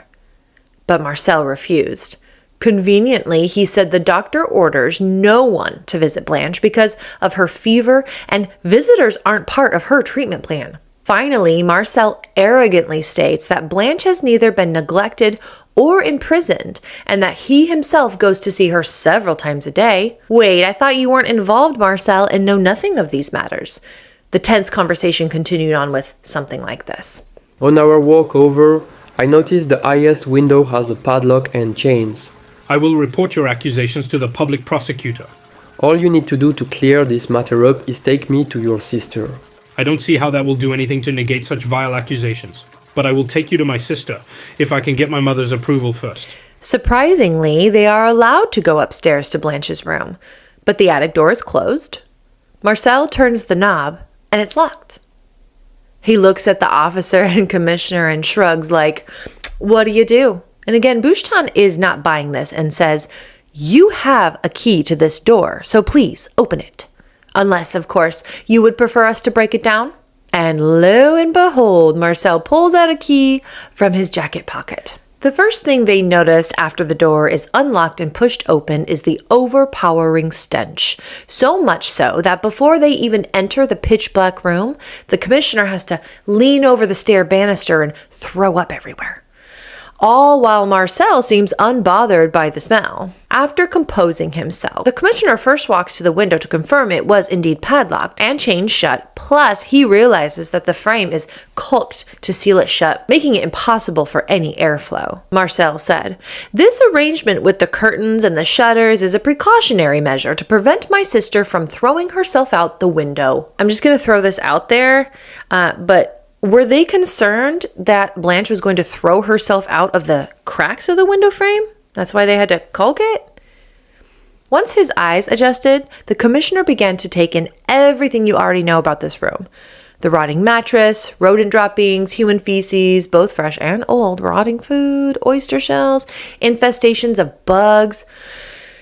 But Marcel refused. Conveniently, he said the doctor orders no one to visit Blanche because of her fever, and visitors aren't part of her treatment plan. Finally, Marcel arrogantly states that Blanche has neither been neglected or imprisoned, and that he himself goes to see her several times a day. Wait, I thought you weren't involved, Marcel, and know nothing of these matters. The tense conversation continued on with something like this. On our walk over, I noticed the highest window has a padlock and chains. I will report your accusations to the public prosecutor. All you need to do to clear this matter up is take me to your sister. I don't see how that will do anything to negate such vile accusations. But I will take you to my sister, if I can get my mother's approval first. Surprisingly, they are allowed to go upstairs to Blanche's room, but the attic door is closed. Marcel turns the knob, and it's locked. He looks at the officer and commissioner and shrugs like, "What do you do?" And again, Boucheton is not buying this and says, "You have a key to this door, so please open it. Unless, of course, you would prefer us to break it down." And lo and behold, Marcel pulls out a key from his jacket pocket. The first thing they notice after the door is unlocked and pushed open is the overpowering stench. So much so that before they even enter the pitch black room, the commissioner has to lean over the stair banister and throw up everywhere. All while Marcel seems unbothered by the smell. After composing himself, the commissioner first walks to the window to confirm it was indeed padlocked and chained shut, plus he realizes that the frame is caulked to seal it shut, making it impossible for any airflow. Marcel said, "This arrangement with the curtains and the shutters is a precautionary measure to prevent my sister from throwing herself out the window." I'm just going to throw this out there, but were they concerned that Blanche was going to throw herself out of the cracks of the window frame? That's why they had to caulk it? Once his eyes adjusted, the commissioner began to take in everything you already know about this room. The rotting mattress, rodent droppings, human feces, both fresh and old, rotting food, oyster shells, infestations of bugs.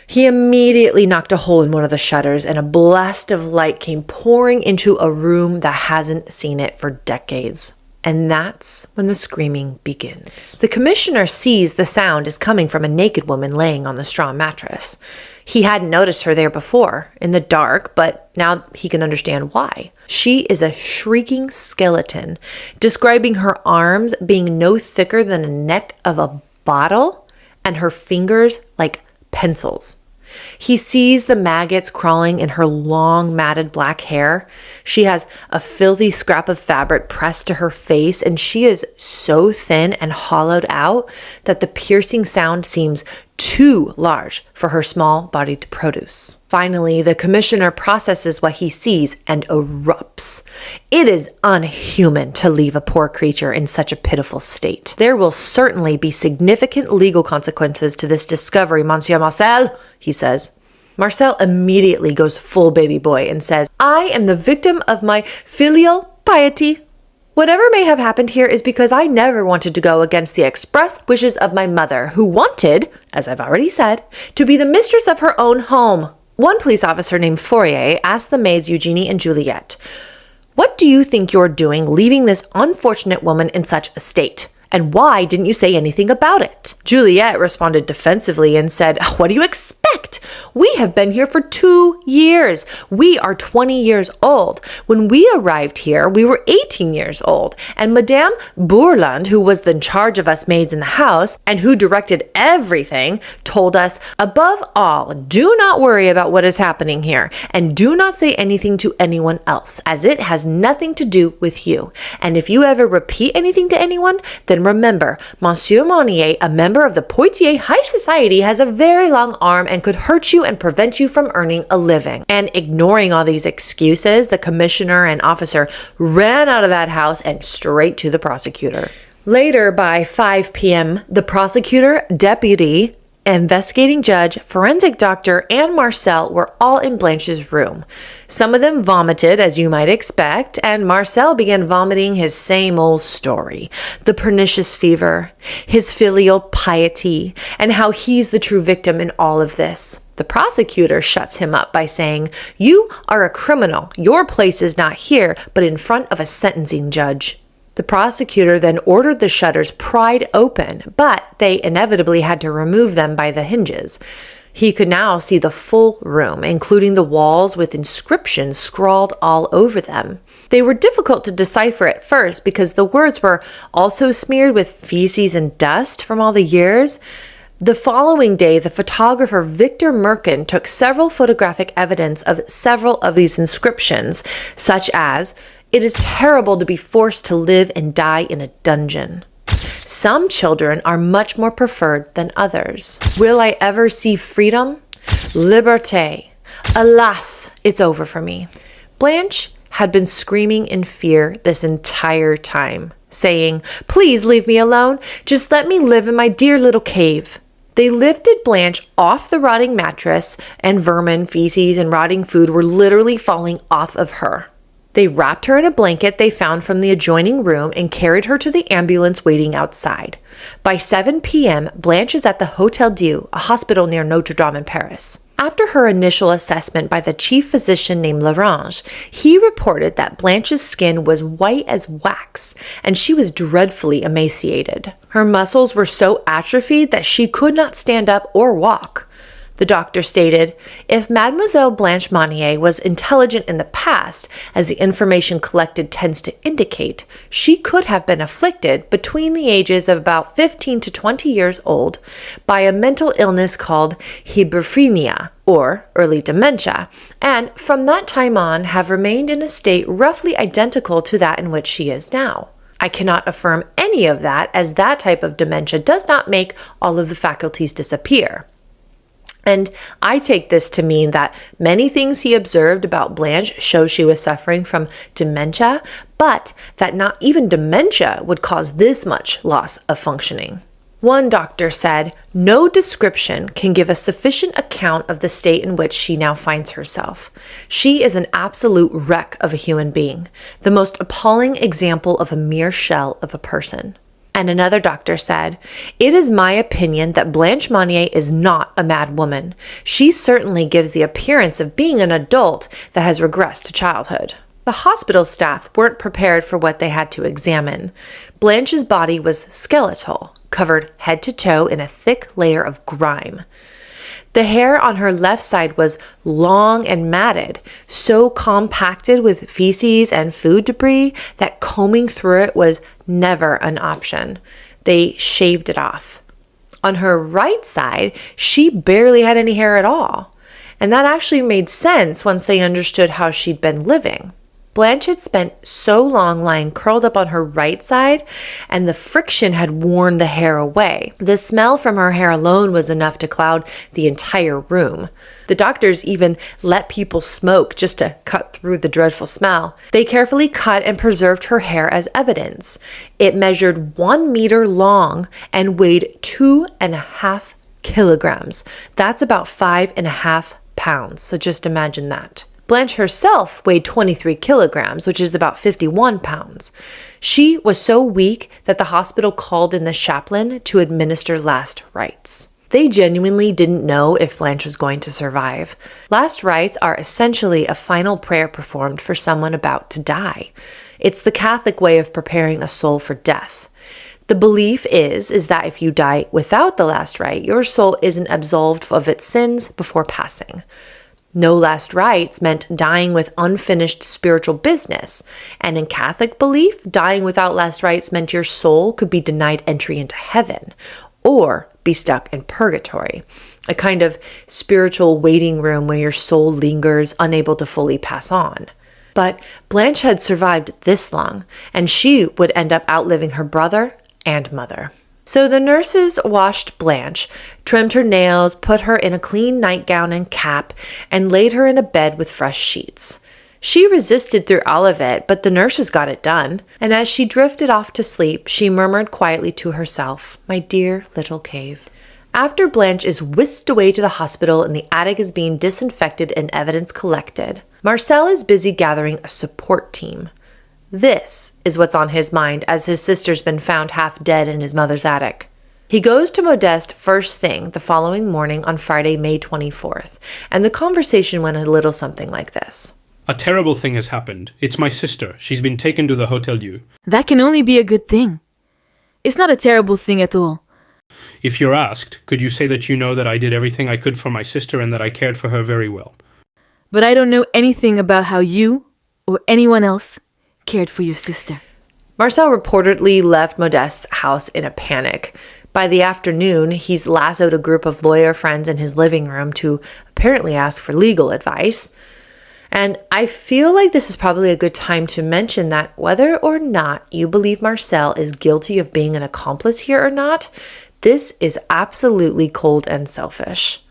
He immediately knocked a hole in one of the shutters and a blast of light came pouring into a room that hasn't seen it for decades. And that's when the screaming begins. The commissioner sees the sound is coming from a naked woman laying on the straw mattress. He hadn't noticed her there before, in the dark, but now he can understand why. She is a shrieking skeleton, describing her arms being no thicker than the neck of a bottle and her fingers like pencils. He sees the maggots crawling in her long, matted black hair. She has a filthy scrap of fabric pressed to her face, and she is so thin and hollowed out that the piercing sound seems too large for her small body to produce. Finally, the commissioner processes what he sees and erupts. It is unhuman to leave a poor creature in such a pitiful state. There will certainly be significant legal consequences to this discovery, Monsieur Marcel, he says. Marcel immediately goes full baby boy and says, "I am the victim of my filial piety. Whatever may have happened here is because I never wanted to go against the express wishes of my mother, who wanted, as I've already said, to be the mistress of her own home." One police officer named Fourier asked the maids Eugenie and Juliette, "What do you think you're doing leaving this unfortunate woman in such a state? And why didn't you say anything about it?" Juliette responded defensively and said, "What do you expect? We have been here for 2 years. We are 20 years old. When we arrived here, we were 18 years old. And Madame Bourland, who was in charge of us maids in the house and who directed everything, told us, above all, do not worry about what is happening here and do not say anything to anyone else, as it has nothing to do with you. And if you ever repeat anything to anyone, then remember, Monsieur Monnier, a member of the Poitiers High Society, has a very long arm and could hurt you and prevent you from earning a living." And ignoring all these excuses, the commissioner and officer ran out of that house and straight to the prosecutor. Later, by 5 p.m., the prosecutor, deputy, investigating judge, forensic doctor, and Marcel were all in Blanche's room. Some of them vomited, as you might expect, and Marcel began vomiting his same old story. The pernicious fever, his filial piety, and how he's the true victim in all of this. The prosecutor shuts him up by saying, "You are a criminal. Your place is not here, but in front of a sentencing judge." The prosecutor then ordered the shutters pried open, but they inevitably had to remove them by the hinges. He could now see the full room, including the walls with inscriptions scrawled all over them. They were difficult to decipher at first because the words were also smeared with feces and dust from all the years. The following day, the photographer Victor Merkin took several photographic evidence of several of these inscriptions, such as, "It is terrible to be forced to live and die in a dungeon. Some children are much more preferred than others. Will I ever see freedom? Liberté. Alas, it's over for me." Blanche had been screaming in fear this entire time, saying, "Please leave me alone. Just let me live in my dear little cave." They lifted Blanche off the rotting mattress, and vermin, feces, and rotting food were literally falling off of her. They wrapped her in a blanket they found from the adjoining room and carried her to the ambulance waiting outside. By 7 p.m., Blanche is at the Hôtel Dieu, a hospital near Notre Dame in Paris. After her initial assessment by the chief physician named Larange, he reported that Blanche's skin was white as wax, and she was dreadfully emaciated. Her muscles were so atrophied that she could not stand up or walk. The doctor stated, if Mademoiselle Blanche Monnier was intelligent in the past, as the information collected tends to indicate, she could have been afflicted between the ages of about 15 to 20 years old by a mental illness called hebephrenia, or early dementia, and from that time on have remained in a state roughly identical to that in which she is now. I cannot affirm any of that, as that type of dementia does not make all of the faculties disappear. And I take this to mean that many things he observed about Blanche show she was suffering from dementia, but that not even dementia would cause this much loss of functioning. One doctor said, no description can give a sufficient account of the state in which she now finds herself. She is an absolute wreck of a human being, the most appalling example of a mere shell of a person. And another doctor said, it is my opinion that Blanche Monnier is not a mad woman. She certainly gives the appearance of being an adult that has regressed to childhood. The hospital staff weren't prepared for what they had to examine. Blanche's body was skeletal, covered head to toe in a thick layer of grime. The hair on her left side was long and matted, so compacted with feces and food debris that combing through it was never an option. They shaved it off. On her right side, she barely had any hair at all. And that actually made sense once they understood how she'd been living. Blanche had spent so long lying curled up on her right side, and the friction had worn the hair away. The smell from her hair alone was enough to cloud the entire room. The doctors even let people smoke just to cut through the dreadful smell. They carefully cut and preserved her hair as evidence. It measured 1 meter long and weighed 2.5 kilograms. That's about 5.5 pounds. So just imagine that. Blanche herself weighed 23 kilograms, which is about 51 pounds. She was so weak that the hospital called in the chaplain to administer last rites. They genuinely didn't know if Blanche was going to survive. Last rites are essentially a final prayer performed for someone about to die. It's the Catholic way of preparing a soul for death. The belief is that if you die without the last rite, your soul isn't absolved of its sins before passing. No last rites meant dying with unfinished spiritual business, and in Catholic belief, dying without last rites meant your soul could be denied entry into heaven, or be stuck in purgatory, a kind of spiritual waiting room where your soul lingers, unable to fully pass on. But Blanche had survived this long, and she would end up outliving her brother and mother. So the nurses washed Blanche, trimmed her nails, put her in a clean nightgown and cap, and laid her in a bed with fresh sheets. She resisted through all of it, but the nurses got it done. And as she drifted off to sleep, she murmured quietly to herself, "My dear little cave." After Blanche is whisked away to the hospital and the attic is being disinfected and evidence collected, Marcel is busy gathering a support team. This is what's on his mind as his sister's been found half dead in his mother's attic. He goes to Modeste first thing the following morning on Friday, May 24th, and the conversation went a little something like this. A terrible thing has happened. It's my sister. She's been taken to the Hotel Dieu. That can only be a good thing. It's not a terrible thing at all. If you're asked, could you say that you know that I did everything I could for my sister and that I cared for her very well? But I don't know anything about how you, or anyone else, cared for your sister. Marcel reportedly left Modeste's house in a panic. By the afternoon, he's lassoed a group of lawyer friends in his living room to apparently ask for legal advice. And I feel like this is probably a good time to mention that whether or not you believe Marcel is guilty of being an accomplice here or not, this is absolutely cold and selfish.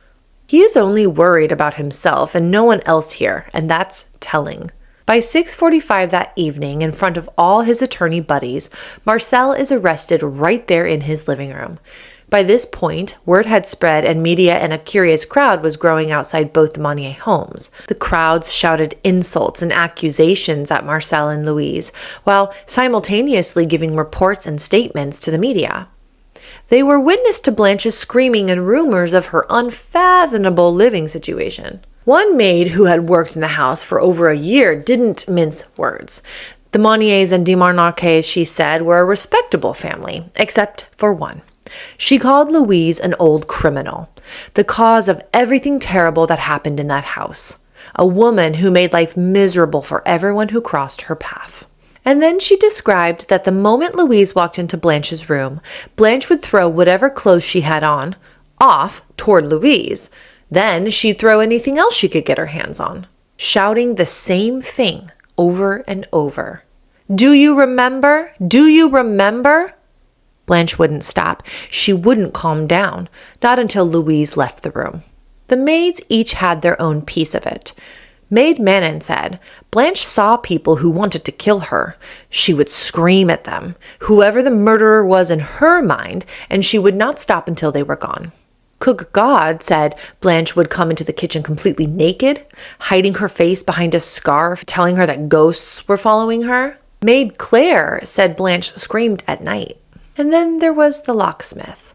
He is only worried about himself and no one else here, and that's telling. By 6:45 that evening, in front of all his attorney buddies, Marcel is arrested right there in his living room. By this point, word had spread and media and a curious crowd was growing outside both the Monnier homes. The crowds shouted insults and accusations at Marcel and Louise, while simultaneously giving reports and statements to the media. They were witness to Blanche's screaming and rumors of her unfathomable living situation. One maid who had worked in the house for over a year didn't mince words. The Monniers and de Marnarques, she said, were a respectable family, except for one. She called Louise an old criminal, the cause of everything terrible that happened in that house, a woman who made life miserable for everyone who crossed her path. And then she described that the moment Louise walked into Blanche's room, Blanche would throw whatever clothes she had on off toward Louise. Then she'd throw anything else she could get her hands on, shouting the same thing over and over. "Do you remember? Do you remember?" Blanche wouldn't stop. She wouldn't calm down, not until Louise left the room. The maids each had their own piece of it. Maid Manon said, Blanche saw people who wanted to kill her. She would scream at them, whoever the murderer was in her mind, and she would not stop until they were gone. Cook God said Blanche would come into the kitchen completely naked, hiding her face behind a scarf, telling her that ghosts were following her. Maid Claire said Blanche screamed at night. And then there was the locksmith.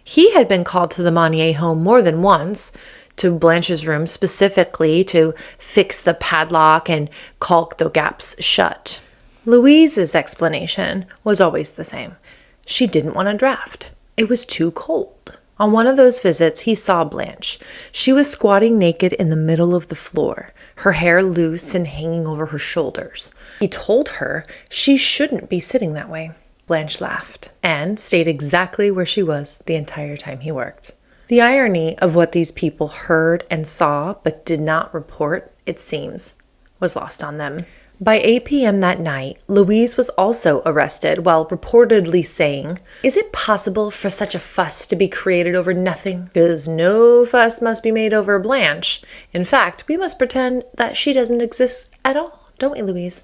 He had been called to the Monnier home more than once, to Blanche's room specifically to fix the padlock and caulk the gaps shut. Louise's explanation was always the same. She didn't want a draft. It was too cold. On one of those visits, he saw Blanche. She was squatting naked in the middle of the floor, her hair loose and hanging over her shoulders. He told her she shouldn't be sitting that way. Blanche laughed and stayed exactly where she was the entire time he worked. The irony of what these people heard and saw but did not report, it seems, was lost on them. By 8 p.m. that night, Louise was also arrested while reportedly saying, "Is it possible for such a fuss to be created over nothing? Because no fuss must be made over Blanche. In fact, we must pretend that she doesn't exist at all, don't we, Louise?"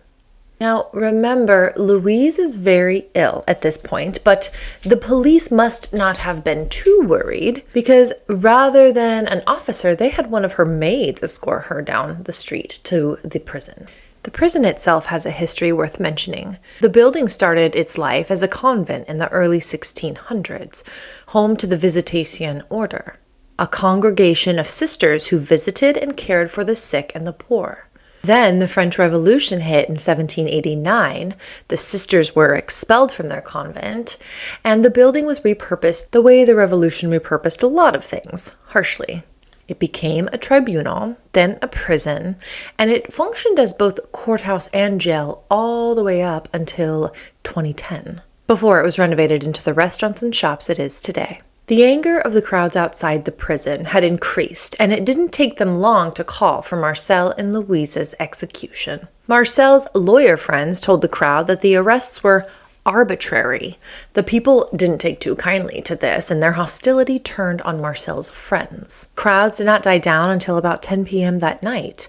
Now, remember, Louise is very ill at this point, but the police must not have been too worried because rather than an officer, they had one of her maids escort her down the street to the prison. The prison itself has a history worth mentioning. The building started its life as a convent in the early 1600s, home to the Visitation Order, a congregation of sisters who visited and cared for the sick and the poor. Then the French Revolution hit in 1789. The sisters were expelled from their convent, and the building was repurposed the way the Revolution repurposed a lot of things, harshly. It became a tribunal, then a prison, and it functioned as both courthouse and jail all the way up until 2010, before it was renovated into the restaurants and shops it is today. The anger of the crowds outside the prison had increased, and it didn't take them long to call for Marcel and Louise's execution. Marcel's lawyer friends told the crowd that the arrests were arbitrary. The people didn't take too kindly to this, and their hostility turned on Marcel's friends. Crowds did not die down until about 10 p.m. that night,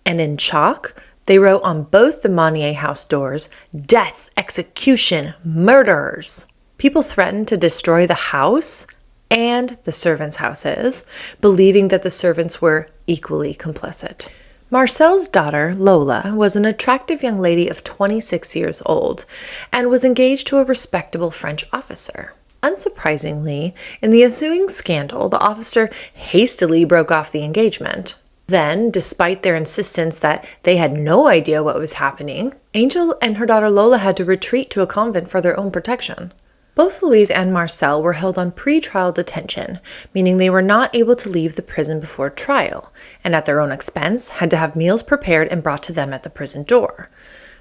and in chalk, they wrote on both the Monnier house doors, "Death, execution, murderers." People threatened to destroy the house and the servants' houses, believing that the servants were equally complicit. Marcel's daughter, Lola, was an attractive young lady of 26 years old and was engaged to a respectable French officer. Unsurprisingly, in the ensuing scandal, the officer hastily broke off the engagement. Then, despite their insistence that they had no idea what was happening, Angel and her daughter Lola had to retreat to a convent for their own protection. Both Louise and Marcel were held on pre-trial detention, meaning they were not able to leave the prison before trial, and at their own expense had to have meals prepared and brought to them at the prison door.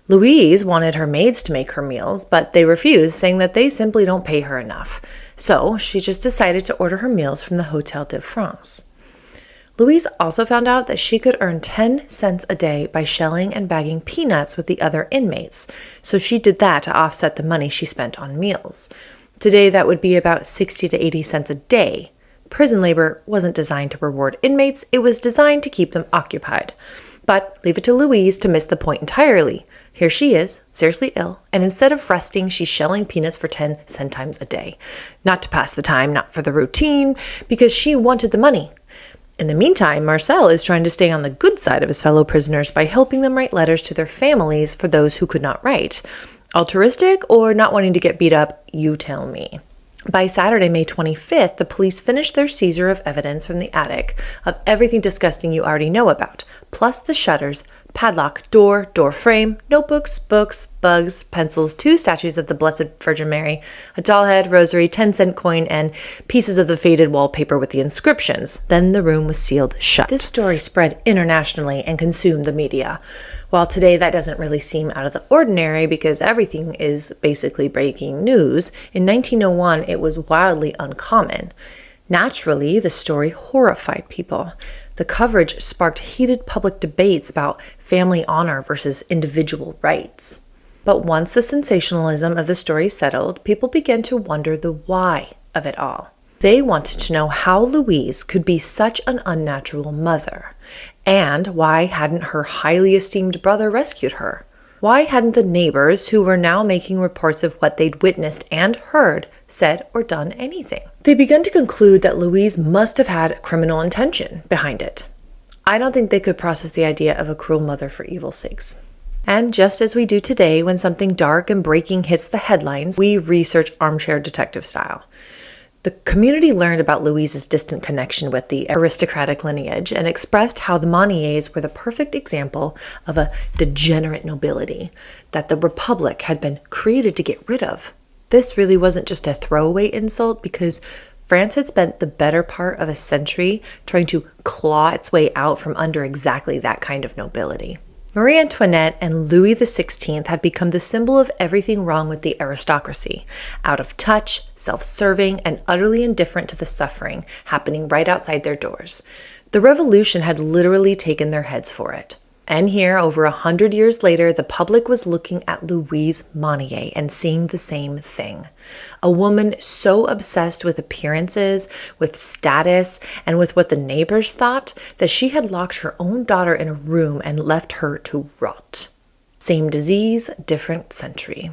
Louise wanted her maids to make her meals, but they refused, saying that they simply don't pay her enough. So she just decided to order her meals from the Hôtel de France. Louise also found out that she could earn 10 cents a day by shelling and bagging peanuts with the other inmates, so she did that to offset the money she spent on meals. Today, that would be about 60 to 80 cents a day. Prison labor wasn't designed to reward inmates, it was designed to keep them occupied. But leave it to Louise to miss the point entirely. Here she is, seriously ill, and instead of resting, she's shelling peanuts for 10 centimes a day. Not to pass the time, not for the routine, because she wanted the money. In the meantime, Marcel is trying to stay on the good side of his fellow prisoners by helping them write letters to their families for those who could not write. Altruistic or not wanting to get beat up, you tell me. By Saturday, May 25th, the police finished their seizure of evidence from the attic of everything disgusting you already know about, plus the shutters, padlock, door frame, notebooks, books, bugs, pencils, 2 statues of the Blessed Virgin Mary, a doll head, rosary, 10-cent coin, and pieces of the faded wallpaper with the inscriptions. Then the room was sealed shut. This story spread internationally and consumed the media. While today that doesn't really seem out of the ordinary because everything is basically breaking news, in 1901 it was wildly uncommon. Naturally, the story horrified people. The coverage sparked heated public debates about family honor versus individual rights. But once the sensationalism of the story settled, people began to wonder the why of it all. They wanted to know how Louise could be such an unnatural mother, and why hadn't her highly esteemed brother rescued her? Why hadn't the neighbors, who were now making reports of what they'd witnessed and heard, said or done anything? They began to conclude that Louise must have had criminal intention behind it. I don't think they could process the idea of a cruel mother for evil's sakes. And just as we do today when something dark and breaking hits the headlines, we research armchair detective style. The community learned about Louise's distant connection with the aristocratic lineage and expressed how the Monniers were the perfect example of a degenerate nobility that the Republic had been created to get rid of. This really wasn't just a throwaway insult because France had spent the better part of a century trying to claw its way out from under exactly that kind of nobility. Marie Antoinette and Louis XVI had become the symbol of everything wrong with the aristocracy, out of touch, self-serving, and utterly indifferent to the suffering happening right outside their doors. The revolution had literally taken their heads for it. And here, over 100 years later, the public was looking at Louise Monnier and seeing the same thing. A woman so obsessed with appearances, with status, and with what the neighbors thought that she had locked her own daughter in a room and left her to rot. Same disease, different century.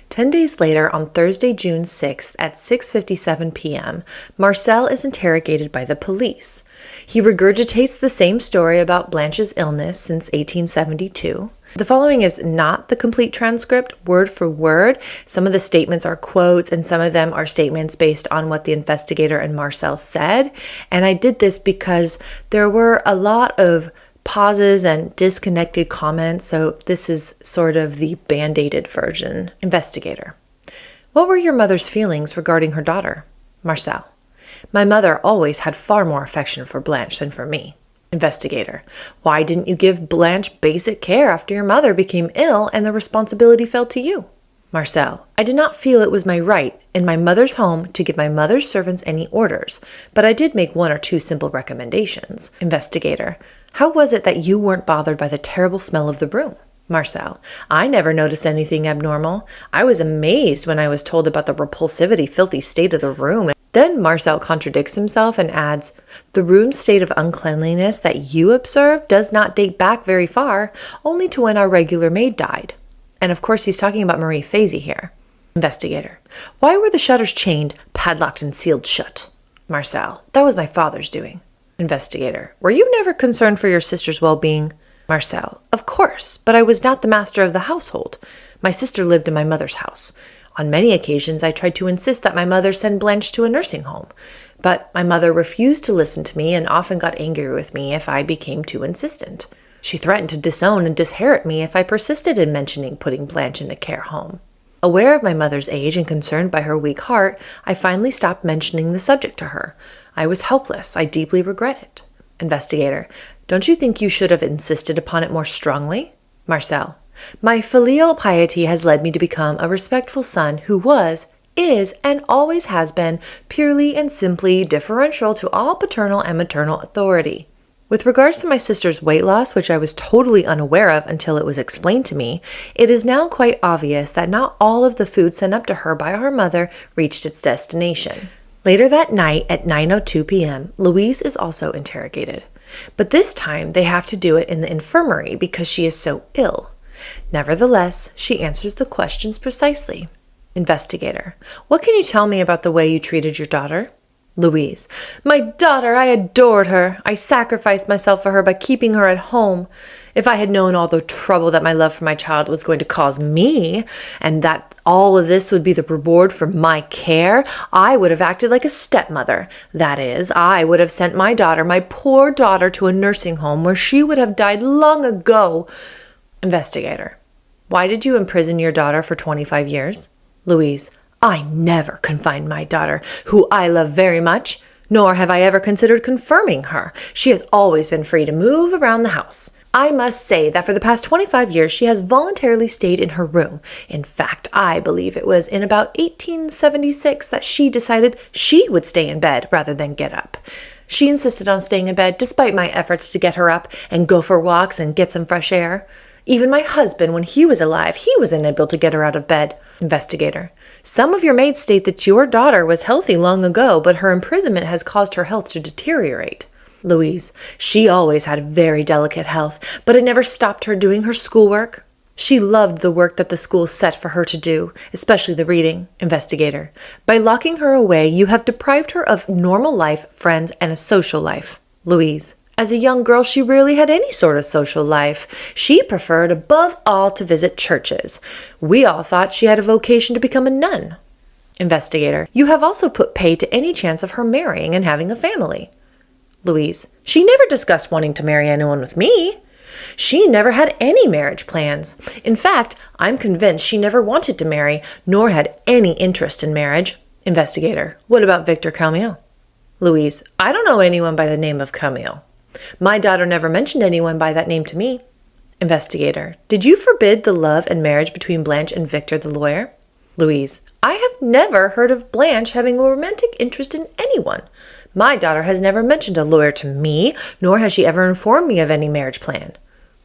10 days later, on Thursday, June 6th at 6:57 p.m., Marcel is interrogated by the police. He regurgitates the same story about Blanche's illness since 1872. The following is not the complete transcript, word for word. Some of the statements are quotes, and some of them are statements based on what the investigator and Marcel said. And I did this because there were a lot of pauses and disconnected comments, so this is sort of the band-aided version. Investigator: what were your mother's feelings regarding her daughter? Marcel: my mother always had far more affection for Blanche than for me. Investigator: why didn't you give Blanche basic care after your mother became ill and the responsibility fell to you? Marcel: I did not feel it was my right in my mother's home to give my mother's servants any orders, but I did make 1 or 2 simple recommendations. Investigator: how was it that you weren't bothered by the terrible smell of the room? Marcel: I never noticed anything abnormal. I was amazed when I was told about the repulsivity, filthy state of the room. Then Marcel contradicts himself and adds, the room's state of uncleanliness that you observed does not date back very far, only to when our regular maid died. And of course he's talking about Marie Fazy here. Investigator: why were the shutters chained, padlocked, and sealed shut? Marcel: that was my father's doing. Investigator: were you never concerned for your sister's well-being? Marcel: of course, but I was not the master of the household. My sister lived in my mother's house. On many occasions, I tried to insist that my mother send Blanche to a nursing home, but my mother refused to listen to me and often got angry with me if I became too insistent. She threatened to disown and disinherit me if I persisted in mentioning putting Blanche in a care home. Aware of my mother's age and concerned by her weak heart, I finally stopped mentioning the subject to her. I was helpless. I deeply regret it. Investigator: don't you think you should have insisted upon it more strongly? Marcel: my filial piety has led me to become a respectful son who was, is, and always has been purely and simply deferential to all paternal and maternal authority. With regards to my sister's weight loss, which I was totally unaware of until it was explained to me, it is now quite obvious that not all of the food sent up to her by her mother reached its destination. Later that night at 9:02 p.m., Louise is also interrogated. But this time they have to do it in the infirmary because she is so ill. Nevertheless, she answers the questions precisely. Investigator: what can you tell me about the way you treated your daughter? Louise: my daughter, I adored her. I sacrificed myself for her by keeping her at home. If I had known all the trouble that my love for my child was going to cause me, and that all of this would be the reward for my care, I would have acted like a stepmother. That is, I would have sent my daughter, my poor daughter, to a nursing home where she would have died long ago. Investigator. Why did you imprison your daughter for 25 years? Louise. I never confined my daughter, who I love very much, nor have I ever considered confirming her. She has always been free to move around the house. I must say that for the past 25 years, she has voluntarily stayed in her room. In fact, I believe it was in about 1876 that she decided she would stay in bed rather than get up. She insisted on staying in bed despite my efforts to get her up and go for walks and get some fresh air. Even my husband, when he was alive, he was unable to get her out of bed. Investigator. Some of your maids state that your daughter was healthy long ago, but her imprisonment has caused her health to deteriorate. Louise. She always had very delicate health, but it never stopped her doing her schoolwork. She loved the work that the school set for her to do, especially the reading. Investigator. By locking her away, you have deprived her of normal life, friends, and a social life. Louise. As a young girl, she rarely had any sort of social life. She preferred, above all, to visit churches. We all thought she had a vocation to become a nun. Investigator. You have also put pay to any chance of her marrying and having a family. Louise. She never discussed wanting to marry anyone with me. She never had any marriage plans. In fact, I'm convinced she never wanted to marry, nor had any interest in marriage. Investigator. What about Victor Camille? Louise. I don't know anyone by the name of Camille. My daughter never mentioned anyone by that name to me. Investigator. Did you forbid the love and marriage between Blanche and Victor the lawyer? Louise. I have never heard of Blanche having a romantic interest in anyone. My daughter has never mentioned a lawyer to me, nor has she ever informed me of any marriage plan.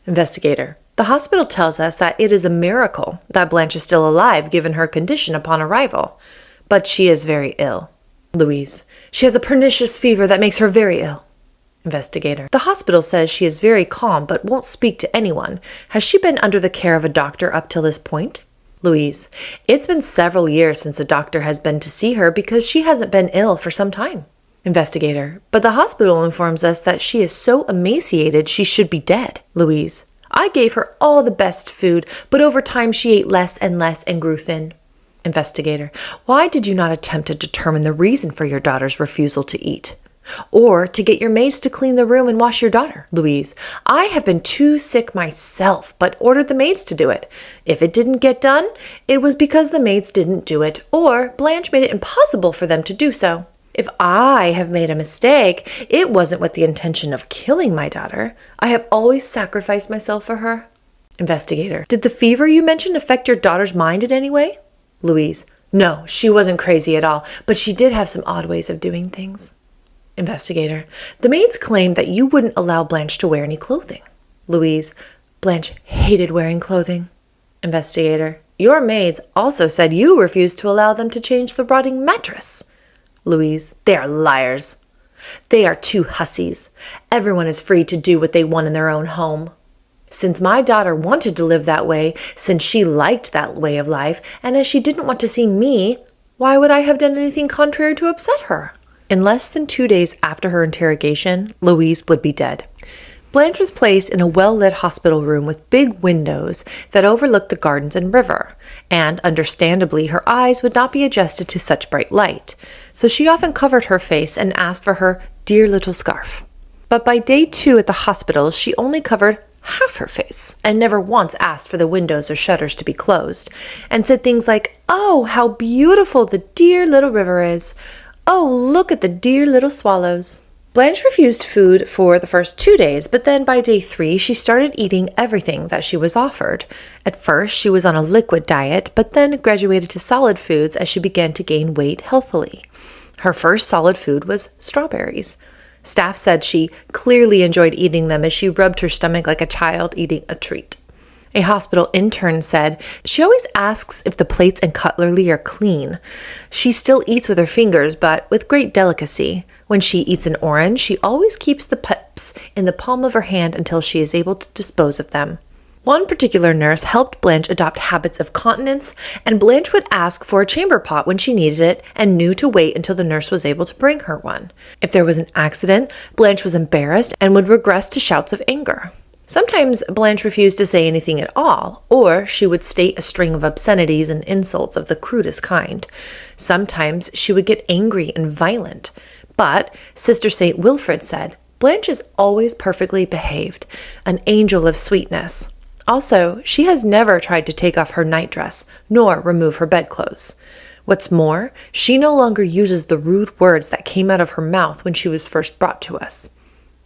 Investigator. The hospital tells us that it is a miracle that Blanche is still alive given her condition upon arrival. But she is very ill. Louise. She has a pernicious fever that makes her very ill. Investigator. The hospital says she is very calm but won't speak to anyone. Has she been under the care of a doctor up till this point? Louise. It's been several years since a doctor has been to see her because she hasn't been ill for some time. Investigator. But the hospital informs us that she is so emaciated she should be dead. Louise. I gave her all the best food, but over time she ate less and less and grew thin. Investigator. Why did you not attempt to determine the reason for your daughter's refusal to eat? Or to get your maids to clean the room and wash your daughter? Louise. I have been too sick myself, but ordered the maids to do it. If it didn't get done, it was because the maids didn't do it, or Blanche made it impossible for them to do so. If I have made a mistake, it wasn't with the intention of killing my daughter. I have always sacrificed myself for her. Investigator. Did the fever you mentioned affect your daughter's mind in any way? Louise. No, she wasn't crazy at all, but she did have some odd ways of doing things. Investigator. The maids claimed that you wouldn't allow Blanche to wear any clothing. Louise. Blanche hated wearing clothing. Investigator. Your maids also said you refused to allow them to change the rotting mattress. Louise. They are liars. They are two hussies. Everyone is free to do what they want in their own home. Since my daughter wanted to live that way, since she liked that way of life, and as she didn't want to see me, why would I have done anything contrary to upset her? In less than 2 days after her interrogation, Louise would be dead. Blanche was placed in a well-lit hospital room with big windows that overlooked the gardens and river, and understandably her eyes would not be adjusted to such bright light, so she often covered her face and asked for her dear little scarf. But by day 2 at the hospital, she only covered half her face, and never once asked for the windows or shutters to be closed, and said things like, "Oh, how beautiful the dear little river is! Oh, look at the dear little swallows." Blanche refused food for the first 2 days, but then by day 3, she started eating everything that she was offered. At first, she was on a liquid diet, but then graduated to solid foods as she began to gain weight healthily. Her first solid food was strawberries. Staff said she clearly enjoyed eating them as she rubbed her stomach like a child eating a treat. A hospital intern said, "She always asks if the plates and cutlery are clean. She still eats with her fingers, but with great delicacy. When she eats an orange, she always keeps the pips in the palm of her hand until she is able to dispose of them." One particular nurse helped Blanche adopt habits of continence, and Blanche would ask for a chamber pot when she needed it and knew to wait until the nurse was able to bring her one. If there was an accident, Blanche was embarrassed and would regress to shouts of anger. Sometimes Blanche refused to say anything at all, or she would state a string of obscenities and insults of the crudest kind. Sometimes she would get angry and violent. But Sister St. Wilfrid said, Blanche is always perfectly behaved, an angel of sweetness. Also, she has never tried to take off her nightdress, nor remove her bedclothes. What's more, she no longer uses the rude words that came out of her mouth when she was first brought to us.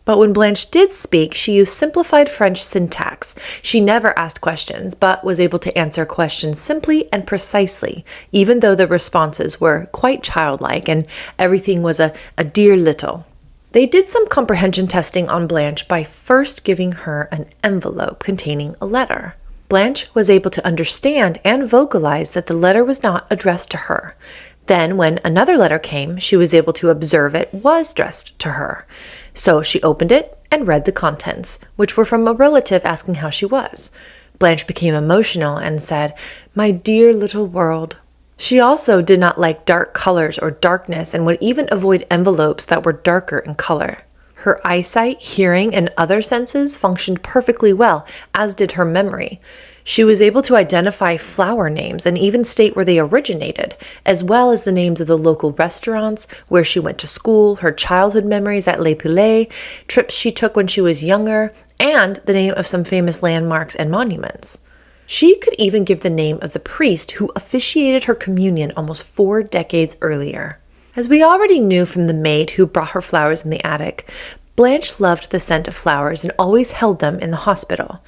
But when Blanche did speak, she used simplified French syntax. She never asked questions, but was able to answer questions simply and precisely, even though the responses were quite childlike and everything was a dear little. They did some comprehension testing on Blanche by first giving her an envelope containing a letter. Blanche was able to understand and vocalize that the letter was not addressed to her. Then, when another letter came, she was able to observe it was addressed to her. So she opened it and read the contents, which were from a relative asking how she was. Blanche became emotional and said, "My dear little world." She also did not like dark colors or darkness and would even avoid envelopes that were darker in color. Her eyesight, hearing, and other senses functioned perfectly well, as did her memory. She was able to identify flower names and even state where they originated, as well as the names of the local restaurants, where she went to school, her childhood memories at Les Pilets, trips she took when she was younger, and the name of some famous landmarks and monuments. She could even give the name of the priest who officiated her communion almost 4 decades earlier. As we already knew from the maid who brought her flowers in the attic, Blanche loved the scent of flowers and always held them in the hospital.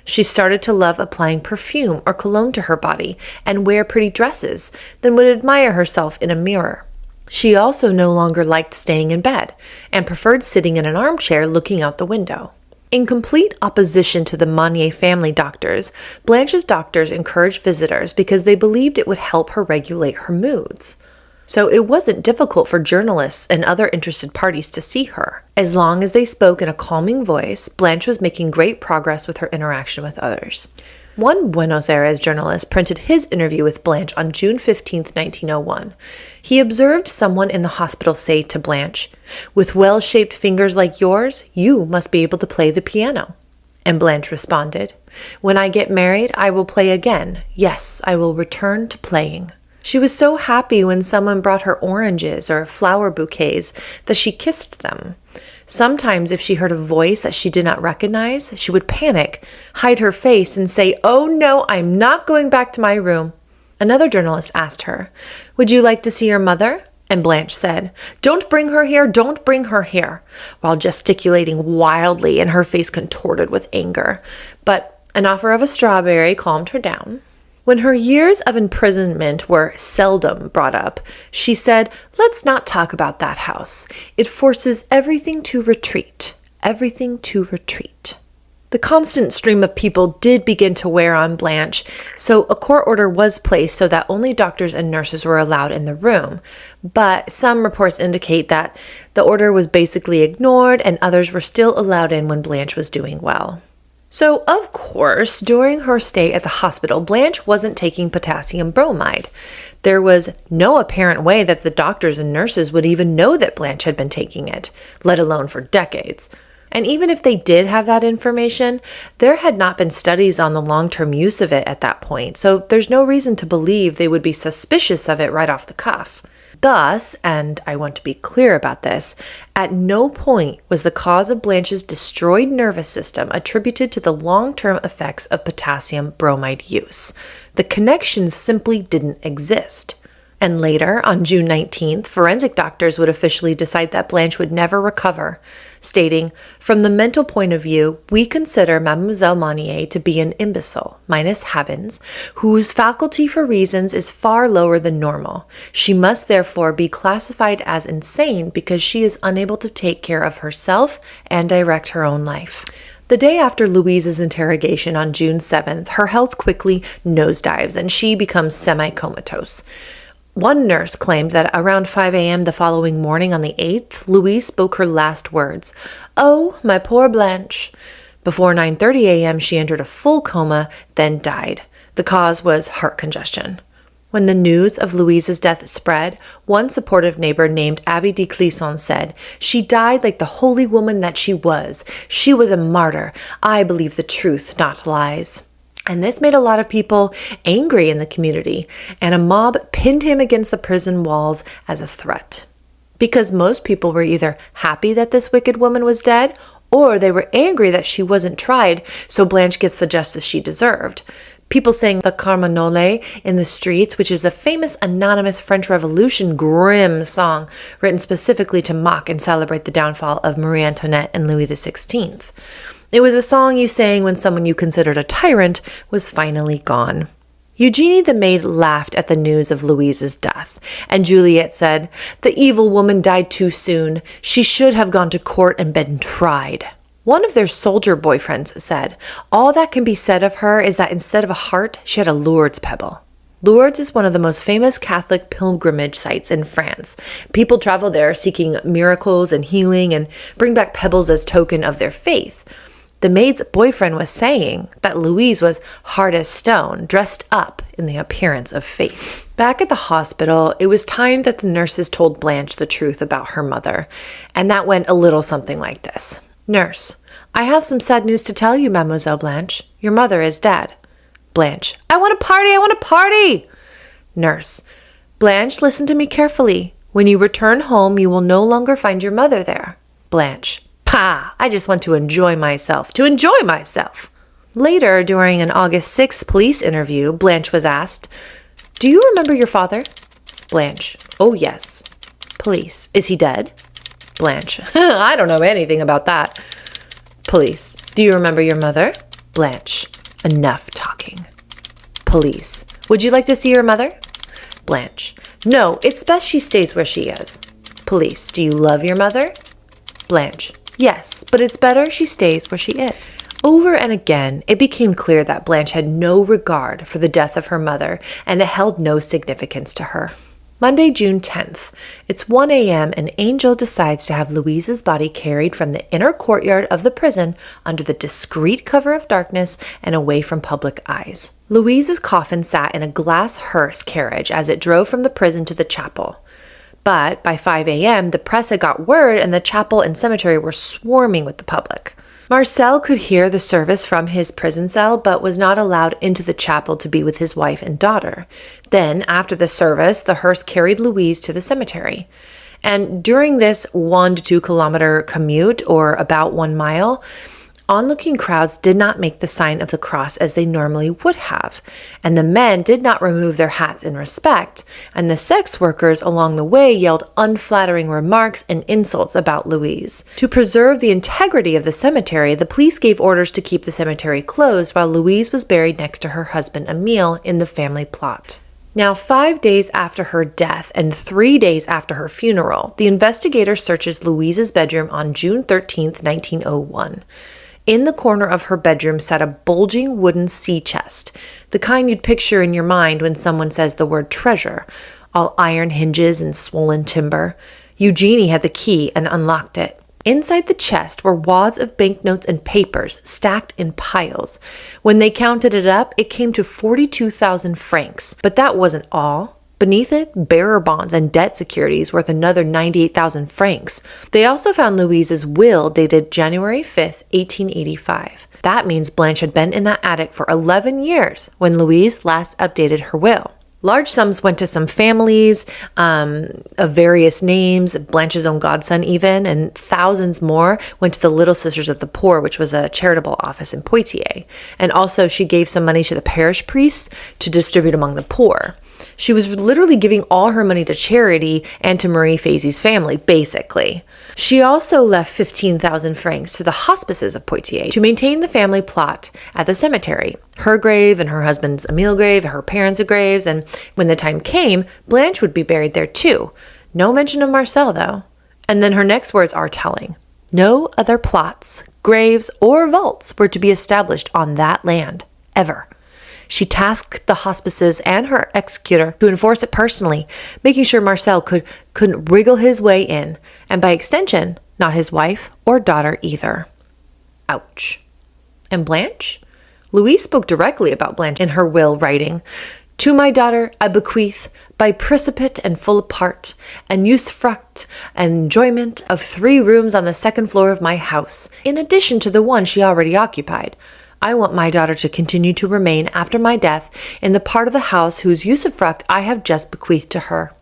She started to love applying perfume or cologne to her body and wear pretty dresses, then would admire herself in a mirror. She also no longer liked staying in bed and preferred sitting in an armchair looking out the window. In complete opposition to the Monnier family doctors, Blanche's doctors encouraged visitors because they believed it would help her regulate her moods. So it wasn't difficult for journalists and other interested parties to see her. As long as they spoke in a calming voice, Blanche was making great progress with her interaction with others. One Buenos Aires journalist printed his interview with Blanche on June 15, 1901. He observed someone in the hospital say to Blanche, "With well-shaped fingers like yours, you must be able to play the piano." And Blanche responded, "When I get married, I will play again. Yes, I will return to playing." She was so happy when someone brought her oranges or flower bouquets that she kissed them. Sometimes if she heard a voice that she did not recognize, she would panic, hide her face, and say, "Oh no, I'm not going back to my room." Another journalist asked her, "Would you like to see your mother?" And Blanche said, "Don't bring her here, don't bring her here," while gesticulating wildly and her face contorted with anger. But an offer of a strawberry calmed her down. When her years of imprisonment were seldom brought up, she said, "Let's not talk about that house. It forces everything to retreat, everything to retreat." The constant stream of people did begin to wear on Blanche, so a court order was placed so that only doctors and nurses were allowed in the room. But some reports indicate that the order was basically ignored and others were still allowed in when Blanche was doing well. So, of course, during her stay at the hospital, Blanche wasn't taking potassium bromide. There was no apparent way that the doctors and nurses would even know that Blanche had been taking it, let alone for decades. And even if they did have that information, there had not been studies on the long-term use of it at that point, so there's no reason to believe they would be suspicious of it right off the cuff. Thus, and I want to be clear about this, at no point was the cause of Blanche's destroyed nervous system attributed to the long-term effects of potassium bromide use. The connections simply didn't exist. And later, on June 19th, forensic doctors would officially decide that Blanche would never recover, stating, "From the mental point of view, we consider Mademoiselle Monnier to be an imbecile, minus habens, whose faculty for reasons is far lower than normal. She must therefore be classified as insane because she is unable to take care of herself and direct her own life." The day after Louise's interrogation on June 7th, her health quickly nosedives and she becomes semi-comatose. One nurse claimed that around 5 a.m. the following morning on the 8th, Louise spoke her last words, "Oh, my poor Blanche." Before 9:30 a.m. she entered a full coma, then died. The cause was heart congestion. When the news of Louise's death spread, one supportive neighbor named Abby de Clisson said, "She died like the holy woman that she was. She was a martyr. I believe the truth, not lies." And this made a lot of people angry in the community, and a mob pinned him against the prison walls as a threat. Because most people were either happy that this wicked woman was dead, or they were angry that she wasn't tried, so Blanche gets the justice she deserved. People sang the Carmagnole in the streets, which is a famous anonymous French Revolution grim song written specifically to mock and celebrate the downfall of Marie Antoinette and Louis XVI. It was a song you sang when someone you considered a tyrant was finally gone. Eugenie the maid laughed at the news of Louise's death, and Juliet said, "The evil woman died too soon. She should have gone to court and been tried." One of their soldier boyfriends said, "All that can be said of her is that instead of a heart, she had a Lourdes pebble." Lourdes is one of the most famous Catholic pilgrimage sites in France. People travel there seeking miracles and healing and bring back pebbles as token of their faith. The maid's boyfriend was saying that Louise was hard as stone, dressed up in the appearance of faith. Back at the hospital, it was time that the nurses told Blanche the truth about her mother, and that went a little something like this. "Nurse, I have some sad news to tell you, Mademoiselle Blanche. Your mother is dead." Blanche, "I want a party, I want a party!" Nurse, "Blanche, listen to me carefully. When you return home, you will no longer find your mother there." Blanche, "Pah, I just want to enjoy myself, Later, during an August 6th police interview, Blanche was asked, "Do you remember your father?" Blanche, "Oh yes." Police, "Is he dead?" Blanche, "I don't know anything about that." Police, "Do you remember your mother?" Blanche, "Enough talking." Police, "Would you like to see your mother?" Blanche, "No, it's best she stays where she is." Police, "Do you love your mother?" Blanche, "Yes, but it's better she stays where she is." Over and again, it became clear that Blanche had no regard for the death of her mother, and it held no significance to her. Monday, June 10th. It's 1 a.m. and Angel decides to have Louise's body carried from the inner courtyard of the prison under the discreet cover of darkness and away from public eyes. Louise's coffin sat in a glass hearse carriage as it drove from the prison to the chapel. But by 5 a.m., the press had got word and the chapel and cemetery were swarming with the public. Marcel could hear the service from his prison cell, but was not allowed into the chapel to be with his wife and daughter. Then, after the service, the hearse carried Louise to the cemetery. And during this 1 to 2 kilometer commute, or about 1 mile, onlooking crowds did not make the sign of the cross as they normally would have, and the men did not remove their hats in respect, and the sex workers along the way yelled unflattering remarks and insults about Louise. To preserve the integrity of the cemetery, the police gave orders to keep the cemetery closed while Louise was buried next to her husband Emile in the family plot. Now, 5 days after her death and 3 days after her funeral, the investigator searches Louise's bedroom on June 13, 1901. In the corner of her bedroom sat a bulging wooden sea chest, the kind you'd picture in your mind when someone says the word treasure, all iron hinges and swollen timber. Eugenie had the key and unlocked it. Inside the chest were wads of banknotes and papers stacked in piles. When they counted it up, it came to 42,000 francs. But that wasn't all. Beneath it, bearer bonds and debt securities worth another 98,000 francs. They also found Louise's will dated January 5th, 1885. That means Blanche had been in that attic for 11 years when Louise last updated her will. Large sums went to some families of various names, Blanche's own godson even, and thousands more went to the Little Sisters of the Poor, which was a charitable office in Poitiers. And also she gave some money to the parish priests to distribute among the poor. She was literally giving all her money to charity and to Marie Fazy's family, basically. She also left 15,000 francs to the hospices of Poitiers to maintain the family plot at the cemetery. Her grave and her husband's Emile grave, her parents' graves, and when the time came, Blanche would be buried there too. No mention of Marcel, though. And then her next words are telling. No other plots, graves, or vaults were to be established on that land, ever. She tasked the hospices and her executor to enforce it personally, making sure Marcel couldn't wriggle his way in, and by extension, not his wife or daughter either. Ouch. And Blanche? Louise spoke directly about Blanche in her will, writing, To my daughter I bequeath, by precipice and full part, and usufruct and enjoyment of 3 rooms on the 2nd floor of my house, in addition to the one she already occupied. I want my daughter to continue to remain after my death in the part of the house whose usufruct I have just bequeathed to her.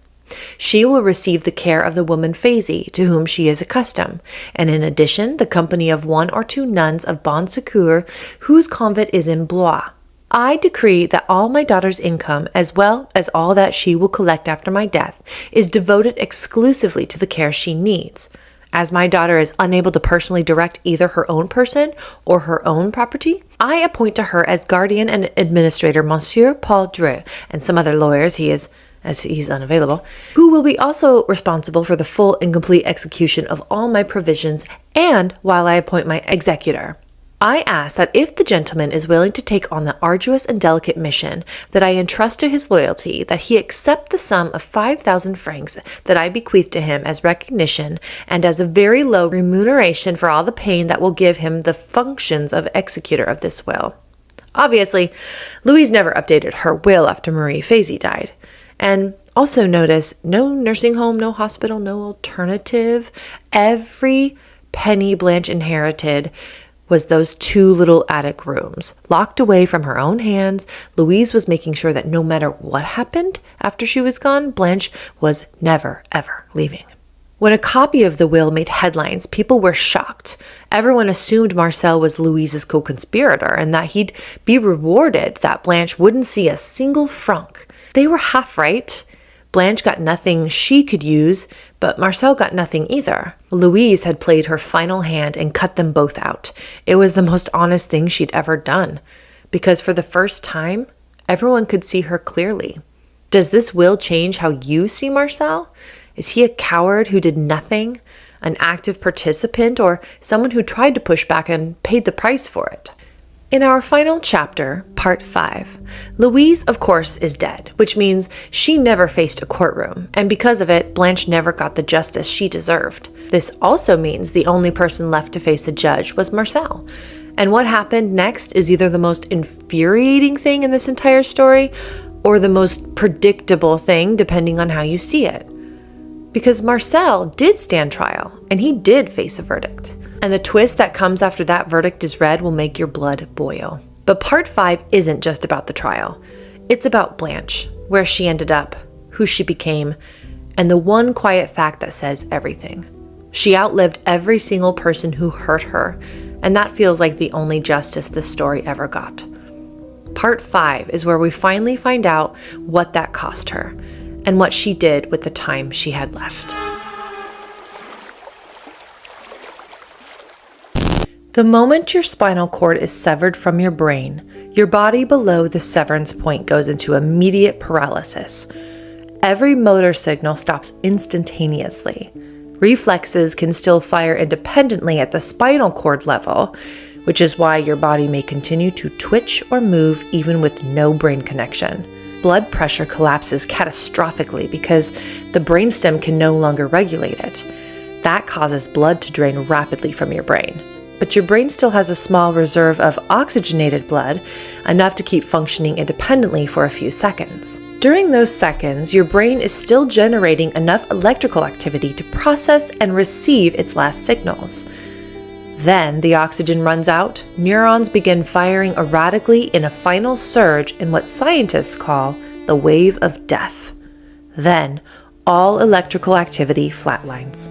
She will receive the care of the woman Phasie, to whom she is accustomed, and in addition the company of 1 or 2 nuns of bon secours whose convent is in Blois. I decree that all my daughter's income, as well as all that she will collect after my death, is devoted exclusively to the care she needs. As my daughter is unable to personally direct either her own person or her own property, I appoint to her as guardian and administrator Monsieur Paul Dreux and some other lawyers as he's unavailable, who will be also responsible for the full and complete execution of all my provisions, and while I appoint my executor. I ask that if the gentleman is willing to take on the arduous and delicate mission that I entrust to his loyalty, that he accept the sum of 5,000 francs that I bequeath to him as recognition and as a very low remuneration for all the pain that will give him the functions of executor of this will. Obviously, Louise never updated her will after Marie Phasie died. And also notice, no nursing home, no hospital, no alternative. Every penny Blanche inherited was those 2 little attic rooms. Locked away from her own hands, Louise was making sure that no matter what happened after she was gone, Blanche was never, ever leaving. When a copy of the will made headlines, people were shocked. Everyone assumed Marcel was Louise's co-conspirator and that he'd be rewarded, that Blanche wouldn't see a single franc. They were half right. Blanche got nothing she could use, but Marcel got nothing either. Louise had played her final hand and cut them both out. It was the most honest thing she'd ever done, because for the first time, everyone could see her clearly. Does this will change how you see Marcel? Is he a coward who did nothing, an active participant, or someone who tried to push back and paid the price for it? In our final chapter, part 5, Louise, of course, is dead, which means she never faced a courtroom, and because of it, Blanche never got the justice she deserved. This also means the only person left to face a judge was Marcel. And what happened next is either the most infuriating thing in this entire story, or the most predictable thing, depending on how you see it. Because Marcel did stand trial, and he did face a verdict. And the twist that comes after that verdict is read will make your blood boil. But part 5 isn't just about the trial. It's about Blanche, where she ended up, who she became, and the one quiet fact that says everything. She outlived every single person who hurt her, and that feels like the only justice this story ever got. Part 5 is where we finally find out what that cost her, and what she did with the time she had left. The moment your spinal cord is severed from your brain, your body below the severance point goes into immediate paralysis. Every motor signal stops instantaneously. Reflexes can still fire independently at the spinal cord level, which is why your body may continue to twitch or move even with no brain connection. Blood pressure collapses catastrophically because the brainstem can no longer regulate it. That causes blood to drain rapidly from your brain. But your brain still has a small reserve of oxygenated blood, enough to keep functioning independently for a few seconds. During those seconds, your brain is still generating enough electrical activity to process and receive its last signals. Then the oxygen runs out, neurons begin firing erratically in a final surge in what scientists call the wave of death. Then all electrical activity flatlines.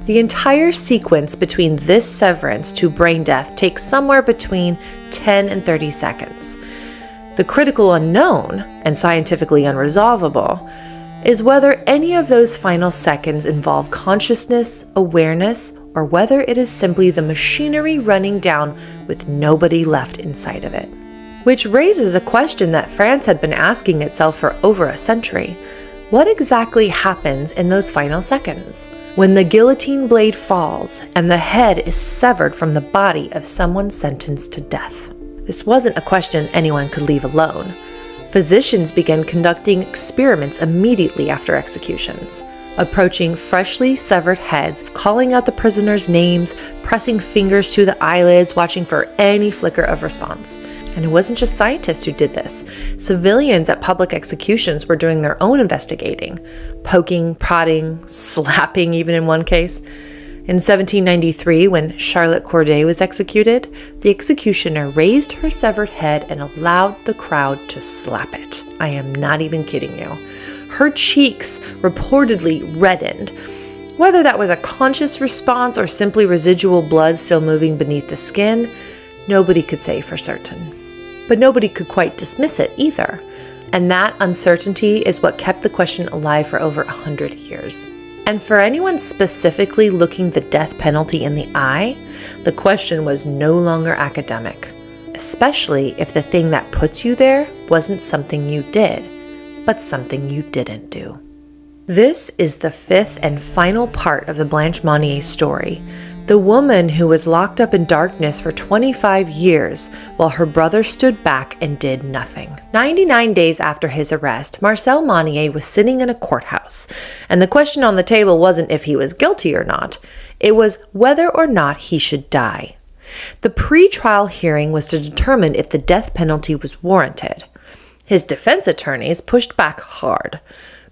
The entire sequence between this severance to brain death takes somewhere between 10 and 30 seconds. The critical unknown, and scientifically unresolvable, is whether any of those final seconds involve consciousness, awareness, or whether it is simply the machinery running down with nobody left inside of it. Which raises a question that France had been asking itself for over a century. What exactly happens in those final seconds? When the guillotine blade falls and the head is severed from the body of someone sentenced to death. This wasn't a question anyone could leave alone. Physicians began conducting experiments immediately after executions. approaching freshly severed heads, calling out the prisoners' names, pressing fingers to the eyelids, watching for any flicker of response. And it wasn't just scientists who did this. Civilians at public executions were doing their own investigating, poking, prodding, slapping even in one case. In 1793, when Charlotte Corday was executed, the executioner raised her severed head and allowed the crowd to slap it. I am not even kidding you. Her cheeks reportedly reddened. Whether that was a conscious response or simply residual blood still moving beneath the skin, nobody could say for certain. But nobody could quite dismiss it either. And that uncertainty is what kept the question alive for over 100 years. And for anyone specifically looking the death penalty in the eye, the question was no longer academic, especially if the thing that puts you there wasn't something you did, but something you didn't do. This is the fifth and final part of the Blanche Monnier story, the woman who was locked up in darkness for 25 years while her brother stood back and did nothing. 99 days after his arrest, Marcel Monnier was sitting in a courthouse, and the question on the table wasn't if he was guilty or not, it was whether or not he should die. The pre-trial hearing was to determine if the death penalty was warranted. His defense attorneys pushed back hard.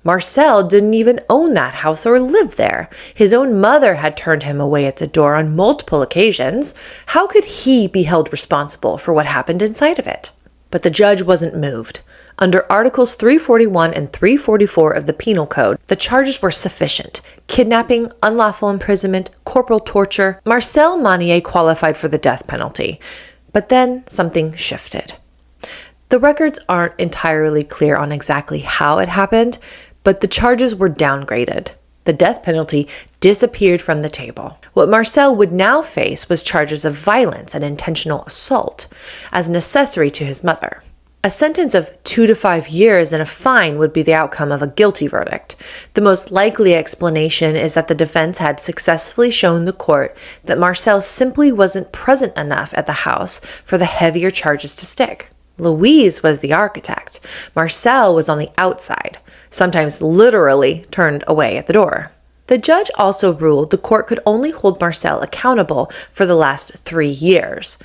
Marcel didn't even own that house or live there. His own mother had turned him away at the door on multiple occasions. How could he be held responsible for what happened inside of it? But the judge wasn't moved. Under Articles 341 and 344 of the Penal Code, the charges were sufficient. Kidnapping, unlawful imprisonment, corporal torture. Marcel Monnier qualified for the death penalty. But then something shifted. The records aren't entirely clear on exactly how it happened, but the charges were downgraded. The death penalty disappeared from the table. What Marcel would now face was charges of violence and intentional assault as an accessory to his mother. A sentence of 2 to 5 years and a fine would be the outcome of a guilty verdict. The most likely explanation is that the defense had successfully shown the court that Marcel simply wasn't present enough at the house for the heavier charges to stick. Louise was the architect. Marcel was on the outside, sometimes literally turned away at the door. The judge also ruled the court could only hold Marcel accountable for the last 3 years,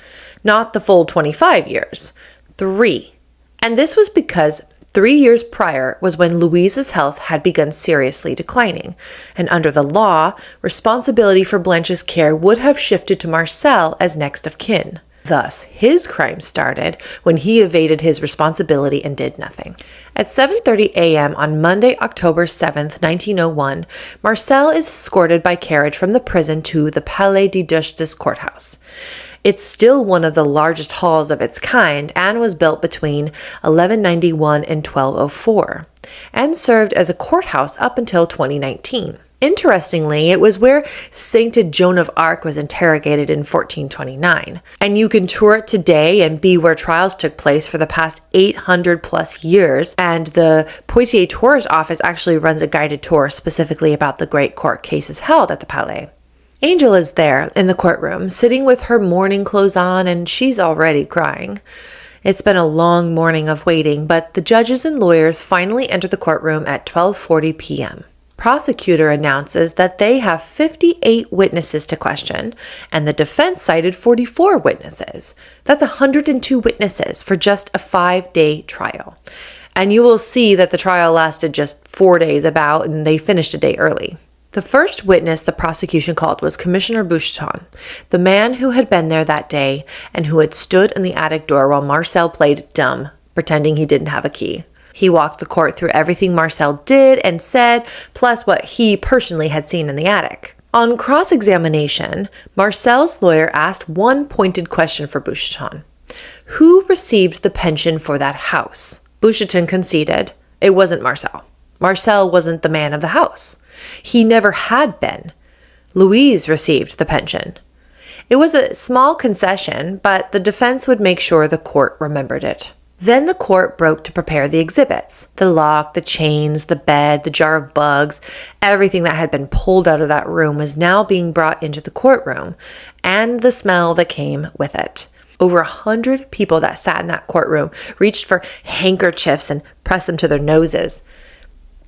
not the full 25 years, 3. And this was because 3 years prior was when Louise's health had begun seriously declining, and under the law, responsibility for Blanche's care would have shifted to Marcel as next of kin. Thus, his crime started when he evaded his responsibility and did nothing. At 7:30 a.m. on Monday, October 7th, 1901, Marcel is escorted by carriage from the prison to the Palais de Justice courthouse. It's still one of the largest halls of its kind and was built between 1191 and 1204, and served as a courthouse up until 2019. Interestingly, it was where Sainted Joan of Arc was interrogated in 1429. And you can tour it today and be where trials took place for the past 800 plus years. And the Poitiers tourist office actually runs a guided tour specifically about the great court cases held at the Palais. Angel is there in the courtroom, sitting with her mourning clothes on, and she's already crying. It's been a long morning of waiting, but the judges and lawyers finally enter the courtroom at 12:40 p.m. Prosecutor announces that they have 58 witnesses to question, and the defense cited 44 witnesses. That's 102 witnesses for just a 5-day trial. And you will see that the trial lasted just 4 days about, and they finished a day early. The first witness the prosecution called was Commissioner Boucheton, the man who had been there that day and who had stood in the attic door while Marcel played dumb, pretending he didn't have a key. He walked the court through everything Marcel did and said, plus what he personally had seen in the attic. On cross-examination, Marcel's lawyer asked one pointed question for Boucheton. Who received the pension for that house? Boucheton conceded it wasn't Marcel. Marcel wasn't the man of the house. He never had been. Louise received the pension. It was a small concession, but the defense would make sure the court remembered it. Then the court broke to prepare the exhibits. The lock, the chains, the bed, the jar of bugs, everything that had been pulled out of that room was now being brought into the courtroom, and the smell that came with it. Over 100 people that sat in that courtroom reached for handkerchiefs and pressed them to their noses.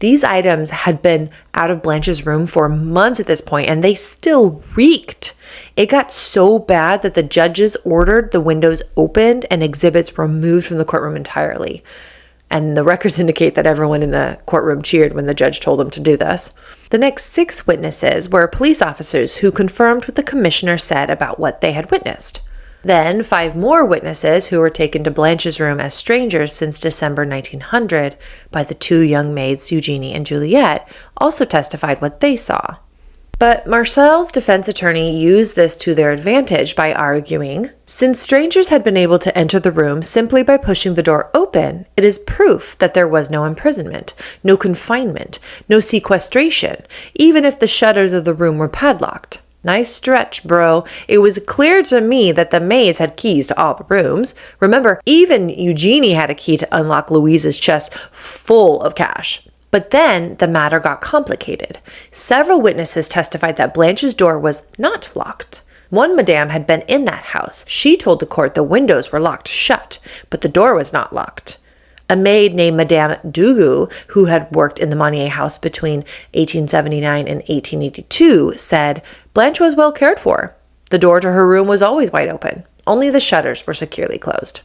These items had been out of Blanche's room for months at this point, and they still reeked. It got so bad that the judges ordered the windows opened and exhibits removed from the courtroom entirely. And the records indicate that everyone in the courtroom cheered when the judge told them to do this. The next 6 witnesses were police officers who confirmed what the commissioner said about what they had witnessed. Then 5 more witnesses who were taken to Blanche's room as strangers since December 1900 by the 2 young maids, Eugenie and Juliette, also testified what they saw. But Marcel's defense attorney used this to their advantage by arguing, since strangers had been able to enter the room simply by pushing the door open, it is proof that there was no imprisonment, no confinement, no sequestration, even if the shutters of the room were padlocked. Nice stretch, bro. It was clear to me that the maids had keys to all the rooms. Remember, even Eugenie had a key to unlock Louise's chest full of cash. But then the matter got complicated. Several witnesses testified that Blanche's door was not locked. One madame had been in that house. She told the court the windows were locked shut, but the door was not locked. A maid named Madame Dugu, who had worked in the Monnier house between 1879 and 1882, said Blanche was well cared for. The door to her room was always wide open. Only the shutters were securely closed.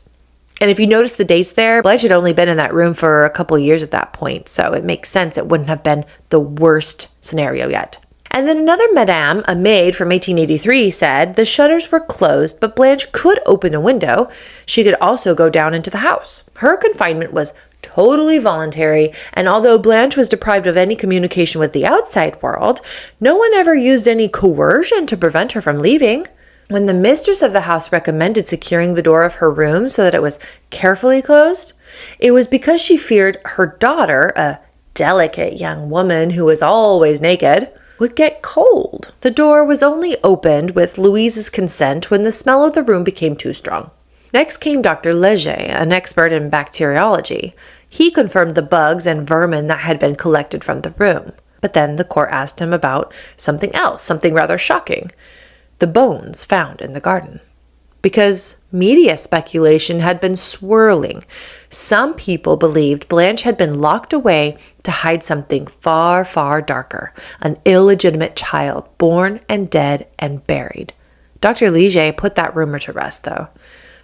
And if you notice the dates there, Blanche had only been in that room for a couple years at that point, so it makes sense it wouldn't have been the worst scenario yet. And then another madame, a maid from 1883, said the shutters were closed, but Blanche could open a window. She could also go down into the house. Her confinement was totally voluntary, and although Blanche was deprived of any communication with the outside world, no one ever used any coercion to prevent her from leaving. When the mistress of the house recommended securing the door of her room so that it was carefully closed, it was because she feared her daughter, a delicate young woman who was always naked, would get cold. The door was only opened with Louise's consent when the smell of the room became too strong. Next came Dr. Leger, an expert in bacteriology. He confirmed the bugs and vermin that had been collected from the room. But then the court asked him about something else, something rather shocking. The bones found in the garden. Because media speculation had been swirling. Some people believed Blanche had been locked away to hide something far, far darker, an illegitimate child born and dead and buried. Dr. Leger put that rumor to rest, though.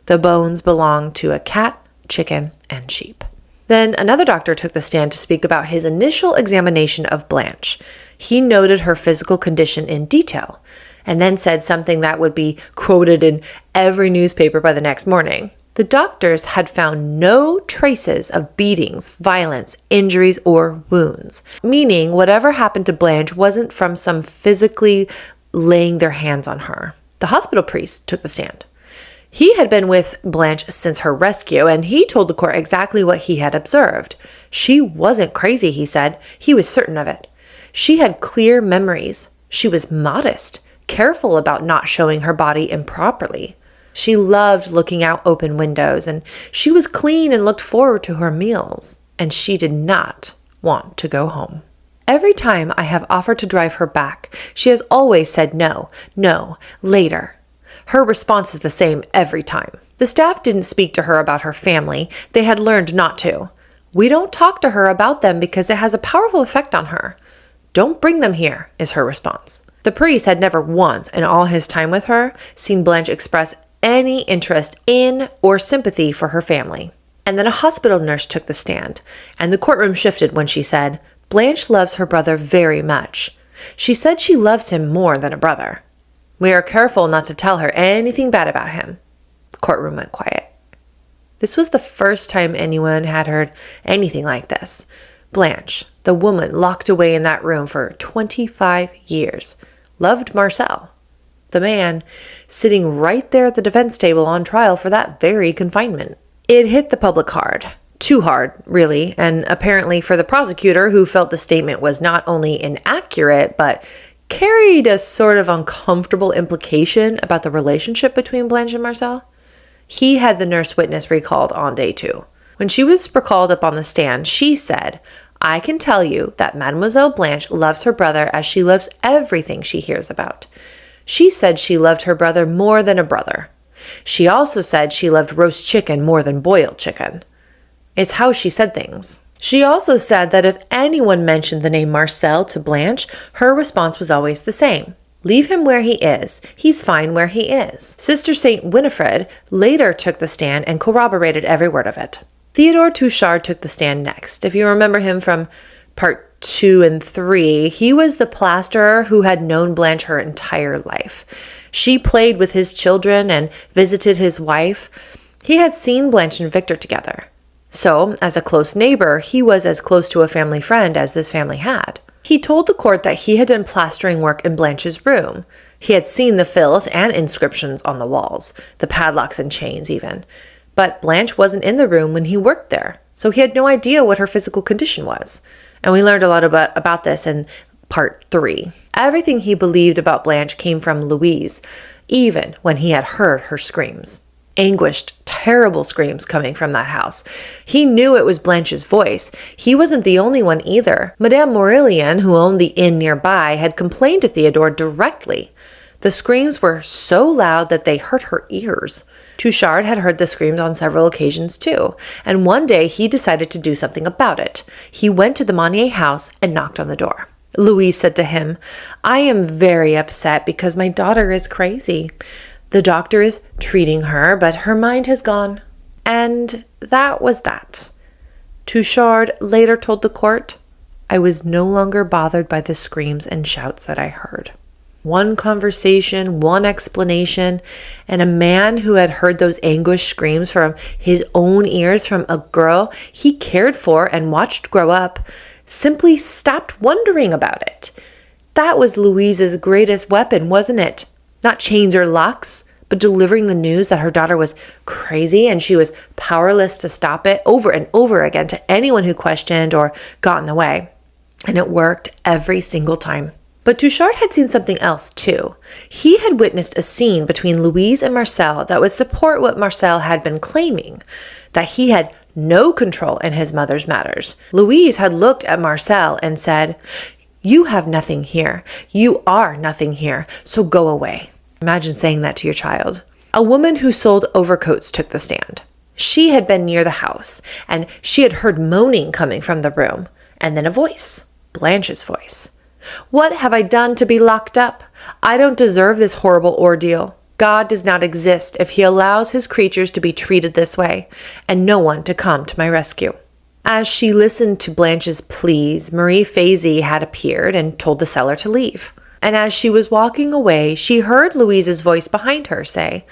The bones belonged to a cat, chicken, and sheep. Then another doctor took the stand to speak about his initial examination of Blanche. He noted her physical condition in detail, and then said something that would be quoted in every newspaper by the next morning. The doctors had found no traces of beatings, violence, injuries, or wounds, meaning whatever happened to Blanche wasn't from some physically laying their hands on her. The hospital priest took the stand. He had been with Blanche since her rescue, and he told the court exactly what he had observed. She wasn't crazy, he said. He was certain of it. She had clear memories. She was modest, careful about not showing her body improperly. She loved looking out open windows, and she was clean and looked forward to her meals, and she did not want to go home. Every time I have offered to drive her back, she has always said no, later. Her response is the same every time. The staff didn't speak to her about her family. They had learned not to. We don't talk to her about them because it has a powerful effect on her. Don't bring them here, is her response. The priest had never once, in all his time with her, seen Blanche express any interest in or sympathy for her family. And then a hospital nurse took the stand, and the courtroom shifted when she said, Blanche loves her brother very much. She said she loves him more than a brother. We are careful not to tell her anything bad about him. The courtroom went quiet. This was the first time anyone had heard anything like this. Blanche, the woman locked away in that room for 25 years, loved Marcel, the man sitting right there at the defense table on trial for that very confinement. It hit the public hard. Too hard, really, and apparently for the prosecutor, who felt the statement was not only inaccurate, but carried a sort of uncomfortable implication about the relationship between Blanche and Marcel. He had the nurse witness recalled on day 2. When she was recalled up on the stand, she said, I can tell you that Mademoiselle Blanche loves her brother as she loves everything she hears about. She said she loved her brother more than a brother. She also said she loved roast chicken more than boiled chicken. It's how she said things. She also said that if anyone mentioned the name Marcel to Blanche, her response was always the same. Leave him where he is. He's fine where he is. Sister St. Winifred later took the stand and corroborated every word of it. Theodore Touchard took the stand next. If you remember him from part 2 and 3, he was the plasterer who had known Blanche her entire life. She played with his children and visited his wife. He had seen Blanche and Victor together. So, as a close neighbor, he was as close to a family friend as this family had. He told the court that he had done plastering work in Blanche's room. He had seen the filth and inscriptions on the walls, the padlocks and chains even. But Blanche wasn't in the room when he worked there, so he had no idea what her physical condition was. And we learned a lot about this in part 3. Everything he believed about Blanche came from Louise, even when he had heard her screams. Anguished, terrible screams coming from that house. He knew it was Blanche's voice. He wasn't the only one either. Madame Morillon, who owned the inn nearby, had complained to Theodore directly. The screams were so loud that they hurt her ears. Touchard had heard the screams on several occasions too, and one day he decided to do something about it. He went to the Monnier house and knocked on the door. Louise said to him, "I am very upset because my daughter is crazy. The doctor is treating her, but her mind has gone." And that was that. Touchard later told the court, "I was no longer bothered by the screams and shouts that I heard." One conversation, one explanation, and a man who had heard those anguished screams from his own ears from a girl he cared for and watched grow up simply stopped wondering about it. That was Louise's greatest weapon, wasn't it? Not chains or locks, but delivering the news that her daughter was crazy and she was powerless to stop it over and over again to anyone who questioned or got in the way. And it worked every single time. But Touchard had seen something else too. He had witnessed a scene between Louise and Marcel that would support what Marcel had been claiming, that he had no control in his mother's matters. Louise had looked at Marcel and said, "You have nothing here. You are nothing here, so go away." Imagine saying that to your child. A woman who sold overcoats took the stand. She had been near the house, and she had heard moaning coming from the room, and then a voice, Blanche's voice. "What have I done to be locked up? I don't deserve this horrible ordeal. God does not exist if he allows his creatures to be treated this way, and no one to come to my rescue." As she listened to Blanche's pleas, Marie Fazy had appeared and told the seller to leave. And as she was walking away, she heard Louise's voice behind her say,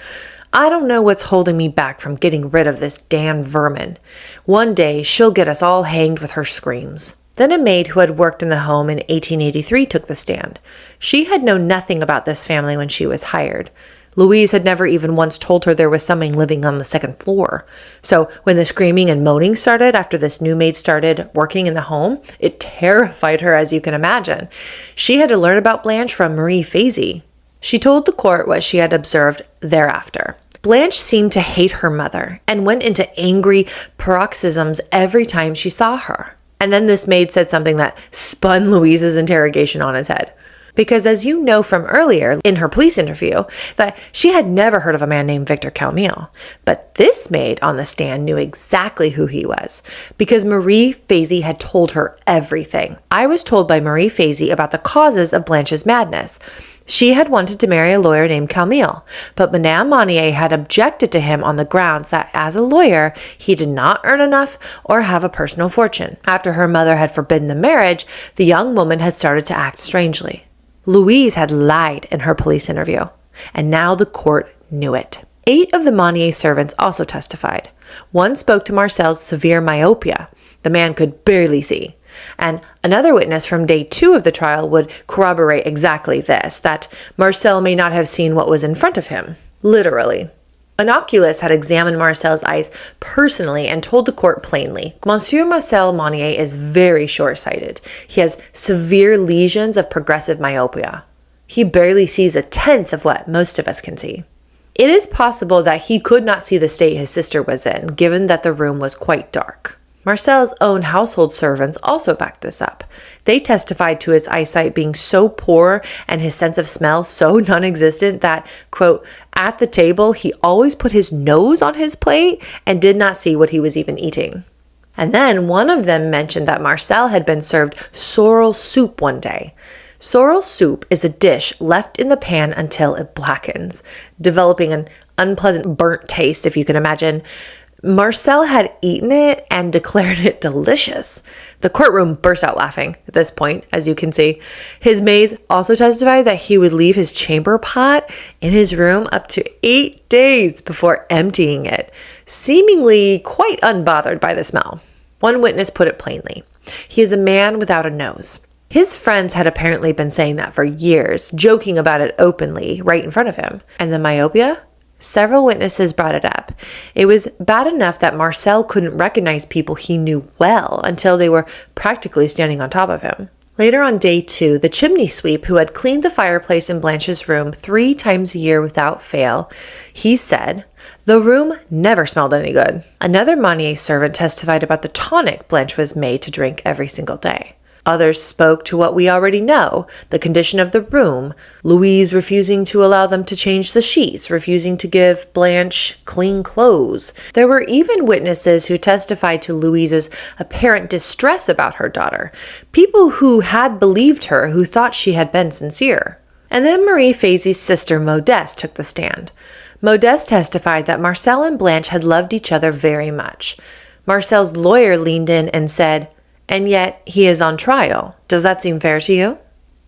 "I don't know what's holding me back from getting rid of this damned vermin. One day she'll get us all hanged with her screams." Then a maid who had worked in the home in 1883 took the stand. She had known nothing about this family when she was hired. Louise had never even once told her there was something living on the second floor. So when the screaming and moaning started after this new maid started working in the home, it terrified her, as you can imagine. She had to learn about Blanche from Marie Fazy. She told the court what she had observed thereafter. Blanche seemed to hate her mother and went into angry paroxysms every time she saw her. And then this maid said something that spun Louise's interrogation on its head. Because as you know from earlier in her police interview, that she had never heard of a man named Victor Calmel. But this maid on the stand knew exactly who he was, because Marie Fazy had told her everything. I was told by Marie Fazy about the causes of Blanche's madness. She had wanted to marry a lawyer named Calmel, but Madame Monnier had objected to him on the grounds that as a lawyer, he did not earn enough or have a personal fortune. After her mother had forbidden the marriage, the young woman had started to act strangely. Louise had lied in her police interview, and now the court knew it. 8 of the Monnier servants also testified. One spoke to Marcel's severe myopia. The man could barely see. And another witness from day 2 of the trial would corroborate exactly this, that Marcel may not have seen what was in front of him, literally. An oculist had examined Marcel's eyes personally and told the court plainly, "Monsieur Marcel Monnier is very short-sighted. He has severe lesions of progressive myopia. He barely sees a tenth of what most of us can see." It is possible that he could not see the state his sister was in, given that the room was quite dark. Marcel's own household servants also backed this up. They testified to his eyesight being so poor and his sense of smell so non-existent that, quote, "at the table he always put his nose on his plate and did not see what he was even eating." And then one of them mentioned that Marcel had been served sorrel soup one day. Sorrel soup is a dish left in the pan until it blackens, developing an unpleasant burnt taste, if you can imagine. Marcel had eaten it and declared it delicious. The courtroom burst out laughing at this point, as you can see. His maids also testified that he would leave his chamber pot in his room up to 8 days before emptying it, seemingly quite unbothered by the smell. One witness put it plainly: he is a man without a nose. His friends had apparently been saying that for years, joking about it openly right in front of him. And the myopia? Several witnesses brought it up. It was bad enough that Marcel couldn't recognize people he knew well until they were practically standing on top of him. Later on day 2, the chimney sweep who had cleaned the fireplace in Blanche's room 3 times a year without fail, he said, the room never smelled any good. Another Monnier servant testified about the tonic Blanche was made to drink every single day. Others spoke to what we already know, the condition of the room, Louise refusing to allow them to change the sheets, refusing to give Blanche clean clothes. There were even witnesses who testified to Louise's apparent distress about her daughter, people who had believed her, who thought she had been sincere. And then Marie Fazy's sister Modeste took the stand. Modeste testified that Marcel and Blanche had loved each other very much. Marcel's lawyer leaned in and said, and yet he is on trial. Does that seem fair to you?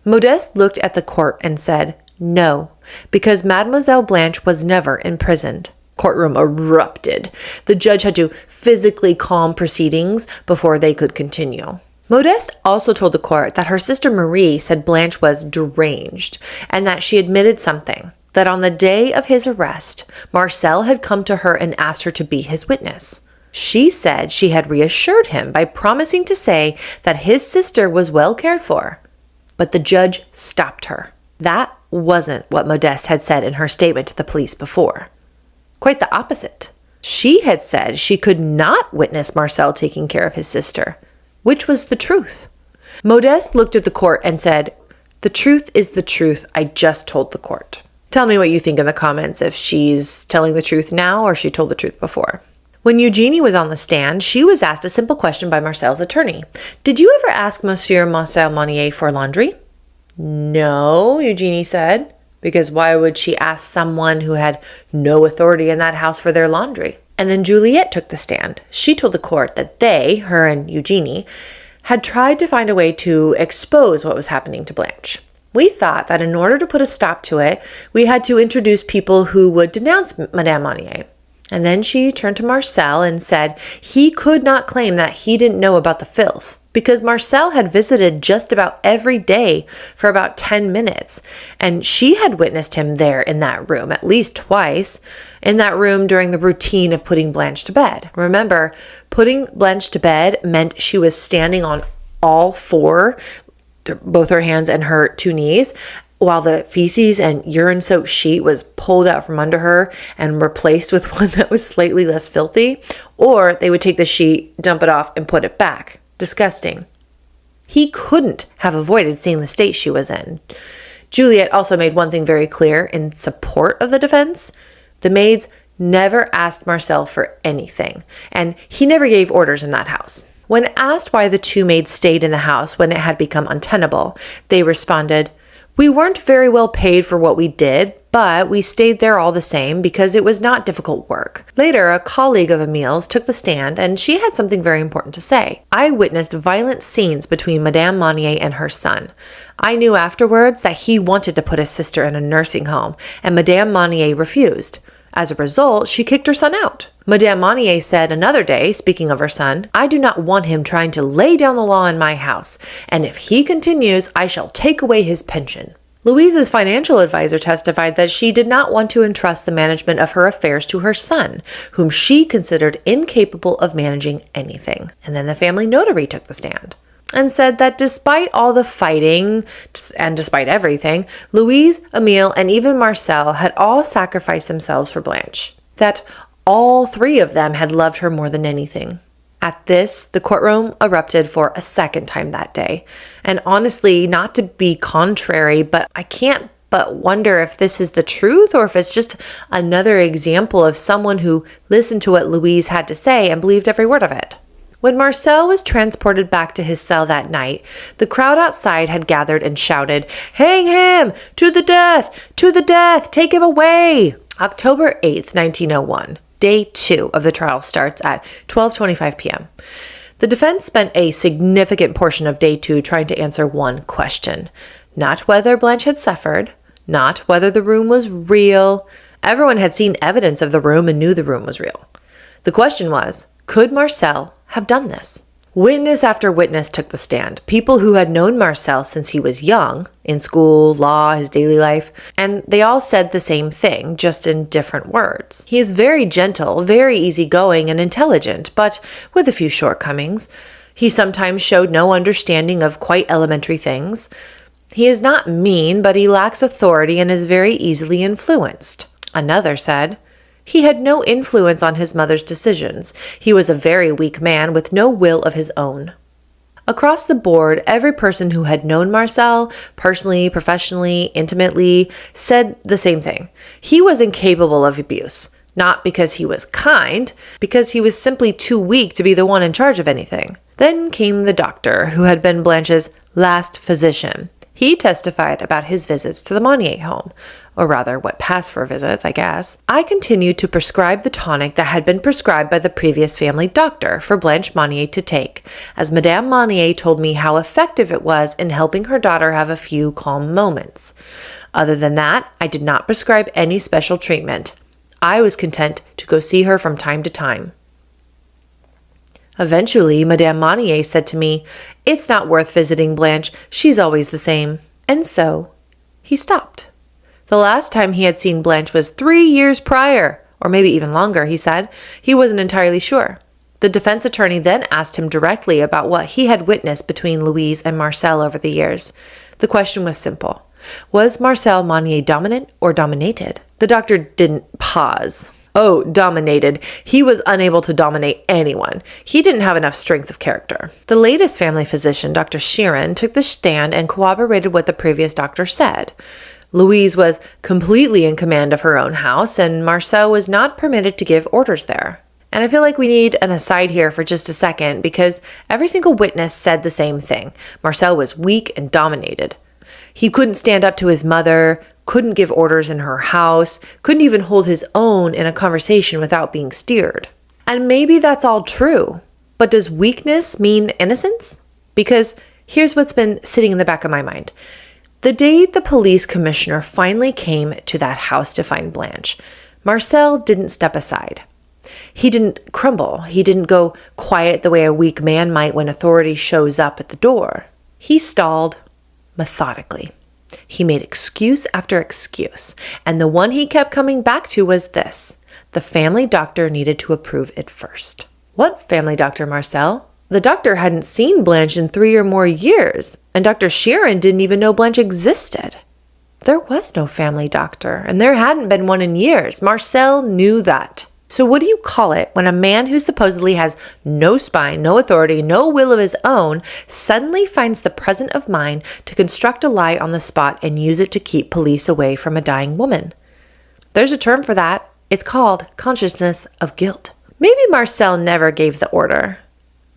Modeste looked at the court and said, no, because Mademoiselle Blanche was never imprisoned. Courtroom erupted. The judge had to physically calm proceedings before they could continue. Modeste also told the court that her sister Marie said Blanche was deranged and that she admitted something, that on the day of his arrest, Marcel had come to her and asked her to be his witness. She said she had reassured him by promising to say that his sister was well cared for. But the judge stopped her. That wasn't what Modeste had said in her statement to the police before. Quite the opposite. She had said she could not witness Marcel taking care of his sister, which was the truth. Modeste looked at the court and said, the truth is the truth I just told the court. Tell me what you think in the comments, if she's telling the truth now or she told the truth before. When Eugenie was on the stand, she was asked a simple question by Marcel's attorney. Did you ever ask Monsieur Marcel Monnier for laundry? No, Eugenie said, because why would she ask someone who had no authority in that house for their laundry? And then Juliette took the stand. She told the court that they, her and Eugenie, had tried to find a way to expose what was happening to Blanche. We thought that in order to put a stop to it, we had to introduce people who would denounce Madame Monnier. And then she turned to Marcel and said he could not claim that he didn't know about the filth, because Marcel had visited just about every day for about 10 minutes, and she had witnessed him there in that room at least twice, in that room during the routine of putting Blanche to bed. Remember, putting Blanche to bed meant she was standing on all 4, both her hands and her 2 knees, while the feces and urine-soaked sheet was pulled out from under her and replaced with one that was slightly less filthy, or they would take the sheet, dump it off, and put it back. Disgusting. He couldn't have avoided seeing the state she was in. Juliette also made one thing very clear in support of the defense. The maids never asked Marcel for anything, and he never gave orders in that house. When asked why the 2 maids stayed in the house when it had become untenable, they responded, we weren't very well paid for what we did, but we stayed there all the same because it was not difficult work. Later, a colleague of Emile's took the stand, and she had something very important to say. I witnessed violent scenes between Madame Monnier and her son. I knew afterwards that he wanted to put his sister in a nursing home, and Madame Monnier refused. As a result, she kicked her son out. Madame Monnier said another day, speaking of her son, I do not want him trying to lay down the law in my house, and if he continues, I shall take away his pension. Louise's financial advisor testified that she did not want to entrust the management of her affairs to her son, whom she considered incapable of managing anything. And then the family notary took the stand and said that despite all the fighting and despite everything, Louise, Emile, and even Marcel had all sacrificed themselves for Blanche. That all 3 of them had loved her more than anything. At this, the courtroom erupted for a second time that day. And honestly, not to be contrary, but I can't but wonder if this is the truth or if it's just another example of someone who listened to what Louise had to say and believed every word of it. When Marcel was transported back to his cell that night, the crowd outside had gathered and shouted, "Hang him! To the death! To the death! Take him away!" October 8th, 1901. Day 2 of the trial starts at 12:25 p.m. The defense spent a significant portion of day 2 trying to answer one question. Not whether Blanche had suffered, not whether the room was real. Everyone had seen evidence of the room and knew the room was real. The question was, could Marcel have done this? Witness after witness took the stand. People who had known Marcel since he was young, in school, law, his daily life, and they all said the same thing, just in different words. He is very gentle, very easygoing and intelligent, but with a few shortcomings. He sometimes showed no understanding of quite elementary things. He is not mean, but he lacks authority and is very easily influenced. Another said, he had no influence on his mother's decisions. He was a very weak man with no will of his own. Across the board, every person who had known Marcel, personally, professionally, intimately, said the same thing. He was incapable of abuse, not because he was kind, because he was simply too weak to be the one in charge of anything. Then came the doctor, who had been Blanche's last physician. He testified about his visits to the Monnier home, or rather what passed for visits, I guess. I continued to prescribe the tonic that had been prescribed by the previous family doctor for Blanche Monnier to take, as Madame Monnier told me how effective it was in helping her daughter have a few calm moments. Other than that, I did not prescribe any special treatment. I was content to go see her from time to time. Eventually, Madame Monnier said to me, "It's not worth visiting Blanche. She's always the same." And so, he stopped. The last time he had seen Blanche was 3 years prior, or maybe even longer, he said. He wasn't entirely sure. The defense attorney then asked him directly about what he had witnessed between Louise and Marcel over the years. The question was simple. Was Marcel Monnier dominant or dominated? The doctor didn't pause. Oh, dominated. He was unable to dominate anyone. He didn't have enough strength of character. The latest family physician, Dr. Sheeran, took the stand and corroborated what the previous doctor said. Louise was completely in command of her own house, and Marcel was not permitted to give orders there. And I feel like we need an aside here for just a second, because every single witness said the same thing. Marcel was weak and dominated. He couldn't stand up to his mother, couldn't give orders in her house, couldn't even hold his own in a conversation without being steered. And maybe that's all true, but does weakness mean innocence? Because here's what's been sitting in the back of my mind. The day the police commissioner finally came to that house to find Blanche, Marcel didn't step aside. He didn't crumble. He didn't go quiet the way a weak man might when authority shows up at the door. He stalled methodically. He made excuse after excuse, and the one he kept coming back to was this. The family doctor needed to approve it first. What family doctor, Marcel? The doctor hadn't seen Blanche in 3 or more years, and Dr. Sheeran didn't even know Blanche existed. There was no family doctor, and there hadn't been one in years. Marcel knew that. So what do you call it when a man who supposedly has no spine, no authority, no will of his own, suddenly finds the presence of mind to construct a lie on the spot and use it to keep police away from a dying woman? There's a term for that. It's called consciousness of guilt. Maybe Marcel never gave the order.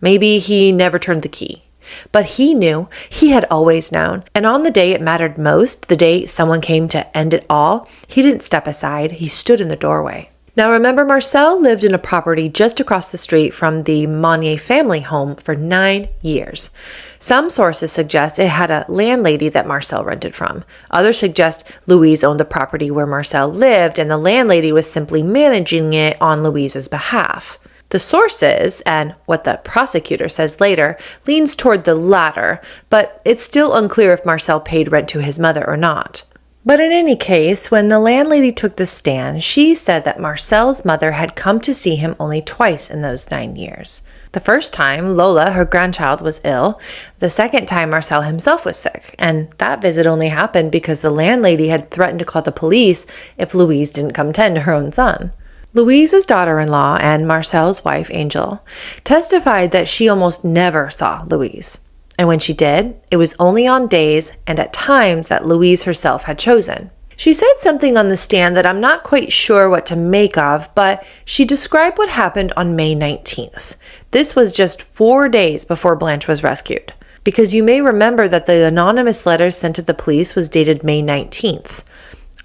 Maybe he never turned the key. But he knew, he had always known, and on the day it mattered most, the day someone came to end it all, he didn't step aside, he stood in the doorway. Now remember, Marcel lived in a property just across the street from the Monnier family home for 9 years. Some sources suggest it had a landlady that Marcel rented from. Others suggest Louise owned the property where Marcel lived and the landlady was simply managing it on Louise's behalf. The sources, and what the prosecutor says later, leans toward the latter, but it's still unclear if Marcel paid rent to his mother or not. But in any case, when the landlady took the stand, she said that Marcel's mother had come to see him only twice in those 9 years. The first time, Lola, her grandchild, was ill. The second time, Marcel himself was sick. And that visit only happened because the landlady had threatened to call the police if Louise didn't come tend to her own son. Louise's daughter-in-law and Marcel's wife, Angel, testified that she almost never saw Louise. And when she did, it was only on days and at times that Louise herself had chosen. She said something on the stand that I'm not quite sure what to make of, but she described what happened on May 19th. This was just 4 days before Blanche was rescued, because you may remember that the anonymous letter sent to the police was dated May 19th.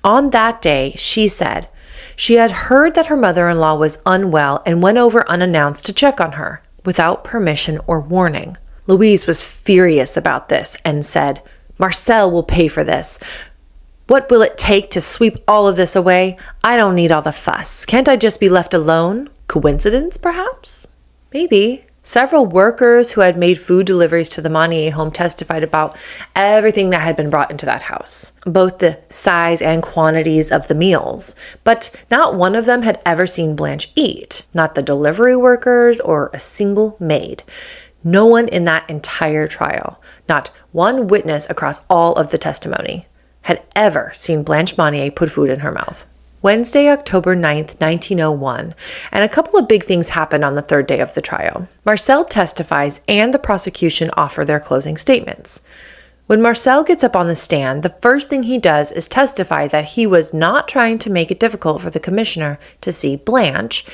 On that day, she said she had heard that her mother-in-law was unwell and went over unannounced to check on her, without permission or warning. Louise was furious about this and said, "Marcel will pay for this. What will it take to sweep all of this away? I don't need all the fuss. Can't I just be left alone? Coincidence, perhaps?" Maybe. Several workers who had made food deliveries to the Monnier home testified about everything that had been brought into that house, both the size and quantities of the meals. But not one of them had ever seen Blanche eat, not the delivery workers or a single maid. No one in that entire trial, not one witness across all of the testimony, had ever seen Blanche Monnier put food in her mouth. Wednesday, October 9th, 1901, and a couple of big things happened on the third day of the trial. Marcel testifies and the prosecution offer their closing statements. When Marcel gets up on the stand, the first thing he does is testify that he was not trying to make it difficult for the commissioner to see Blanche,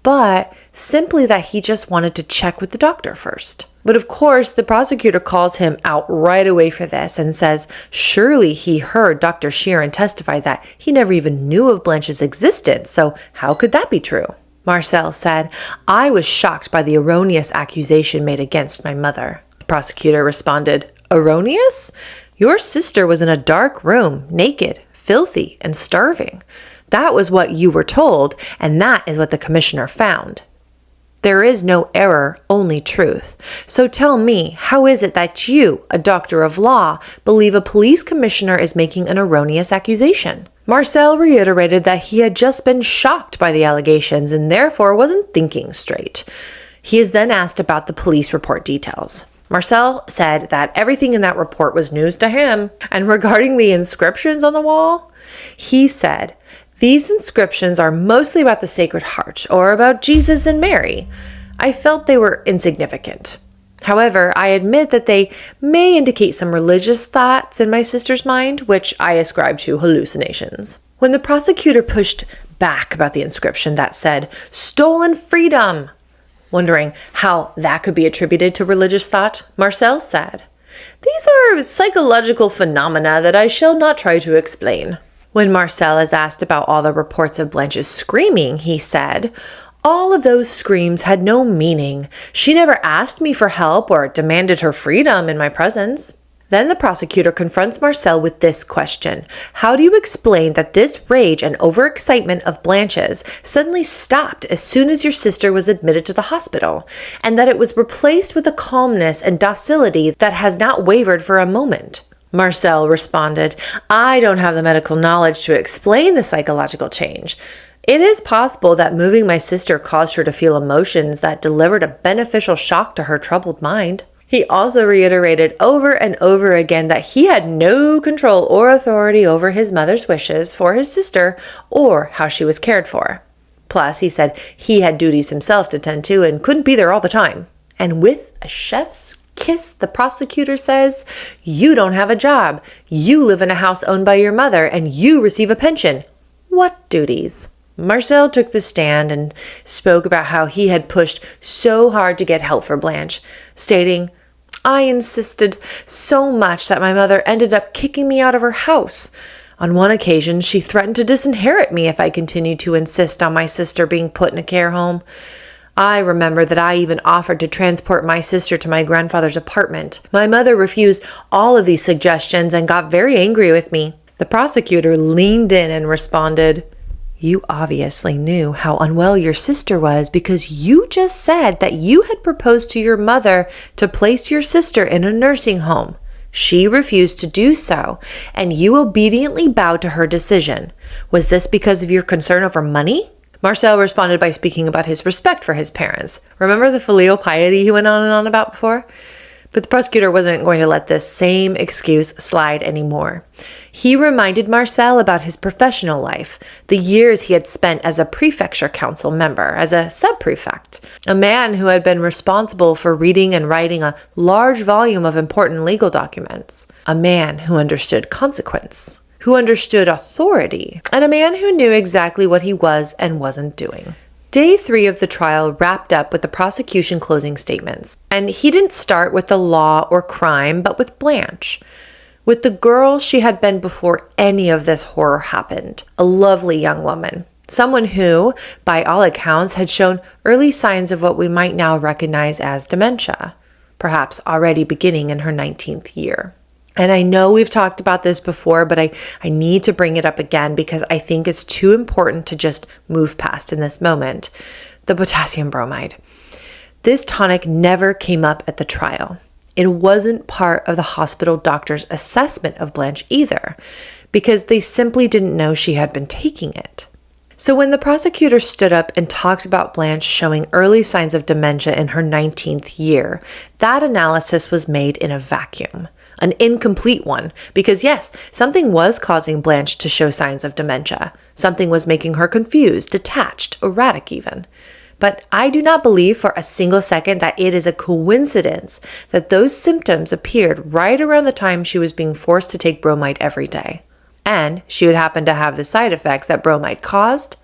but simply that he just wanted to check with the doctor first. But of course, the prosecutor calls him out right away for this and says surely he heard Dr. Sheeran testify that he never even knew of Blanche's existence, so how could that be true? Marcel said, "I was shocked by the erroneous accusation made against my mother." The prosecutor responded, "Erroneous? Your sister was in a dark room, naked, filthy, and starving. That was what you were told, and that is what the commissioner found. There is no error, only truth. So tell me, how is it that you, a doctor of law, believe a police commissioner is making an erroneous accusation?" Marcel reiterated that he had just been shocked by the allegations and therefore wasn't thinking straight. He is then asked about the police report details. Marcel said that everything in that report was news to him. And regarding the inscriptions on the wall, he said, "These inscriptions are mostly about the Sacred Heart or about Jesus and Mary. I felt they were insignificant. However, I admit that they may indicate some religious thoughts in my sister's mind, which I ascribe to hallucinations." When the prosecutor pushed back about the inscription that said, "Stolen freedom," wondering how that could be attributed to religious thought, Marcel said, "These are psychological phenomena that I shall not try to explain." When Marcel is asked about all the reports of Blanche's screaming, he said, "All of those screams had no meaning. She never asked me for help or demanded her freedom in my presence." Then the prosecutor confronts Marcel with this question: "How do you explain that this rage and overexcitement of Blanche's suddenly stopped as soon as your sister was admitted to the hospital, and that it was replaced with a calmness and docility that has not wavered for a moment?" Marcel responded, "I don't have the medical knowledge to explain the psychological change. It is possible that moving my sister caused her to feel emotions that delivered a beneficial shock to her troubled mind." He also reiterated over and over again that he had no control or authority over his mother's wishes for his sister or how she was cared for. Plus, he said he had duties himself to tend to and couldn't be there all the time. And with a chef's kiss, the prosecutor says, "You don't have a job. You live in a house owned by your mother and you receive a pension. What duties?" Marcel took the stand and spoke about how he had pushed so hard to get help for Blanche, stating, "I insisted so much that my mother ended up kicking me out of her house. On one occasion, she threatened to disinherit me if I continued to insist on my sister being put in a care home. I remember that I even offered to transport my sister to my grandfather's apartment. My mother refused all of these suggestions and got very angry with me." The prosecutor leaned in and responded, "You obviously knew how unwell your sister was because you just said that you had proposed to your mother to place your sister in a nursing home. She refused to do so, and you obediently bowed to her decision. Was this because of your concern over money?" Marcel responded by speaking about his respect for his parents. Remember the filial piety he went on and on about before? But the prosecutor wasn't going to let this same excuse slide anymore. He reminded Marcel about his professional life, the years he had spent as a prefecture council member, as a sub-prefect, a man who had been responsible for reading and writing a large volume of important legal documents, a man who understood consequence. who understood authority, and a man who knew exactly what he was and wasn't doing. Day 3 of the trial wrapped up with the prosecution closing statements. And he didn't start with the law or crime, but with Blanche. With the girl she had been before any of this horror happened. A lovely young woman. Someone who, by all accounts, had shown early signs of what we might now recognize as dementia, perhaps already beginning in her 19th year. And I know we've talked about this before, but I need to bring it up again because I think it's too important to just move past in this moment. The potassium bromide. This tonic never came up at the trial. It wasn't part of the hospital doctor's assessment of Blanche either, because they simply didn't know she had been taking it. So when the prosecutor stood up and talked about Blanche showing early signs of dementia in her 19th year, that analysis was made in a vacuum. An incomplete one, because yes, something was causing Blanche to show signs of dementia. Something was making her confused, detached, erratic even. But I do not believe for a single second that it is a coincidence that those symptoms appeared right around the time she was being forced to take bromide every day. And she would happen to have the side effects that bromide caused.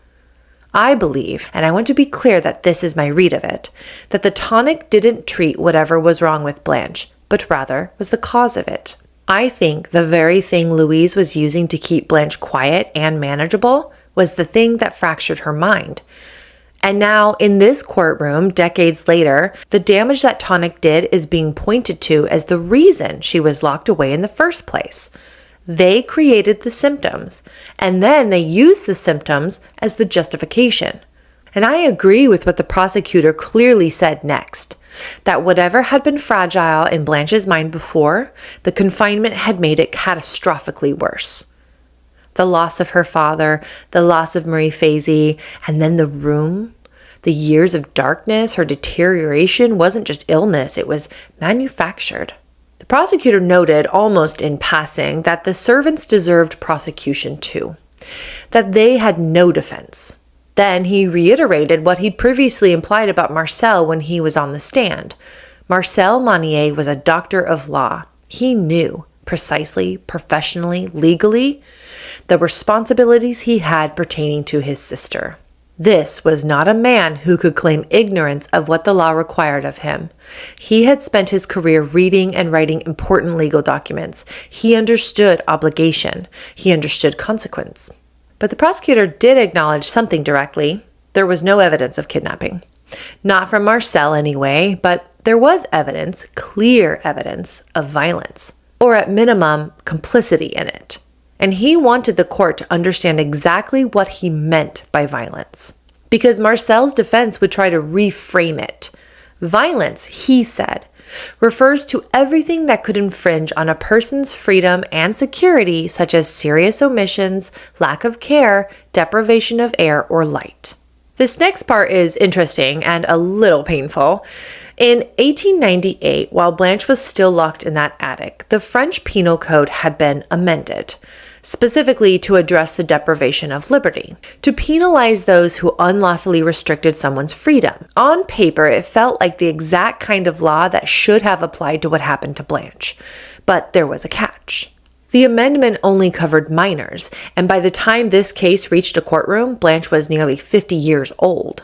I believe, and I want to be clear that this is my read of it, that the tonic didn't treat whatever was wrong with Blanche, but rather was the cause of it. I think the very thing Louise was using to keep Blanche quiet and manageable was the thing that fractured her mind. And now, in this courtroom, decades later, the damage that tonic did is being pointed to as the reason she was locked away in the first place. They created the symptoms, and then they used the symptoms as the justification. And I agree with what the prosecutor clearly said next, that whatever had been fragile in Blanche's mind before, the confinement had made it catastrophically worse. The loss of her father, the loss of Marie Fazy, and then the room, the years of darkness, her deterioration wasn't just illness, it was manufactured. The prosecutor noted, almost in passing, that the servants deserved prosecution too, that they had no defense. Then he reiterated what he'd previously implied about Marcel when he was on the stand. Marcel Monnier was a doctor of law. He knew precisely, professionally, legally, the responsibilities he had pertaining to his sister. This was not a man who could claim ignorance of what the law required of him. He had spent his career reading and writing important legal documents. He understood obligation. He understood consequence. But the prosecutor did acknowledge something directly. There was no evidence of kidnapping. Not from Marcel anyway, but there was evidence, clear evidence, of violence, or at minimum, complicity in it. And he wanted the court to understand exactly what he meant by violence, because Marcel's defense would try to reframe it. Violence, he said, refers to everything that could infringe on a person's freedom and security, such as serious omissions, lack of care, deprivation of air or light. This next part is interesting and a little painful. In 1898, while Blanche was still locked in that attic, the French Penal Code had been amended, specifically to address the deprivation of liberty, to penalize those who unlawfully restricted someone's freedom. On paper, it felt like the exact kind of law that should have applied to what happened to Blanche. But there was a catch. The amendment only covered minors, and by the time this case reached a courtroom, Blanche was nearly 50 years old.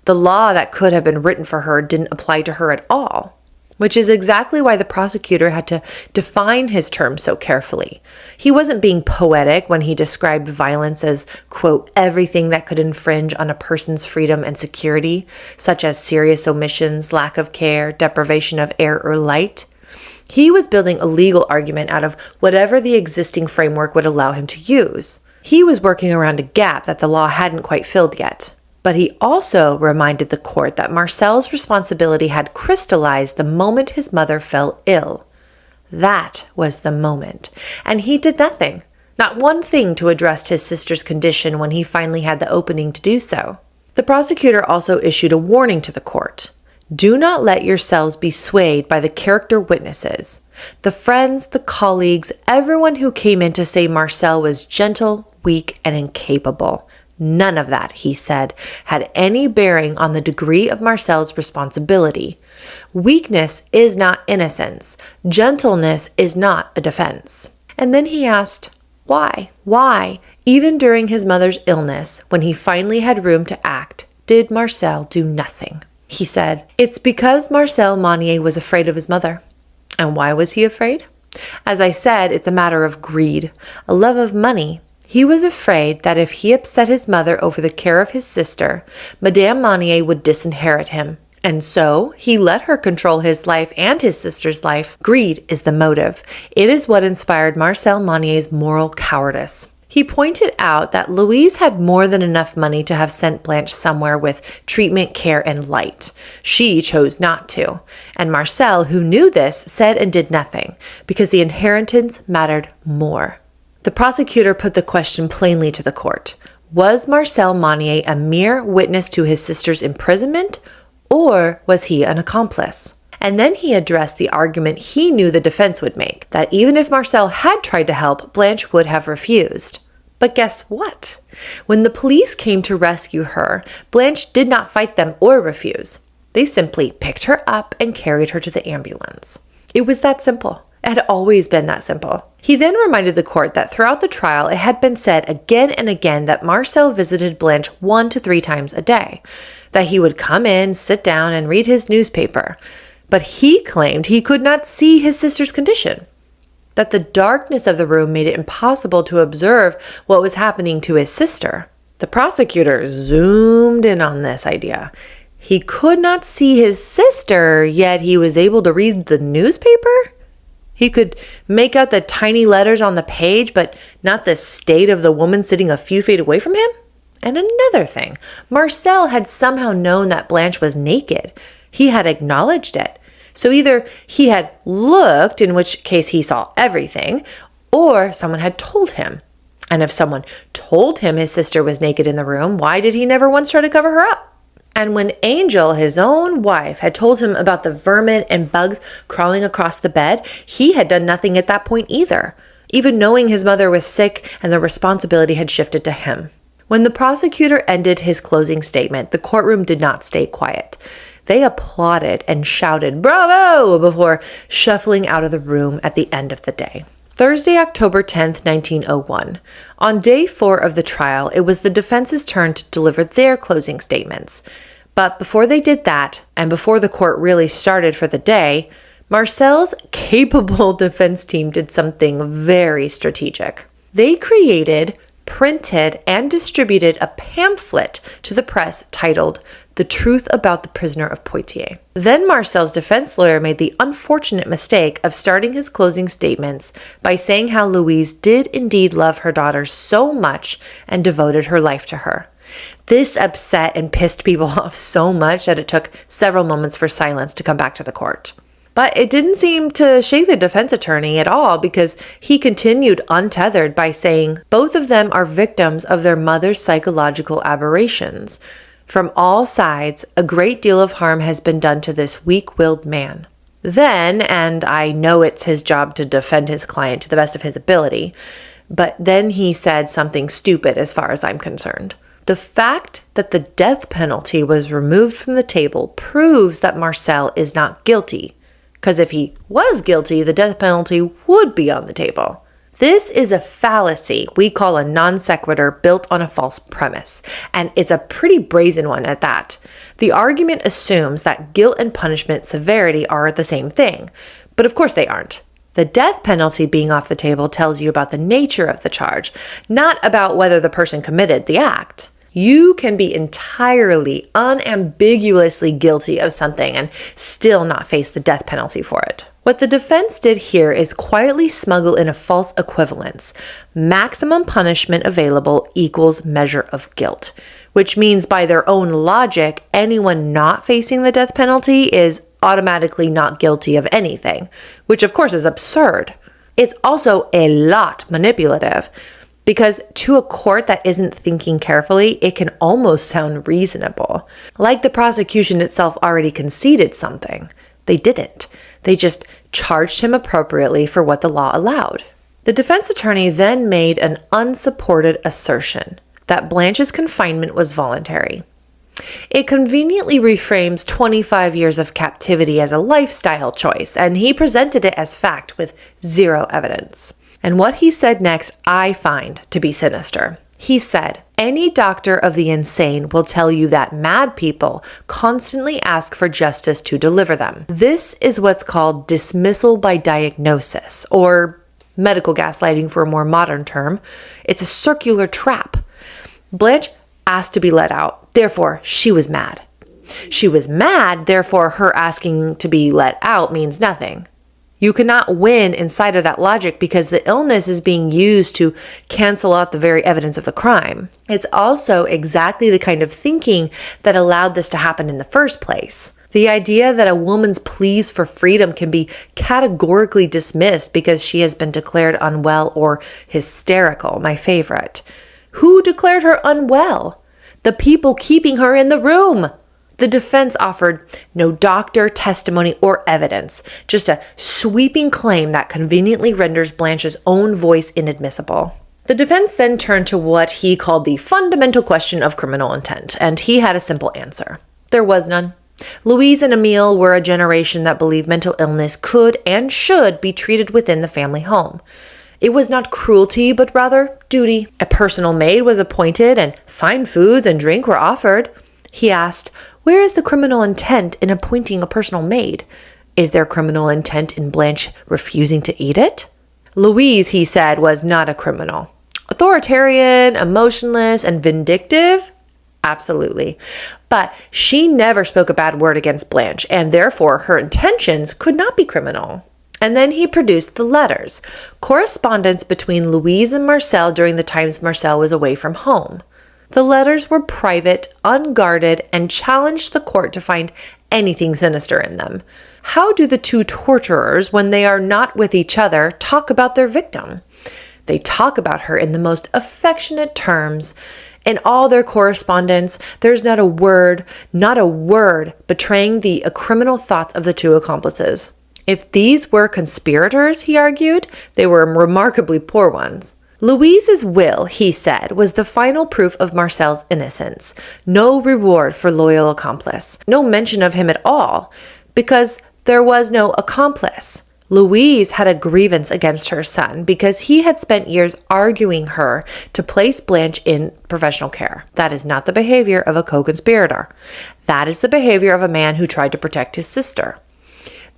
The law that could have been written for her didn't apply to her at all, which is exactly why the prosecutor had to define his terms so carefully. He wasn't being poetic when he described violence as, quote, everything that could infringe on a person's freedom and security, such as serious omissions, lack of care, deprivation of air or light. He was building a legal argument out of whatever the existing framework would allow him to use. He was working around a gap that the law hadn't quite filled yet. But he also reminded the court that Marcel's responsibility had crystallized the moment his mother fell ill. That was the moment. And he did nothing, not one thing to address his sister's condition when he finally had the opening to do so. The prosecutor also issued a warning to the court. Do not let yourselves be swayed by the character witnesses, the friends, the colleagues, everyone who came in to say Marcel was gentle, weak, and incapable. None of that, he said, had any bearing on the degree of Marcel's responsibility. Weakness is not innocence. Gentleness is not a defense. And then he asked, Why? Why, even during his mother's illness, when he finally had room to act, did Marcel do nothing? He said, "It's because Marcel Monnier was afraid of his mother." And why was he afraid? As I said, it's a matter of greed, a love of money. He was afraid that if he upset his mother over the care of his sister, Madame Monnier would disinherit him. And so he let her control his life and his sister's life. Greed is the motive. It is what inspired Marcel Monnier's moral cowardice. He pointed out that Louise had more than enough money to have sent Blanche somewhere with treatment, care, and light. She chose not to. And Marcel, who knew this, said and did nothing, because the inheritance mattered more. The prosecutor put the question plainly to the court. Was Marcel Monnier a mere witness to his sister's imprisonment, or was he an accomplice? And then he addressed the argument he knew the defense would make, that even if Marcel had tried to help, Blanche would have refused. But guess what? When the police came to rescue her, Blanche did not fight them or refuse. They simply picked her up and carried her to the ambulance. It was that simple. It had always been that simple. He then reminded the court that throughout the trial, it had been said again and again that Marcel visited Blanche 1 to 3 times a day, that he would come in, sit down, and read his newspaper. But he claimed he could not see his sister's condition, that the darkness of the room made it impossible to observe what was happening to his sister. The prosecutor zoomed in on this idea. He could not see his sister, yet he was able to read the newspaper? He could make out the tiny letters on the page, but not the state of the woman sitting a few feet away from him? And another thing, Marcel had somehow known that Blanche was naked. He had acknowledged it. So either he had looked, in which case he saw everything, or someone had told him. And if someone told him his sister was naked in the room, why did he never once try to cover her up? And when Angel, his own wife, had told him about the vermin and bugs crawling across the bed, he had done nothing at that point either, even knowing his mother was sick and the responsibility had shifted to him. When the prosecutor ended his closing statement, the courtroom did not stay quiet. They applauded and shouted, "Bravo!" before shuffling out of the room at the end of the day. Thursday, October 10th, 1901. On day 4 of the trial, it was the defense's turn to deliver their closing statements. But before they did that, and before the court really started for the day, Marcel's capable defense team did something very strategic. They created, printed, and distributed a pamphlet to the press titled "The Truth About the Prisoner of Poitiers." Then Marcel's defense lawyer made the unfortunate mistake of starting his closing statements by saying how Louise did indeed love her daughter so much and devoted her life to her. This upset and pissed people off so much that it took several moments for silence to come back to the court. But it didn't seem to shake the defense attorney at all, because he continued untethered by saying both of them are victims of their mother's psychological aberrations. From all sides, a great deal of harm has been done to this weak-willed man. Then, and I know it's his job to defend his client to the best of his ability, but then he said something stupid as far as I'm concerned. The fact that the death penalty was removed from the table proves that Marcel is not guilty. Because if he was guilty, the death penalty would be on the table. This is a fallacy we call a non sequitur built on a false premise, and it's a pretty brazen one at that. The argument assumes that guilt and punishment severity are the same thing, but of course they aren't. The death penalty being off the table tells you about the nature of the charge, not about whether the person committed the act. You can be entirely, unambiguously guilty of something and still not face the death penalty for it. What the defense did here is quietly smuggle in a false equivalence. Maximum punishment available equals measure of guilt, which means by their own logic, anyone not facing the death penalty is automatically not guilty of anything, which of course is absurd. It's also a lot manipulative. Because to a court that isn't thinking carefully, it can almost sound reasonable. Like the prosecution itself already conceded something. They didn't. They just charged him appropriately for what the law allowed. The defense attorney then made an unsupported assertion that Blanche's confinement was voluntary. It conveniently reframes 25 years of captivity as a lifestyle choice, and he presented it as fact with zero evidence. And what he said next, I find to be sinister. He said, "Any doctor of the insane will tell you that mad people constantly ask for justice to deliver them. This is what's called dismissal by diagnosis, or medical gaslighting for a more modern term. It's a circular trap. Blanche asked to be let out. Therefore, she was mad. She was mad, therefore her asking to be let out means nothing. You cannot win inside of that logic because the illness is being used to cancel out the very evidence of the crime. It's also exactly the kind of thinking that allowed this to happen in the first place. The idea that a woman's pleas for freedom can be categorically dismissed because she has been declared unwell or hysterical, my favorite. Who declared her unwell? The people keeping her in the room. The defense offered no doctor, testimony, or evidence, just a sweeping claim that conveniently renders Blanche's own voice inadmissible. The defense then turned to what he called the fundamental question of criminal intent, and he had a simple answer. There was none. Louise and Emile were a generation that believed mental illness could and should be treated within the family home. It was not cruelty, but rather duty. A personal maid was appointed, and fine foods and drink were offered. He asked, where is the criminal intent in appointing a personal maid? Is there criminal intent in Blanche refusing to eat it? Louise, he said, was not a criminal. Authoritarian, emotionless, and vindictive? Absolutely. But she never spoke a bad word against Blanche, and therefore her intentions could not be criminal. And then he produced the letters, correspondence between Louise and Marcel during the times Marcel was away from home. The letters were private, unguarded, and challenged the court to find anything sinister in them. How do the two torturers, when they are not with each other, talk about their victim? They talk about her in the most affectionate terms. In all their correspondence, there's not a word betraying the criminal thoughts of the two accomplices. If these were conspirators, he argued, they were remarkably poor ones. Louise's will, he said, was the final proof of Marcel's innocence. No reward for loyal accomplice. No mention of him at all, because there was no accomplice. Louise had a grievance against her son because he had spent years arguing her to place Blanche in professional care. That is not the behavior of a co-conspirator. That is the behavior of a man who tried to protect his sister.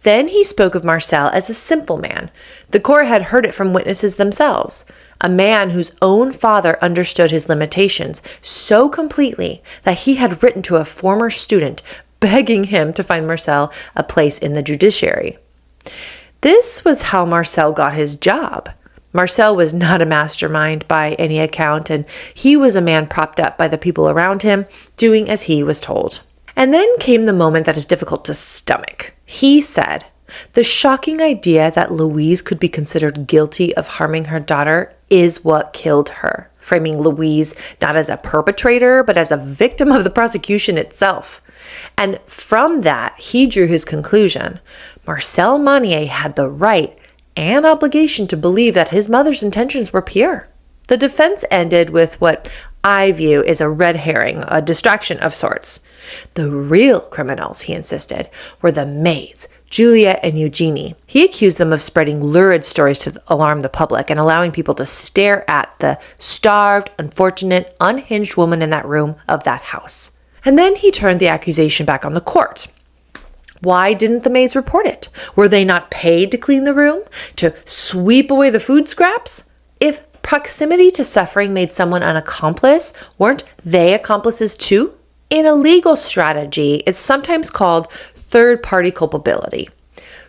Then he spoke of Marcel as a simple man. The court had heard it from witnesses themselves. A man whose own father understood his limitations so completely that he had written to a former student begging him to find Marcel a place in the judiciary. This was how Marcel got his job. Marcel was not a mastermind by any account, and he was a man propped up by the people around him, doing as he was told. And then came the moment that is difficult to stomach. He said, the shocking idea that Louise could be considered guilty of harming her daughter is what killed her, framing Louise not as a perpetrator, but as a victim of the prosecution itself. And from that, he drew his conclusion. Marcel Monnier had the right and obligation to believe that his mother's intentions were pure. The defense ended with what I view as a red herring, a distraction of sorts. The real criminals, he insisted, were the maids, Juliet and Eugenie. He accused them of spreading lurid stories to alarm the public and allowing people to stare at the starved, unfortunate, unhinged woman in that room of that house. And then he turned the accusation back on the court. Why didn't the maids report it? Were they not paid to clean the room? To sweep away the food scraps? If proximity to suffering made someone an accomplice, weren't they accomplices too? In a legal strategy, it's sometimes called third-party culpability.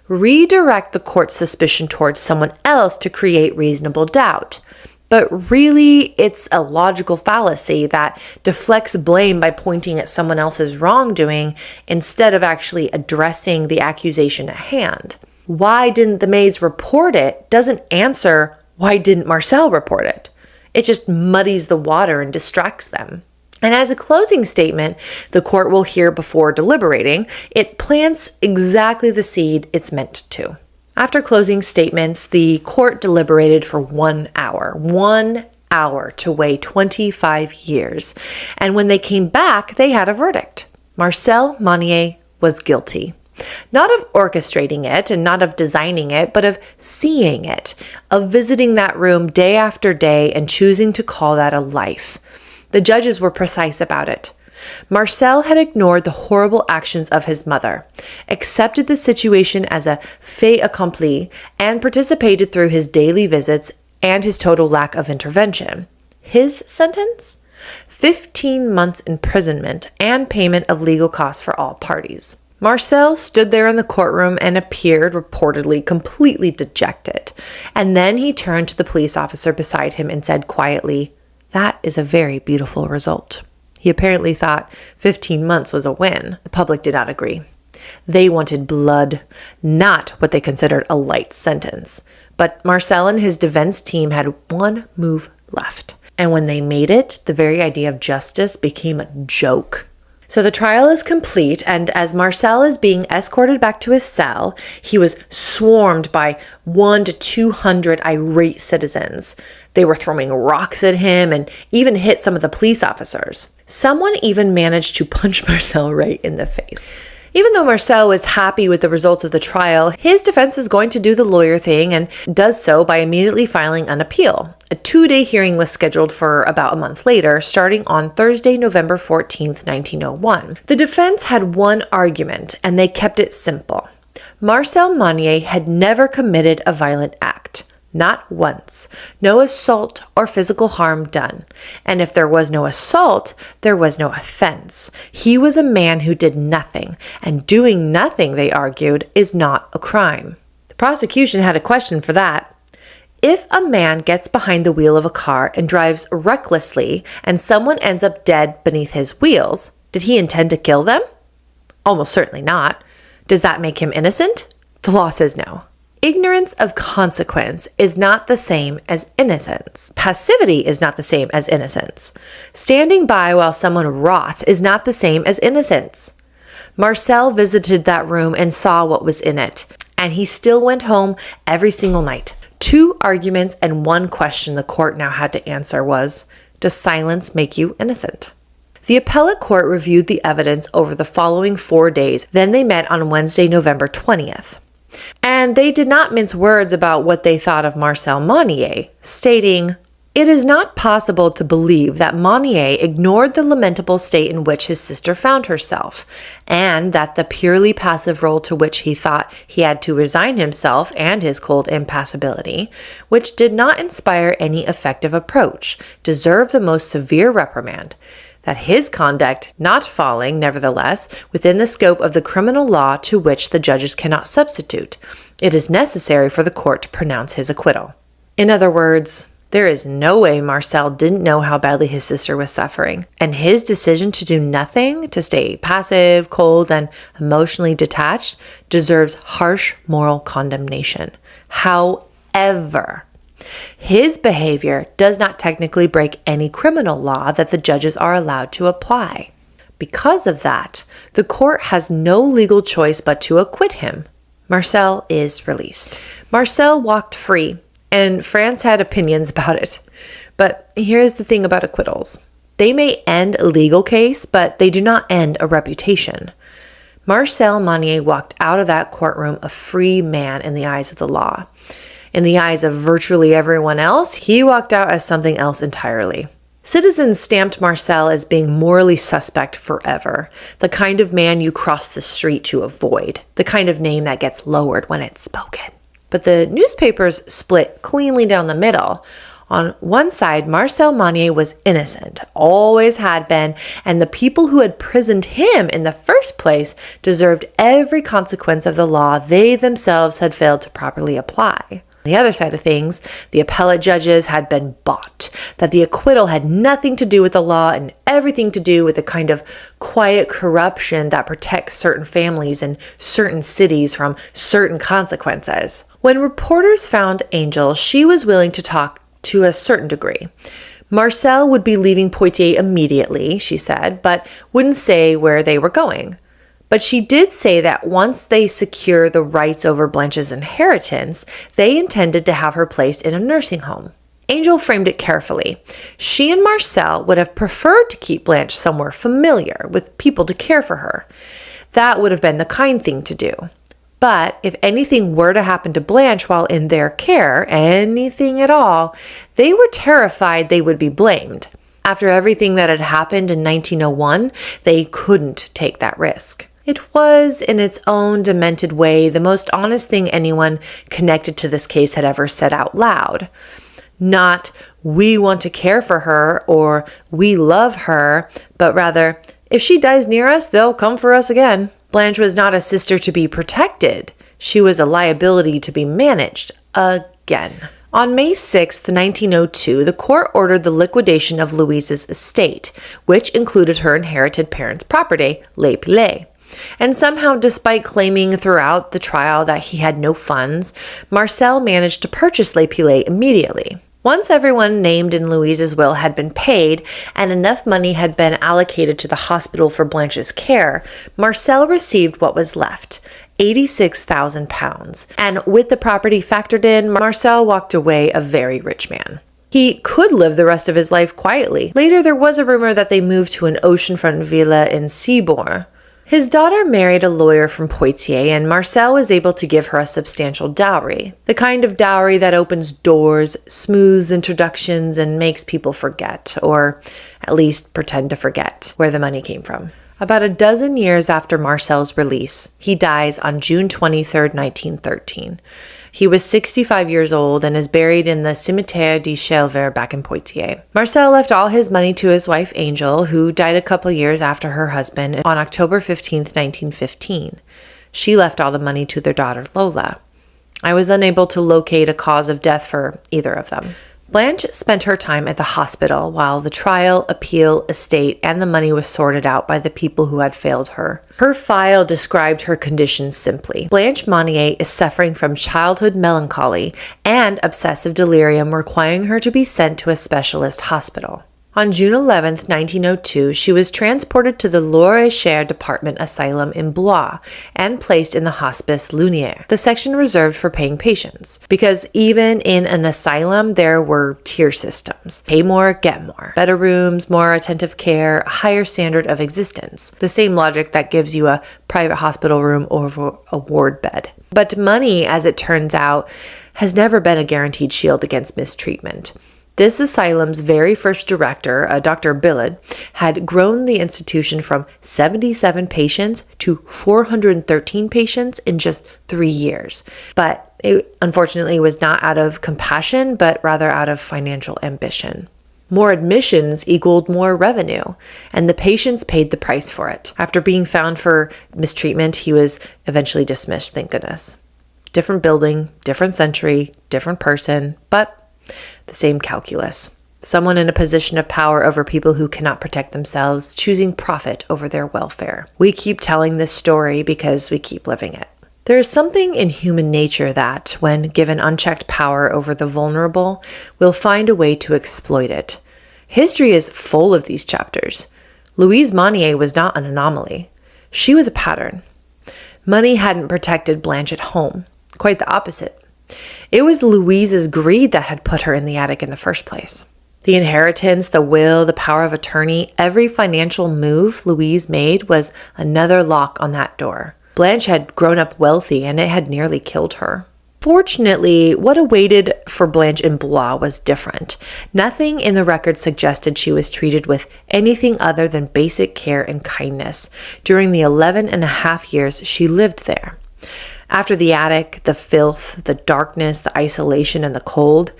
Redirect the court's suspicion towards someone else to create reasonable doubt. But really, it's a logical fallacy that deflects blame by pointing at someone else's wrongdoing instead of actually addressing the accusation at hand. Why didn't the maids report it doesn't answer why didn't Marcel report it. It just muddies the water and distracts them. And as a closing statement, the court will hear before deliberating, it plants exactly the seed it's meant to. After closing statements, the court deliberated for 1 hour. 1 hour to weigh 25 years. And when they came back, they had a verdict. Marcel Monnier was guilty. Not of orchestrating it and not of designing it, but of seeing it, of visiting that room day after day and choosing to call that a life. The judges were precise about it. Marcel had ignored the horrible actions of his mother, accepted the situation as a fait accompli, and participated through his daily visits and his total lack of intervention. His sentence? 15 months imprisonment and payment of legal costs for all parties. Marcel stood there in the courtroom and appeared reportedly completely dejected. And then he turned to the police officer beside him and said quietly, "That is a very beautiful result." He apparently thought 15 months was a win. The public did not agree. They wanted blood, not what they considered a light sentence. But Marcel and his defense team had one move left. And when they made it, the very idea of justice became a joke. So the trial is complete, and as Marcel is being escorted back to his cell, he was swarmed by 100 to 200 irate citizens. They were throwing rocks at him and even hit some of the police officers. Someone even managed to punch Marcel right in the face. Even though Marcel was happy with the results of the trial, his defense is going to do the lawyer thing and does so by immediately filing an appeal. A 2-day hearing was scheduled for about a month later, starting on Thursday, November 14th, 1901. The defense had one argument, and they kept it simple. Marcel Monnier had never committed a violent act. Not once. No assault or physical harm done. And if there was no assault, there was no offense. He was a man who did nothing, and doing nothing, they argued, is not a crime. The prosecution had a question for that. If a man gets behind the wheel of a car and drives recklessly and someone ends up dead beneath his wheels, did he intend to kill them? Almost certainly not. Does that make him innocent? The law says no. Ignorance of consequence is not the same as innocence. Passivity is not the same as innocence. Standing by while someone rots is not the same as innocence. Marcel visited that room and saw what was in it, and he still went home every single night. 2 arguments and 1 question the court now had to answer was, does silence make you innocent? The appellate court reviewed the evidence over the following 4 days. Then they met on Wednesday, November 20th. And they did not mince words about what they thought of Marcel Monnier, stating, "It is not possible to believe that Monnier ignored the lamentable state in which his sister found herself, and that the purely passive role to which he thought he had to resign himself and his cold impassibility, which did not inspire any effective approach, deserved the most severe reprimand. That his conduct not falling, nevertheless, within the scope of the criminal law to which the judges cannot substitute, it is necessary for the court to pronounce his acquittal." In other words, there is no way Marcel didn't know how badly his sister was suffering, and his decision to do nothing, to stay passive, cold, and emotionally detached, deserves harsh moral condemnation. However, his behavior does not technically break any criminal law that the judges are allowed to apply. Because of that, the court has no legal choice but to acquit him. Marcel is released. Marcel walked free, and France had opinions about it. But here's the thing about acquittals. They may end a legal case, but they do not end a reputation. Marcel Monnier walked out of that courtroom a free man in the eyes of the law. In the eyes of virtually everyone else, he walked out as something else entirely. Citizens stamped Marcel as being morally suspect forever, the kind of man you cross the street to avoid, the kind of name that gets lowered when it's spoken. But the newspapers split cleanly down the middle. On one side, Marcel Monnier was innocent, always had been, and the people who had prisoned him in the first place deserved every consequence of the law they themselves had failed to properly apply. On the other side of things, the appellate judges had been bought, that the acquittal had nothing to do with the law and everything to do with the kind of quiet corruption that protects certain families and certain cities from certain consequences. When reporters found Angel, she was willing to talk to a certain degree. Marcel would be leaving Poitiers immediately, she said, but wouldn't say where they were going. But she did say that once they secure the rights over Blanche's inheritance, they intended to have her placed in a nursing home. Angel framed it carefully. She and Marcel would have preferred to keep Blanche somewhere familiar, with people to care for her. That would have been the kind thing to do. But if anything were to happen to Blanche while in their care, anything at all, they were terrified they would be blamed. After everything that had happened in 1901, they couldn't take that risk. It was, in its own demented way, the most honest thing anyone connected to this case had ever said out loud. Not, we want to care for her, or we love her, but rather, if she dies near us, they'll come for us again. Blanche was not a sister to be protected. She was a liability to be managed again. On May 6, 1902, the court ordered the liquidation of Louise's estate, which included her inherited parents' property, Les Pilet. And somehow, despite claiming throughout the trial that he had no funds, Marcel managed to purchase Les Pilet immediately. Once everyone named in Louise's will had been paid and enough money had been allocated to the hospital for Blanche's care, Marcel received what was left, £86,000. And with the property factored in, Marcel walked away a very rich man. He could live the rest of his life quietly. Later, there was a rumor that they moved to an oceanfront villa in Cibourg. His daughter married a lawyer from Poitiers, and Marcel was able to give her a substantial dowry. The kind of dowry that opens doors, smooths introductions, and makes people forget, or at least pretend to forget, where the money came from. About a dozen years after Marcel's release, he dies on June 23, 1913. He was 65 years old and is buried in the Cimetière de Chelver back in Poitiers. Marcel left all his money to his wife Angel, who died a couple years after her husband on October 15, 1915. She left all the money to their daughter Lola. I was unable to locate a cause of death for either of them. Blanche spent her time at the hospital while the trial, appeal, estate, and the money was sorted out by the people who had failed her. Her file described her condition simply. Blanche Monnier is suffering from childhood melancholy and obsessive delirium, requiring her to be sent to a specialist hospital. On June 11, 1902, she was transported to the Loir-et-Cher Department Asylum in Blois and placed in the Hospice Lunière, the section reserved for paying patients. Because even in an asylum, there were tier systems. Pay more, get more. Better rooms, more attentive care, a higher standard of existence. The same logic that gives you a private hospital room over a ward bed. But money, as it turns out, has never been a guaranteed shield against mistreatment. This asylum's very first director, Dr. Billard, had grown the institution from 77 patients to 413 patients in just 3 years. But it unfortunately was not out of compassion, but rather out of financial ambition. More admissions equaled more revenue, and the patients paid the price for it. After being found for mistreatment, he was eventually dismissed, thank goodness. Different building, different century, different person, but the same calculus. Someone in a position of power over people who cannot protect themselves, choosing profit over their welfare. We keep telling this story because we keep living it. There is something in human nature that, when given unchecked power over the vulnerable, will find a way to exploit it. History is full of these chapters. Louise Monnier was not an anomaly. She was a pattern. Money hadn't protected Blanche at home. Quite the opposite. It was Louise's greed that had put her in the attic in the first place. The inheritance, the will, the power of attorney, every financial move Louise made was another lock on that door. Blanche had grown up wealthy, and it had nearly killed her. Fortunately, what awaited for Blanche in Blois was different. Nothing in the record suggested she was treated with anything other than basic care and kindness during the 11.5 years she lived there. After the attic, the filth, the darkness, the isolation, and the cold,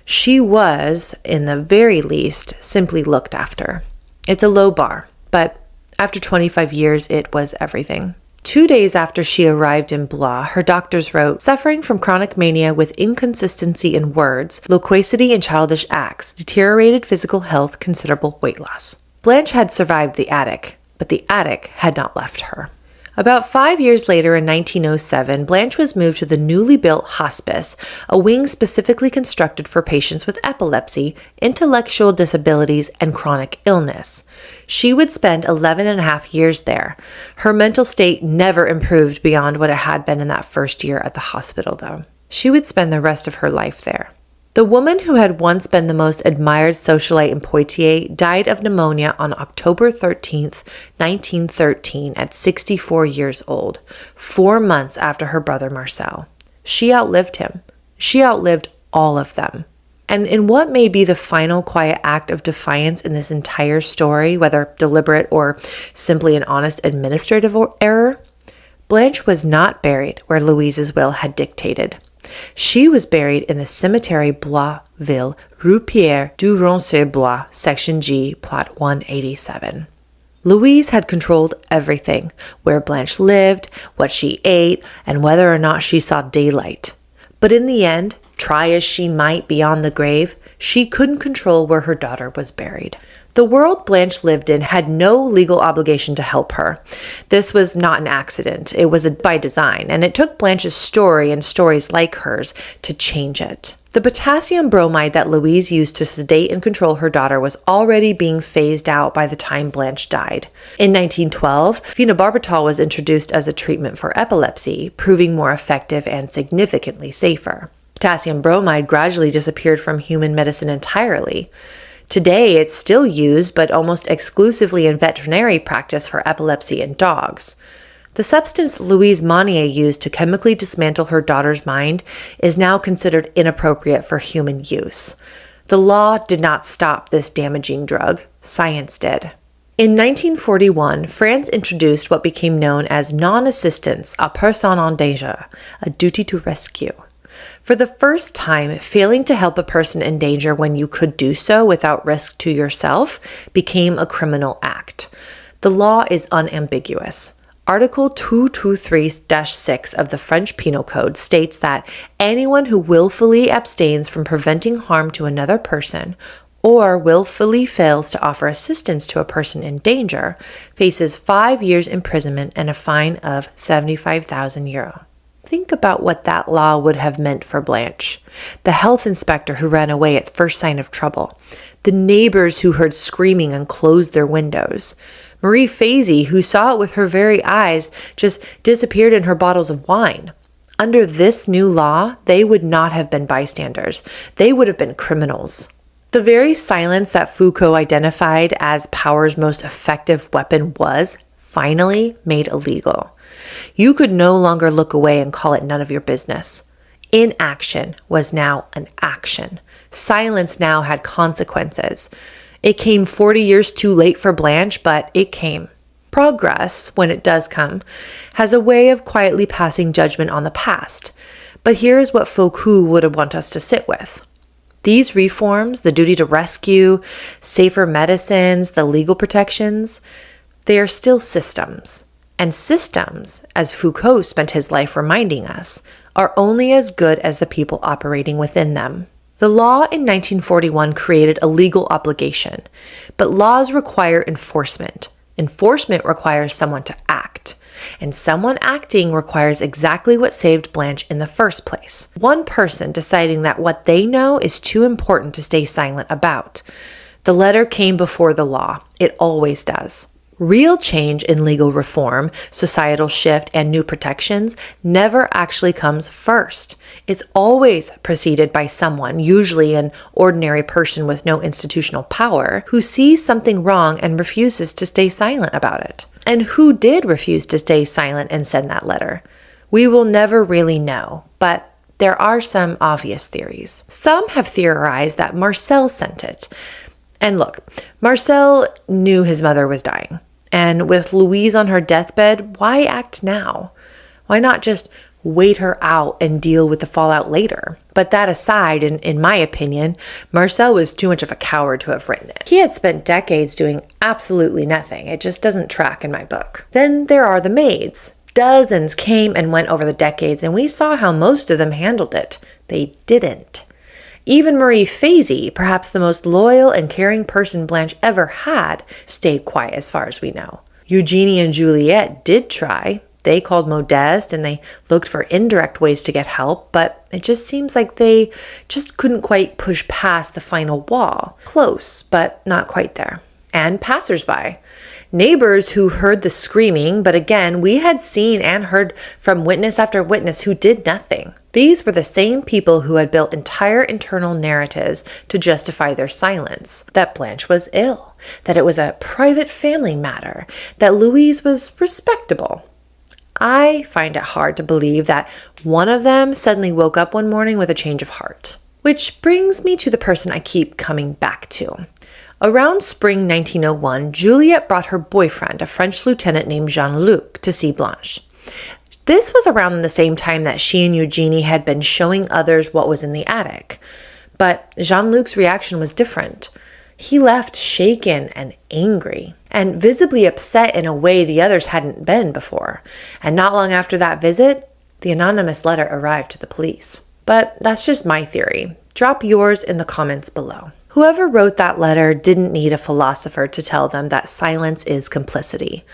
she was, in the very least, simply looked after. It's a low bar, but after 25 years, it was everything. 2 days after she arrived in Blois, her doctors wrote, suffering from chronic mania with inconsistency in words, loquacity and childish acts, deteriorated physical health, considerable weight loss. Blanche had survived the attic, but the attic had not left her. About 5 years later, in 1907, Blanche was moved to the newly built hospice, a wing specifically constructed for patients with epilepsy, intellectual disabilities, and chronic illness. She would spend 11.5 years there. Her mental state never improved beyond what it had been in that first year at the hospital, though. She would spend the rest of her life there. The woman who had once been the most admired socialite in Poitiers died of pneumonia on October 13th, 1913 at 64 years old, 4 months after her brother Marcel. She outlived him. She outlived all of them. And in what may be the final quiet act of defiance in this entire story, whether deliberate or simply an honest administrative error, Blanche was not buried where Louise's will had dictated. She was buried in the cemetery Boisville, Rue Pierre du Roncesbois, Section G, Plot 187. Louise had controlled everything, where Blanche lived, what she ate, and whether or not she saw daylight. But in the end, try as she might beyond the grave, she couldn't control where her daughter was buried. The world Blanche lived in had no legal obligation to help her. This was not an accident. It was by design, and it took Blanche's story and stories like hers to change it. The potassium bromide that Louise used to sedate and control her daughter was already being phased out by the time Blanche died. In 1912, phenobarbital was introduced as a treatment for epilepsy, proving more effective and significantly safer. Potassium bromide gradually disappeared from human medicine entirely. Today, it's still used, but almost exclusively in veterinary practice for epilepsy in dogs. The substance Louise Monnier used to chemically dismantle her daughter's mind is now considered inappropriate for human use. The law did not stop this damaging drug. Science did. In 1941, France introduced what became known as non-assistance à personne en danger, a duty to rescue. For the first time, failing to help a person in danger when you could do so without risk to yourself became a criminal act. The law is unambiguous. Article 223-6 of the French Penal Code states that anyone who willfully abstains from preventing harm to another person or willfully fails to offer assistance to a person in danger faces 5 years imprisonment and a fine of 75,000 euro. Think about what that law would have meant for Blanche. The health inspector who ran away at first sign of trouble. The neighbors who heard screaming and closed their windows. Marie Fazy, who saw it with her very eyes, just disappeared in her bottles of wine. Under this new law, they would not have been bystanders. They would have been criminals. The very silence that Foucault identified as power's most effective weapon was finally made illegal. You could no longer look away and call it none of your business. Inaction was now an action. Silence now had consequences. It came 40 years too late for Blanche, but it came. Progress, when it does come, has a way of quietly passing judgment on the past. But here is what Foucault would want us to sit with. These reforms, the duty to rescue, safer medicines, the legal protections, they are still systems. And systems, as Foucault spent his life reminding us, are only as good as the people operating within them. The law in 1941 created a legal obligation, but laws require enforcement. Enforcement requires someone to act, and someone acting requires exactly what saved Blanche in the first place. One person deciding that what they know is too important to stay silent about. The letter came before the law. It always does. Real change in legal reform, societal shift, and new protections never actually comes first. It's always preceded by someone, usually an ordinary person with no institutional power, who sees something wrong and refuses to stay silent about it. And who did refuse to stay silent and send that letter? We will never really know, but there are some obvious theories. Some have theorized that Marcel sent it. And look, Marcel knew his mother was dying. And with Louise on her deathbed, why act now? Why not just wait her out and deal with the fallout later? But that aside, in my opinion, Marcel was too much of a coward to have written it. He had spent decades doing absolutely nothing. It just doesn't track in my book. Then there are the maids. Dozens came and went over the decades, and we saw how most of them handled it. They didn't. Even Marie Fazy, perhaps the most loyal and caring person Blanche ever had, stayed quiet as far as we know. Eugenie and Juliette did try. They called Modeste and they looked for indirect ways to get help, but it just seems like they just couldn't quite push past the final wall. Close, but not quite there. and passersby. Neighbors who heard the screaming, but again, we had seen and heard from witness after witness who did nothing. These were the same people who had built entire internal narratives to justify their silence. That Blanche was ill, that it was a private family matter, that Louise was respectable. I find it hard to believe that one of them suddenly woke up one morning with a change of heart. Which brings me to the person I keep coming back to. Around spring 1901, Juliette brought her boyfriend, a French lieutenant named Jean-Luc, to see Blanche. This was around the same time that she and Eugenie had been showing others what was in the attic. But Jean-Luc's reaction was different. He left shaken and angry, and visibly upset in a way the others hadn't been before. And not long after that visit, the anonymous letter arrived to the police. But that's just my theory. Drop yours in the comments below. Whoever wrote that letter didn't need a philosopher to tell them that silence is complicity.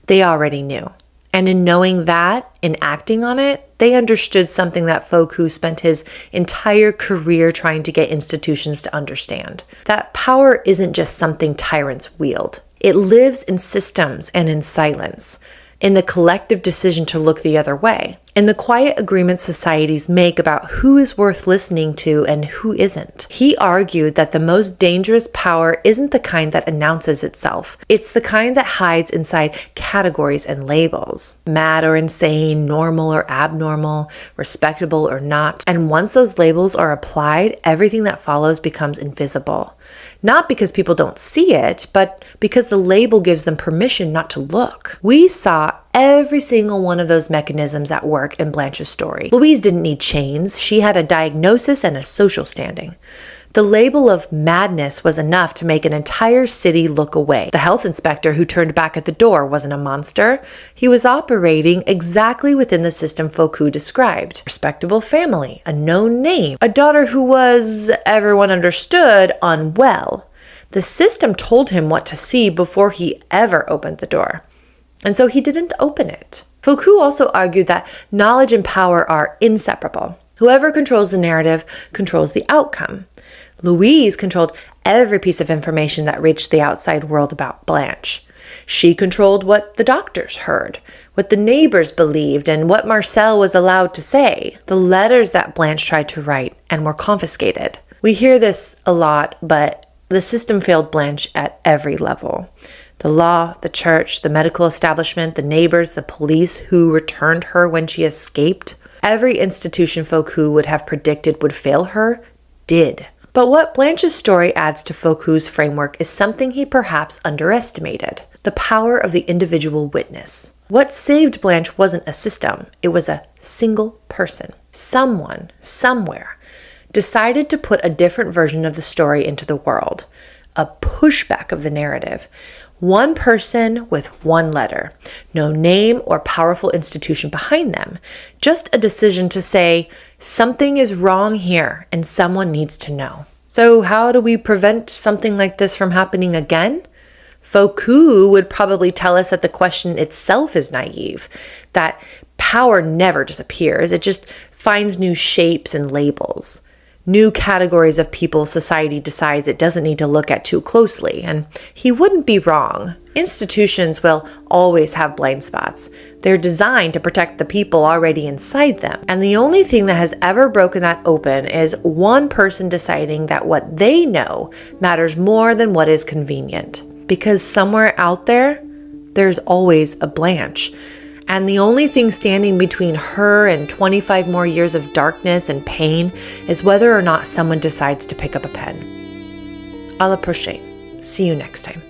They already knew. And in knowing that, in acting on it, they understood something that Foucault spent his entire career trying to get institutions to understand. That power isn't just something tyrants wield. It lives in systems and in silence, in the collective decision to look the other way, in the quiet agreements societies make about who is worth listening to and who isn't. He argued that the most dangerous power isn't the kind that announces itself. It's the kind that hides inside categories and labels. Mad or insane, normal or abnormal, respectable or not. And once those labels are applied, everything that follows becomes invisible. Not because people don't see it, but because the label gives them permission not to look. We saw every single one of those mechanisms at work in Blanche's story. Louise didn't need chains. She had a diagnosis and a social standing. The label of madness was enough to make an entire city look away. The health inspector who turned back at the door wasn't a monster. He was operating exactly within the system Foucault described. Respectable family, a known name, a daughter who was, everyone understood, unwell. The system told him what to see before he ever opened the door. And so he didn't open it. Foucault also argued that knowledge and power are inseparable. Whoever controls the narrative controls the outcome. Louise controlled every piece of information that reached the outside world about Blanche. She controlled what the doctors heard, what the neighbors believed, and what Marcel was allowed to say. The letters that Blanche tried to write and were confiscated. We hear this a lot, but the system failed Blanche at every level. The law, the church, the medical establishment, the neighbors, the police who returned her when she escaped. Every institution Foucault would have predicted would fail her, did. But what Blanche's story adds to Foucault's framework is something he perhaps underestimated: the power of the individual witness. What saved Blanche wasn't a system, it was a single person. Someone, somewhere, decided to put a different version of the story into the world, a pushback of the narrative. One person with one letter, no name or powerful institution behind them, just a decision to say, something is wrong here and someone needs to know. So how do we prevent something like this from happening again? Foucault would probably tell us that the question itself is naive, that power never disappears, it just finds new shapes and labels. New categories of people society decides it doesn't need to look at too closely, and he wouldn't be wrong. Institutions will always have blind spots. They're designed to protect the people already inside them, and the only thing that has ever broken that open is one person deciding that what they know matters more than what is convenient. Because somewhere out there, there's always a Blanche. And the only thing standing between her and 25 more years of darkness and pain is whether or not someone decides to pick up a pen. À la prochaine. See you next time.